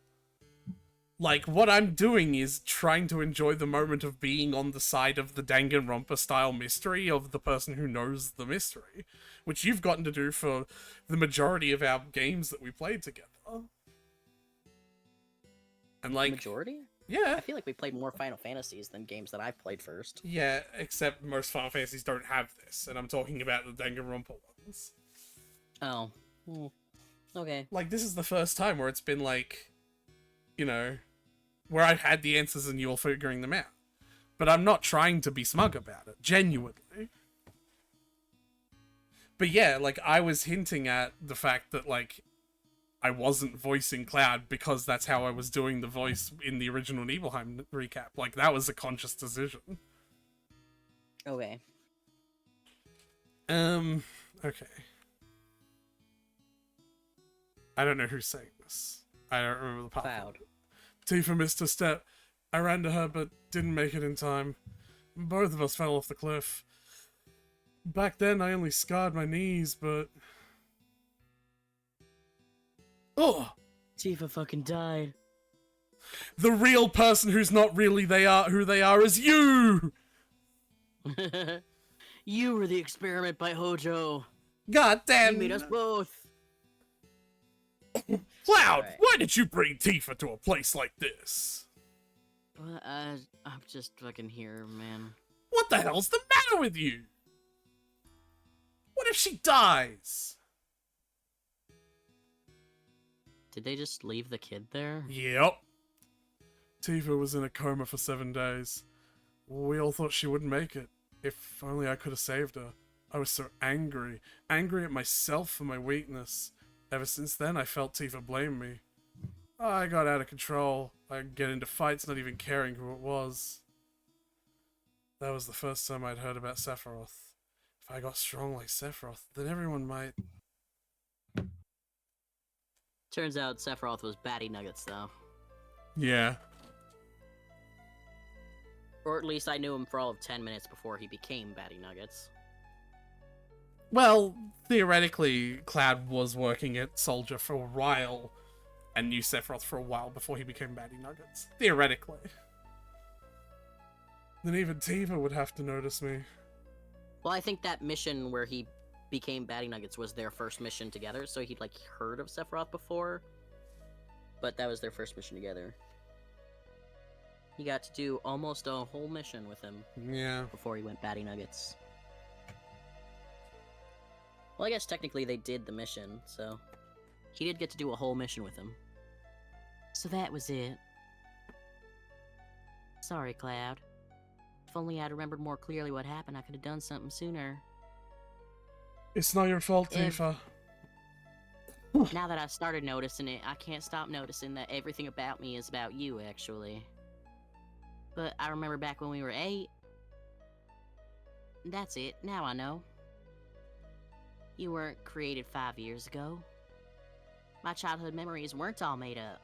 Speaker 1: Like, what I'm doing is trying to enjoy the moment of being on the side of the Danganronpa-style mystery of the person who knows the mystery, which you've gotten to do for the majority of our games that we played together. And, like...
Speaker 2: Majority?
Speaker 1: Yeah.
Speaker 2: I feel like we played more Final Fantasies than games that I've played first.
Speaker 1: Yeah, except most Final Fantasies don't have this, and I'm talking about the Danganronpa ones.
Speaker 2: Oh. Okay.
Speaker 1: Like, this is the first time where it's been, like, you know, where I've had the answers and you're figuring them out. But I'm not trying to be smug about it, genuinely. But yeah, like, I was hinting at the fact that, like, I wasn't voicing Cloud because that's how I was doing the voice in the original Nibelheim recap. Like, that was a conscious decision.
Speaker 2: Okay.
Speaker 1: Okay. I don't know who's saying this. I don't remember the part.
Speaker 2: Cloud.
Speaker 1: Tifa missed a step. I ran to her, but didn't make it in time. Both of us fell off the cliff. Back then, I only scarred my knees, but... Oh!
Speaker 2: Tifa fucking died.
Speaker 1: The real person who's not really who they are is you!
Speaker 2: You were the experiment by Hojo.
Speaker 1: God
Speaker 2: You
Speaker 1: damn!
Speaker 2: made us both.
Speaker 1: Cloud,
Speaker 2: Right.
Speaker 1: why did you bring Tifa to a place like this?
Speaker 2: I'm just fucking here, man.
Speaker 1: What the hell's the matter with you? What if she dies?
Speaker 2: Did they just leave the kid there?
Speaker 1: Yep. Tifa was in a coma for 7 days. We all thought she wouldn't make it. If only I could have saved her. I was so angry. Angry at myself for my weakness. Ever since then, I felt Tifa blame me. I got out of control. I'd get into fights not even caring who it was. That was the first time I'd heard about Sephiroth. If I got strong like Sephiroth, then everyone might...
Speaker 2: Turns out Sephiroth was Batty Nuggets, though.
Speaker 1: Yeah.
Speaker 2: Or at least I knew him for all of 10 minutes before he became Batty Nuggets.
Speaker 1: Well, theoretically, Cloud was working at Soldier for a while and knew Sephiroth for a while before he became Batty Nuggets. Theoretically. Then even Tifa would have to notice me.
Speaker 2: Well, I think that mission where he became Batty Nuggets was their first mission together, so he'd, like, heard of Sephiroth before. But that was their first mission together. He got to do almost a whole mission with him
Speaker 1: Yeah.
Speaker 2: before he went Batty Nuggets. Well, I guess technically they did the mission, so he did get to do a whole mission with him.
Speaker 5: So that was it. Sorry, Cloud. If only I'd remembered more clearly what happened, I could have done something sooner.
Speaker 1: It's not your fault,
Speaker 5: If-
Speaker 1: Tifa.
Speaker 5: Now that I've started noticing it, I can't stop noticing that everything about me is about you, actually. But I remember back when we were 8. That's it, now I know. You weren't created 5 years ago. My childhood memories weren't all made up.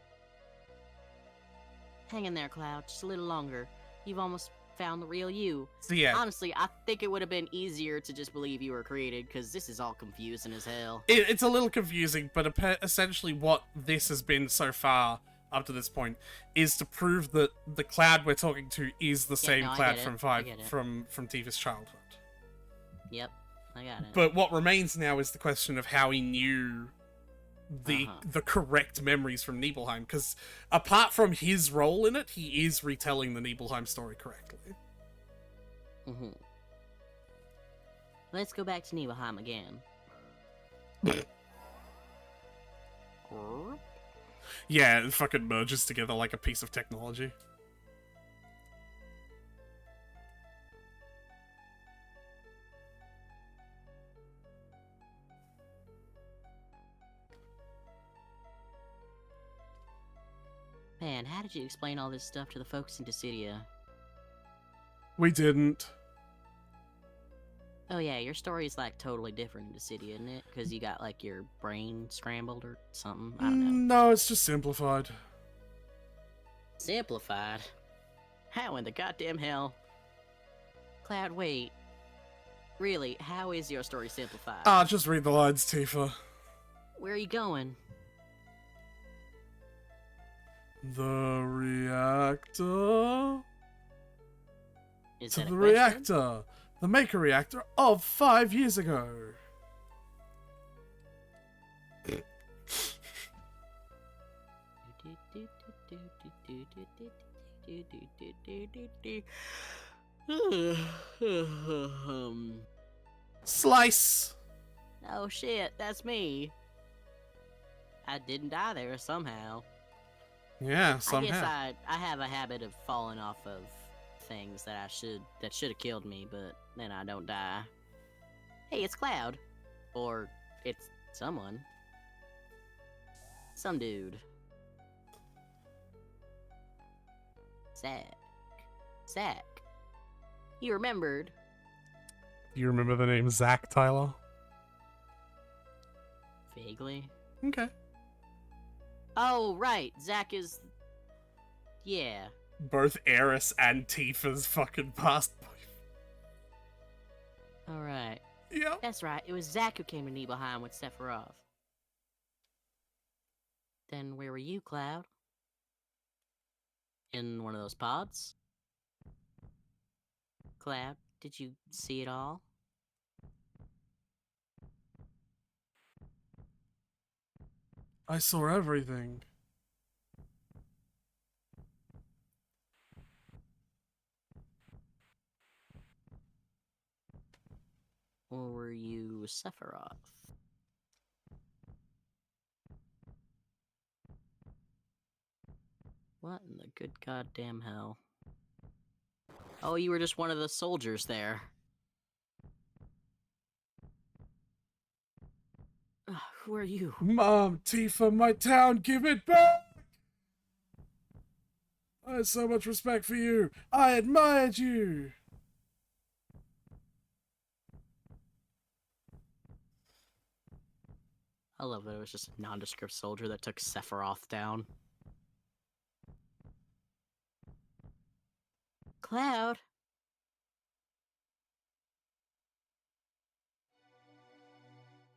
Speaker 5: Hang in there, Cloud, just a little longer. You've almost found the real you.
Speaker 1: So yeah,
Speaker 5: Honestly, I think it would have been easier to just believe you were created, because this is all confusing as hell.
Speaker 1: it's a little confusing, but essentially what this has been so far up to this point is to prove that the Cloud we're talking to is the same
Speaker 5: no, I
Speaker 1: Cloud
Speaker 5: get it.
Speaker 1: from
Speaker 5: I get it.
Speaker 1: from Tifa's childhood.
Speaker 5: Yep, I got it.
Speaker 1: But what remains now is the question of how he knew the correct memories from Nibelheim, because apart from his role in it, he is retelling the Nibelheim story correctly.
Speaker 5: Let's go back to Nibelheim again.
Speaker 1: Yeah, it fucking merges together like a piece of technology.
Speaker 5: Man, how did you explain all this stuff to the folks in Dissidia?
Speaker 1: We didn't.
Speaker 5: Oh yeah, your story is like totally different in Dissidia, isn't it? Because you got like your brain scrambled or something. I don't know.
Speaker 1: No, it's just simplified.
Speaker 2: Simplified? How in the goddamn hell?
Speaker 5: Cloud, wait. Really, how is your story simplified?
Speaker 1: Just read the lines, Tifa.
Speaker 5: Where are you going?
Speaker 1: The reactor?
Speaker 5: Is
Speaker 1: To
Speaker 5: that
Speaker 1: the
Speaker 5: a question?
Speaker 1: reactor! The Maker Reactor of 5 years ago! Slice!
Speaker 5: Oh shit, that's me. I didn't die there somehow.
Speaker 1: Yeah,
Speaker 5: I guess
Speaker 1: somehow.
Speaker 5: I have a habit of falling off of things that should have killed me, but then I don't die. Hey, it's Cloud. Or it's someone. Some dude. Zack. You remembered.
Speaker 1: You remember the name Zack, Tyler?
Speaker 5: Vaguely.
Speaker 1: Okay.
Speaker 5: Oh, right. Zack is... Yeah.
Speaker 1: Both Eris and Tifa's fucking past boyfriend.
Speaker 5: Alright.
Speaker 1: Yep.
Speaker 5: That's right. It was Zack who came to Nibelheim with Sephiroth. Then where were you, Cloud? In one of those pods? Cloud, did you see it all?
Speaker 1: I saw everything.
Speaker 5: Or were you Sephiroth? What in the good goddamn hell? Oh, you were just one of the soldiers there. Who are you?
Speaker 1: Mom, Tifa, my town, give it back! I had so much respect for you. I admired you.
Speaker 5: I love that it was just a nondescript soldier that took Sephiroth down. Cloud.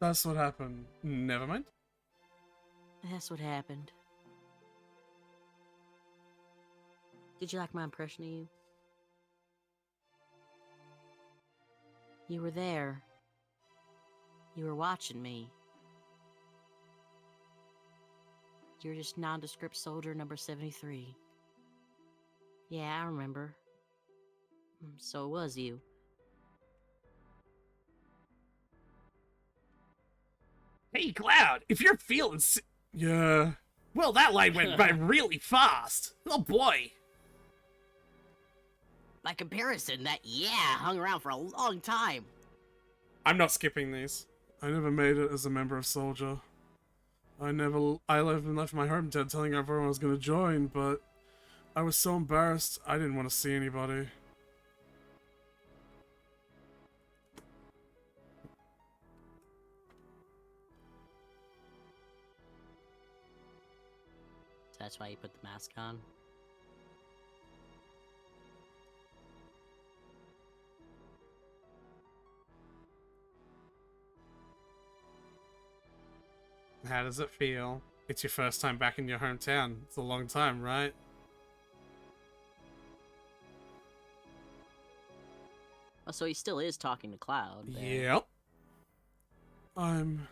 Speaker 1: That's what happened. Never mind.
Speaker 5: That's what happened. Did you like my impression of you? You were there. You were watching me. You were just nondescript soldier number 73. Yeah, I remember. So it was you.
Speaker 1: Hey, Cloud, if you're feeling yeah. Well, that line went by really fast. Oh boy.
Speaker 5: By comparison, that hung around for a long time.
Speaker 1: I'm not skipping these. I never made it as a member of Soldier. I left my hometown telling everyone I was gonna join, but I was so embarrassed I didn't want to see anybody.
Speaker 5: That's why you put the mask on.
Speaker 1: How does it feel? It's your first time back in your hometown. It's a long time, right?
Speaker 5: Oh, so he still is talking to Cloud. Then.
Speaker 1: Yep. I'm...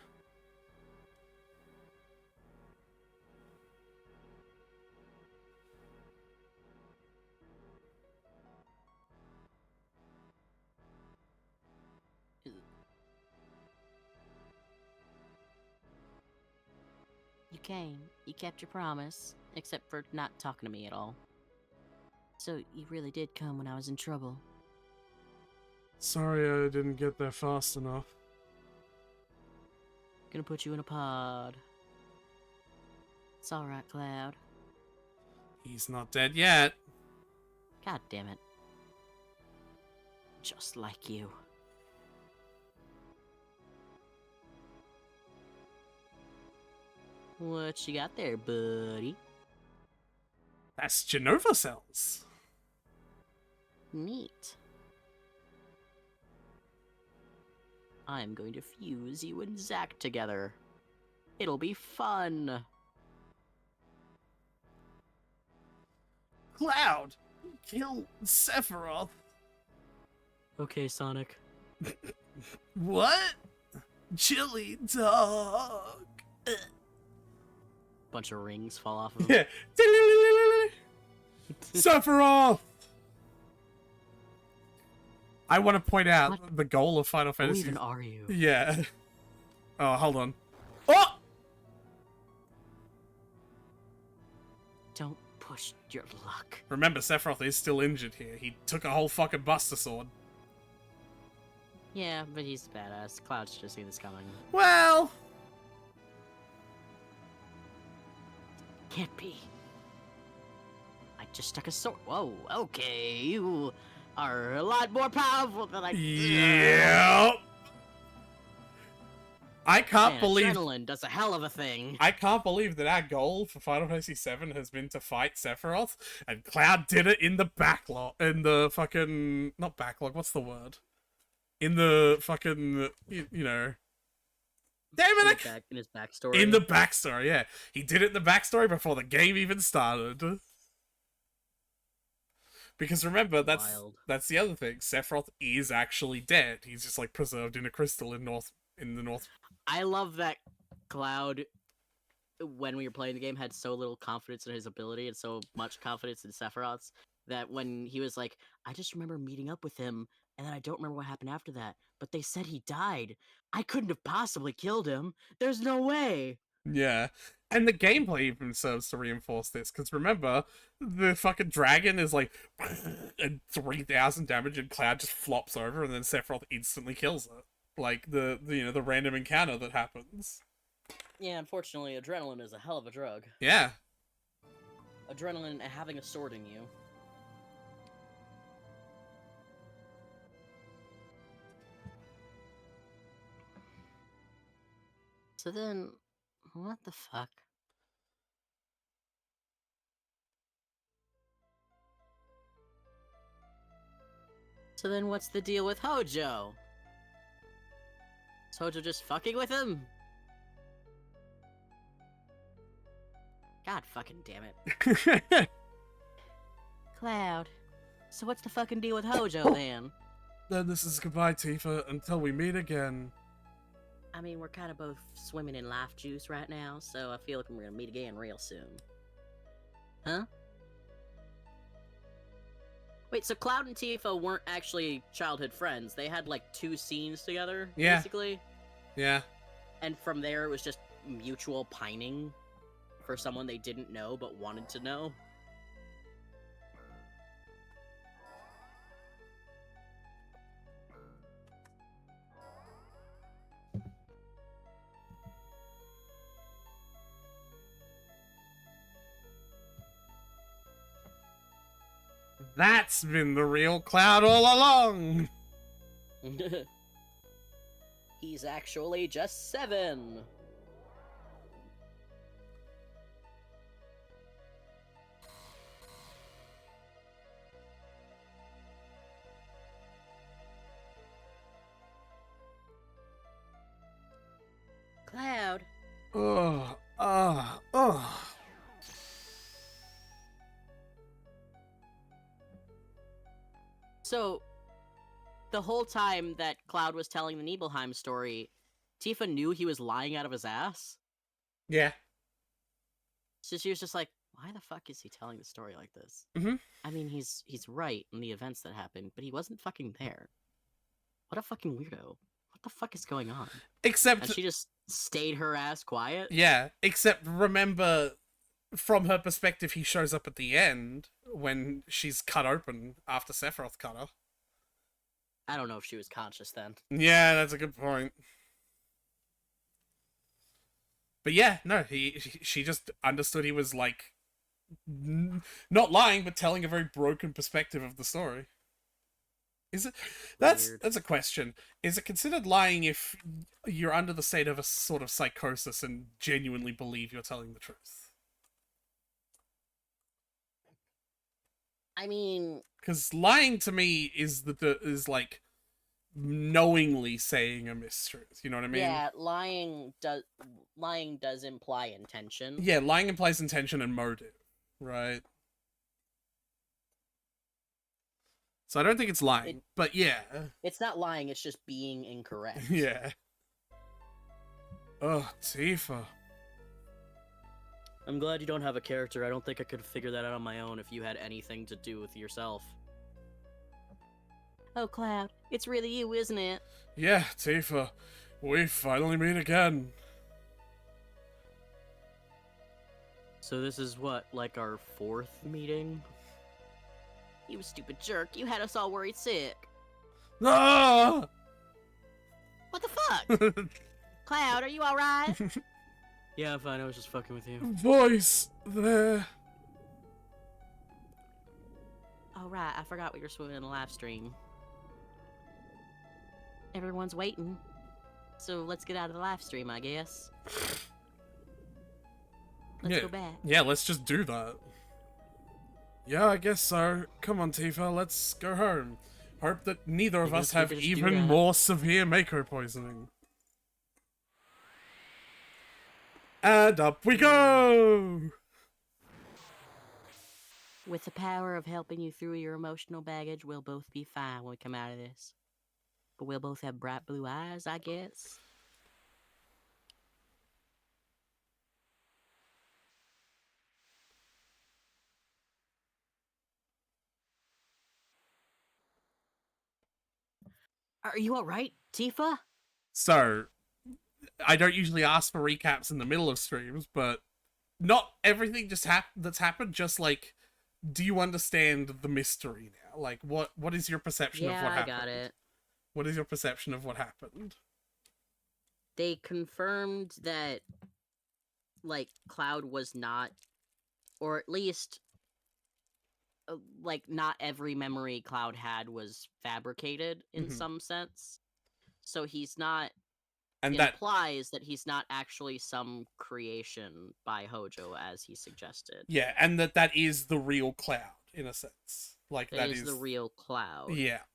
Speaker 5: You came. You kept your promise, except for not talking to me at all. So you really did come when I was in trouble.
Speaker 1: Sorry I didn't get there fast enough.
Speaker 5: Gonna put you in a pod. It's alright, Cloud.
Speaker 1: He's not dead yet.
Speaker 5: God damn it. Just like you. What you got there, buddy?
Speaker 1: That's Genova cells.
Speaker 5: Neat. I'm going to fuse you and Zack together. It'll be fun.
Speaker 1: Cloud, kill Sephiroth.
Speaker 5: Okay, Sonic.
Speaker 1: What? Chili dog.
Speaker 5: Bunch of rings fall off of him.
Speaker 1: Yeah. Sephiroth. I want to point out
Speaker 5: What?
Speaker 1: the goal of Final
Speaker 5: Who
Speaker 1: Fantasy.
Speaker 5: even are you?
Speaker 1: Yeah. Oh, hold on. Oh!
Speaker 5: Don't push your luck.
Speaker 1: Remember, Sephiroth is still injured here. He took a whole fucking Buster Sword.
Speaker 5: Yeah, but he's badass. Cloud should have seen this coming.
Speaker 1: Well...
Speaker 5: Can't be. I just stuck a sword. Whoa, okay. You are a lot more powerful than I...
Speaker 1: Yep. I can't
Speaker 5: Man,
Speaker 1: believe...
Speaker 5: adrenaline does a hell of a thing.
Speaker 1: I can't believe that our goal for Final Fantasy VII has been to fight Sephiroth, and Cloud did it in the backlog, in the fucking, not backlog, what's the word? In the fucking, you know. Damn it!
Speaker 5: In his backstory.
Speaker 1: In the backstory, yeah. He did it in the backstory before the game even started. Because remember,
Speaker 5: Wild.
Speaker 1: that's the other thing. Sephiroth is actually dead. He's just like preserved in a crystal in the north.
Speaker 5: I love that Cloud, when we were playing the game, had so little confidence in his ability and so much confidence in Sephiroth's that when he was like, I just remember meeting up with him and then I don't remember what happened after that, but they said he died. I couldn't have possibly killed him. There's no way.
Speaker 1: Yeah. And the gameplay even serves to reinforce this, because remember, the fucking dragon is like, and 3,000 damage, and Cloud just flops over, and then Sephiroth instantly kills it. Like, the random encounter that happens.
Speaker 5: Yeah, unfortunately, adrenaline is a hell of a drug.
Speaker 1: Yeah.
Speaker 5: Adrenaline and having a sword in you. So then, what the fuck? So then what's the deal with Hojo? Is Hojo just fucking with him? God fucking damn it. Cloud. So what's the fucking deal with Hojo then?
Speaker 1: Then this is goodbye, Tifa, until we meet again.
Speaker 5: I mean, we're kind of both swimming in life juice right now, so I feel like we're gonna meet again real soon. Huh? Wait, so Cloud and Tifa weren't actually childhood friends. They had like 2 scenes together,
Speaker 1: Yeah.
Speaker 5: basically.
Speaker 1: Yeah.
Speaker 5: And from there, it was just mutual pining for someone they didn't know but wanted to know.
Speaker 1: That's been the real Cloud all along!
Speaker 5: He's actually just 7. Cloud.
Speaker 1: Oh.
Speaker 5: So, the whole time that Cloud was telling the Nibelheim story, Tifa knew he was lying out of his ass.
Speaker 1: Yeah.
Speaker 5: So she was just like, why the fuck is he telling the story like this?
Speaker 1: Mhm.
Speaker 5: I mean, he's right in the events that happened, but he wasn't fucking there. What a fucking weirdo. What the fuck is going on?
Speaker 1: Except...
Speaker 5: And she just stayed her ass quiet?
Speaker 1: Yeah, except remember, from her perspective, he shows up at the end when she's cut open after Sephiroth cut her.
Speaker 5: I don't know if she was conscious then.
Speaker 1: Yeah, that's a good point. But yeah, no, she just understood he was like not lying, but telling a very broken perspective of the story. Is it? That's a question. Is it considered lying if you're under the state of a sort of psychosis and genuinely believe you're telling the truth?
Speaker 5: I mean,
Speaker 1: Because lying to me is like knowingly saying a mistruth. You know what I mean?
Speaker 5: yeah, lying does imply intention.
Speaker 1: Yeah, lying implies intention and motive, right? So I don't think it's lying, but yeah.
Speaker 5: It's not lying, it's just being incorrect.
Speaker 1: Yeah. Oh, Tifa.
Speaker 5: I'm glad you don't have a character. I don't think I could figure that out on my own if you had anything to do with yourself. Oh, Cloud, it's really you, isn't it?
Speaker 1: Yeah, Tifa. We finally meet again.
Speaker 5: So this is what, like our 4th meeting?
Speaker 4: You stupid jerk. You had us all worried sick.
Speaker 1: Ah!
Speaker 4: What the fuck? Cloud, are you alright?
Speaker 5: Yeah, I'm fine. I was just fucking with you.
Speaker 1: Voice there.
Speaker 4: Oh, right. I forgot we were swimming in a live stream. Everyone's waiting. So let's get out of the live stream, I guess. Let's go back.
Speaker 1: Yeah, let's just do that. Yeah, I guess so. Come on, Tifa, let's go home. Hope that neither of
Speaker 5: I
Speaker 1: us
Speaker 5: guess we
Speaker 1: have
Speaker 5: could just do
Speaker 1: even
Speaker 5: that.
Speaker 1: more severe Mako poisoning. And up we go!
Speaker 4: With the power of helping you through your emotional baggage, we'll both be fine when we come out of this. But we'll both have bright blue eyes, I guess. Are you alright, Tifa?
Speaker 1: So, I don't usually ask for recaps in the middle of streams, but not everything just that's happened, just like, do you understand the mystery now? Like, what is your perception of
Speaker 5: Yeah,
Speaker 1: what
Speaker 5: I
Speaker 1: happened?
Speaker 5: got it.
Speaker 1: What is your perception of what happened?
Speaker 5: They confirmed that, like, Cloud was not, or at least, like, not every memory Cloud had was fabricated in
Speaker 1: Mhm.
Speaker 5: some sense. So he's not,
Speaker 1: And that
Speaker 5: implies that he's not actually some creation by Hojo, as he suggested.
Speaker 1: yeah, and that is the real Cloud in a sense. Like
Speaker 5: That
Speaker 1: that
Speaker 5: is the real Cloud.
Speaker 1: yeah.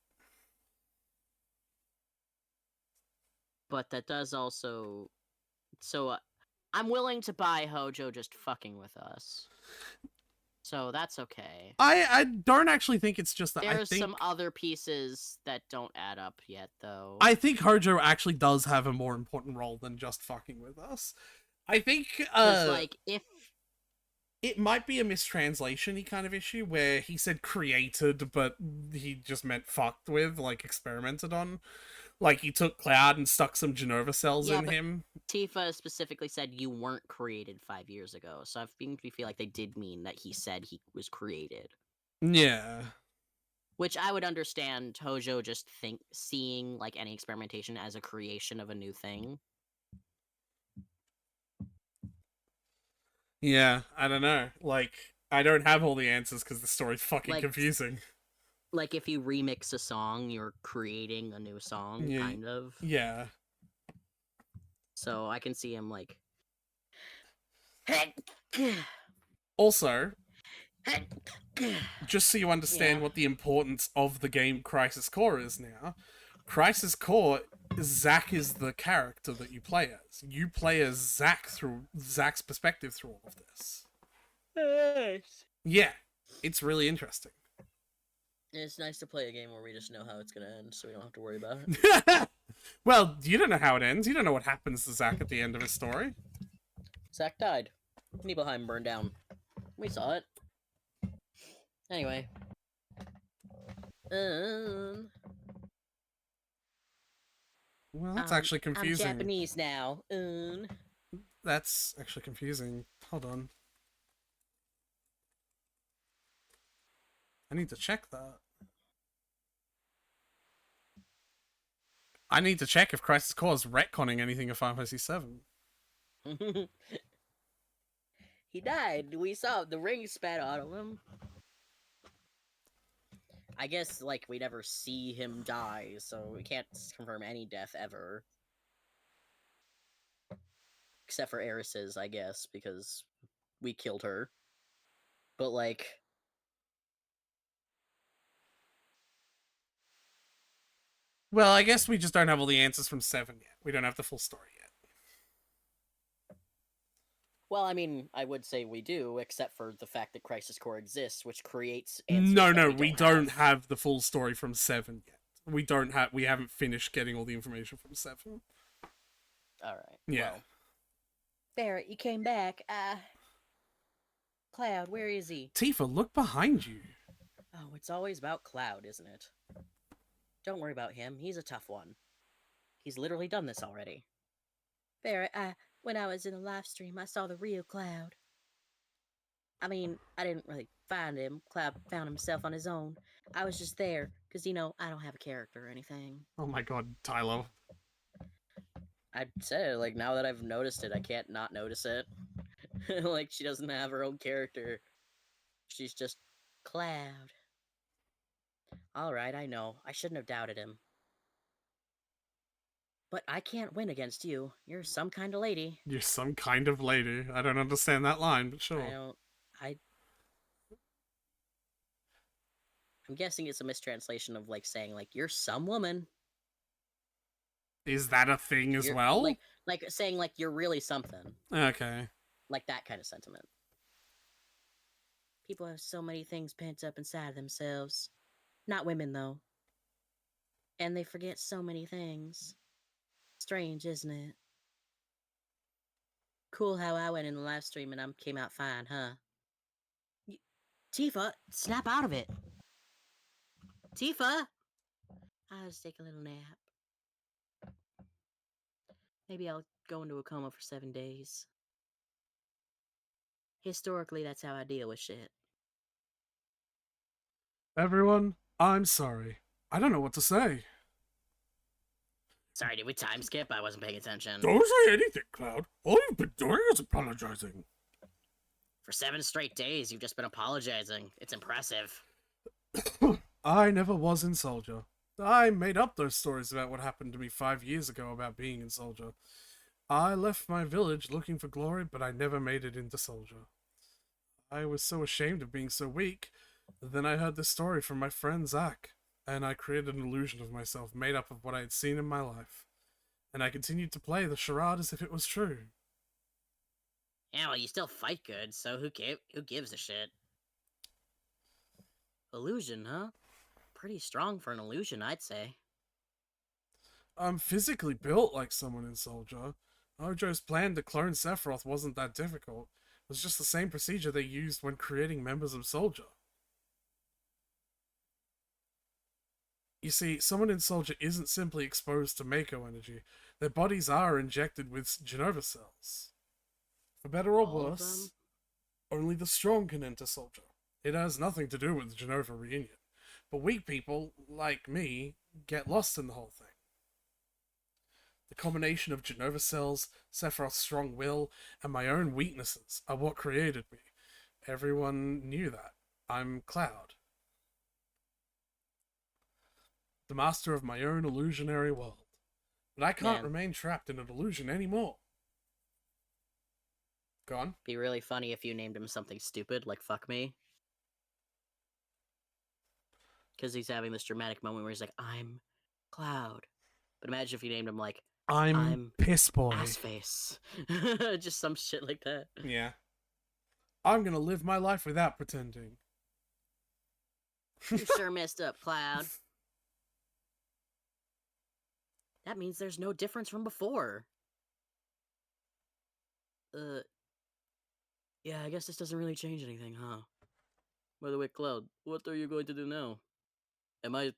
Speaker 5: but that does also. So I'm willing to buy Hojo just fucking with us. So that's okay.
Speaker 1: I don't actually think it's just that.
Speaker 5: There's some other pieces that don't add up yet, though.
Speaker 1: I think Hojo actually does have a more important role than just fucking with us. I think
Speaker 5: 'Cause, like, if
Speaker 1: it might be a mistranslation-y kind of issue where he said created, but he just meant fucked with, like experimented on. Like he took Cloud and stuck some Genova cells
Speaker 5: Yeah,
Speaker 1: in
Speaker 5: but-
Speaker 1: him.
Speaker 5: Tifa specifically said you weren't created 5 years ago, so I feel like they did mean that he said he was created.
Speaker 1: Yeah.
Speaker 5: Which I would understand Hojo just seeing like any experimentation as a creation of a new thing.
Speaker 1: Yeah, I don't know. Like, I don't have all the answers because the story's fucking
Speaker 5: Like,
Speaker 1: confusing.
Speaker 5: Like if you remix a song, you're creating a new song,
Speaker 1: Yeah,
Speaker 5: kind of.
Speaker 1: Yeah.
Speaker 5: So I can see him like.
Speaker 1: Also, just so you understand
Speaker 5: Yeah.
Speaker 1: what the importance of the game Crisis Core is now, Crisis Core, Zack is the character that you play as. You play as Zack through Zack's perspective through all of this. Yeah, it's really interesting.
Speaker 2: It's nice to play a game where we just know how it's gonna end, so we don't have to worry about it.
Speaker 1: Well, you don't know how it ends. You don't know what happens to Zack at the end of his story.
Speaker 2: Zack died. Nibelheim burned down. We saw it. Anyway.
Speaker 1: Well, that's actually
Speaker 2: I'm
Speaker 1: confusing.
Speaker 2: Japanese now.
Speaker 1: That's actually confusing. Hold on. I need to check that. I need to check if Crisis Core is retconning anything of Final Fantasy VII.
Speaker 2: He died. We saw the ring spat out of him. I guess, like, we never see him die, so we can't confirm any death ever. Except for Eris's, I guess, because we killed her. But, like...
Speaker 1: Well, I guess we just don't have all the answers from 7 yet. We don't have the full story yet.
Speaker 2: Well, I mean, I would say we do, except for the fact that Crisis Core exists, which creates
Speaker 1: No,
Speaker 2: answers that
Speaker 1: we don't have the full story from 7 yet. We haven't finished getting all the information from 7.
Speaker 2: Alright.
Speaker 1: Yeah.
Speaker 2: Well. Barrett, you came back. Cloud, where is he?
Speaker 1: Tifa, look behind you.
Speaker 2: Oh, it's always about Cloud, isn't it? Don't worry about him. He's a tough one. He's literally done this already. Barrett, when I was in the live stream, I saw the real Cloud. I mean, I didn't really find him. Cloud found himself on his own. I was just there, because, you know, I don't have a character or anything.
Speaker 1: Oh my god, Tyler.
Speaker 2: I said, like, now that I've noticed it, I can't not notice it. Like, she doesn't have her own character. She's just Cloud. Alright, I know. I shouldn't have doubted him. But I can't win against you. You're some kind of lady.
Speaker 1: You're some kind of lady. I don't understand that line, but sure.
Speaker 2: I'm guessing it's a mistranslation of, like, saying, like, you're some woman.
Speaker 1: Is that a thing as well?
Speaker 2: Like saying, like, you're really something.
Speaker 1: Okay.
Speaker 2: Like that kind of sentiment. People have so many things pent up inside themselves. Not women, though. And they forget so many things. Strange, isn't it? Cool how I went in the live stream and I came out fine, huh? Tifa, snap out of it. Tifa! I'll just take a little nap. Maybe I'll go into a coma for 7 days. Historically, that's how I deal with shit.
Speaker 1: Everyone, I'm sorry. I don't know what to say.
Speaker 2: Sorry, did we time skip? I wasn't paying attention.
Speaker 1: Don't say anything, Cloud. All you've been doing is apologizing.
Speaker 2: For 7 straight days, you've just been apologizing. It's impressive.
Speaker 1: I never was in Soldier. I made up those stories about what happened to me 5 years ago about being in Soldier. I left my village looking for glory, but I never made it into Soldier. I was so ashamed of being so weak. Then I heard this story from my friend Zack, and I created an illusion of myself made up of what I had seen in my life. And I continued to play the charade as if it was true.
Speaker 2: Yeah, well, you still fight good, so who gives a shit? Illusion, huh? Pretty strong for an illusion, I'd say.
Speaker 1: I'm physically built like someone in Soldier. Hojo's plan to clone Sephiroth wasn't that difficult. It was just the same procedure they used when creating members of Soldier. You see, someone in Soldier isn't simply exposed to Mako energy. Their bodies are injected with Genova cells. For better or
Speaker 2: All of
Speaker 1: worse, only the strong can enter Soldier. It has nothing to do with Genova reunion. But weak people, like me, get lost in the whole thing. The combination of Genova cells, Sephiroth's strong will, and my own weaknesses are what created me. Everyone knew that. I'm Cloud. The master of my own illusionary world. But I can't
Speaker 2: Man.
Speaker 1: remain trapped in an illusion anymore. Gone?
Speaker 2: Be really funny if you named him something stupid, like fuck me. Because he's having this dramatic moment where he's like, I'm Cloud. But imagine if you named him like I'm
Speaker 1: Piss Boy.
Speaker 2: Ass Face. Just some shit like that.
Speaker 1: Yeah. I'm gonna live my life without pretending.
Speaker 2: You sure messed up, Cloud. That means there's no difference from before. Yeah, I guess this doesn't really change anything, huh? By the way, Cloud, what are you going to do now? Am I,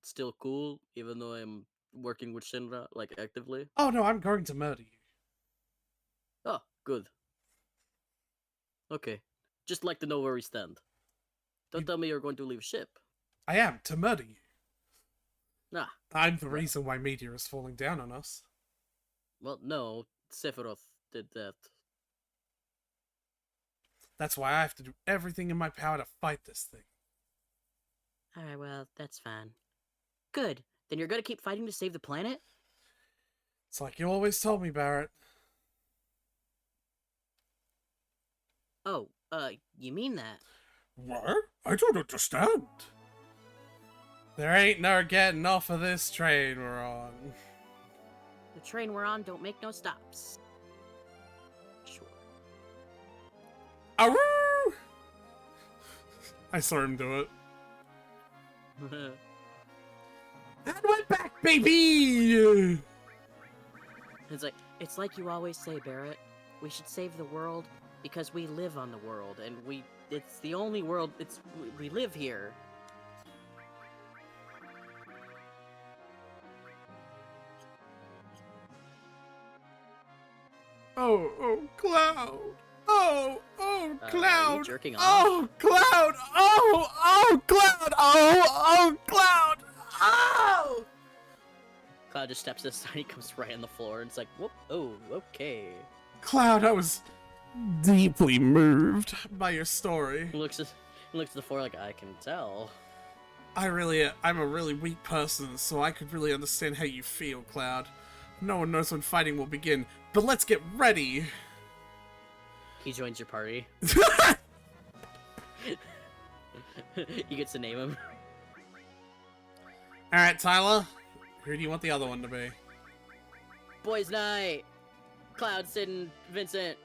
Speaker 2: still cool, even though I'm working with Shinra, like, actively?
Speaker 1: Oh no, I'm going to murder you.
Speaker 2: Oh, good. Okay. Just like to know where we stand. Don't tell me you're going to leave ship.
Speaker 1: I am, to murder you.
Speaker 2: Ah,
Speaker 1: I'm the reason why meteor is falling down on us.
Speaker 2: well, no. Sephiroth did that.
Speaker 1: That's why I have to do everything in my power to fight this thing.
Speaker 2: Alright, well, that's fine. Good. Then you're gonna keep fighting to save the planet?
Speaker 1: It's like you always told me, Barrett.
Speaker 2: Oh, you mean that?
Speaker 1: What? I don't understand. There ain't no getting off of this train we're on.
Speaker 2: The train we're on don't make no stops. Sure.
Speaker 1: Aroo! I saw him do it. And we're back, baby!
Speaker 2: It's like you always say, Barrett. We should save the world because we live on the world, and it's the only world, we live here.
Speaker 1: Oh, Cloud! Oh,
Speaker 2: Are you
Speaker 1: Cloud!
Speaker 2: jerking off?
Speaker 1: Oh, Cloud! Oh, Cloud! Oh, Cloud! Oh!
Speaker 2: Cloud just steps aside, he comes right on the floor, and it's like, whoop, oh, okay.
Speaker 1: Cloud, I was deeply moved by your story.
Speaker 2: He looks at the floor like, I can tell.
Speaker 1: I'm a really weak person, so I could really understand how you feel, Cloud. No one knows when fighting will begin, but let's get ready!
Speaker 2: He joins your party. You get to name him.
Speaker 1: Alright, Tyler. Who do you want the other one to be?
Speaker 2: Boys' night! Cloud, Sid, and Vincent.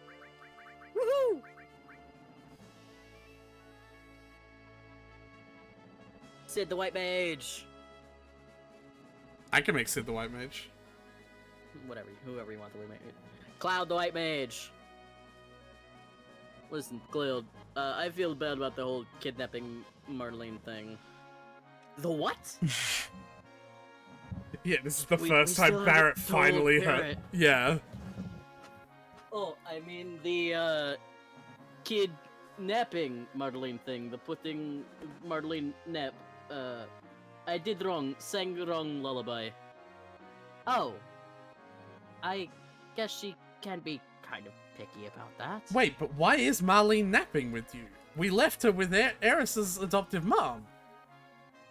Speaker 2: Woohoo! Sid the White Mage.
Speaker 1: I can make Sid the White Mage.
Speaker 2: Whoever you want the White Mage. Cloud the White Mage. Listen, Cloud, I feel bad about the whole kidnapping Marlene thing. The what?
Speaker 1: Yeah, this is the
Speaker 2: We
Speaker 1: first
Speaker 2: still
Speaker 1: time
Speaker 2: haven't
Speaker 1: Barrett
Speaker 2: told
Speaker 1: finally
Speaker 2: Barrett.
Speaker 1: heard. Yeah.
Speaker 2: Oh, I mean the kidnapping Marlene thing, the putting Marlene nap. I did wrong, sang wrong lullaby. Oh. I guess she can be kind of picky about that.
Speaker 1: Wait, but why is Marlene napping with you? We left her with Eris's adoptive mom.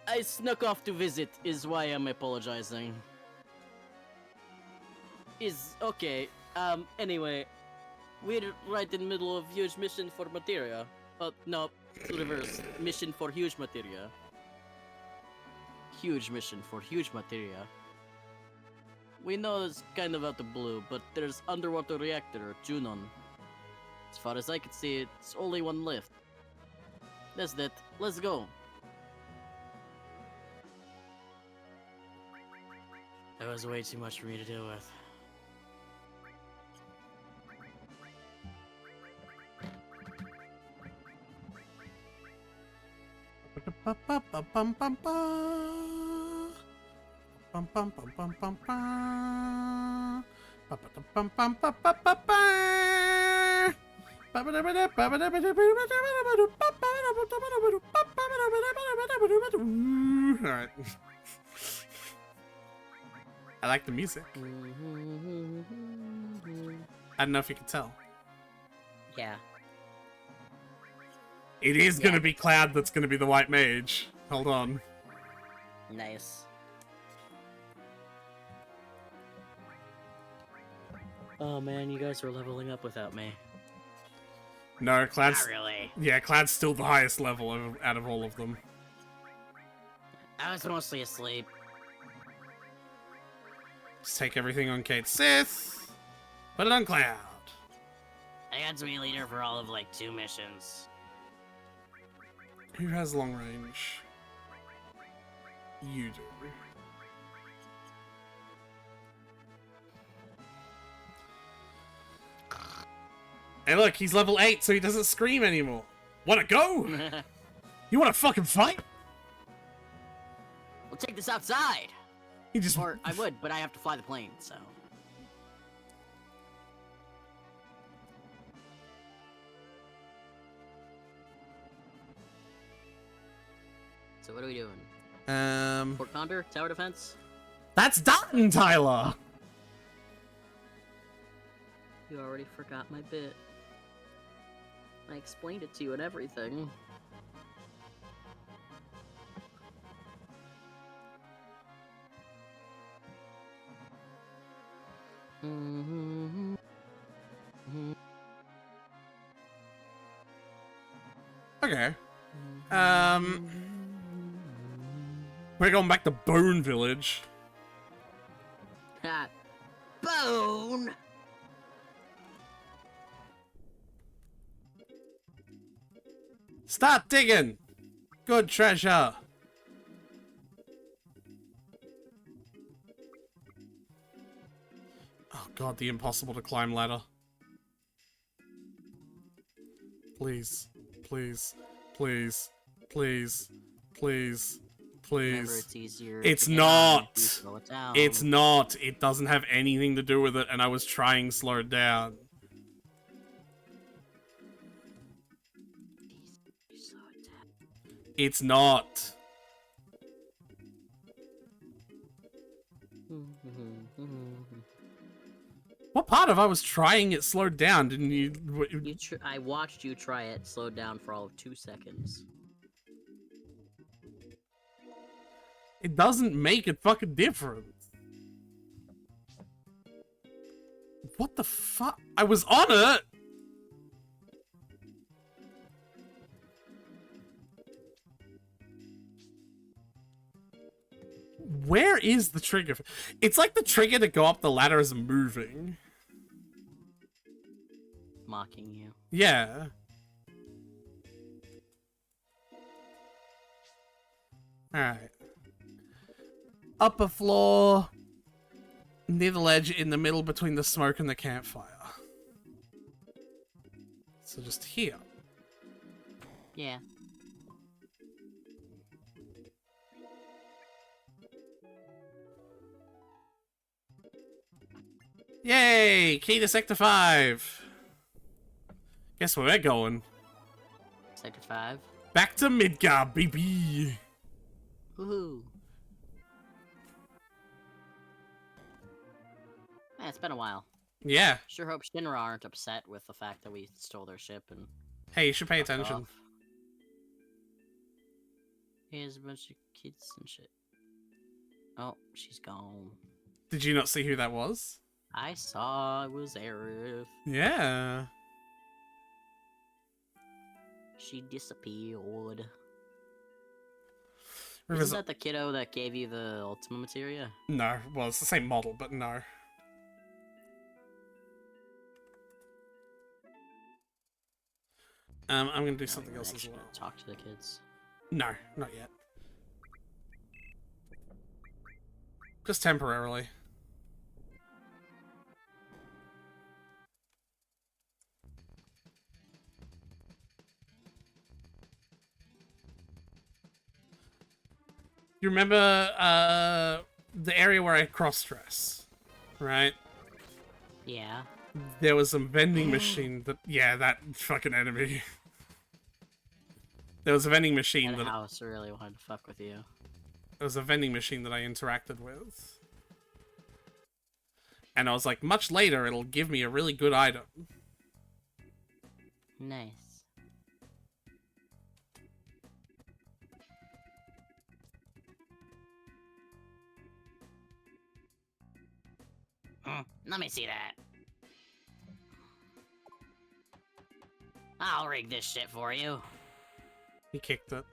Speaker 2: I snuck off to visit, is why I'm apologizing. Okay, anyway. We're right in the middle of huge mission for materia. No, reverse. Mission for huge materia. Huge mission for huge materia.
Speaker 5: we know it's kind of out of blue, but there's underwater reactor, Junon. As far as I can see, it's only one left. That's that. Let's go. That was way too much for me to deal with.
Speaker 1: Alright. I like the music. I don't know if you can tell.
Speaker 2: Yeah.
Speaker 1: It is gonna be Cloud that's gonna be the white mage. Hold on.
Speaker 2: Nice.
Speaker 5: Oh man, you guys are leveling up without me.
Speaker 1: No, Cloud's...
Speaker 5: Not really.
Speaker 1: Yeah, Cloud's still the highest level out of all of them.
Speaker 5: I was mostly asleep.
Speaker 1: Just take everything on Kate Sith. Put it on Cloud.
Speaker 5: I got to be leader for all of like 2 missions.
Speaker 1: Who has long range? You do. Hey look, he's level 8, so he doesn't scream anymore. Wanna go? You wanna fucking fight?
Speaker 5: We'll take this outside.
Speaker 1: He just...
Speaker 5: Or I would, but I have to fly the plane, so. So what are we doing? Fort Condor? Tower defense?
Speaker 1: That's done, Tyler!
Speaker 2: You already forgot my bit. I explained it to you and everything.
Speaker 1: Okay. We're going back to Bone Village.
Speaker 2: Ha! Bone!
Speaker 1: Start digging! Good treasure! Oh god, the impossible to climb ladder. Please, please, please, please, please,
Speaker 5: Remember,
Speaker 1: please.
Speaker 5: it's easier.
Speaker 1: It's
Speaker 5: to get
Speaker 1: not.
Speaker 5: on if you slow it down.
Speaker 1: It's not. It doesn't have anything to do with it, and I was trying to slow it down. It's not. What part of I was trying it slowed down? Didn't you?
Speaker 2: I watched you try it, slowed down for all of 2 seconds.
Speaker 1: It doesn't make a fucking difference. What the fuck? I was on it! Where is the trigger? It's like the trigger to go up the ladder is moving.
Speaker 5: Mocking you.
Speaker 1: Yeah. Alright. Upper floor. Near the ledge in the middle between the smoke and the campfire. So just here.
Speaker 5: Yeah.
Speaker 1: Yay! Key to Sector 5! Guess where we're going?
Speaker 5: Sector 5.
Speaker 1: Back to Midgar, baby!
Speaker 5: Woohoo. Man, it's been a while.
Speaker 1: Yeah.
Speaker 5: Sure hope Shinra aren't upset with the fact that we stole their ship and
Speaker 1: Hey, you should pay
Speaker 5: fucked
Speaker 1: attention.
Speaker 5: off. Here's a bunch of kids and shit. Oh, she's gone.
Speaker 1: Did you not see who that was?
Speaker 5: I saw it was Aerith.
Speaker 1: Yeah.
Speaker 5: She disappeared.
Speaker 1: Rivers.
Speaker 5: Isn't that the kiddo that gave you the Ultima Materia?
Speaker 1: No, well, it's the same model, but no. I'm gonna do something else as well.
Speaker 5: Talk to the kids.
Speaker 1: No, not yet. Just temporarily. You remember the area where I cross-dress, right?
Speaker 5: Yeah.
Speaker 1: There was some vending machine that... Yeah, that fucking enemy. There was a vending machine
Speaker 5: That
Speaker 1: that...
Speaker 5: house really wanted to fuck with you.
Speaker 1: There was a vending machine that I interacted with. And I was like, much later, it'll give me a really good item.
Speaker 5: Nice.
Speaker 4: Let me see that. I'll rig this shit for you.
Speaker 1: He kicked it.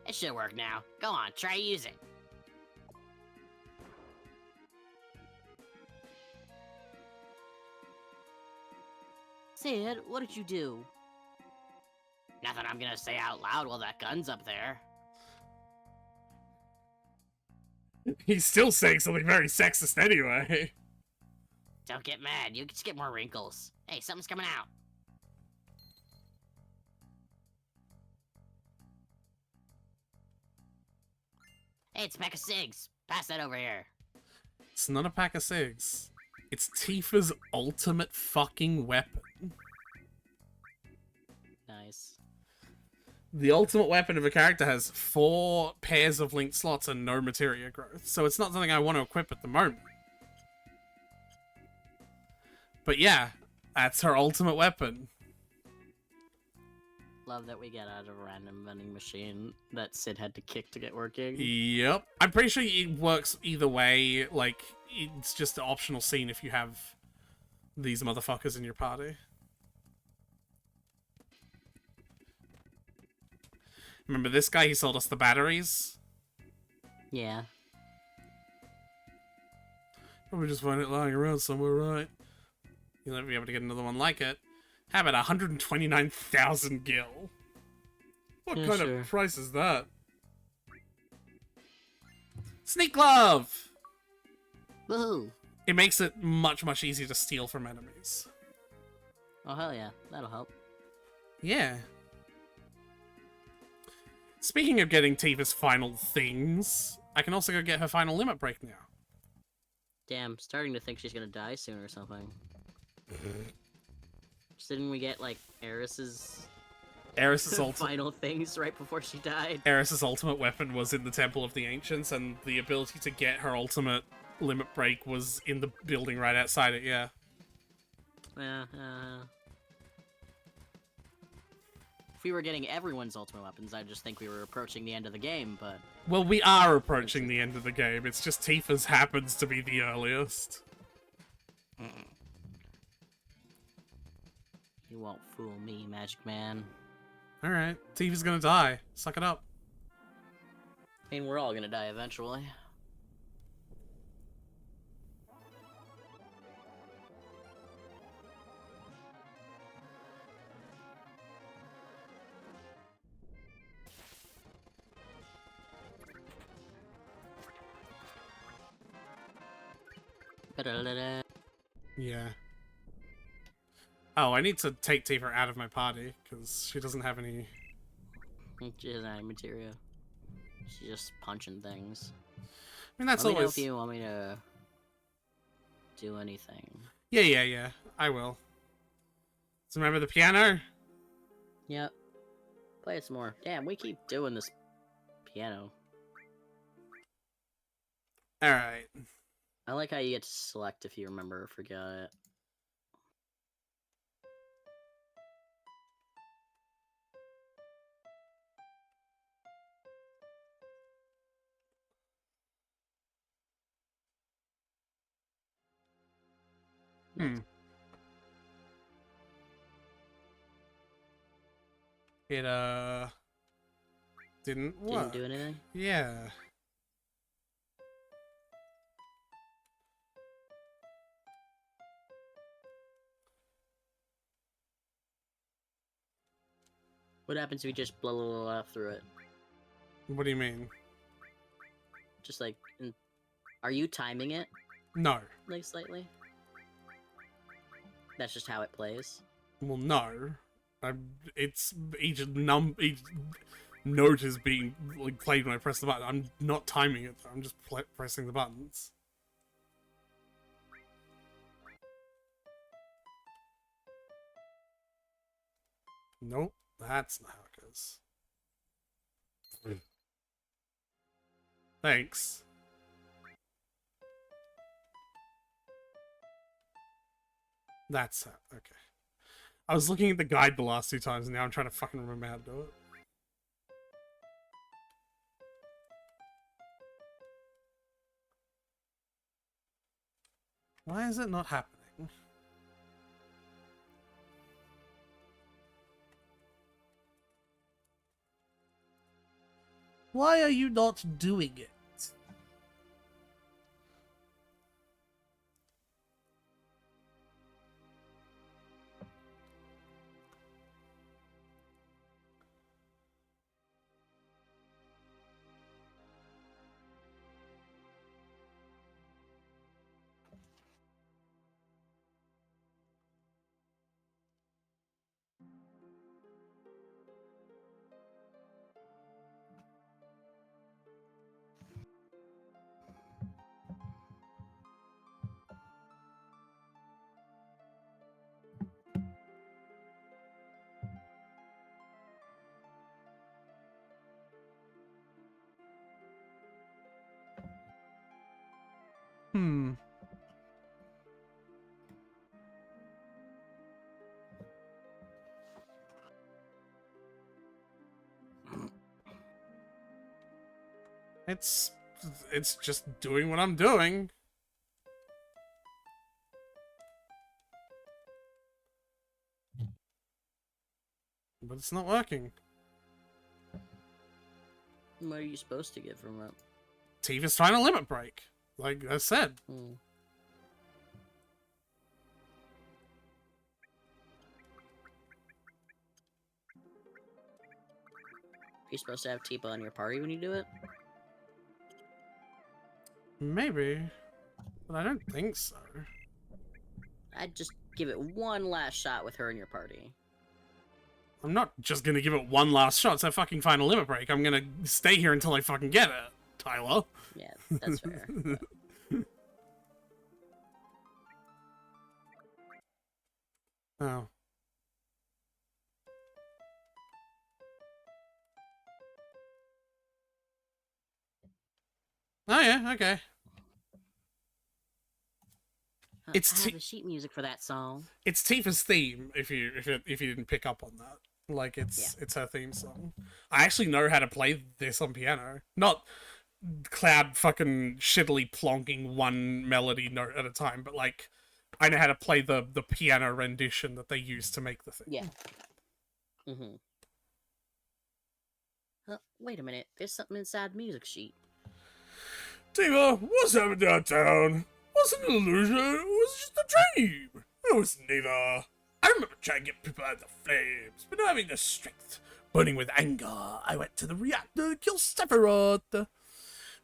Speaker 4: It should work now. Go on, try use it.
Speaker 5: Sid, what did you do?
Speaker 4: Nothing I'm gonna say out loud while that gun's up there.
Speaker 1: He's still saying something very sexist anyway.
Speaker 4: Don't get mad, you just get more wrinkles. Hey, something's coming out. Hey, it's a pack of cigs. Pass that over here.
Speaker 1: It's not a pack of cigs. It's Tifa's ultimate fucking weapon.
Speaker 5: Nice.
Speaker 1: The ultimate weapon of a character has 4 pairs of linked slots and no materia growth, so it's not something I want to equip at the moment. But yeah, that's her ultimate weapon.
Speaker 5: Love that we get out of a random vending machine that Sid had to kick to get working.
Speaker 1: Yep. I'm pretty sure it works either way, like, it's just an optional scene if you have these motherfuckers in your party. Remember this guy? He sold us the batteries.
Speaker 5: Yeah.
Speaker 1: Probably just find it lying around somewhere, right? You'll never be able to get another one like it. How about 129,000 gil? What
Speaker 5: Yeah,
Speaker 1: kind
Speaker 5: sure.
Speaker 1: of price is that? Sneak glove!
Speaker 5: Woohoo!
Speaker 1: It makes it much, much easier to steal from enemies.
Speaker 5: Oh, hell yeah. That'll help.
Speaker 1: Yeah. Speaking of getting Tifa's final things, I can also go get her final limit break now.
Speaker 5: Damn, starting to think she's gonna die soon or something. Didn't we get, like, Eris's final things right before she died?
Speaker 1: Eris's ultimate weapon was in the Temple of the Ancients, and the ability to get her ultimate limit break was in the building right outside it, yeah.
Speaker 5: Yeah, if we were getting everyone's ultimate weapons, I just think we were approaching the end of the game, but...
Speaker 1: Well, we are approaching the end of the game, it's just Tifa's happens to be the earliest.
Speaker 5: You won't fool me, Magic Man.
Speaker 1: Alright, Tifa's gonna die. Suck it up.
Speaker 5: I mean, we're all gonna die eventually. Ba-da-da-da.
Speaker 1: Yeah. Oh, I need to take Tifa out of my party, because she doesn't have any...
Speaker 5: She doesn't have any materia. She's just punching things.
Speaker 1: I mean, that's
Speaker 5: Let me know
Speaker 1: always...
Speaker 5: if you want me to do anything.
Speaker 1: Yeah, I will. So remember the piano?
Speaker 5: Yep. Play it some more. Damn, we keep doing this piano.
Speaker 1: Alright.
Speaker 5: I like how you get to select if you remember or forget it.
Speaker 1: It, Didn't work.
Speaker 5: Didn't do anything.
Speaker 1: Yeah.
Speaker 5: What happens if you just blah blah blah through it?
Speaker 1: What do you mean?
Speaker 5: Just like, are you timing it
Speaker 1: No.
Speaker 5: like slightly? That's just how it plays.
Speaker 1: Well, no. It's each note is being like played when I press the button. I'm not timing it. I'm just pressing the buttons. Nope, that's not how it goes. Thanks. That's how. Okay. I was looking at the guide the last 2 times, and now I'm trying to fucking remember how to do it. Why is it not happening? Why are you not doing it? Hmm. It's just doing what I'm doing. But it's not working.
Speaker 5: What are you supposed to get from it?
Speaker 1: Tifa's trying to limit break. Like I said.
Speaker 5: You're supposed to have Tifa on your party when you do it?
Speaker 1: Maybe. But I don't think so.
Speaker 5: I'd just give it one last shot with her in your party.
Speaker 1: I'm not just gonna give it one last shot, so fucking final limit break. I'm gonna stay here until I fucking get it, Tyler.
Speaker 5: Yeah, that's fair.
Speaker 1: Oh. Oh yeah, okay. It's
Speaker 5: I have the sheet music for that song.
Speaker 1: It's Tifa's theme. If you didn't pick up on that, like it's her theme song. I actually know how to play this on piano. Not Cloud fucking shittily plonking one melody note at a time, but like I know how to play the piano rendition that they use to make the thing.
Speaker 5: Yeah. Wait a minute. There's something inside the music sheet.
Speaker 1: Tifa, what's happening downtown? Was it an illusion? Or was it just a dream? It was neither. I remember trying to get people out of the flames, but not having the strength. Burning with anger, I went to the reactor to kill Sephiroth. But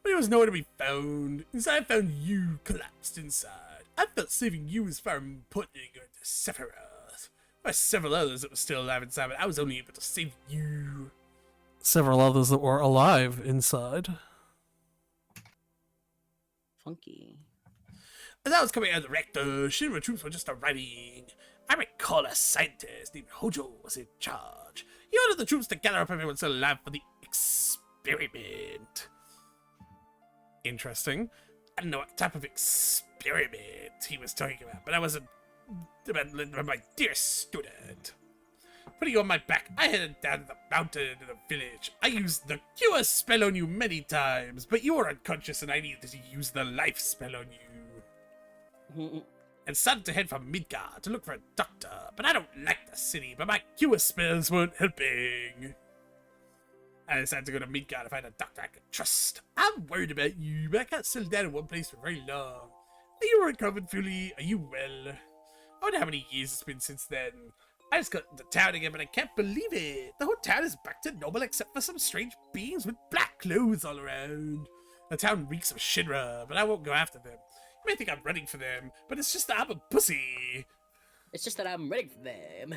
Speaker 1: he was nowhere to be found. Instead, I found you collapsed inside. I felt saving you was far more important than going to Sephiroth. There were several others that were still alive inside, but I was only able to save you. Several others that were alive inside.
Speaker 5: Funky.
Speaker 1: As I was coming out of the reactor, Shinra troops were just arriving. I recall a scientist named Hojo was in charge. He ordered the troops to gather up everyone still alive for the experiment. Interesting. I don't know what type of experiment he was talking about, but I wasn't about my dear student. Putting you on my back, I headed down to the mountain to the village. I used the cure spell on you many times, but you were unconscious and I needed to use the life spell on you. And started to head for Midgar to look for a doctor, but I don't like the city, but my cure spells weren't helping. I decided to go to Midgard to find a doctor I could trust. I'm worried about you, but I can't settle down in one place for very long. Are you recovered fully? Are you well? I wonder how many years it's been since then. I just got into town again, but I can't believe it. The whole town is back to normal except for some strange beings with black clothes all around. The town reeks of Shinra, but I won't go after them. You may think I'm running for them, but it's just that I'm a pussy.
Speaker 2: It's just that I'm ready for them.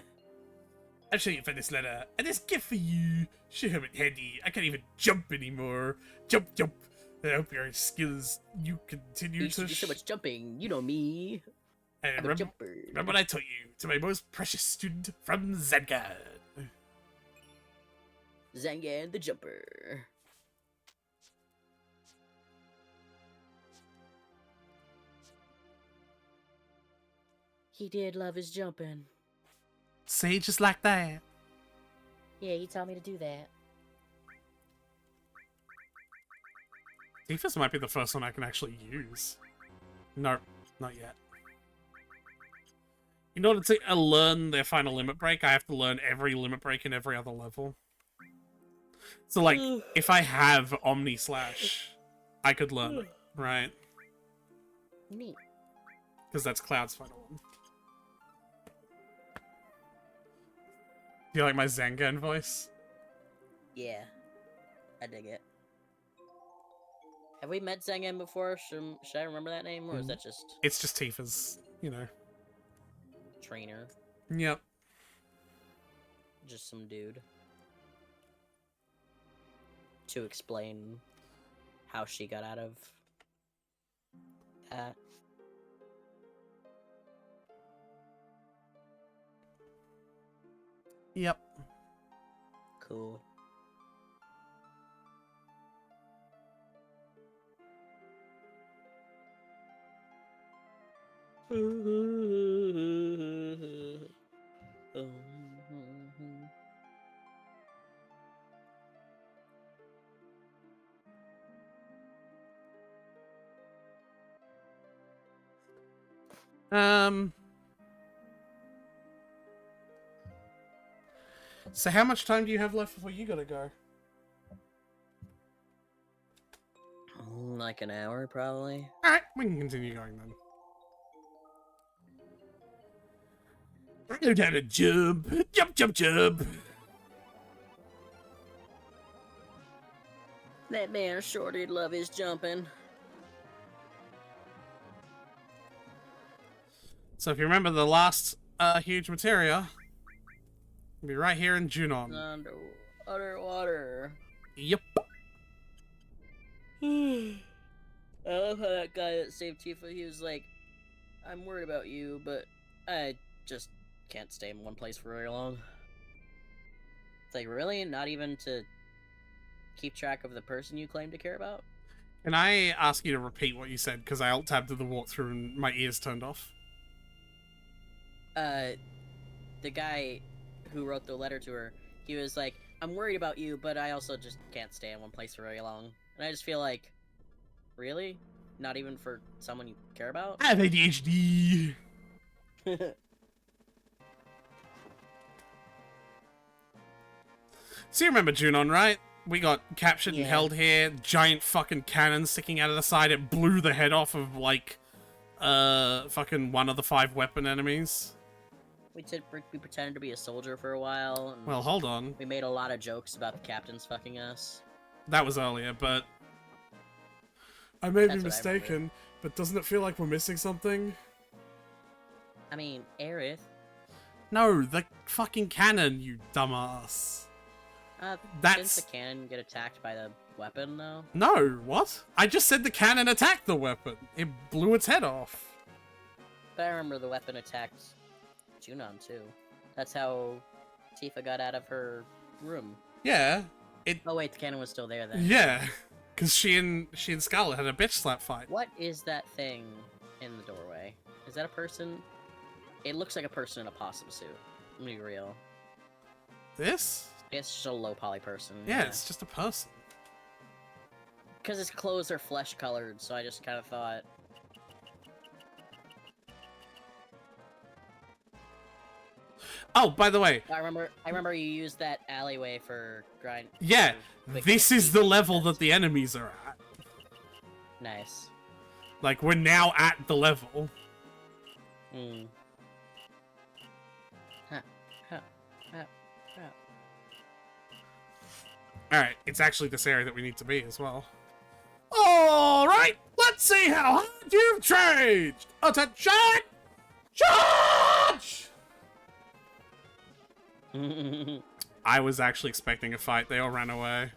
Speaker 1: I'll show you for this letter, and this gift for you. Should have it handy. I can't even jump anymore. Jump, jump. I hope your skills you continue
Speaker 2: You used
Speaker 1: to.
Speaker 2: to do so much jumping. You know me.
Speaker 1: And
Speaker 2: I'm a jumper.
Speaker 1: remember what I told you to my most precious student from Zengan.
Speaker 2: Zangan the jumper. He did love his jumping.
Speaker 1: See, just like that.
Speaker 2: Yeah, he told me to do that.
Speaker 1: Tifa's might be the first one I can actually use. No, not yet. In order to learn their final limit break, I have to learn every limit break in every other level. So, like, if I have Omni Slash, I could learn it, right?
Speaker 2: Neat.
Speaker 1: Because that's Cloud's final one. Do you like my Zangan voice?
Speaker 2: Yeah. I dig it. Have we met Zangan before? Should I remember that name? Or is that just
Speaker 1: It's just Tifa's, you know.
Speaker 2: trainer?
Speaker 1: Yep.
Speaker 2: Just some dude. To explain how she got out of that.
Speaker 1: Yep.
Speaker 2: Cool.
Speaker 1: So how much time do you have left before you gotta go?
Speaker 2: Like an hour, probably.
Speaker 1: Alright, we can continue going then. I know how to jump. Jump, jump, jump.
Speaker 2: That man sure did love his jumping.
Speaker 1: So if you remember the last huge materia, it'll be right here in Junon.
Speaker 2: Underwater.
Speaker 1: Yep.
Speaker 2: I love how that guy that saved Tifa, he was like, I'm worried about you, but I just can't stay in one place for very long. It's like, really? Not even to keep track of the person you claim to care about?
Speaker 1: Can I ask you to repeat what you said? Because I alt-tabbed to the walkthrough and my ears turned off.
Speaker 2: The guy who wrote the letter to her, he was like, I'm worried about you, but I also just can't stay in one place for very long. And I just feel like, really? Not even for someone you care about?
Speaker 1: I have ADHD. So you remember Junon, right? We got captured and
Speaker 2: Yeah.
Speaker 1: held here. Giant fucking cannon sticking out of the side. It blew the head off of, like, fucking one of the 5 weapon enemies.
Speaker 2: We pretended to be a soldier for a while. And
Speaker 1: Well, hold on.
Speaker 2: we made a lot of jokes about the captains fucking us.
Speaker 1: That was earlier, but... I may
Speaker 2: That's
Speaker 1: be
Speaker 2: what I remember.
Speaker 1: mistaken, but doesn't it feel like we're missing something?
Speaker 2: I mean, Aerith.
Speaker 1: No, the fucking cannon, you dumbass. That's-
Speaker 2: Didn't the cannon get attacked by the weapon, though?
Speaker 1: No, what? I just said the cannon attacked the weapon. It blew its head off.
Speaker 2: But I remember the weapon attacked Junon, too. That's how Tifa got out of her room.
Speaker 1: Yeah.
Speaker 2: Oh wait, the cannon was still there then.
Speaker 1: Yeah. Because she and Scarlet had a bitch slap fight.
Speaker 2: What is that thing in the doorway? Is that a person? It looks like a person in a possum suit. Let me be real.
Speaker 1: This?
Speaker 2: I guess it's just a low poly person.
Speaker 1: Yeah, it's just a person.
Speaker 2: Because his clothes are flesh colored, so I just kind of thought.
Speaker 1: Oh, by the way,
Speaker 2: I remember you used that alleyway for grind.
Speaker 1: yeah,
Speaker 2: for quick
Speaker 1: this is
Speaker 2: speed
Speaker 1: the level
Speaker 2: defense.
Speaker 1: that the enemies are at.
Speaker 2: Nice.
Speaker 1: Like, we're now at the level.
Speaker 2: Hmm. Huh. Huh. Huh. Huh.
Speaker 1: Alright, it's actually this area that we need to be as well. Alright, let's see how hard you've changed! Attention! Charge! I was actually expecting a fight, they all ran away.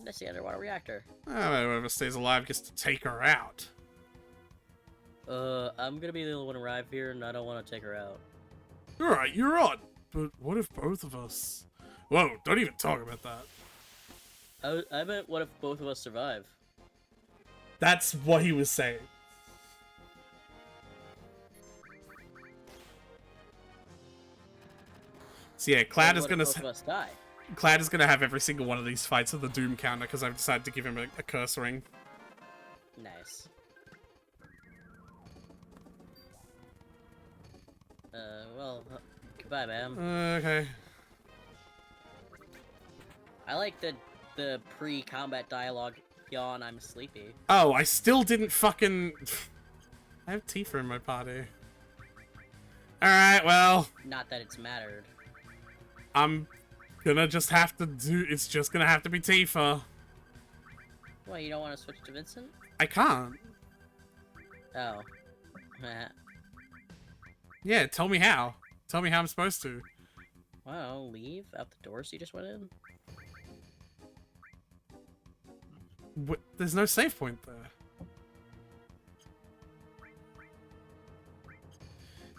Speaker 2: That's the underwater reactor.
Speaker 1: Whoever stays alive gets to take her out.
Speaker 2: I'm gonna be the only one to arrive here, and I don't want to take her out.
Speaker 1: Alright, you're on. But what if both of us... Whoa, don't even talk about that.
Speaker 2: I meant, what if both of us survive?
Speaker 1: That's what he was saying. So yeah, Cloud is
Speaker 2: What if
Speaker 1: gonna...
Speaker 2: both of us die.
Speaker 1: Cloud is gonna have every single one of these fights of the Doom counter because I've decided to give him a curse ring.
Speaker 2: Nice. Well, goodbye, ma'am.
Speaker 1: Okay.
Speaker 2: I like the pre-combat dialogue. Yawn, I'm sleepy.
Speaker 1: Oh, I still didn't fucking... I have Tifa in my party. Alright, well,
Speaker 2: Not that it's mattered.
Speaker 1: I'm gonna just have to do... It's just gonna have to be Tifa.
Speaker 2: What, you don't want to switch to Vincent?
Speaker 1: I can't.
Speaker 2: Oh.
Speaker 1: Yeah, tell me how. Tell me how I'm supposed to.
Speaker 2: Well, leave out the doors you just went in?
Speaker 1: There's no save point there.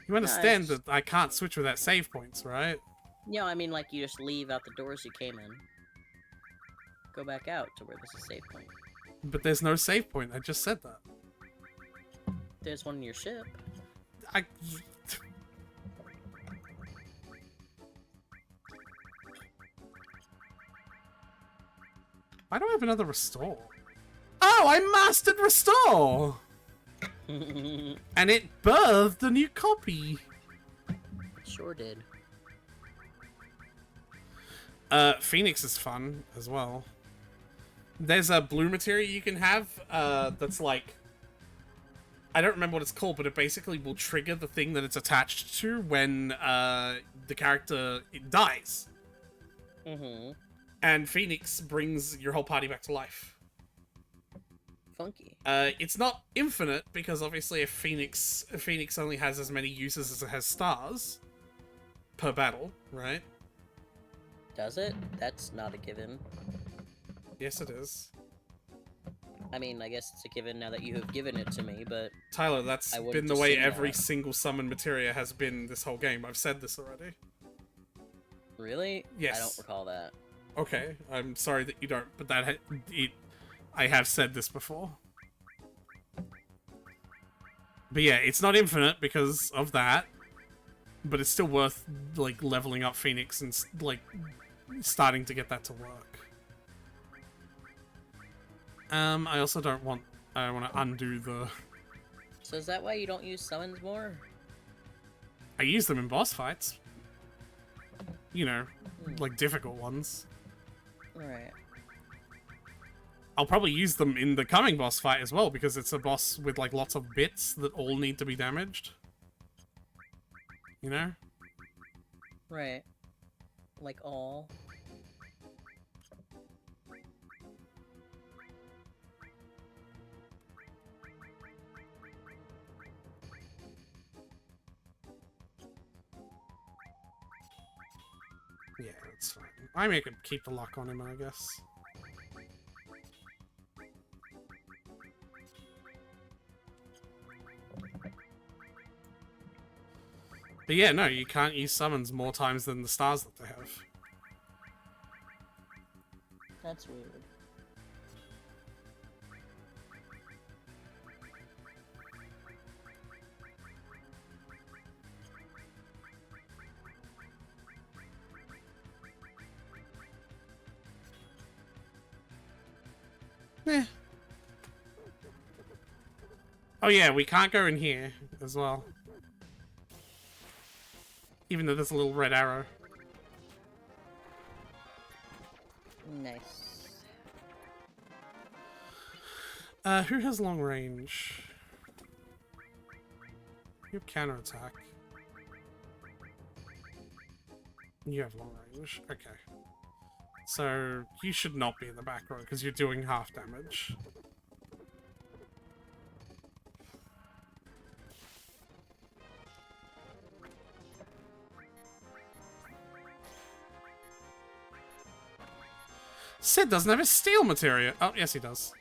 Speaker 1: You understand
Speaker 2: it's-
Speaker 1: that I can't switch without save points, right?
Speaker 2: No, I mean, like, you just leave out the doors you came in. Go back out to where there's a save point.
Speaker 1: But there's no save point. I just said that.
Speaker 2: There's one in your ship.
Speaker 1: I... Why do I have another restore? Oh, I mastered restore! And it birthed a new copy.
Speaker 2: Sure did.
Speaker 1: Phoenix is fun as well. There's a blue material you can have that's like... I don't remember what it's called, but it basically will trigger the thing that it's attached to when the character dies.
Speaker 2: Mm-hmm.
Speaker 1: And Phoenix brings your whole party back to life.
Speaker 2: Funky.
Speaker 1: It's not infinite, because obviously a Phoenix only has as many uses as it has stars per battle, right?
Speaker 2: Does it? That's not a given.
Speaker 1: Yes, it is.
Speaker 2: I mean, I guess it's a given now that you have given it to me, but
Speaker 1: Tyler, that's
Speaker 2: I
Speaker 1: been
Speaker 2: wouldn't
Speaker 1: the way
Speaker 2: assume
Speaker 1: every
Speaker 2: that.
Speaker 1: single summon materia has been this whole game. I've said this already.
Speaker 2: really?
Speaker 1: Yes.
Speaker 2: I don't recall that.
Speaker 1: Okay, I'm sorry that you don't, but I have said this before. But yeah, it's not infinite because of that, but it's still worth, like, leveling up Phoenix and, like, starting to get that to work. I also don't want... I want to undo the...
Speaker 2: So is that why you don't use summons more?
Speaker 1: I use them in boss fights. You know, like, difficult ones.
Speaker 2: Alright.
Speaker 1: I'll probably use them in the coming boss fight as well, because it's a boss with, like, lots of bits that all need to be damaged. You know?
Speaker 2: Right. Like all.
Speaker 1: Yeah, it's fine. I may could keep the lock on him, I guess. But yeah, no, you can't use summons more times than the stars that they have.
Speaker 2: That's weird.
Speaker 1: Eh, Oh yeah, we can't go in here as well. Even though there's a little red arrow.
Speaker 2: Nice.
Speaker 1: Who has long range? You have counterattack. You have long range. Okay. So, you should not be in the back row because you're doing half damage. Sid doesn't have his steel material. Oh, yes he does.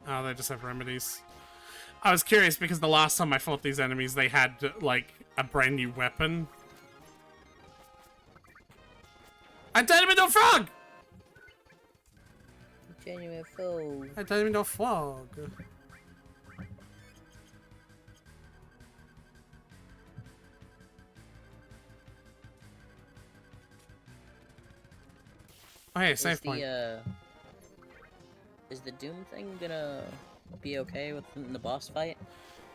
Speaker 1: Oh, they just have remedies. I was curious because the last time I fought these enemies, they had, like, a brand new weapon. I turned him into a frog!
Speaker 2: Genuine foe.
Speaker 1: I turned him into a frog. Oh, hey, save point.
Speaker 2: Is the Doom thing gonna be okay with the boss fight?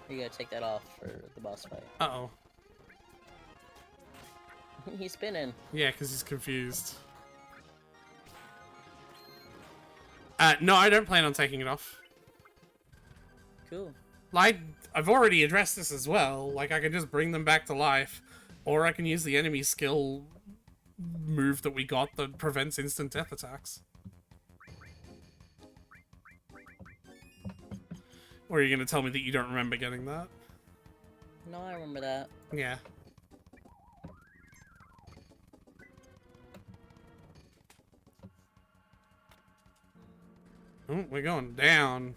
Speaker 2: Or you gotta take that off for the boss fight?
Speaker 1: Uh-oh.
Speaker 2: He's spinning.
Speaker 1: Yeah, because he's confused. No, I don't plan on taking it off.
Speaker 2: Cool.
Speaker 1: Like, I've already addressed this as well. Like, I can just bring them back to life. Or I can use the enemy skill move that we got that prevents instant death attacks. Or are you going to tell me that you don't remember getting that?
Speaker 2: No, I remember that.
Speaker 1: Yeah. Oh, we're going down.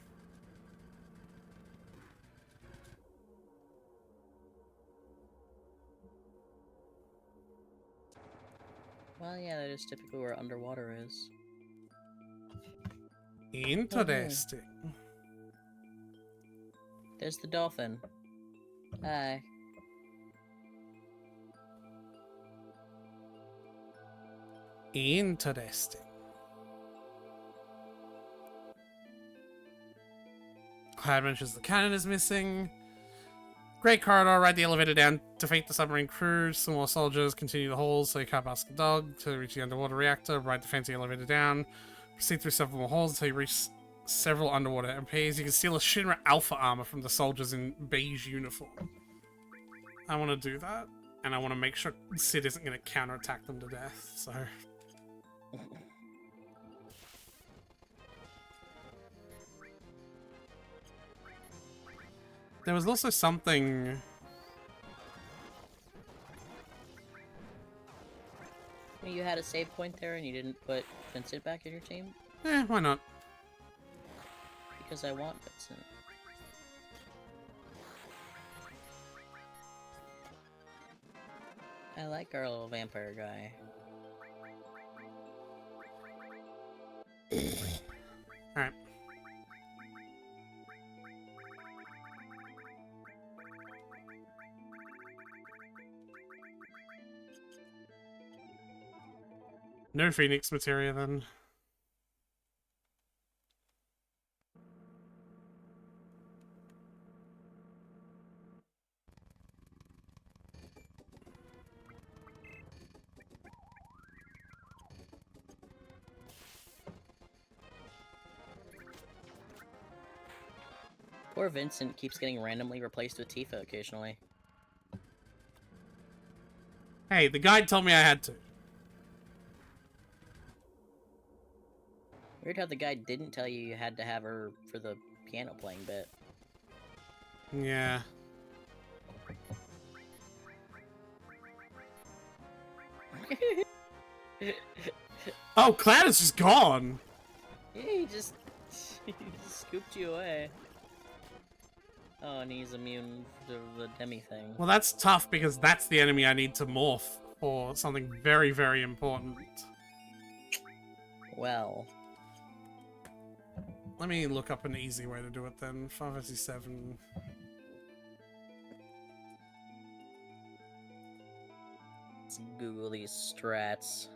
Speaker 2: Well, yeah, that is typically where underwater is.
Speaker 1: Interesting.
Speaker 2: There's the dolphin. Hi.
Speaker 1: Interesting. Cloud mentions the cannon is missing. Great corridor, ride the elevator down, defeat the submarine crew, some more soldiers, continue the halls so you can't pass the dog, to reach the underwater reactor, ride the fancy elevator down, proceed through several more halls until you reach several underwater MPs. You can steal a Shinra Alpha armor from the soldiers in beige uniform. I want to do that, and I want to make sure Sid isn't going to counterattack them to death, so... There was also something...
Speaker 2: You had a save point there and you didn't put Vincent back in your team?
Speaker 1: Why not?
Speaker 2: Because I want Vincent. I like our little vampire guy.
Speaker 1: Alright. No Phoenix materia then.
Speaker 2: Poor Vincent keeps getting randomly replaced with Tifa occasionally.
Speaker 1: Hey, the guide told me I had to.
Speaker 2: Weird how the guy didn't tell you had to have her for the piano playing bit.
Speaker 1: Yeah. Oh, Cloud is just gone!
Speaker 2: Yeah, he just scooped you away. Oh, and he's immune to the demi thing.
Speaker 1: Well, that's tough because that's the enemy I need to morph for something very, very important.
Speaker 2: Well.
Speaker 1: Let me look up an easy way to do it then. 557.
Speaker 2: Google these strats.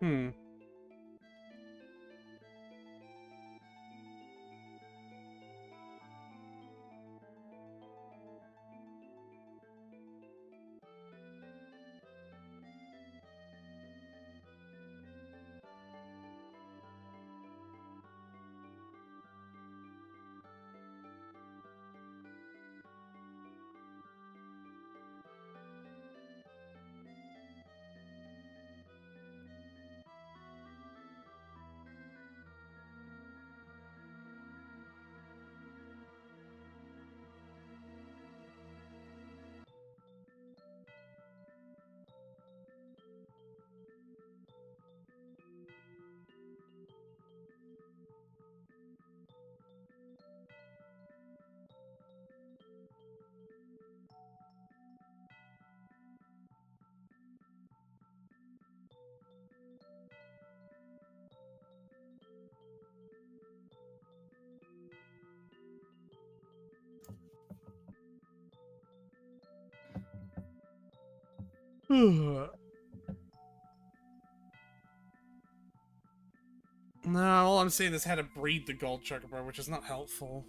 Speaker 1: Hmm. No, all I'm seeing is how to breed the gold chocobo, which is not helpful.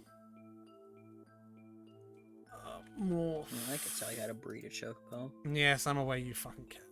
Speaker 1: More.
Speaker 2: I could tell you how to breed a chocobo.
Speaker 1: Yes, I'm aware you fucking can.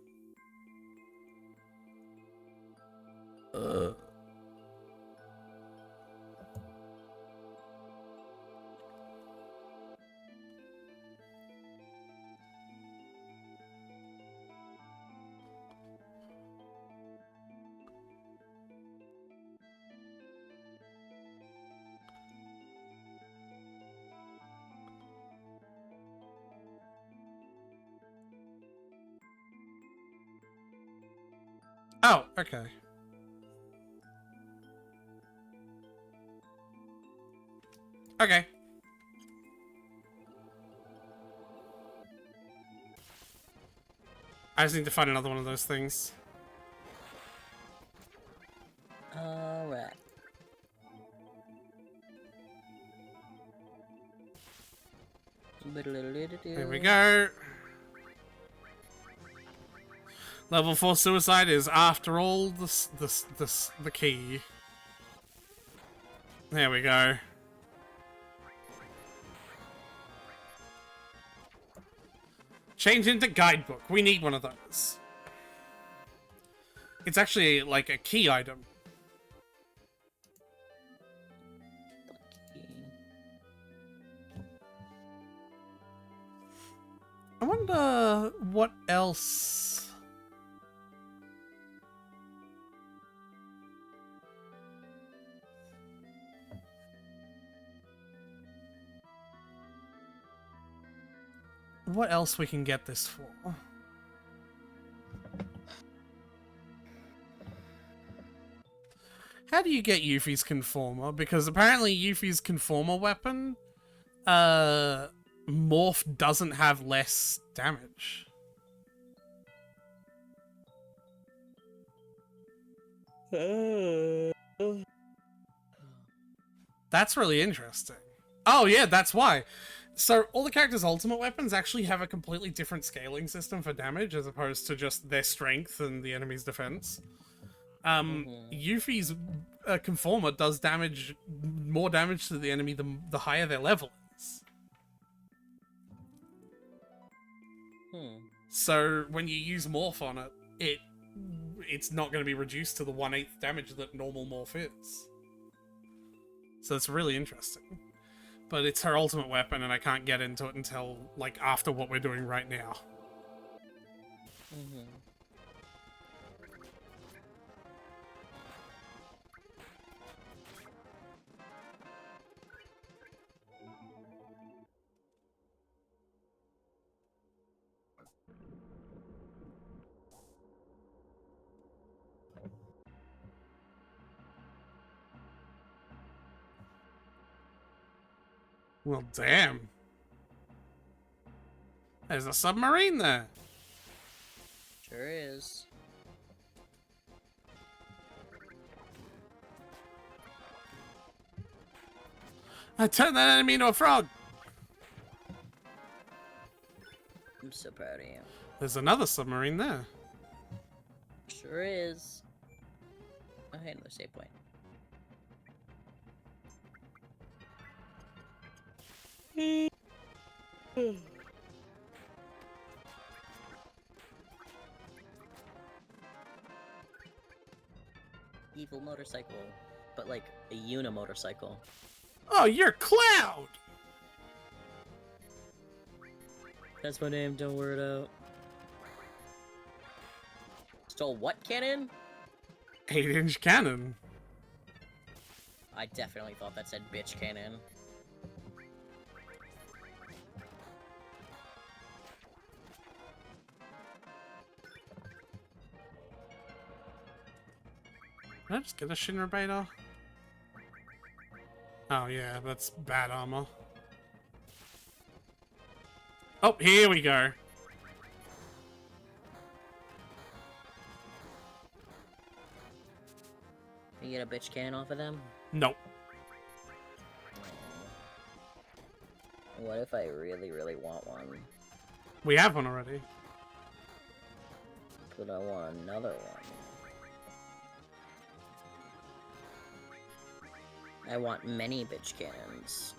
Speaker 1: Oh, okay. Okay. I just need to find another one of those things.
Speaker 2: Alright.
Speaker 1: There we go. Level 4 suicide is, after all, the key. There we go. Change into guidebook. We need one of those. It's actually like a key item. I wonder what else. What else we can get this for? How do you get Yuffie's Conformer? Because apparently Yuffie's Conformer weapon, Morph doesn't have less damage. That's really interesting. Oh yeah, that's why. So all the characters' ultimate weapons actually have a completely different scaling system for damage as opposed to just their strength and the enemy's defense. Yuffie's Conformer does more damage to the enemy the higher their level is. So when you use Morph on it, it's not going to be reduced to the 1/8 damage that normal Morph is. So it's really interesting. But it's her ultimate weapon, and I can't get into it until, like, after what we're doing right now. Well, damn. There's a submarine there.
Speaker 2: Sure is.
Speaker 1: I turned that enemy into a frog.
Speaker 2: I'm so proud of you.
Speaker 1: There's another submarine there.
Speaker 2: Sure is. Oh, hey, another save point. Evil motorcycle, but like a unimotorcycle.
Speaker 1: Oh, you're Cloud!
Speaker 2: That's my name, don't wear it out. Stole what cannon?
Speaker 1: 8-inch cannon.
Speaker 2: I definitely thought that said bitch cannon.
Speaker 1: Did I just get a Shinra Beta? Oh yeah, that's bad armor. Oh, here we go.
Speaker 2: Can you get a bitch cannon off of them?
Speaker 1: Nope.
Speaker 2: What if I really, really want one?
Speaker 1: We have one already.
Speaker 2: But I want another one. I want many bitch cannons.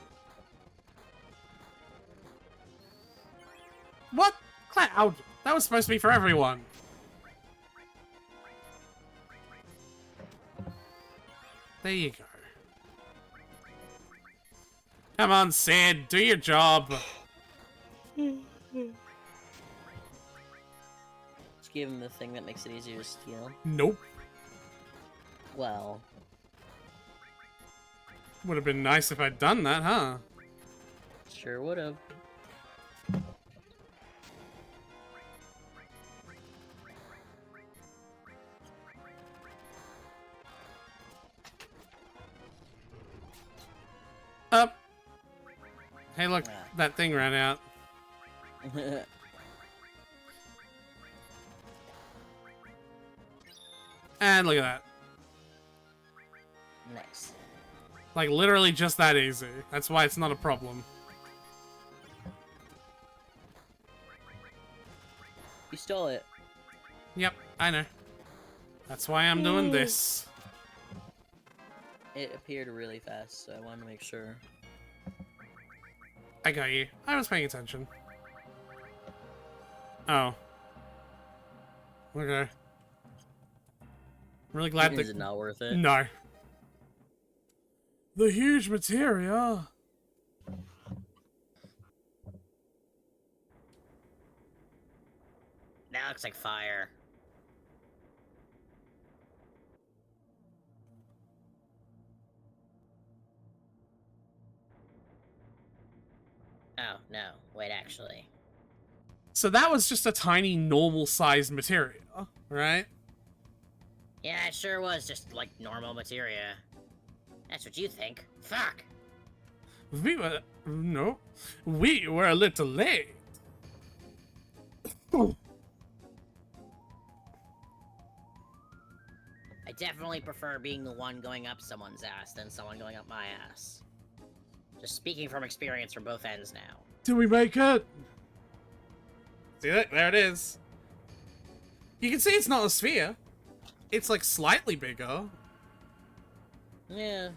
Speaker 1: What? Cloud! That was supposed to be for everyone. There you go. Come on, Sid, do your job.
Speaker 2: Just give him the thing that makes it easier to steal.
Speaker 1: Nope.
Speaker 2: Well,
Speaker 1: Would have been nice if I'd done that, huh?
Speaker 2: sure would've.
Speaker 1: Up. Hey, look,
Speaker 2: Ah.
Speaker 1: that thing ran out. And look at that.
Speaker 2: Nice.
Speaker 1: Like, literally just that easy. That's why it's not a problem.
Speaker 2: You stole it.
Speaker 1: Yep, I know. That's why I'm doing this.
Speaker 2: It appeared really fast, so I wanted to make sure.
Speaker 1: I got you. I was paying attention. Oh. Okay. Really glad
Speaker 2: Is
Speaker 1: that...
Speaker 2: it not worth it?
Speaker 1: No. The huge materia.
Speaker 2: That looks like fire. Oh, no. Wait, actually.
Speaker 1: So that was just a tiny normal-sized materia, right?
Speaker 2: Yeah, it sure was just, like, normal materia. That's what you think. Fuck!
Speaker 1: We were... No. We were a little late.
Speaker 2: I definitely prefer being the one going up someone's ass than someone going up my ass. Just speaking from experience from both ends now.
Speaker 1: Did we make it? See that? There it is. You can see it's not a sphere. It's like slightly bigger.
Speaker 2: Yeah.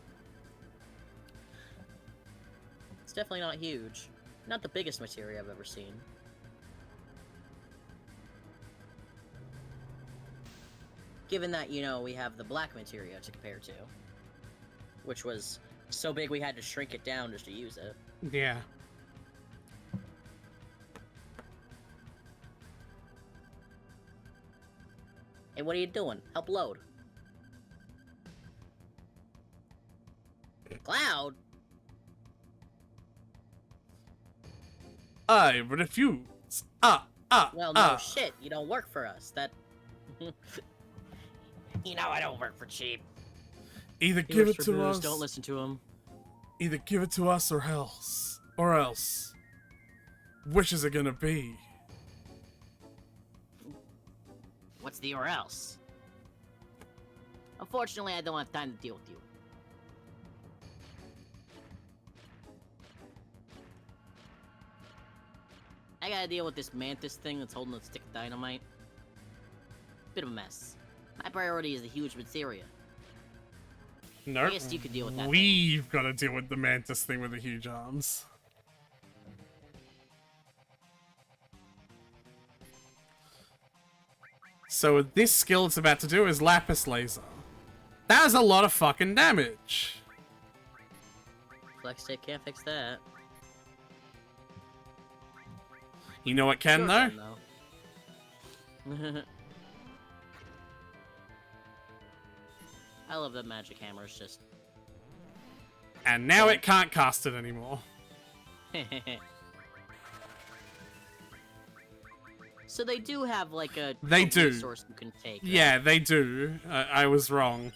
Speaker 2: It's definitely not huge. Not the biggest materia I've ever seen. Given that, you know, we have the black materia to compare to. Which was so big we had to shrink it down just to use it.
Speaker 1: Yeah.
Speaker 2: Hey, what are you doing? Help load. Cloud?
Speaker 1: I refuse.
Speaker 2: Well, no shit. You don't work for us. That... You know I don't work for cheap.
Speaker 1: Either
Speaker 5: He
Speaker 1: give
Speaker 5: works
Speaker 1: it
Speaker 5: for
Speaker 1: to
Speaker 5: booze,
Speaker 1: us.
Speaker 5: Don't listen to him.
Speaker 1: Either give it to us or else. Or else, which is it gonna be?
Speaker 4: What's the or else? Unfortunately, I don't have time to deal with you. I gotta deal with this mantis thing that's holding a stick of dynamite. Bit of a mess. My priority is the huge materia.
Speaker 1: No,
Speaker 4: guess you could deal with that
Speaker 1: we've got to deal with the mantis thing with the huge arms. So this skill it's about to do is Lapis Laser. That is a lot of fucking damage.
Speaker 2: Flex Stick can't fix that.
Speaker 1: You know what can
Speaker 2: Sure
Speaker 1: though?
Speaker 2: can, though. I love that magic hammer. It's just.
Speaker 1: And now it can't cast it anymore.
Speaker 2: So they do have like a
Speaker 1: They do.
Speaker 2: resource you can take. right?
Speaker 1: Yeah, they do. I was wrong.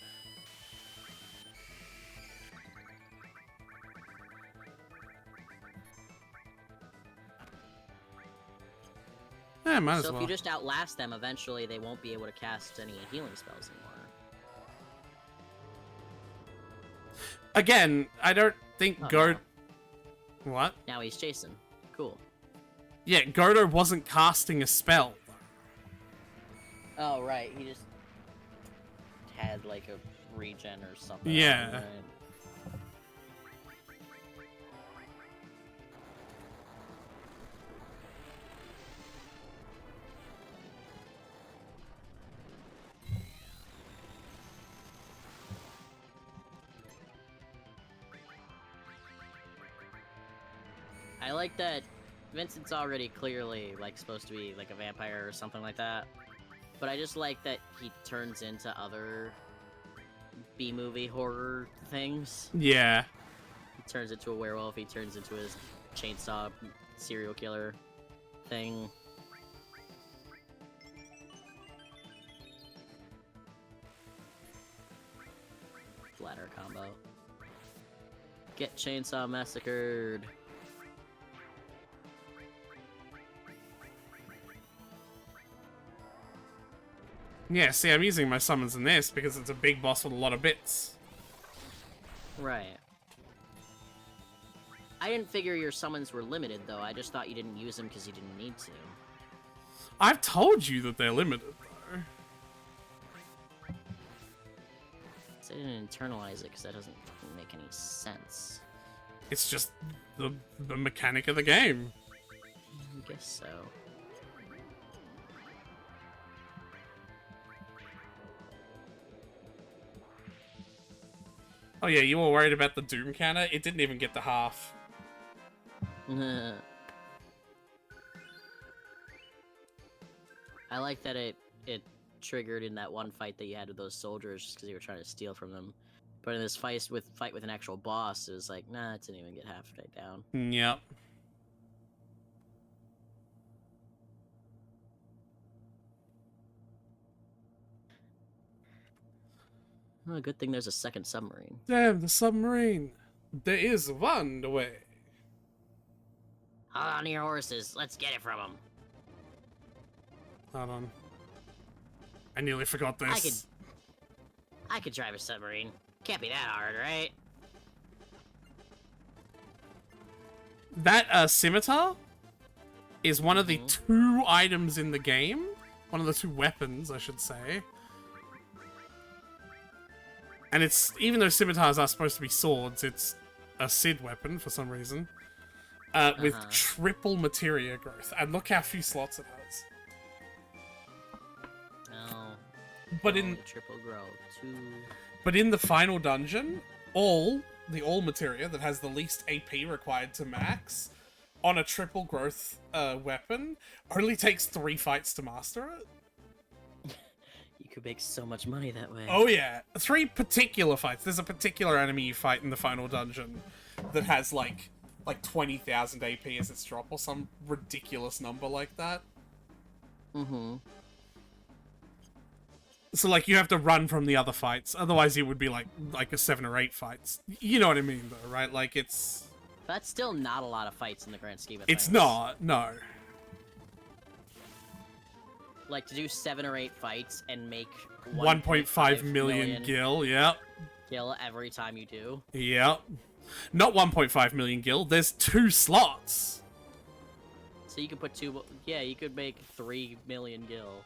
Speaker 1: Yeah, might as
Speaker 2: So if
Speaker 1: well.
Speaker 2: you just outlast them, eventually they won't be able to cast any healing spells anymore.
Speaker 1: Again, I don't think
Speaker 2: Oh,
Speaker 1: Godo... What?
Speaker 2: Now he's Jason. Cool.
Speaker 1: Yeah, Godo wasn't casting a spell.
Speaker 2: Oh right, he just had like a regen or something.
Speaker 1: Yeah.
Speaker 2: right? I like that Vincent's already clearly like supposed to be like a vampire or something like that. But I just like that he turns into other B-movie horror things.
Speaker 1: Yeah.
Speaker 2: He turns into a werewolf, he turns into his chainsaw serial killer thing. Ladder combo. Get chainsaw massacred.
Speaker 1: Yeah, see, I'm using my summons in this because it's a big boss with a lot of bits.
Speaker 2: Right. I didn't figure your summons were limited, though. I just thought you didn't use them because you didn't need to.
Speaker 1: I've told you that they're limited, though.
Speaker 2: So I didn't internalize it because that doesn't fucking make any sense.
Speaker 1: It's just the mechanic of the game.
Speaker 2: I guess so.
Speaker 1: Oh yeah, you were worried about the Doom counter? It didn't even get to half.
Speaker 2: I like that it triggered in that one fight that you had with those soldiers just because you were trying to steal from them. But in this fight with an actual boss, it was like, nah, it didn't even get halfway down.
Speaker 1: Yep.
Speaker 2: Oh, good thing there's a second submarine.
Speaker 1: Damn, the submarine. There is one way.
Speaker 4: Hold on to your horses. Let's get it from them.
Speaker 1: Hold on. I nearly forgot this.
Speaker 4: I could drive a submarine. Can't be that hard, right?
Speaker 1: That scimitar is one of the
Speaker 2: Mhm.
Speaker 1: 2 items in the game. One of the 2 weapons, I should say. And it's, even though scimitars are supposed to be swords, it's a Sid weapon for some reason. With
Speaker 2: Uh-huh.
Speaker 1: triple materia growth. And look how few slots it has.
Speaker 2: Oh.
Speaker 1: But
Speaker 2: oh,
Speaker 1: in
Speaker 2: the triple grow. 2.
Speaker 1: But in the final dungeon, all materia that has the least AP required to max on a triple growth weapon only takes 3 fights to master it.
Speaker 2: You could make so much money that way.
Speaker 1: Oh yeah, 3 particular fights. There's a particular enemy you fight in the final dungeon that has like 20,000 AP as its drop or some ridiculous number like that.
Speaker 2: Mm-hmm.
Speaker 1: So like you have to run from the other fights, otherwise it would be like a 7 or 8 fights. You know what I mean though, right? Like it's
Speaker 5: That's still not a lot of fights in the grand scheme of
Speaker 1: It's
Speaker 5: things.
Speaker 1: not, no.
Speaker 5: Like, to do 7 or 8 fights and make
Speaker 1: 1.5 million gil, yep.
Speaker 5: gil every time you do.
Speaker 1: Yep. Not 1.5 million gil, there's 2 slots.
Speaker 5: So you could put 2... Yeah, you could make 3 million gil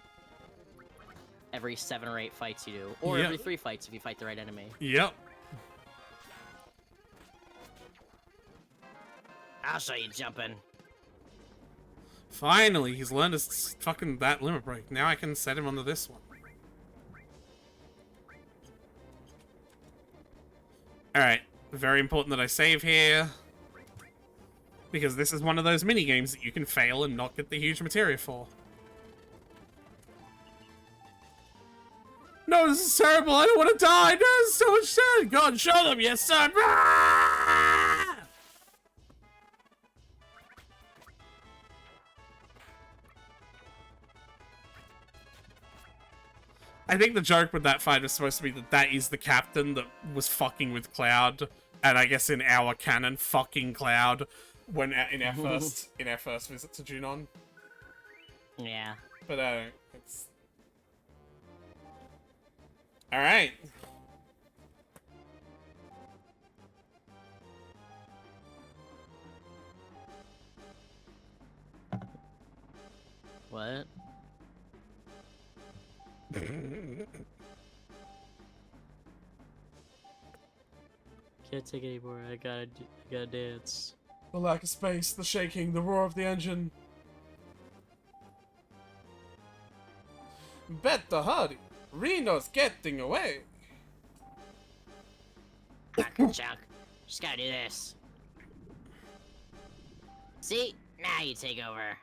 Speaker 5: every 7 or 8 fights you do. Or
Speaker 1: Yep.
Speaker 5: every 3 fights if you fight the right enemy.
Speaker 1: Yep.
Speaker 4: I'll show you jumping.
Speaker 1: Finally, he's learned his fucking that limit break. Now I can set him onto this one. Alright, very important that I save here. Because this is one of those mini games that you can fail and not get the huge materia for. No, this is terrible. I don't want to die. No, there's so much sad. God, show them, yes, son. I think the joke with that fight was supposed to be that that is the captain that was fucking with Cloud, and I guess in our canon, fucking Cloud, when in our first visit to Junon.
Speaker 5: Yeah.
Speaker 1: But it's all right.
Speaker 5: What? Can't take anymore. I gotta dance.
Speaker 1: The lack of space, the shaking, the roar of the engine. Better hurry. Reno's getting away.
Speaker 4: Chunk. Just gotta do this. See? Now you take over.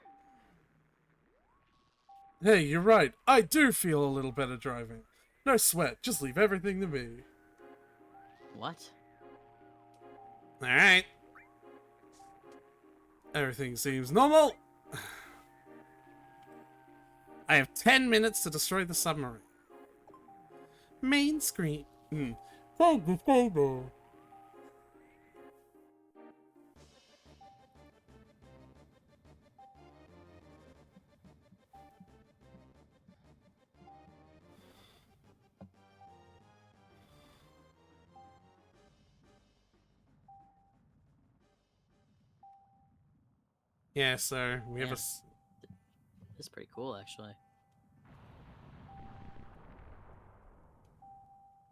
Speaker 1: Hey, you're right. I do feel a little better driving. No sweat. Just leave everything to me.
Speaker 5: What?
Speaker 1: Alright. Everything seems normal. I have 10 minutes to destroy the submarine. Main screen. Yeah, so we have
Speaker 5: Yeah.
Speaker 1: a...
Speaker 5: This is pretty cool, actually.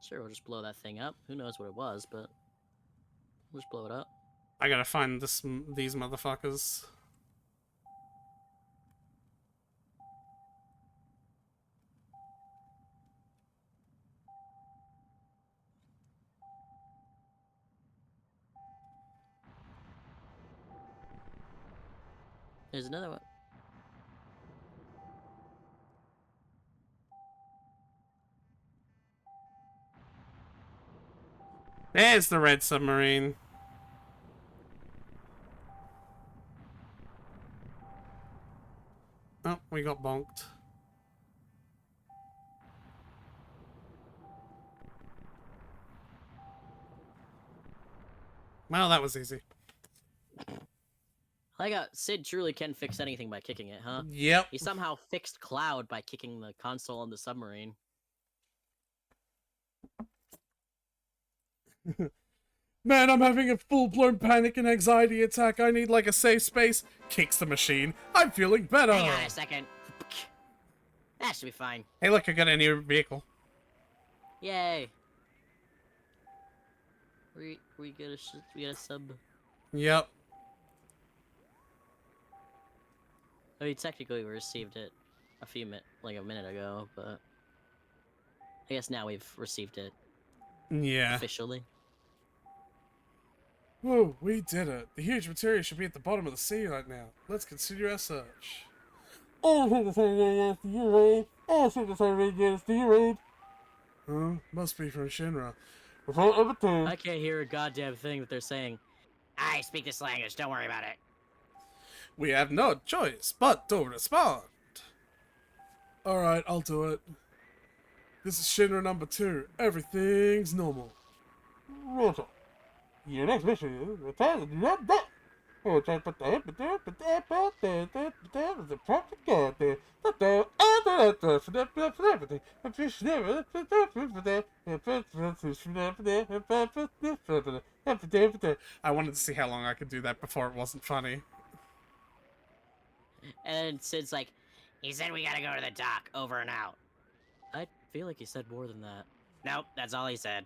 Speaker 5: Sure, we'll just blow that thing up. Who knows what it was, but we'll just blow it up.
Speaker 1: I gotta find these motherfuckers.
Speaker 5: There's another one.
Speaker 1: There's the red submarine. Oh, we got bonked. Well, that was easy.
Speaker 5: I got Sid truly can fix anything by kicking it, huh?
Speaker 1: Yep.
Speaker 5: He somehow fixed Cloud by kicking the console on the submarine.
Speaker 1: Man, I'm having a full-blown panic and anxiety attack. I need like a safe space. Kicks the machine. I'm feeling better.
Speaker 4: Hang on a second. That should be fine.
Speaker 1: Hey, look, I got a new vehicle.
Speaker 5: Yay! We get a sub.
Speaker 1: Yep.
Speaker 5: I mean, technically we received it like a minute ago, but I guess now we've received it
Speaker 1: Yeah.
Speaker 5: officially.
Speaker 1: Whoa, we did it. The huge materia should be at the bottom of the sea right now. Let's continue our search. Huh? Must be from Shinra.
Speaker 5: I can't hear a goddamn thing that they're saying.
Speaker 4: I speak this language. Don't worry about it.
Speaker 1: We have no choice but to respond. Alright, I'll do it. This is Shinra number 2. Everything's normal. Roger. Your next mission is I wanted to see how long I could do that before it wasn't funny.
Speaker 5: And Sid's like,
Speaker 4: He said we gotta go to the dock. Over and out.
Speaker 5: I feel like he said more than that.
Speaker 4: Nope, that's all he said.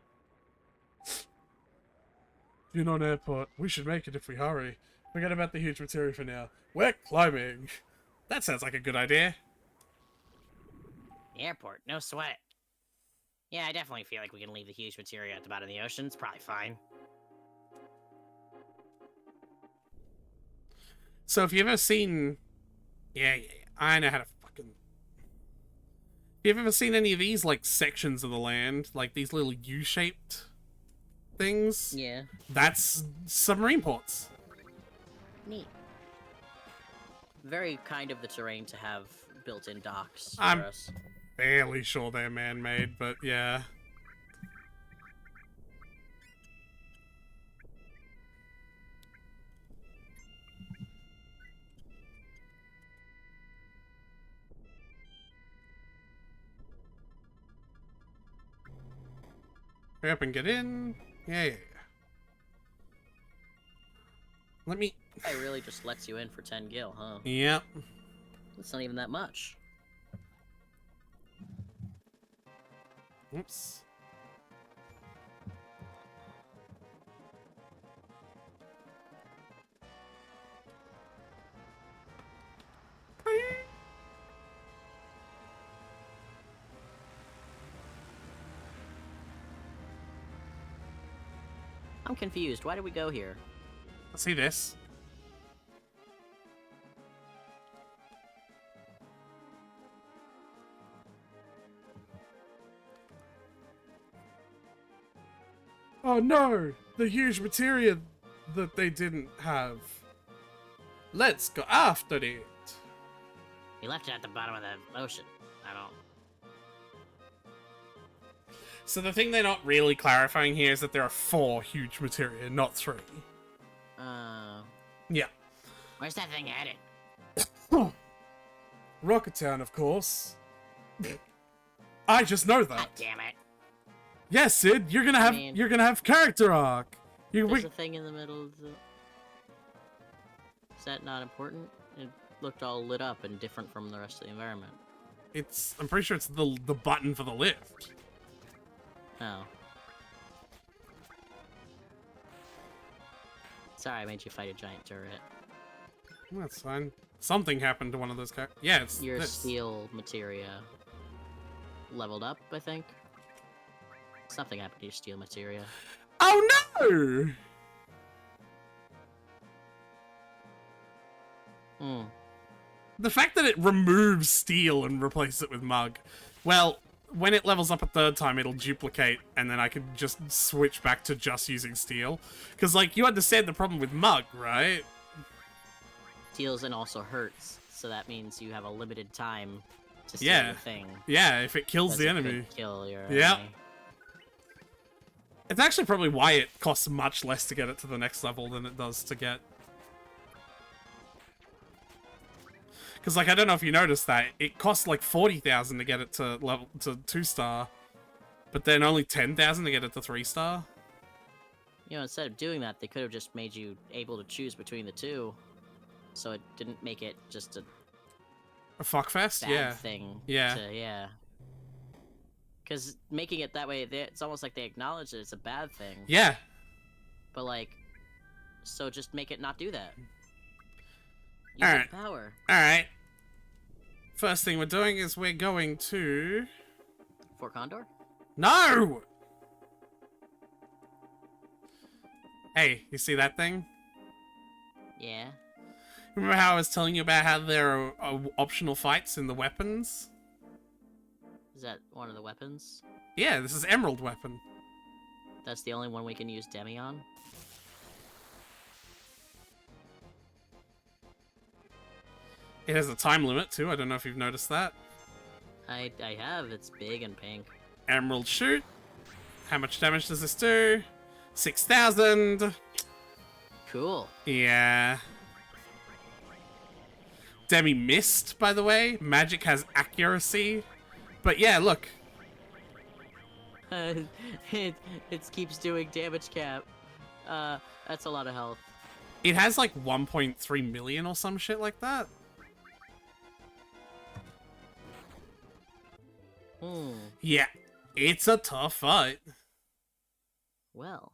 Speaker 1: Junon Airport. We should make it if we hurry. Forget about the huge materia for now. We're climbing. That sounds like a good idea.
Speaker 4: The airport, no sweat. Yeah, I definitely feel like we can leave the huge materia at the bottom of the ocean. It's probably fine.
Speaker 1: So if you've ever seen... Yeah, I know how to fucking... If you've ever seen any of these, like, sections of the land, like these little U-shaped things,
Speaker 2: Yeah.
Speaker 1: that's submarine ports.
Speaker 2: Neat. Very kind of the terrain to have built-in docks for
Speaker 1: I'm-
Speaker 2: us.
Speaker 1: Fairly sure they're man-made, but yeah. Hurry up and get in. Yeah. Let me...
Speaker 2: It really just lets you in for 10 gil, huh?
Speaker 1: Yep.
Speaker 2: It's not even that much.
Speaker 1: Oops.
Speaker 2: I'm confused. Why did we go here?
Speaker 1: See this? Oh no! The huge materia that they didn't have. Let's go after it.
Speaker 4: We left it at the bottom of the ocean. I don't...
Speaker 1: So the thing they're not really clarifying here is that there are 4 huge materia, not 3. Yeah.
Speaker 4: Where's that thing headed?
Speaker 1: Rocket Town, of course. I just know
Speaker 4: God
Speaker 1: that.
Speaker 4: damn it.
Speaker 1: Yes, Sid, you're gonna have character arc.
Speaker 2: There's a thing in the middle of the... Is that not important? It looked all lit up and different from the rest of the environment.
Speaker 1: I'm pretty sure it's the button for the lift.
Speaker 2: Oh. Sorry, I made you fight a giant turret.
Speaker 1: That's fine. Something happened to one of those characters. Yeah, it's
Speaker 2: Your
Speaker 1: this.
Speaker 2: steel materia leveled up, I think. Something happened to your steel materia.
Speaker 1: Oh no!
Speaker 2: Hmm.
Speaker 1: The fact that it removes steel and replaces it with mug. Well, when it levels up a 3rd time, it'll duplicate, and then I can just switch back to just using steel. Because, like, you understand the problem with mug, right?
Speaker 2: Steals and also hurts, so that means you have a limited time to steal
Speaker 1: Yeah.
Speaker 2: the thing.
Speaker 1: Yeah, if it kills
Speaker 2: as
Speaker 1: the
Speaker 2: it could
Speaker 1: enemy.
Speaker 2: Kill your
Speaker 1: Yep.
Speaker 2: enemy.
Speaker 1: It's actually probably why it costs much less to get it to the next level than it does to get... Because, like, I don't know if you noticed that. It costs, like, 40,000 to get it to level to 2-star. But then only 10,000 to get it to 3-star.
Speaker 2: You know, instead of doing that, they could have just made you able to choose between the two. So it didn't make it just a
Speaker 1: A fuckfest?
Speaker 2: bad
Speaker 1: Yeah.
Speaker 2: thing.
Speaker 1: Yeah.
Speaker 2: Yeah. Because making it that way, it's almost like they acknowledge that it's a bad thing.
Speaker 1: Yeah.
Speaker 2: But, like, so just make it not do that. Use
Speaker 1: Alright.
Speaker 2: the power.
Speaker 1: Alright. First thing we're doing is we're going to...
Speaker 2: Fort Condor?
Speaker 1: No! Hey, you see that thing?
Speaker 2: Yeah.
Speaker 1: Remember how I was telling you about how there are optional fights in the weapons?
Speaker 2: Is that one of the weapons?
Speaker 1: Yeah, this is Emerald weapon.
Speaker 2: That's the only one we can use Demi on?
Speaker 1: It has a time limit too, I don't know if you've noticed that.
Speaker 2: I have. It's big and pink.
Speaker 1: Emerald shoot. How much damage does this do? 6,000.
Speaker 5: Cool.
Speaker 1: Yeah. Demi missed, by the way. Magic has accuracy. But yeah, look.
Speaker 5: It keeps doing damage cap. That's a lot of health.
Speaker 1: It has like 1.3 million or some shit like that.
Speaker 5: Hmm.
Speaker 1: Yeah, it's a tough fight.
Speaker 5: Well.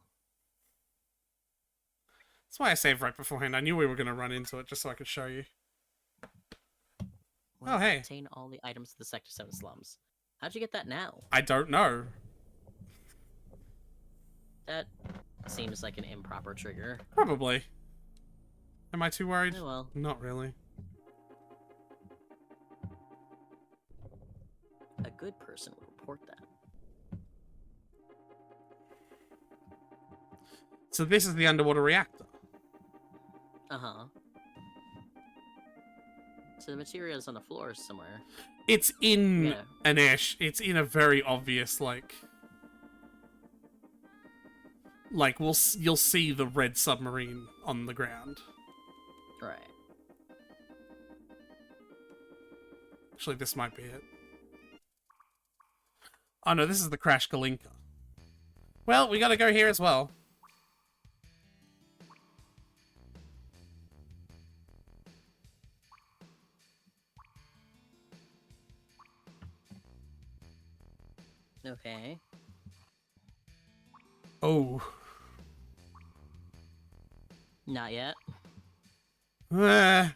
Speaker 1: That's why I saved right beforehand. I knew we were going to run into it just so I could show you.
Speaker 5: Well,
Speaker 1: hey.
Speaker 5: Obtain all the items of the Sector 7 slums. How'd you get that now?
Speaker 1: I don't know.
Speaker 5: That seems like an improper trigger.
Speaker 1: Probably. Am I too worried?
Speaker 5: Oh well.
Speaker 1: Not really.
Speaker 5: A good person would report that.
Speaker 1: So this is the underwater reactor.
Speaker 5: Uh-huh. So the material's on the floor somewhere.
Speaker 1: It's in
Speaker 5: Yeah.
Speaker 1: an ash. It's in a very obvious, like you'll see the red submarine on the ground.
Speaker 5: Right.
Speaker 1: Actually, this might be it. Oh no, this is the Crash Galinka. Well, we gotta go here as well.
Speaker 5: Okay.
Speaker 1: Oh.
Speaker 5: Not yet.
Speaker 1: Ah.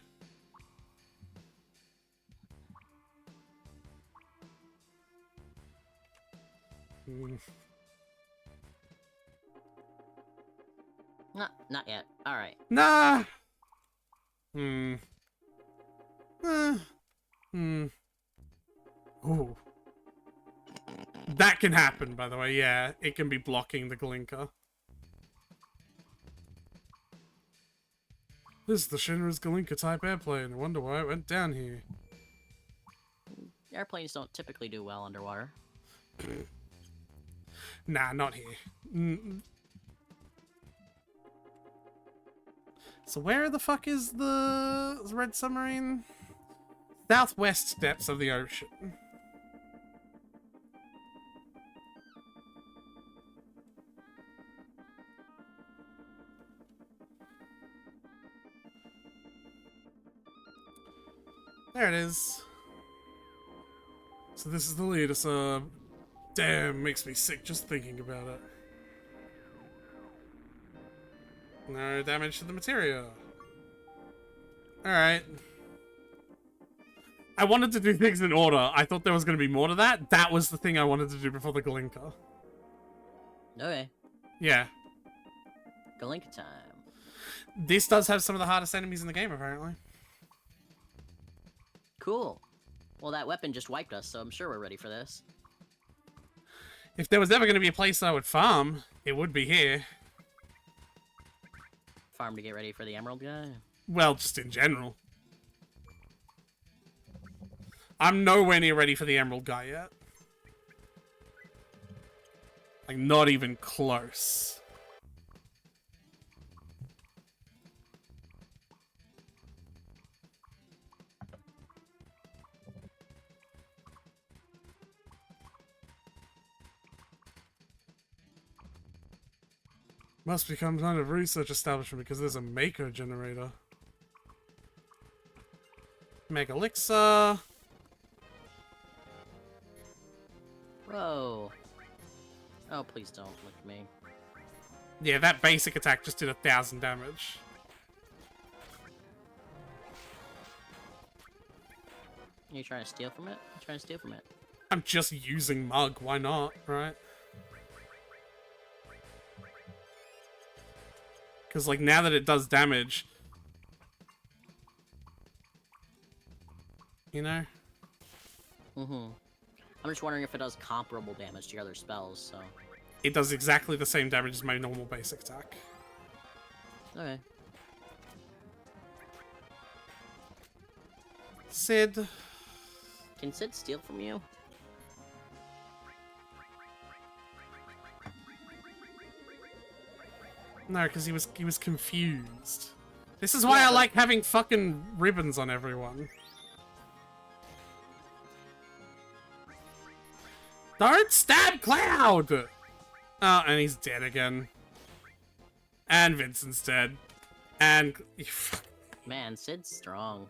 Speaker 1: Hmm.
Speaker 5: Not yet. Alright.
Speaker 1: Nah. Hmm. Hmm. Ooh. That can happen, by the way. Yeah, it can be blocking the Galinka. This is the Shinra's Galinka type airplane. I wonder why it went down here.
Speaker 5: Airplanes don't typically do well underwater.
Speaker 1: Nah, not here. So where the fuck is the red submarine? Southwest depths of the ocean. There it is. So this is the leader sub. Damn, makes me sick just thinking about it. No damage to the materia. Alright. I wanted to do things in order. I thought there was going to be more to that. That was the thing I wanted to do before the Galinka.
Speaker 5: Okay.
Speaker 1: Yeah.
Speaker 5: Galinka time.
Speaker 1: This does have some of the hardest enemies in the game, apparently.
Speaker 5: Cool. Well, that weapon just wiped us, so I'm sure we're ready for this.
Speaker 1: If there was ever going to be a place I would farm, it would be here.
Speaker 5: Farm to get ready for the emerald guy.
Speaker 1: Well, just in general. I'm nowhere near ready for the emerald guy yet. Like, not even close. Must become kind of research establishment because there's a Mako generator. Mega Elixir.
Speaker 5: Whoa. Oh, please don't look at me.
Speaker 1: Yeah, that basic attack just did 1,000 damage.
Speaker 5: Are you trying to steal from it? I'm trying to steal from it.
Speaker 1: I'm just using Mug, why not, right? Because, like, now that it does damage... You know?
Speaker 5: Mm-hmm. I'm just wondering if it does comparable damage to your other spells, so...
Speaker 1: It does exactly the same damage as my normal basic attack.
Speaker 5: Okay.
Speaker 1: Sid.
Speaker 5: Can Sid steal from you?
Speaker 1: No, because he was confused. This is why I like having fucking ribbons on everyone. Don't stab Cloud! Oh, and he's dead again. And Vincent's dead. And...
Speaker 5: Man, Sid's strong.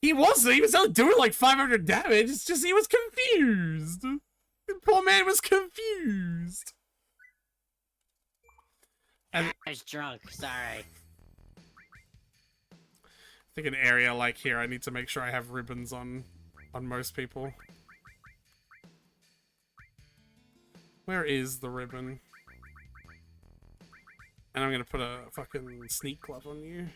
Speaker 1: He wasn't! He was only doing like 500 damage, it's just he was confused! The poor man was confused! And
Speaker 5: I was drunk, sorry.
Speaker 1: I think an area like here, I need to make sure I have ribbons on most people. Where is the ribbon? And I'm gonna put a fucking sneak glove on you.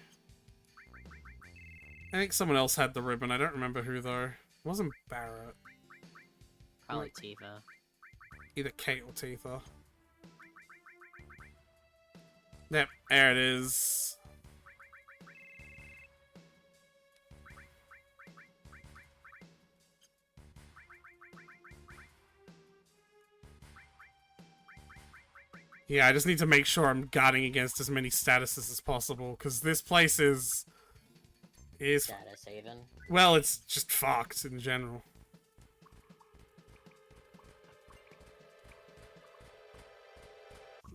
Speaker 1: I think someone else had the ribbon. I don't remember who though. It wasn't Barrett.
Speaker 5: Probably Tifa.
Speaker 1: Either Kate or Tifa. Yep, there it is. Yeah, I just need to make sure I'm guarding against as many statuses as possible, because this place is...
Speaker 5: Status haven.
Speaker 1: Well, it's just fucked in general.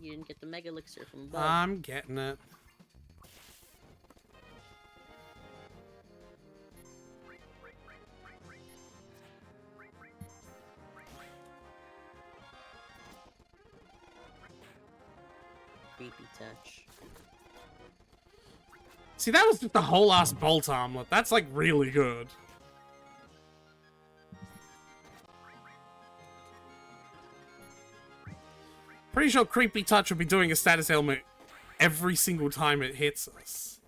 Speaker 5: You didn't get the Mega Elixir from above.
Speaker 1: I'm getting it.
Speaker 5: Creepy touch.
Speaker 1: See, that was just the whole ass bolt armlet. That's like really good. Pretty sure Creepy Touch will be doing a status ailment every single time it hits us.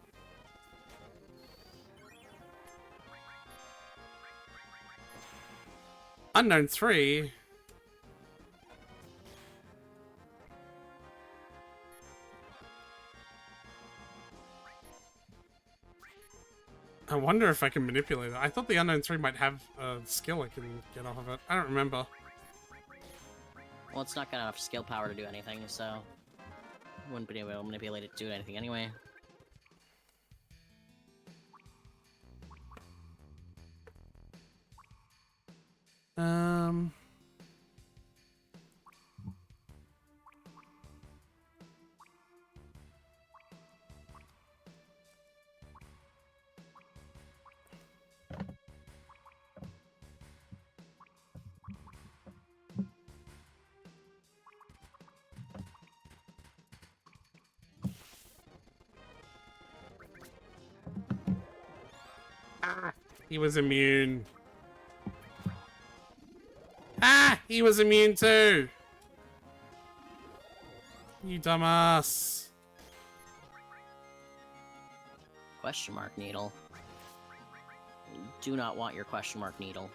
Speaker 1: Unknown 3. I wonder if I can manipulate it. I thought the Unknown 3 might have a skill I can get off of it. I don't remember.
Speaker 5: Well, it's not got enough skill power to do anything, so... Wouldn't be able to manipulate it to do anything anyway.
Speaker 1: He was immune. Ah! He was immune too! You dumbass.
Speaker 5: Question mark needle. Do not want your question mark needle.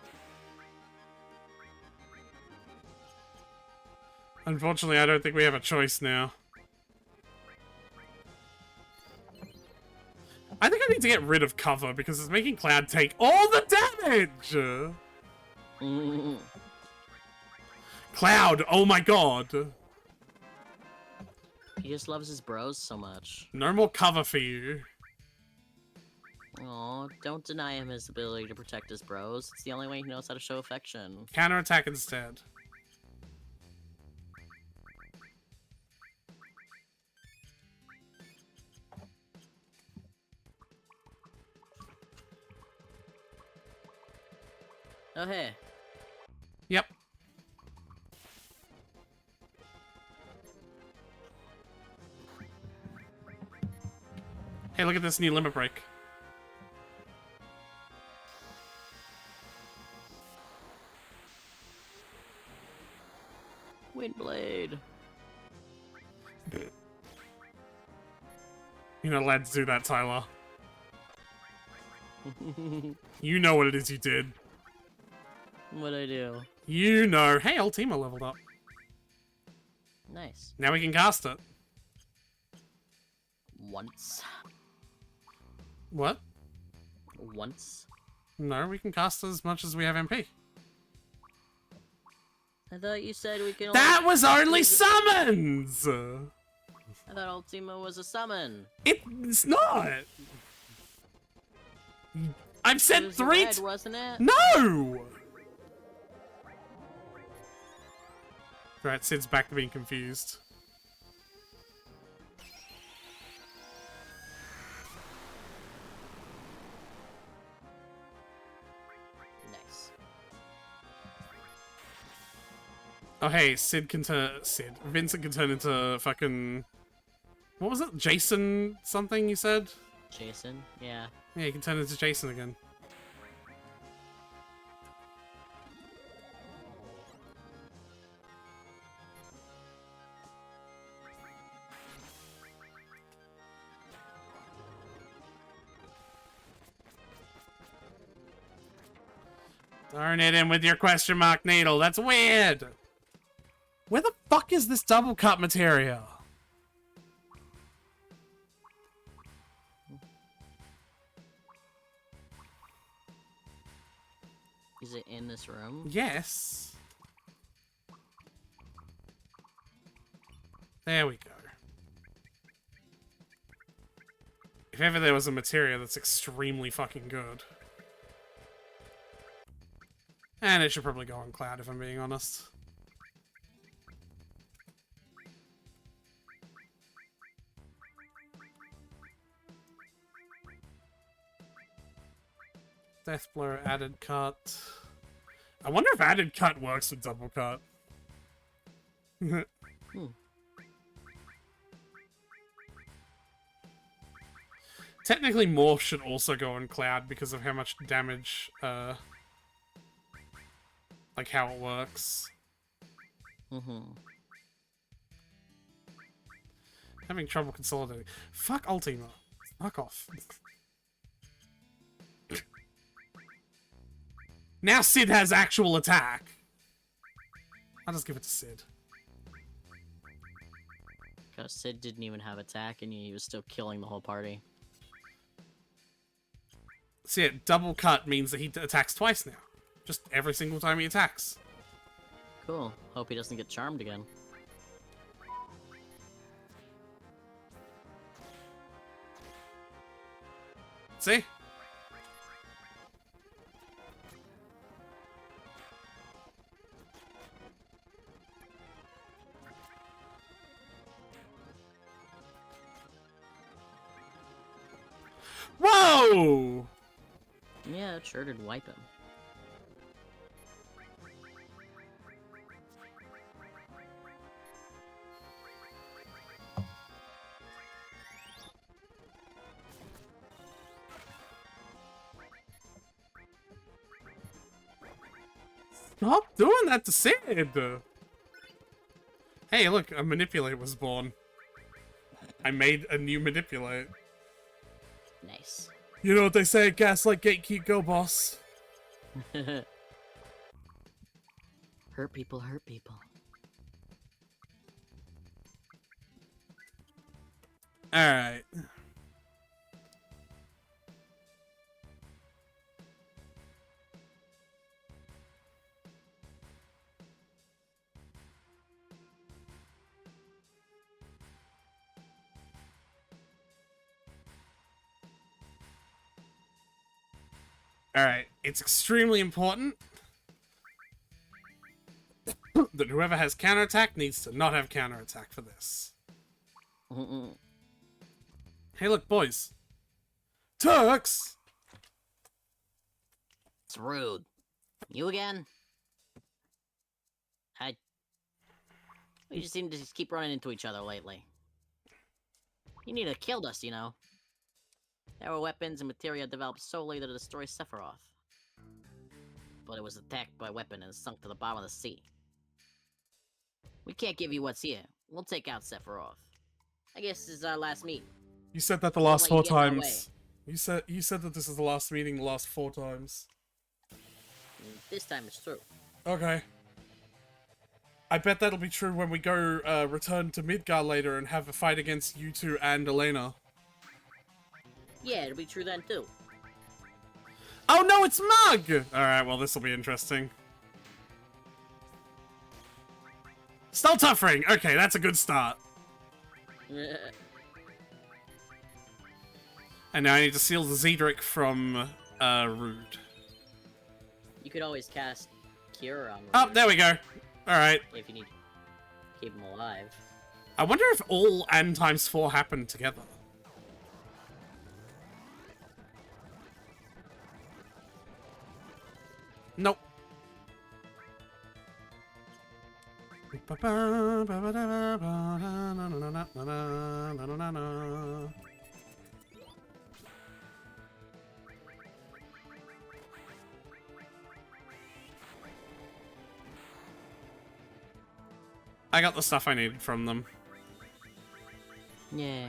Speaker 1: Unfortunately, I don't think we have a choice now. I think I need to get rid of cover because it's making Cloud take all the damage! Cloud, oh my god!
Speaker 5: He just loves his bros so much.
Speaker 1: No more cover for you.
Speaker 5: Aw, don't deny him his ability to protect his bros. It's the only way he knows how to show affection.
Speaker 1: Counterattack instead.
Speaker 5: Oh, hey.
Speaker 1: Yep. Hey, look at this new limit break.
Speaker 5: Windblade.
Speaker 1: You're not allowed to do that, Tyler. You know what it is you did.
Speaker 5: What'd I do?
Speaker 1: You know. Hey, Ultima leveled up.
Speaker 5: Nice.
Speaker 1: Now we can cast it.
Speaker 5: Once.
Speaker 1: What?
Speaker 5: Once.
Speaker 1: No, we can cast as much as we have MP.
Speaker 5: I thought you said we could
Speaker 1: That was only summons!
Speaker 5: I thought Ultima was a summon.
Speaker 1: It's not! I've
Speaker 5: It
Speaker 1: said
Speaker 5: was
Speaker 1: 3
Speaker 5: red, wasn't it?
Speaker 1: No! Right, Sid's back to being confused.
Speaker 5: Nice.
Speaker 1: Oh hey, Vincent can turn into fucking... What was it? Jason something you said?
Speaker 5: Jason, yeah.
Speaker 1: Yeah, you can turn into Jason again. Darn it in with your question mark needle. That's weird. Where the fuck is this double cut materia?
Speaker 5: Is it in this room?
Speaker 1: Yes. There we go. If ever there was a materia that's extremely fucking good. And it should probably go on Cloud if I'm being honest. Death blow, added cut. I wonder if added cut works with double cut. Technically, Morph should also go on Cloud because of how much damage, like how it works. Having trouble consolidating. Fuck Ultima. Fuck off. Now Sid has actual attack. I'll just give it to Sid.
Speaker 5: Because Sid didn't even have attack and he was still killing the whole party.
Speaker 1: So yeah, double cut means that he attacks twice now. Just every single time he attacks.
Speaker 5: Cool. Hope he doesn't get charmed again.
Speaker 1: See? Whoa!
Speaker 5: Yeah, it sure did wipe him.
Speaker 1: Stop doing that to Sid! Hey, look, a Manipulate was born. I made a new Manipulate.
Speaker 5: Nice.
Speaker 1: You know what they say, Gaslight Gatekeep Go, boss.
Speaker 5: Hurt people, hurt people.
Speaker 1: Alright. Alright, it's extremely important that whoever has counterattack needs to not have counterattack for this. Hey, look, boys. Turks!
Speaker 5: It's rude. You again? We just seem to just keep running into each other lately. You need to have killed us, you know. There were weapons and materia developed solely to destroy Sephiroth. But it was attacked by a weapon and sunk to the bottom of the sea. We can't give you what's here. We'll take out Sephiroth. I guess this is our last meet.
Speaker 1: You said that the
Speaker 5: Don't
Speaker 1: last
Speaker 5: let
Speaker 1: 4
Speaker 5: you get in our
Speaker 1: times. You said that this is the last meeting the last 4 times.
Speaker 5: This time it's true.
Speaker 1: Okay. I bet that'll be true when we go return to Midgar later and have a fight against you two and Elena.
Speaker 5: Yeah, it'll be true then too.
Speaker 1: Oh no, it's Mug! Alright, well this'll be interesting. Stoltuffering! Okay, that's a good start. And now I need to seal the Zedric from Rude.
Speaker 2: You could always cast Cure on
Speaker 1: Oh,
Speaker 2: Rude
Speaker 1: there we go. Alright.
Speaker 2: if you need to keep him alive.
Speaker 1: I wonder if all N times 4 happen together. Nope. I got the stuff I needed from them.
Speaker 2: Yeah.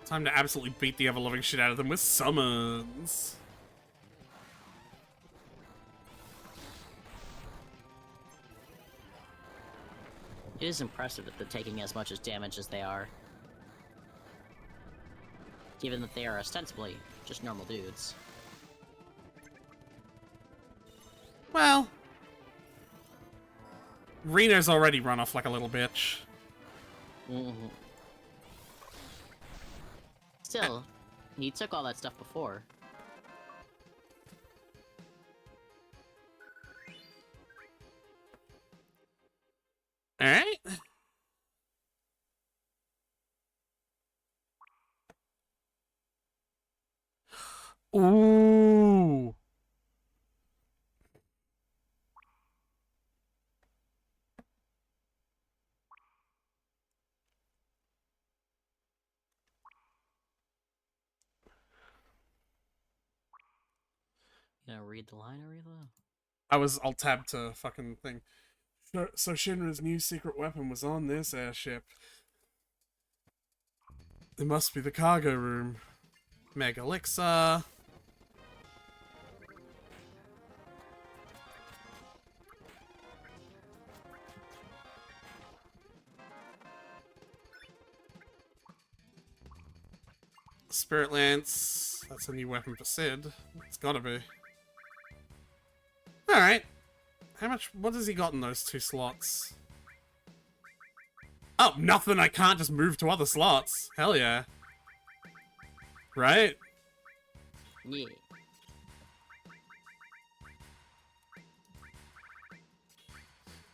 Speaker 1: Time to absolutely beat the ever-loving shit out of them with summons.
Speaker 2: It is impressive that they're taking as much as damage as they are. Given that they are ostensibly just normal dudes.
Speaker 1: Well, Reno's already run off like a little bitch.
Speaker 2: Mm-hmm. Still, he took all that stuff before.
Speaker 1: Alright. Ooh.
Speaker 2: You know, read the line, Aretha?
Speaker 1: I was alt-tab to fucking thing. So Shinra's new secret weapon was on this airship. It must be the cargo room. Mega Elixir. Spirit Lance. That's a new weapon for Sid. It's gotta be. Alright. How much? What has he got in those 2 slots? Oh, nothing. I can't just move to other slots. Hell yeah. Right?
Speaker 2: Yeah.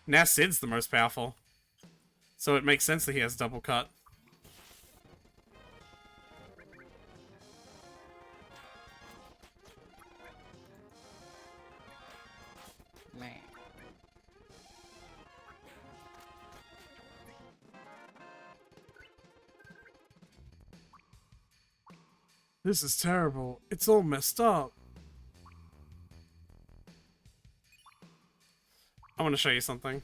Speaker 1: Now Sid's the most powerful. So it makes sense that he has double cut.
Speaker 2: Meh.
Speaker 1: This is terrible. It's all messed up. I want to show you something.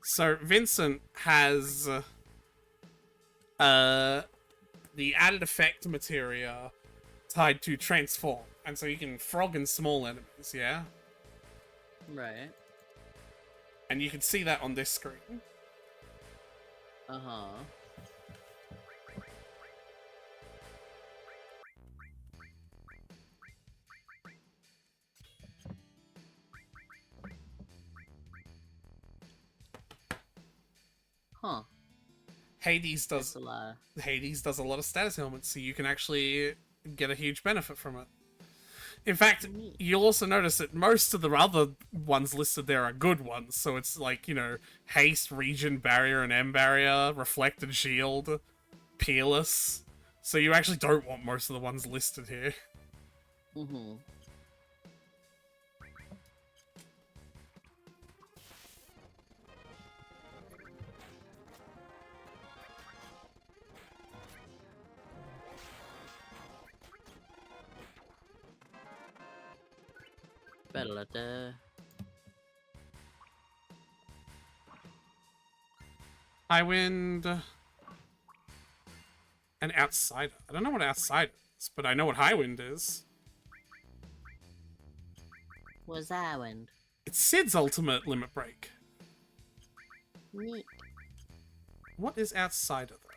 Speaker 1: So Vincent has the added effect materia tied to transform, and so you can frog and small enemies, yeah?
Speaker 2: Right.
Speaker 1: And you can see that on this screen.
Speaker 2: Uh-huh. Huh.
Speaker 1: Hades
Speaker 2: That's
Speaker 1: does
Speaker 2: a lot.
Speaker 1: Hades does a lot of status ailments, so you can actually get a huge benefit from it. In fact,
Speaker 2: Neat.
Speaker 1: you'll also notice that most of the other ones listed there are good ones. So it's like, you know, Haste, Regen, Barrier, and M Barrier, Reflect and Shield, Peerless. So you actually don't want most of the ones listed here.
Speaker 2: Mm-hmm. Better.
Speaker 1: Highwind and Outsider. I don't know what Outsider is, but I know what Highwind is.
Speaker 2: What's that one?
Speaker 1: It's Sid's ultimate limit break.
Speaker 2: Neat.
Speaker 1: What is Outsider, though?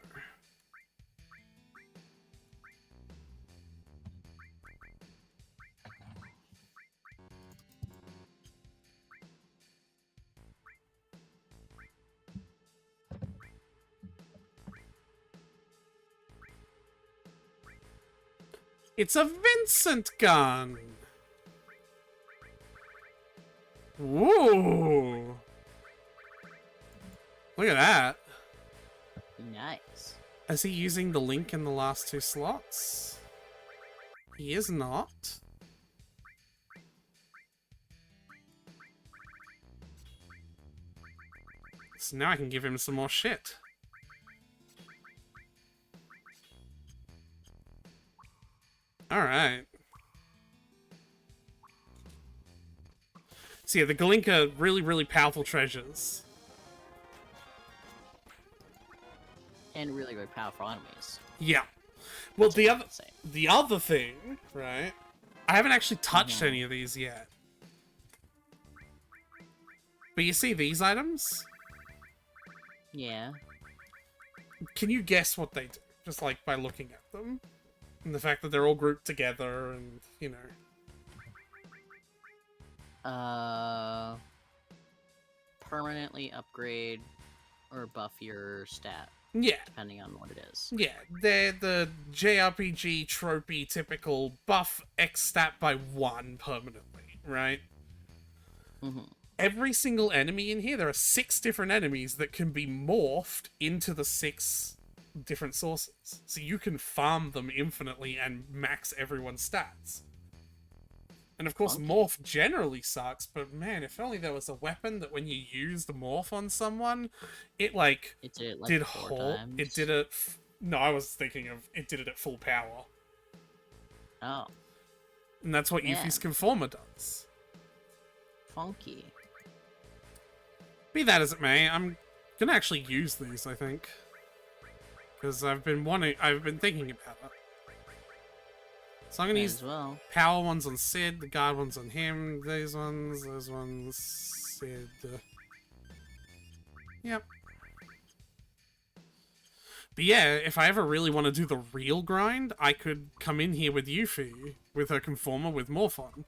Speaker 1: It's a Vincent gun! Ooh! Look at that.
Speaker 5: Nice.
Speaker 1: Is he using the link in the last 2 slots? He is not. So now I can give him some more shit. Alright. So yeah, the Galinka, really, really powerful treasures.
Speaker 5: And really, really powerful enemies.
Speaker 1: Yeah. Well, the other
Speaker 5: Insane.
Speaker 1: the other thing, right? I haven't actually touched
Speaker 5: Mhm.
Speaker 1: any of these yet. But you see these items?
Speaker 5: Yeah.
Speaker 1: Can you guess what they do? Just like by looking at them? And the fact that they're all grouped together and, you know.
Speaker 5: Permanently upgrade or buff your stat,
Speaker 1: Yeah.
Speaker 5: depending on what it is.
Speaker 1: Yeah, they're the JRPG tropey typical buff X stat by 1 permanently, right?
Speaker 5: Mm-hmm.
Speaker 1: Every single enemy in here, there are 6 different enemies that can be morphed into the 6 different sources. So you can farm them infinitely and max everyone's stats. And of course,
Speaker 5: Funky.
Speaker 1: morph generally sucks, but man, if only there was a weapon that when you used morph on someone, it like
Speaker 5: It did it like
Speaker 1: did
Speaker 5: 4
Speaker 1: whole.
Speaker 5: times.
Speaker 1: It did it. No, I was thinking of it did it at full power,
Speaker 5: Oh,
Speaker 1: and that's what
Speaker 5: Yeah.
Speaker 1: Yuffie's Conformer does.
Speaker 5: funky.
Speaker 1: Be that as it may, I'm gonna actually use these. I think because I've been thinking about it. So I'm gonna
Speaker 5: Might
Speaker 1: use
Speaker 5: as well.
Speaker 1: power ones on Sid, the guard ones on him, those ones, Sid. Yep. But yeah, if I ever really want to do the real grind, I could come in here with Yuffie, with her Conformer, with Morphon.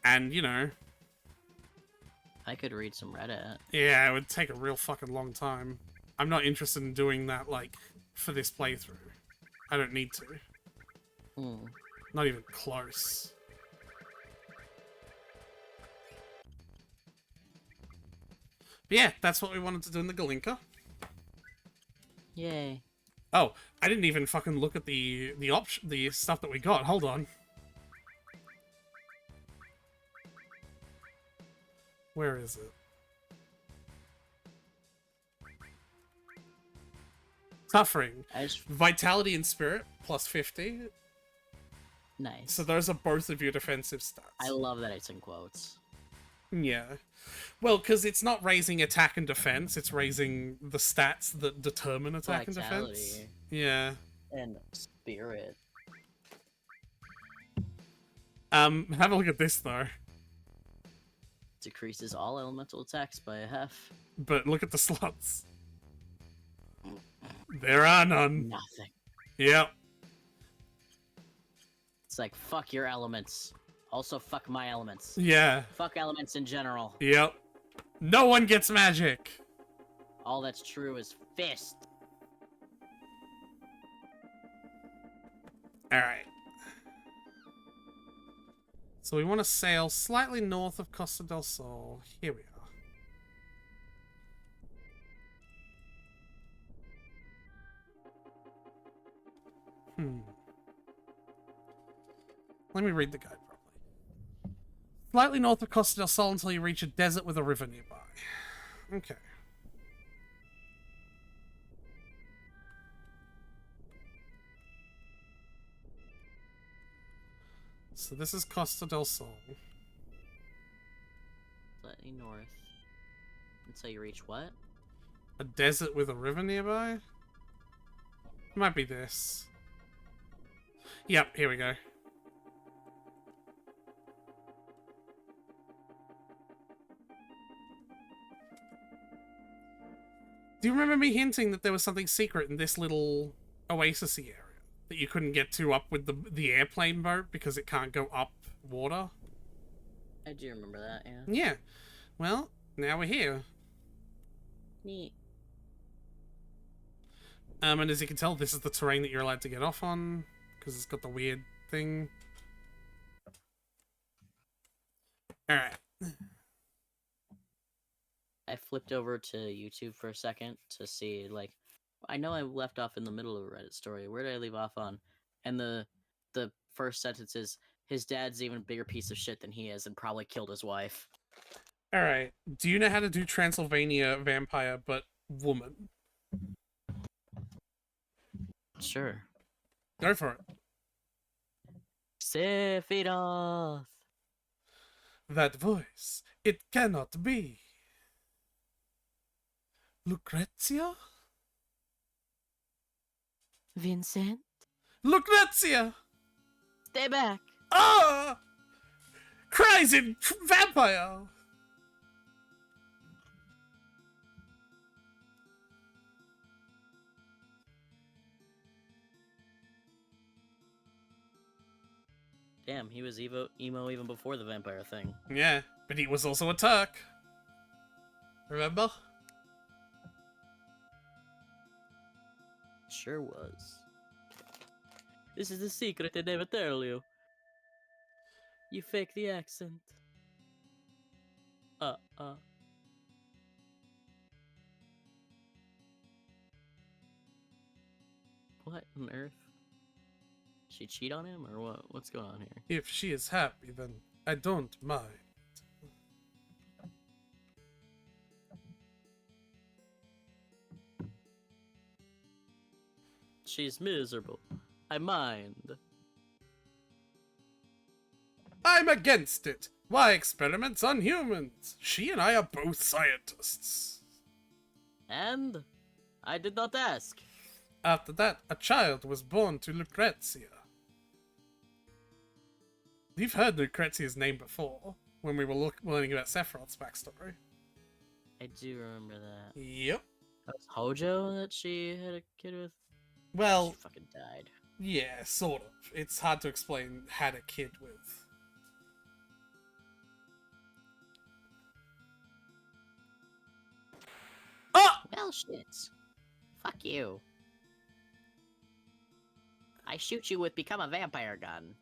Speaker 1: And, you know,
Speaker 5: I could read some Reddit.
Speaker 1: yeah, it would take a real fucking long time. I'm not interested in doing that, like, for this playthrough. I don't need to.
Speaker 5: Hmm.
Speaker 1: Not even close. But yeah, that's what we wanted to do in the Galinka.
Speaker 5: Yay.
Speaker 1: Oh, I didn't even fucking look at the stuff that we got. Hold on. Where is it? Suffering.
Speaker 5: I just
Speaker 1: Vitality and Spirit, plus 50.
Speaker 5: nice.
Speaker 1: So those are both of your defensive stats.
Speaker 5: I love that it's in quotes.
Speaker 1: Yeah. Well, because it's not raising attack and defense, it's raising the stats that determine attack and defense.
Speaker 5: Vitality.
Speaker 1: Yeah.
Speaker 5: And spirit.
Speaker 1: Have a look at this though.
Speaker 5: Decreases all elemental attacks by a half.
Speaker 1: But look at the slots. There are none.
Speaker 5: Nothing.
Speaker 1: Yep.
Speaker 5: It's like, fuck your elements. Also, fuck my elements.
Speaker 1: Yeah.
Speaker 5: Fuck elements in general.
Speaker 1: Yep. No one gets magic.
Speaker 5: All that's true is fist.
Speaker 1: Alright. So we want to sail slightly north of Costa del Sol. Here we are. Let me read the guide properly. Slightly north of Costa del Sol until you reach a desert with a river nearby. Okay. So this is Costa del Sol.
Speaker 5: Slightly north. Until you reach what?
Speaker 1: A desert with a river nearby? Might be this. Yep, here we go. Do you remember me hinting that there was something secret in this little oasis-y area that you couldn't get to up with the airplane boat because it can't go up water?
Speaker 5: I do remember that, yeah.
Speaker 1: Yeah. Well, now we're here.
Speaker 5: Neat.
Speaker 1: And as you can tell, this is the terrain that you're allowed to get off on because it's got the weird thing. Alright.
Speaker 5: I flipped over to YouTube for a second to see, like, I know I left off in the middle of a Reddit story. Where did I leave off on? And the first sentence is, his dad's even a bigger piece of shit than he is and probably killed his wife.
Speaker 1: Alright. Do you know how to do Transylvania vampire, but woman?
Speaker 5: Sure.
Speaker 1: Go for it.
Speaker 5: Sephiroth!
Speaker 1: That voice. It cannot be. Lucrezia?
Speaker 5: Vincent?
Speaker 1: Lucrezia!
Speaker 5: Stay back!
Speaker 1: Ah! Crazy vampire!
Speaker 5: Damn, he was emo even before the vampire thing.
Speaker 1: Yeah, but he was also a Turk. Remember?
Speaker 5: Sure was. This is the secret I never tell you. You fake the accent. What on earth? She cheat on him or what? What's going on here?
Speaker 1: If she is happy, then I don't mind.
Speaker 5: She's miserable. I mind.
Speaker 1: I'm against it. Why experiments on humans? She and I are both scientists.
Speaker 5: And? I did not ask.
Speaker 1: After that, a child was born to Lucrezia. You've heard Lucrezia's name before, when we were learning about Sephiroth's backstory.
Speaker 5: I do remember that.
Speaker 1: Yep.
Speaker 5: That was Hojo that she had a kid with?
Speaker 1: Well,
Speaker 5: She fucking died.
Speaker 1: yeah, sort of. It's hard to explain had a kid with. Ah!
Speaker 4: Well, shit. Fuck you. I shoot you with become a vampire gun.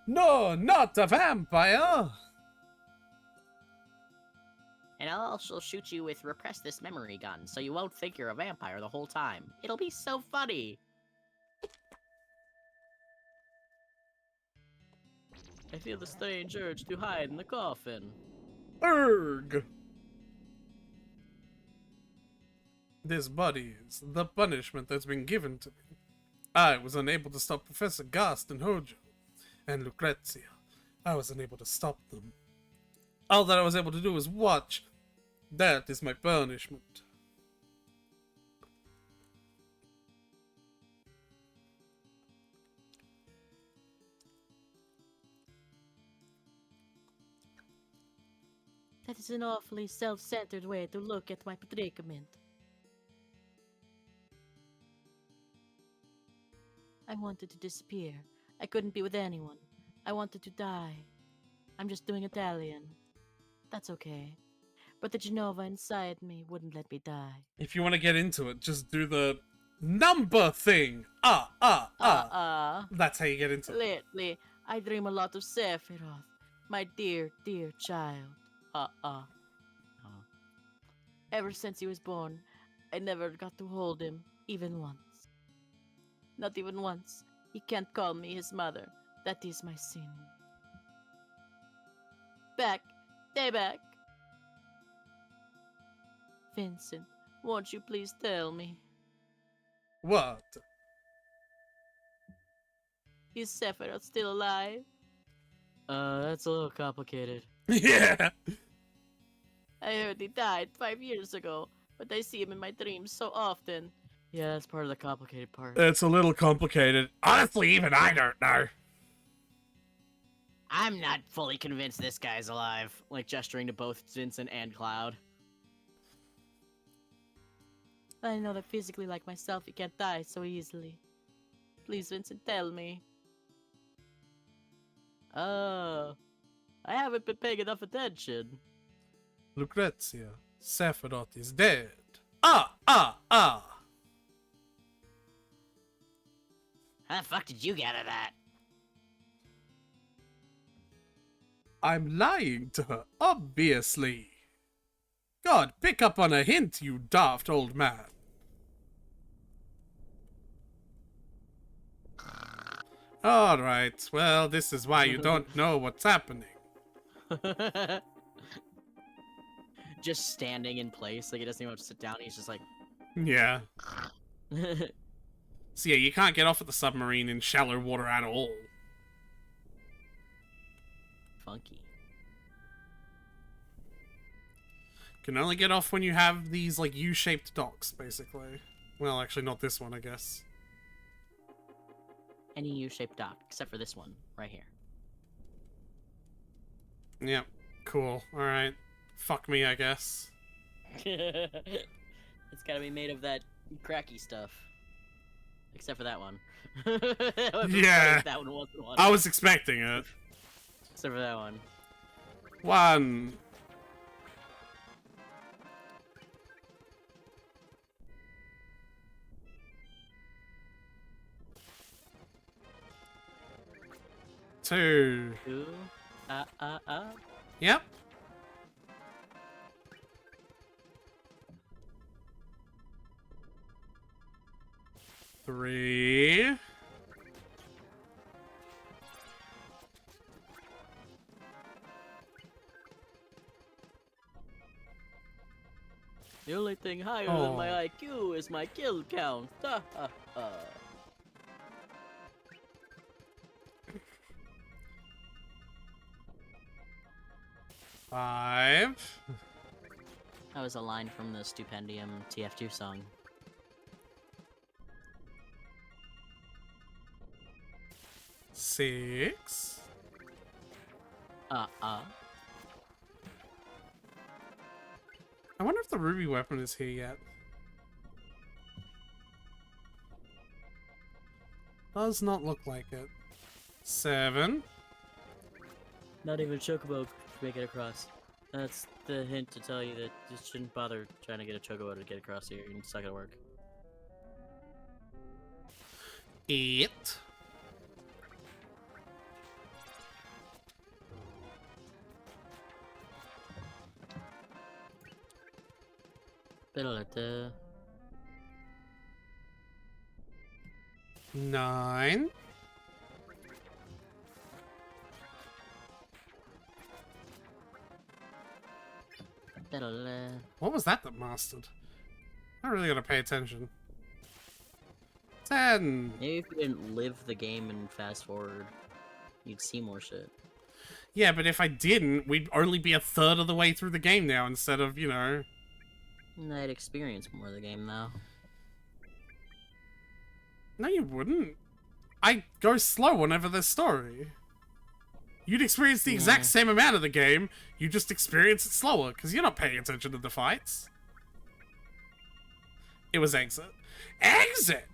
Speaker 1: No, not a vampire!
Speaker 4: And I'll also shoot you with repress this memory gun, so you won't think you're a vampire the whole time. It'll be so funny.
Speaker 5: I feel the strange urge to hide in the coffin.
Speaker 1: Erg! This body is the punishment that's been given to me. I was unable to stop Professor Gast and Hojo, and Lucrezia. I was unable to stop them. All that I was able to do was watch. That is my punishment.
Speaker 5: That is an awfully self-centered way to look at my predicament. I wanted to disappear. I couldn't be with anyone. I wanted to die. I'm just doing Italian. That's okay. But the Genova inside me wouldn't let me die.
Speaker 1: If you want to get into it, just do the number thing. That's how you get into it.
Speaker 5: Lately, I dream a lot of Sephiroth, my dear, dear child. Ever since he was born, I never got to hold him, even once. Not even once. He can't call me his mother. That is my sin. Back. Stay back. Vincent, won't you please tell me?
Speaker 1: What?
Speaker 5: Is Sephiroth still alive? That's a little complicated.
Speaker 1: Yeah!
Speaker 5: I heard he died 5 years ago, but I see him in my dreams so often. Yeah, that's part of the complicated part.
Speaker 1: It's a little complicated. Honestly, even I don't know.
Speaker 5: I'm not fully convinced this guy's alive. Like gesturing to both Vincent and Cloud. I know that physically like myself, you can't die so easily. Please, Vincent, tell me. Oh, I haven't been paying enough attention.
Speaker 1: Lucrezia, Sephiroth is dead.
Speaker 4: How the fuck did you get out of that?
Speaker 1: I'm lying to her, obviously. God, pick up on a hint, you daft old man. Alright, well, this is why you don't know what's happening.
Speaker 5: Just standing in place, like he doesn't even have to sit down. He's just like,
Speaker 1: Yeah. So yeah, you can't get off at the submarine in shallow water at all.
Speaker 5: funky.
Speaker 1: Can only get off when you have these, like, U-shaped docks, basically. Well, actually, not this one, I guess.
Speaker 5: Any U-shaped dock, except for this one, right here.
Speaker 1: Yep. Cool. Alright. Fuck me, I guess.
Speaker 5: It's gotta be made of that cracky stuff. Except for that one. That would be
Speaker 1: Yeah.
Speaker 5: funny if that one wasn't one.
Speaker 1: I was expecting it.
Speaker 5: Except for that one.
Speaker 1: 1. Two.
Speaker 5: Two.
Speaker 1: Yep. 3.
Speaker 5: The only thing higher than my IQ is my kill count. Ha ha ha.
Speaker 1: Five.
Speaker 5: That was a line from the Stupendium TF2 song.
Speaker 1: 6.
Speaker 5: I
Speaker 1: wonder if the ruby weapon is here yet. Does not look like it. 7.
Speaker 5: Not even Chocobo could make it across. That's the hint to tell you that you shouldn't bother trying to get a Chocobo to get across here. It's not gonna work.
Speaker 1: 8.
Speaker 5: Biddle-a-da.
Speaker 1: 9.
Speaker 5: Biddle-a.
Speaker 1: What was that mastered? I really gotta pay attention. 10.
Speaker 5: Maybe if you didn't live the game and fast forward, you'd see more shit.
Speaker 1: Yeah, but if I didn't, we'd only be a third of the way through the game now instead of, you know...
Speaker 5: And I'd experience more of the game now.
Speaker 1: No, you wouldn't. I go slow whenever there's story. You'd experience the exact same amount of the game, you just experience it slower, because you're not paying attention to the fights. It was exit. Exit!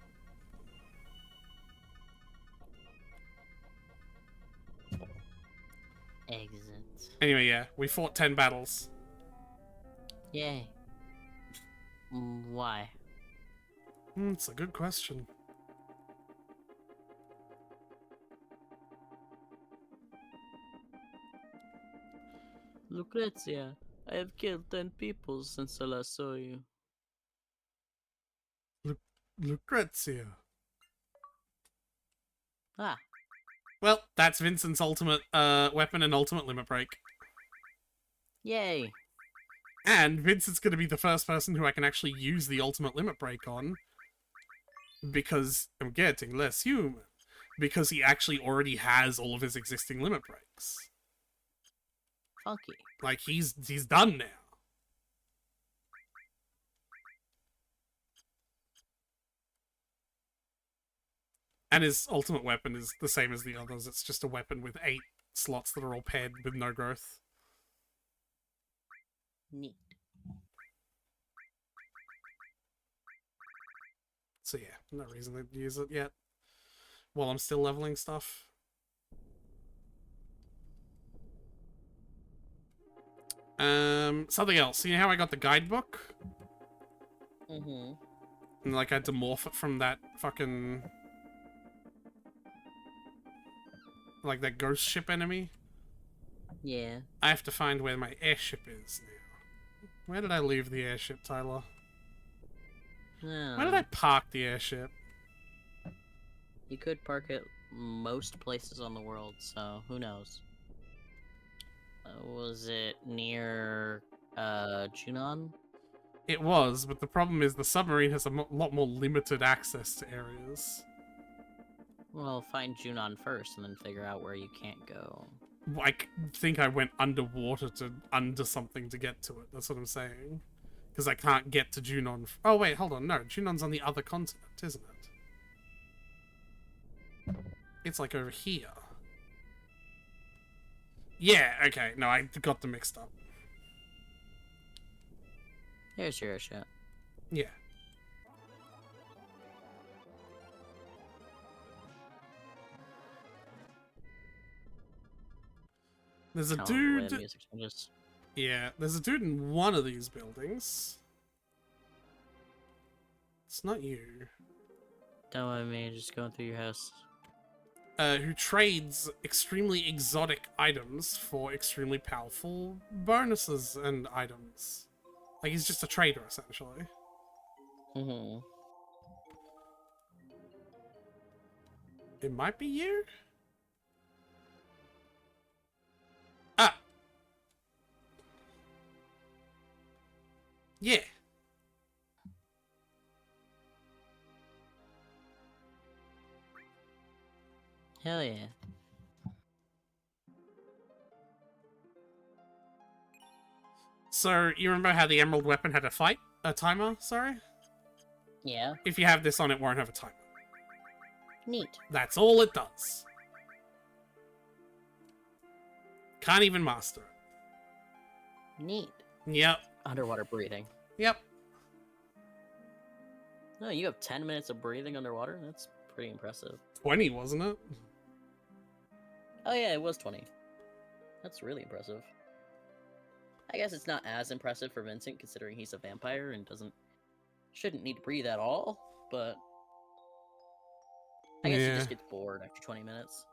Speaker 5: Exit.
Speaker 1: Anyway, yeah, we fought 10 battles.
Speaker 5: Yay. Why?
Speaker 1: It's a good question.
Speaker 5: Lucrezia, I have killed 10 people since I last saw you.
Speaker 1: Lucrezia.
Speaker 5: Ah.
Speaker 1: Well, that's Vincent's ultimate weapon and ultimate limit break.
Speaker 5: Yay.
Speaker 1: And Vincent's going to be the first person who I can actually use the ultimate limit break on. Because I'm getting less human. Because he actually already has all of his existing limit breaks.
Speaker 5: Funky.
Speaker 1: Like, he's done now. And his ultimate weapon is the same as the others. It's just a weapon with 8 slots that are all paired with no growth.
Speaker 5: Neat.
Speaker 1: So yeah, no reason to use it yet. While I'm still leveling stuff. Something else. You know how I got the guidebook?
Speaker 5: Mm-hmm.
Speaker 1: And like I had to morph it from that fucking like that ghost ship enemy.
Speaker 2: Yeah.
Speaker 1: I have to find where my airship is now. Where did I leave the airship, Tyler? Where did I park the airship?
Speaker 2: You could park it most places on the world, so who knows? Was it near Junon?
Speaker 1: It was, but the problem is the submarine has a lot more limited access to areas.
Speaker 2: Well, find Junon first and then figure out where you can't go.
Speaker 1: I think I went underwater under something to get to it. That's what I'm saying. Because I can't get to Junon. Oh, wait, hold on. No, Junon's on the other continent, isn't it? It's like over here. Yeah, okay. No, I got them mixed up.
Speaker 2: Here's your airship.
Speaker 1: Yeah. There's a
Speaker 2: Tell 'em the way the
Speaker 1: dude...
Speaker 2: music changes.
Speaker 1: Yeah, there's a dude in one of these buildings. It's not you.
Speaker 2: Don't mind me, just going through your house.
Speaker 1: Who trades extremely exotic items for extremely powerful bonuses and items. Like, he's just a trader, essentially.
Speaker 2: Mm-hmm.
Speaker 1: It might be you? Ah! Yeah.
Speaker 2: Hell yeah.
Speaker 1: So, you remember how the emerald weapon had a timer, sorry?
Speaker 2: Yeah.
Speaker 1: If you have this on, it won't have a timer.
Speaker 2: Neat.
Speaker 1: That's all it does. Can't even master it.
Speaker 2: Neat.
Speaker 1: Yep.
Speaker 2: Underwater breathing.
Speaker 1: Yep.
Speaker 2: No, you have 10 minutes of breathing underwater? That's pretty impressive.
Speaker 1: 20, wasn't it?
Speaker 2: Oh yeah, it was 20. That's really impressive. I guess it's not as impressive for Vincent considering he's a vampire and shouldn't need to breathe at all, but I guess he
Speaker 1: Yeah.
Speaker 2: just gets bored after 20 minutes.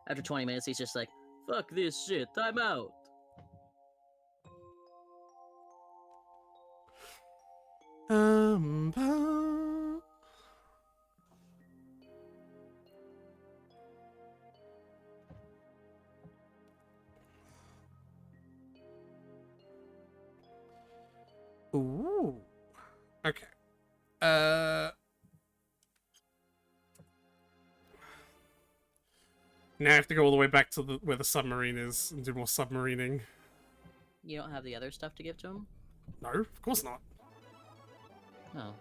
Speaker 2: After 20 minutes, he's just like, fuck this shit, time out.
Speaker 1: Ba- Ooh. Okay. Now I have to go all the way back to where the submarine is and do more submarining.
Speaker 2: You don't have the other stuff to give to him?
Speaker 1: No, of course not.
Speaker 2: Oh.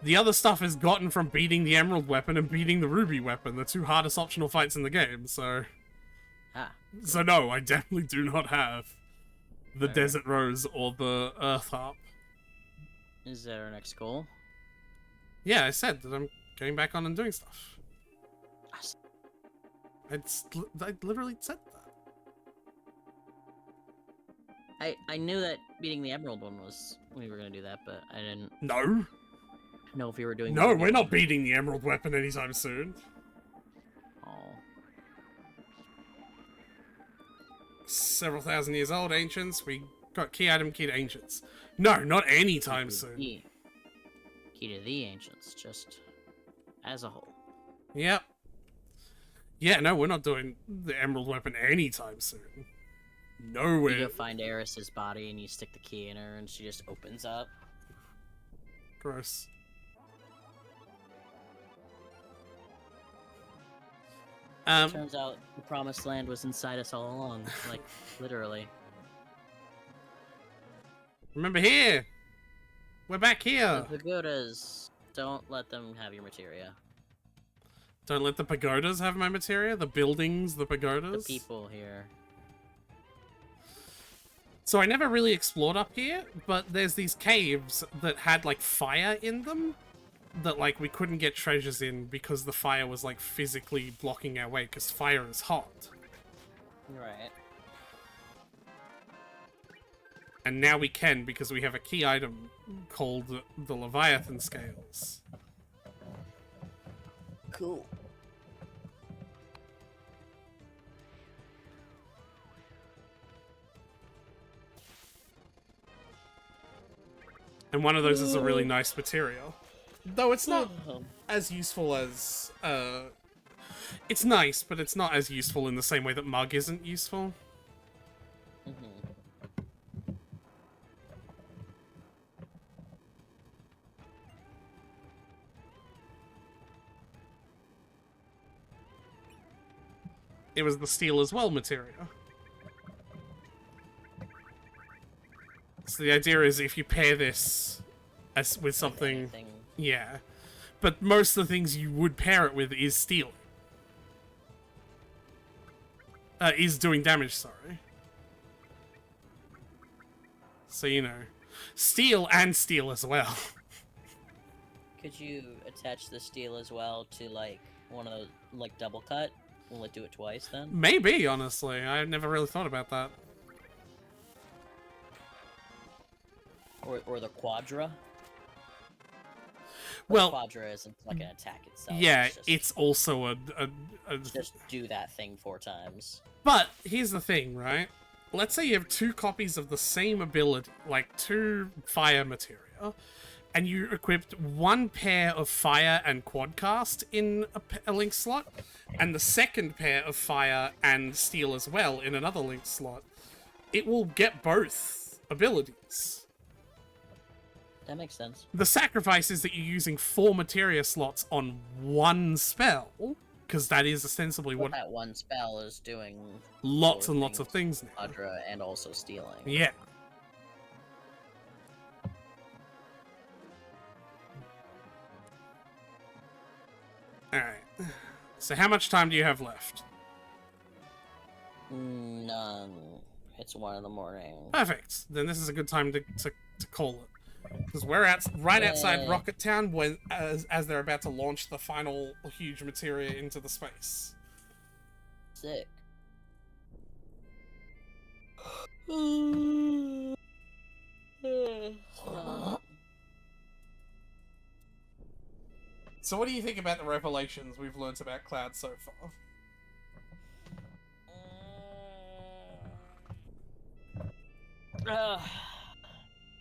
Speaker 1: The other stuff is gotten from beating the emerald weapon and beating the ruby weapon, the two hardest optional fights in the game, so...
Speaker 2: Ah.
Speaker 1: So no, I definitely do not have the
Speaker 2: Fair.
Speaker 1: Desert Rose or the Earth Harp.
Speaker 2: Is that our next goal?
Speaker 1: Yeah, I said that I'm going back on and doing stuff.
Speaker 2: Us.
Speaker 1: I literally said that.
Speaker 2: I knew that beating the emerald one was we were gonna do that, but I didn't
Speaker 1: No.
Speaker 2: know if you were doing.
Speaker 1: No,
Speaker 2: the
Speaker 1: we're not beating the emerald weapon anytime soon.
Speaker 2: Oh.
Speaker 1: Several thousand years old, ancients. We got key item, key to ancients. No, not anytime soon.
Speaker 2: Key to the ancients, just as a whole.
Speaker 1: Yep. Yeah, no, we're not doing the emerald weapon anytime soon.
Speaker 2: You
Speaker 1: Nowhere.
Speaker 2: go find Eris's body and you stick the key in her, and she just opens up.
Speaker 1: Gross.
Speaker 2: Turns out the promised land was inside us all along, like literally.
Speaker 1: Remember here. We're back here.
Speaker 2: The pagodas, don't let them have your materia.
Speaker 1: Don't let the pagodas have my materia. The buildings, the
Speaker 2: The
Speaker 1: pagodas.
Speaker 2: people here.
Speaker 1: So I never really explored up here, but there's these caves that had like fire in them that like we couldn't get treasures in because the fire was like physically blocking our way because fire is hot.
Speaker 2: Right.
Speaker 1: And now we can because we have a key item called the Leviathan Scales.
Speaker 2: Cool.
Speaker 1: And one of those is a really nice material. Though it's not as useful as... It's nice, but it's not as useful in the same way that Mug isn't useful. It was the steel as well material. So the idea is if you pair this as with something...
Speaker 2: Anything.
Speaker 1: Yeah. But most of the things you would pair it with is steel. Is doing damage, sorry. So, you know. Steel and steel as well.
Speaker 2: Could you attach the steel as well to, like, one of those, like, double cut? Will it do it twice, then?
Speaker 1: Maybe, honestly. I've never really thought about that.
Speaker 2: Or the quadra?
Speaker 1: Well,
Speaker 2: Quadra isn't like an attack itself.
Speaker 1: yeah,
Speaker 2: just,
Speaker 1: it's also a
Speaker 2: just do that thing 4 times.
Speaker 1: But here's the thing, right? Let's say you have 2 copies of the same ability, like 2 fire material, and you equipped 1 pair of fire and quadcast in a link slot, and the second pair of fire and steel as well in another link slot. It will get both abilities.
Speaker 2: That makes sense.
Speaker 1: The sacrifice is that you're using 4 materia slots on 1 spell, because that is ostensibly
Speaker 2: But
Speaker 1: what
Speaker 2: that one spell is doing
Speaker 1: lots
Speaker 2: 4
Speaker 1: and lots of things now.
Speaker 2: Quadra and also stealing.
Speaker 1: Yeah. Alright. So how much time do you have left?
Speaker 2: None. It's 1 in the morning.
Speaker 1: Perfect. Then this is a good time to call it. Because we're right outside
Speaker 2: Yay.
Speaker 1: Rocket Town when as they're about to launch the final huge materia into the space.
Speaker 2: Sick.
Speaker 1: So what do you think about the revelations we've learnt about Cloud so far?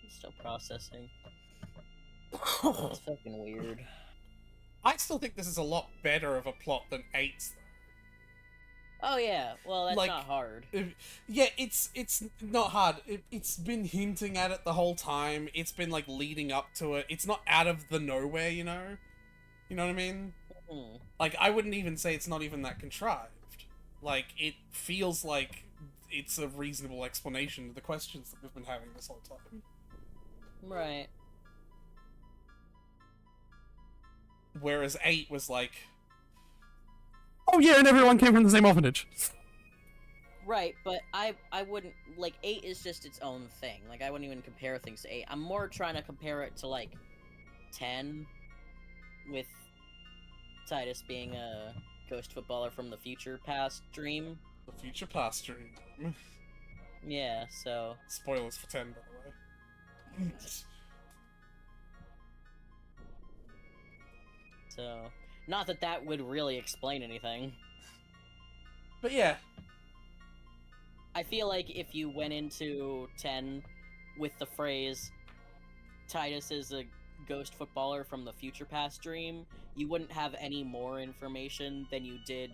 Speaker 2: Still processing. It's fucking weird.
Speaker 1: I still think this is a lot better of a plot than 8's.
Speaker 2: Oh yeah, well that's
Speaker 1: Like,
Speaker 2: not hard.
Speaker 1: Yeah, it's not hard. It's been hinting at it the whole time. It's been like leading up to it. It's not out of the nowhere, you know? You know what I mean?
Speaker 2: Hmm.
Speaker 1: Like, I wouldn't even say it's not even that contrived. Like, it feels like it's a reasonable explanation to the questions that we've been having this whole time.
Speaker 2: Right.
Speaker 1: Whereas 8 was like, oh yeah, and everyone came from the same orphanage.
Speaker 2: Right, but I wouldn't, like, 8 is just its own thing. Like, I wouldn't even compare things to 8. I'm more trying to compare it to, like, 10, with Titus being a ghost footballer from the future past dream.
Speaker 1: The future past dream.
Speaker 2: Yeah, so...
Speaker 1: Spoilers for 10, by the way.
Speaker 2: So... Not that that would really explain anything.
Speaker 1: But yeah.
Speaker 2: I feel like if you went into 10 with the phrase, Titus is a ghost footballer from the future past dream, you wouldn't have any more information than you did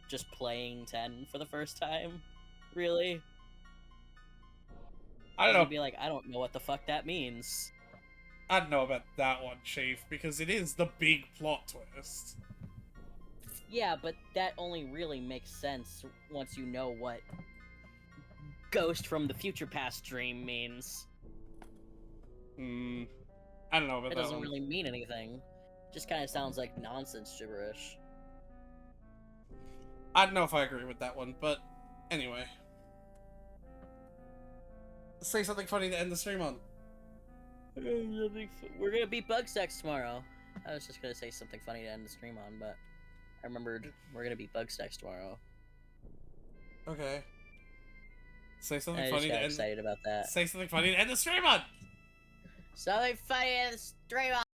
Speaker 2: just playing 10 for the first time, really.
Speaker 1: I don't know.
Speaker 2: You'd be like, I don't know what the fuck that means.
Speaker 1: I don't know about that one, Chief, because it is the big plot twist.
Speaker 2: Yeah, but that only really makes sense once you know what ghost from the future past dream means.
Speaker 1: I don't know about
Speaker 2: It
Speaker 1: that
Speaker 2: doesn't
Speaker 1: one.
Speaker 2: really mean anything. Just kind of sounds like nonsense gibberish.
Speaker 1: I don't know if I agree with that one, but anyway. Say something funny to end the stream on.
Speaker 2: We're gonna beat Bugstacks tomorrow. I was just gonna say something funny to end the stream on, but I remembered we're gonna beat Bugstacks tomorrow.
Speaker 1: Okay. Say something
Speaker 2: I
Speaker 1: funny
Speaker 2: just
Speaker 1: to
Speaker 2: got
Speaker 1: end.
Speaker 2: excited about that.
Speaker 1: Say something funny to end the stream on.
Speaker 2: Something funny to end the stream on.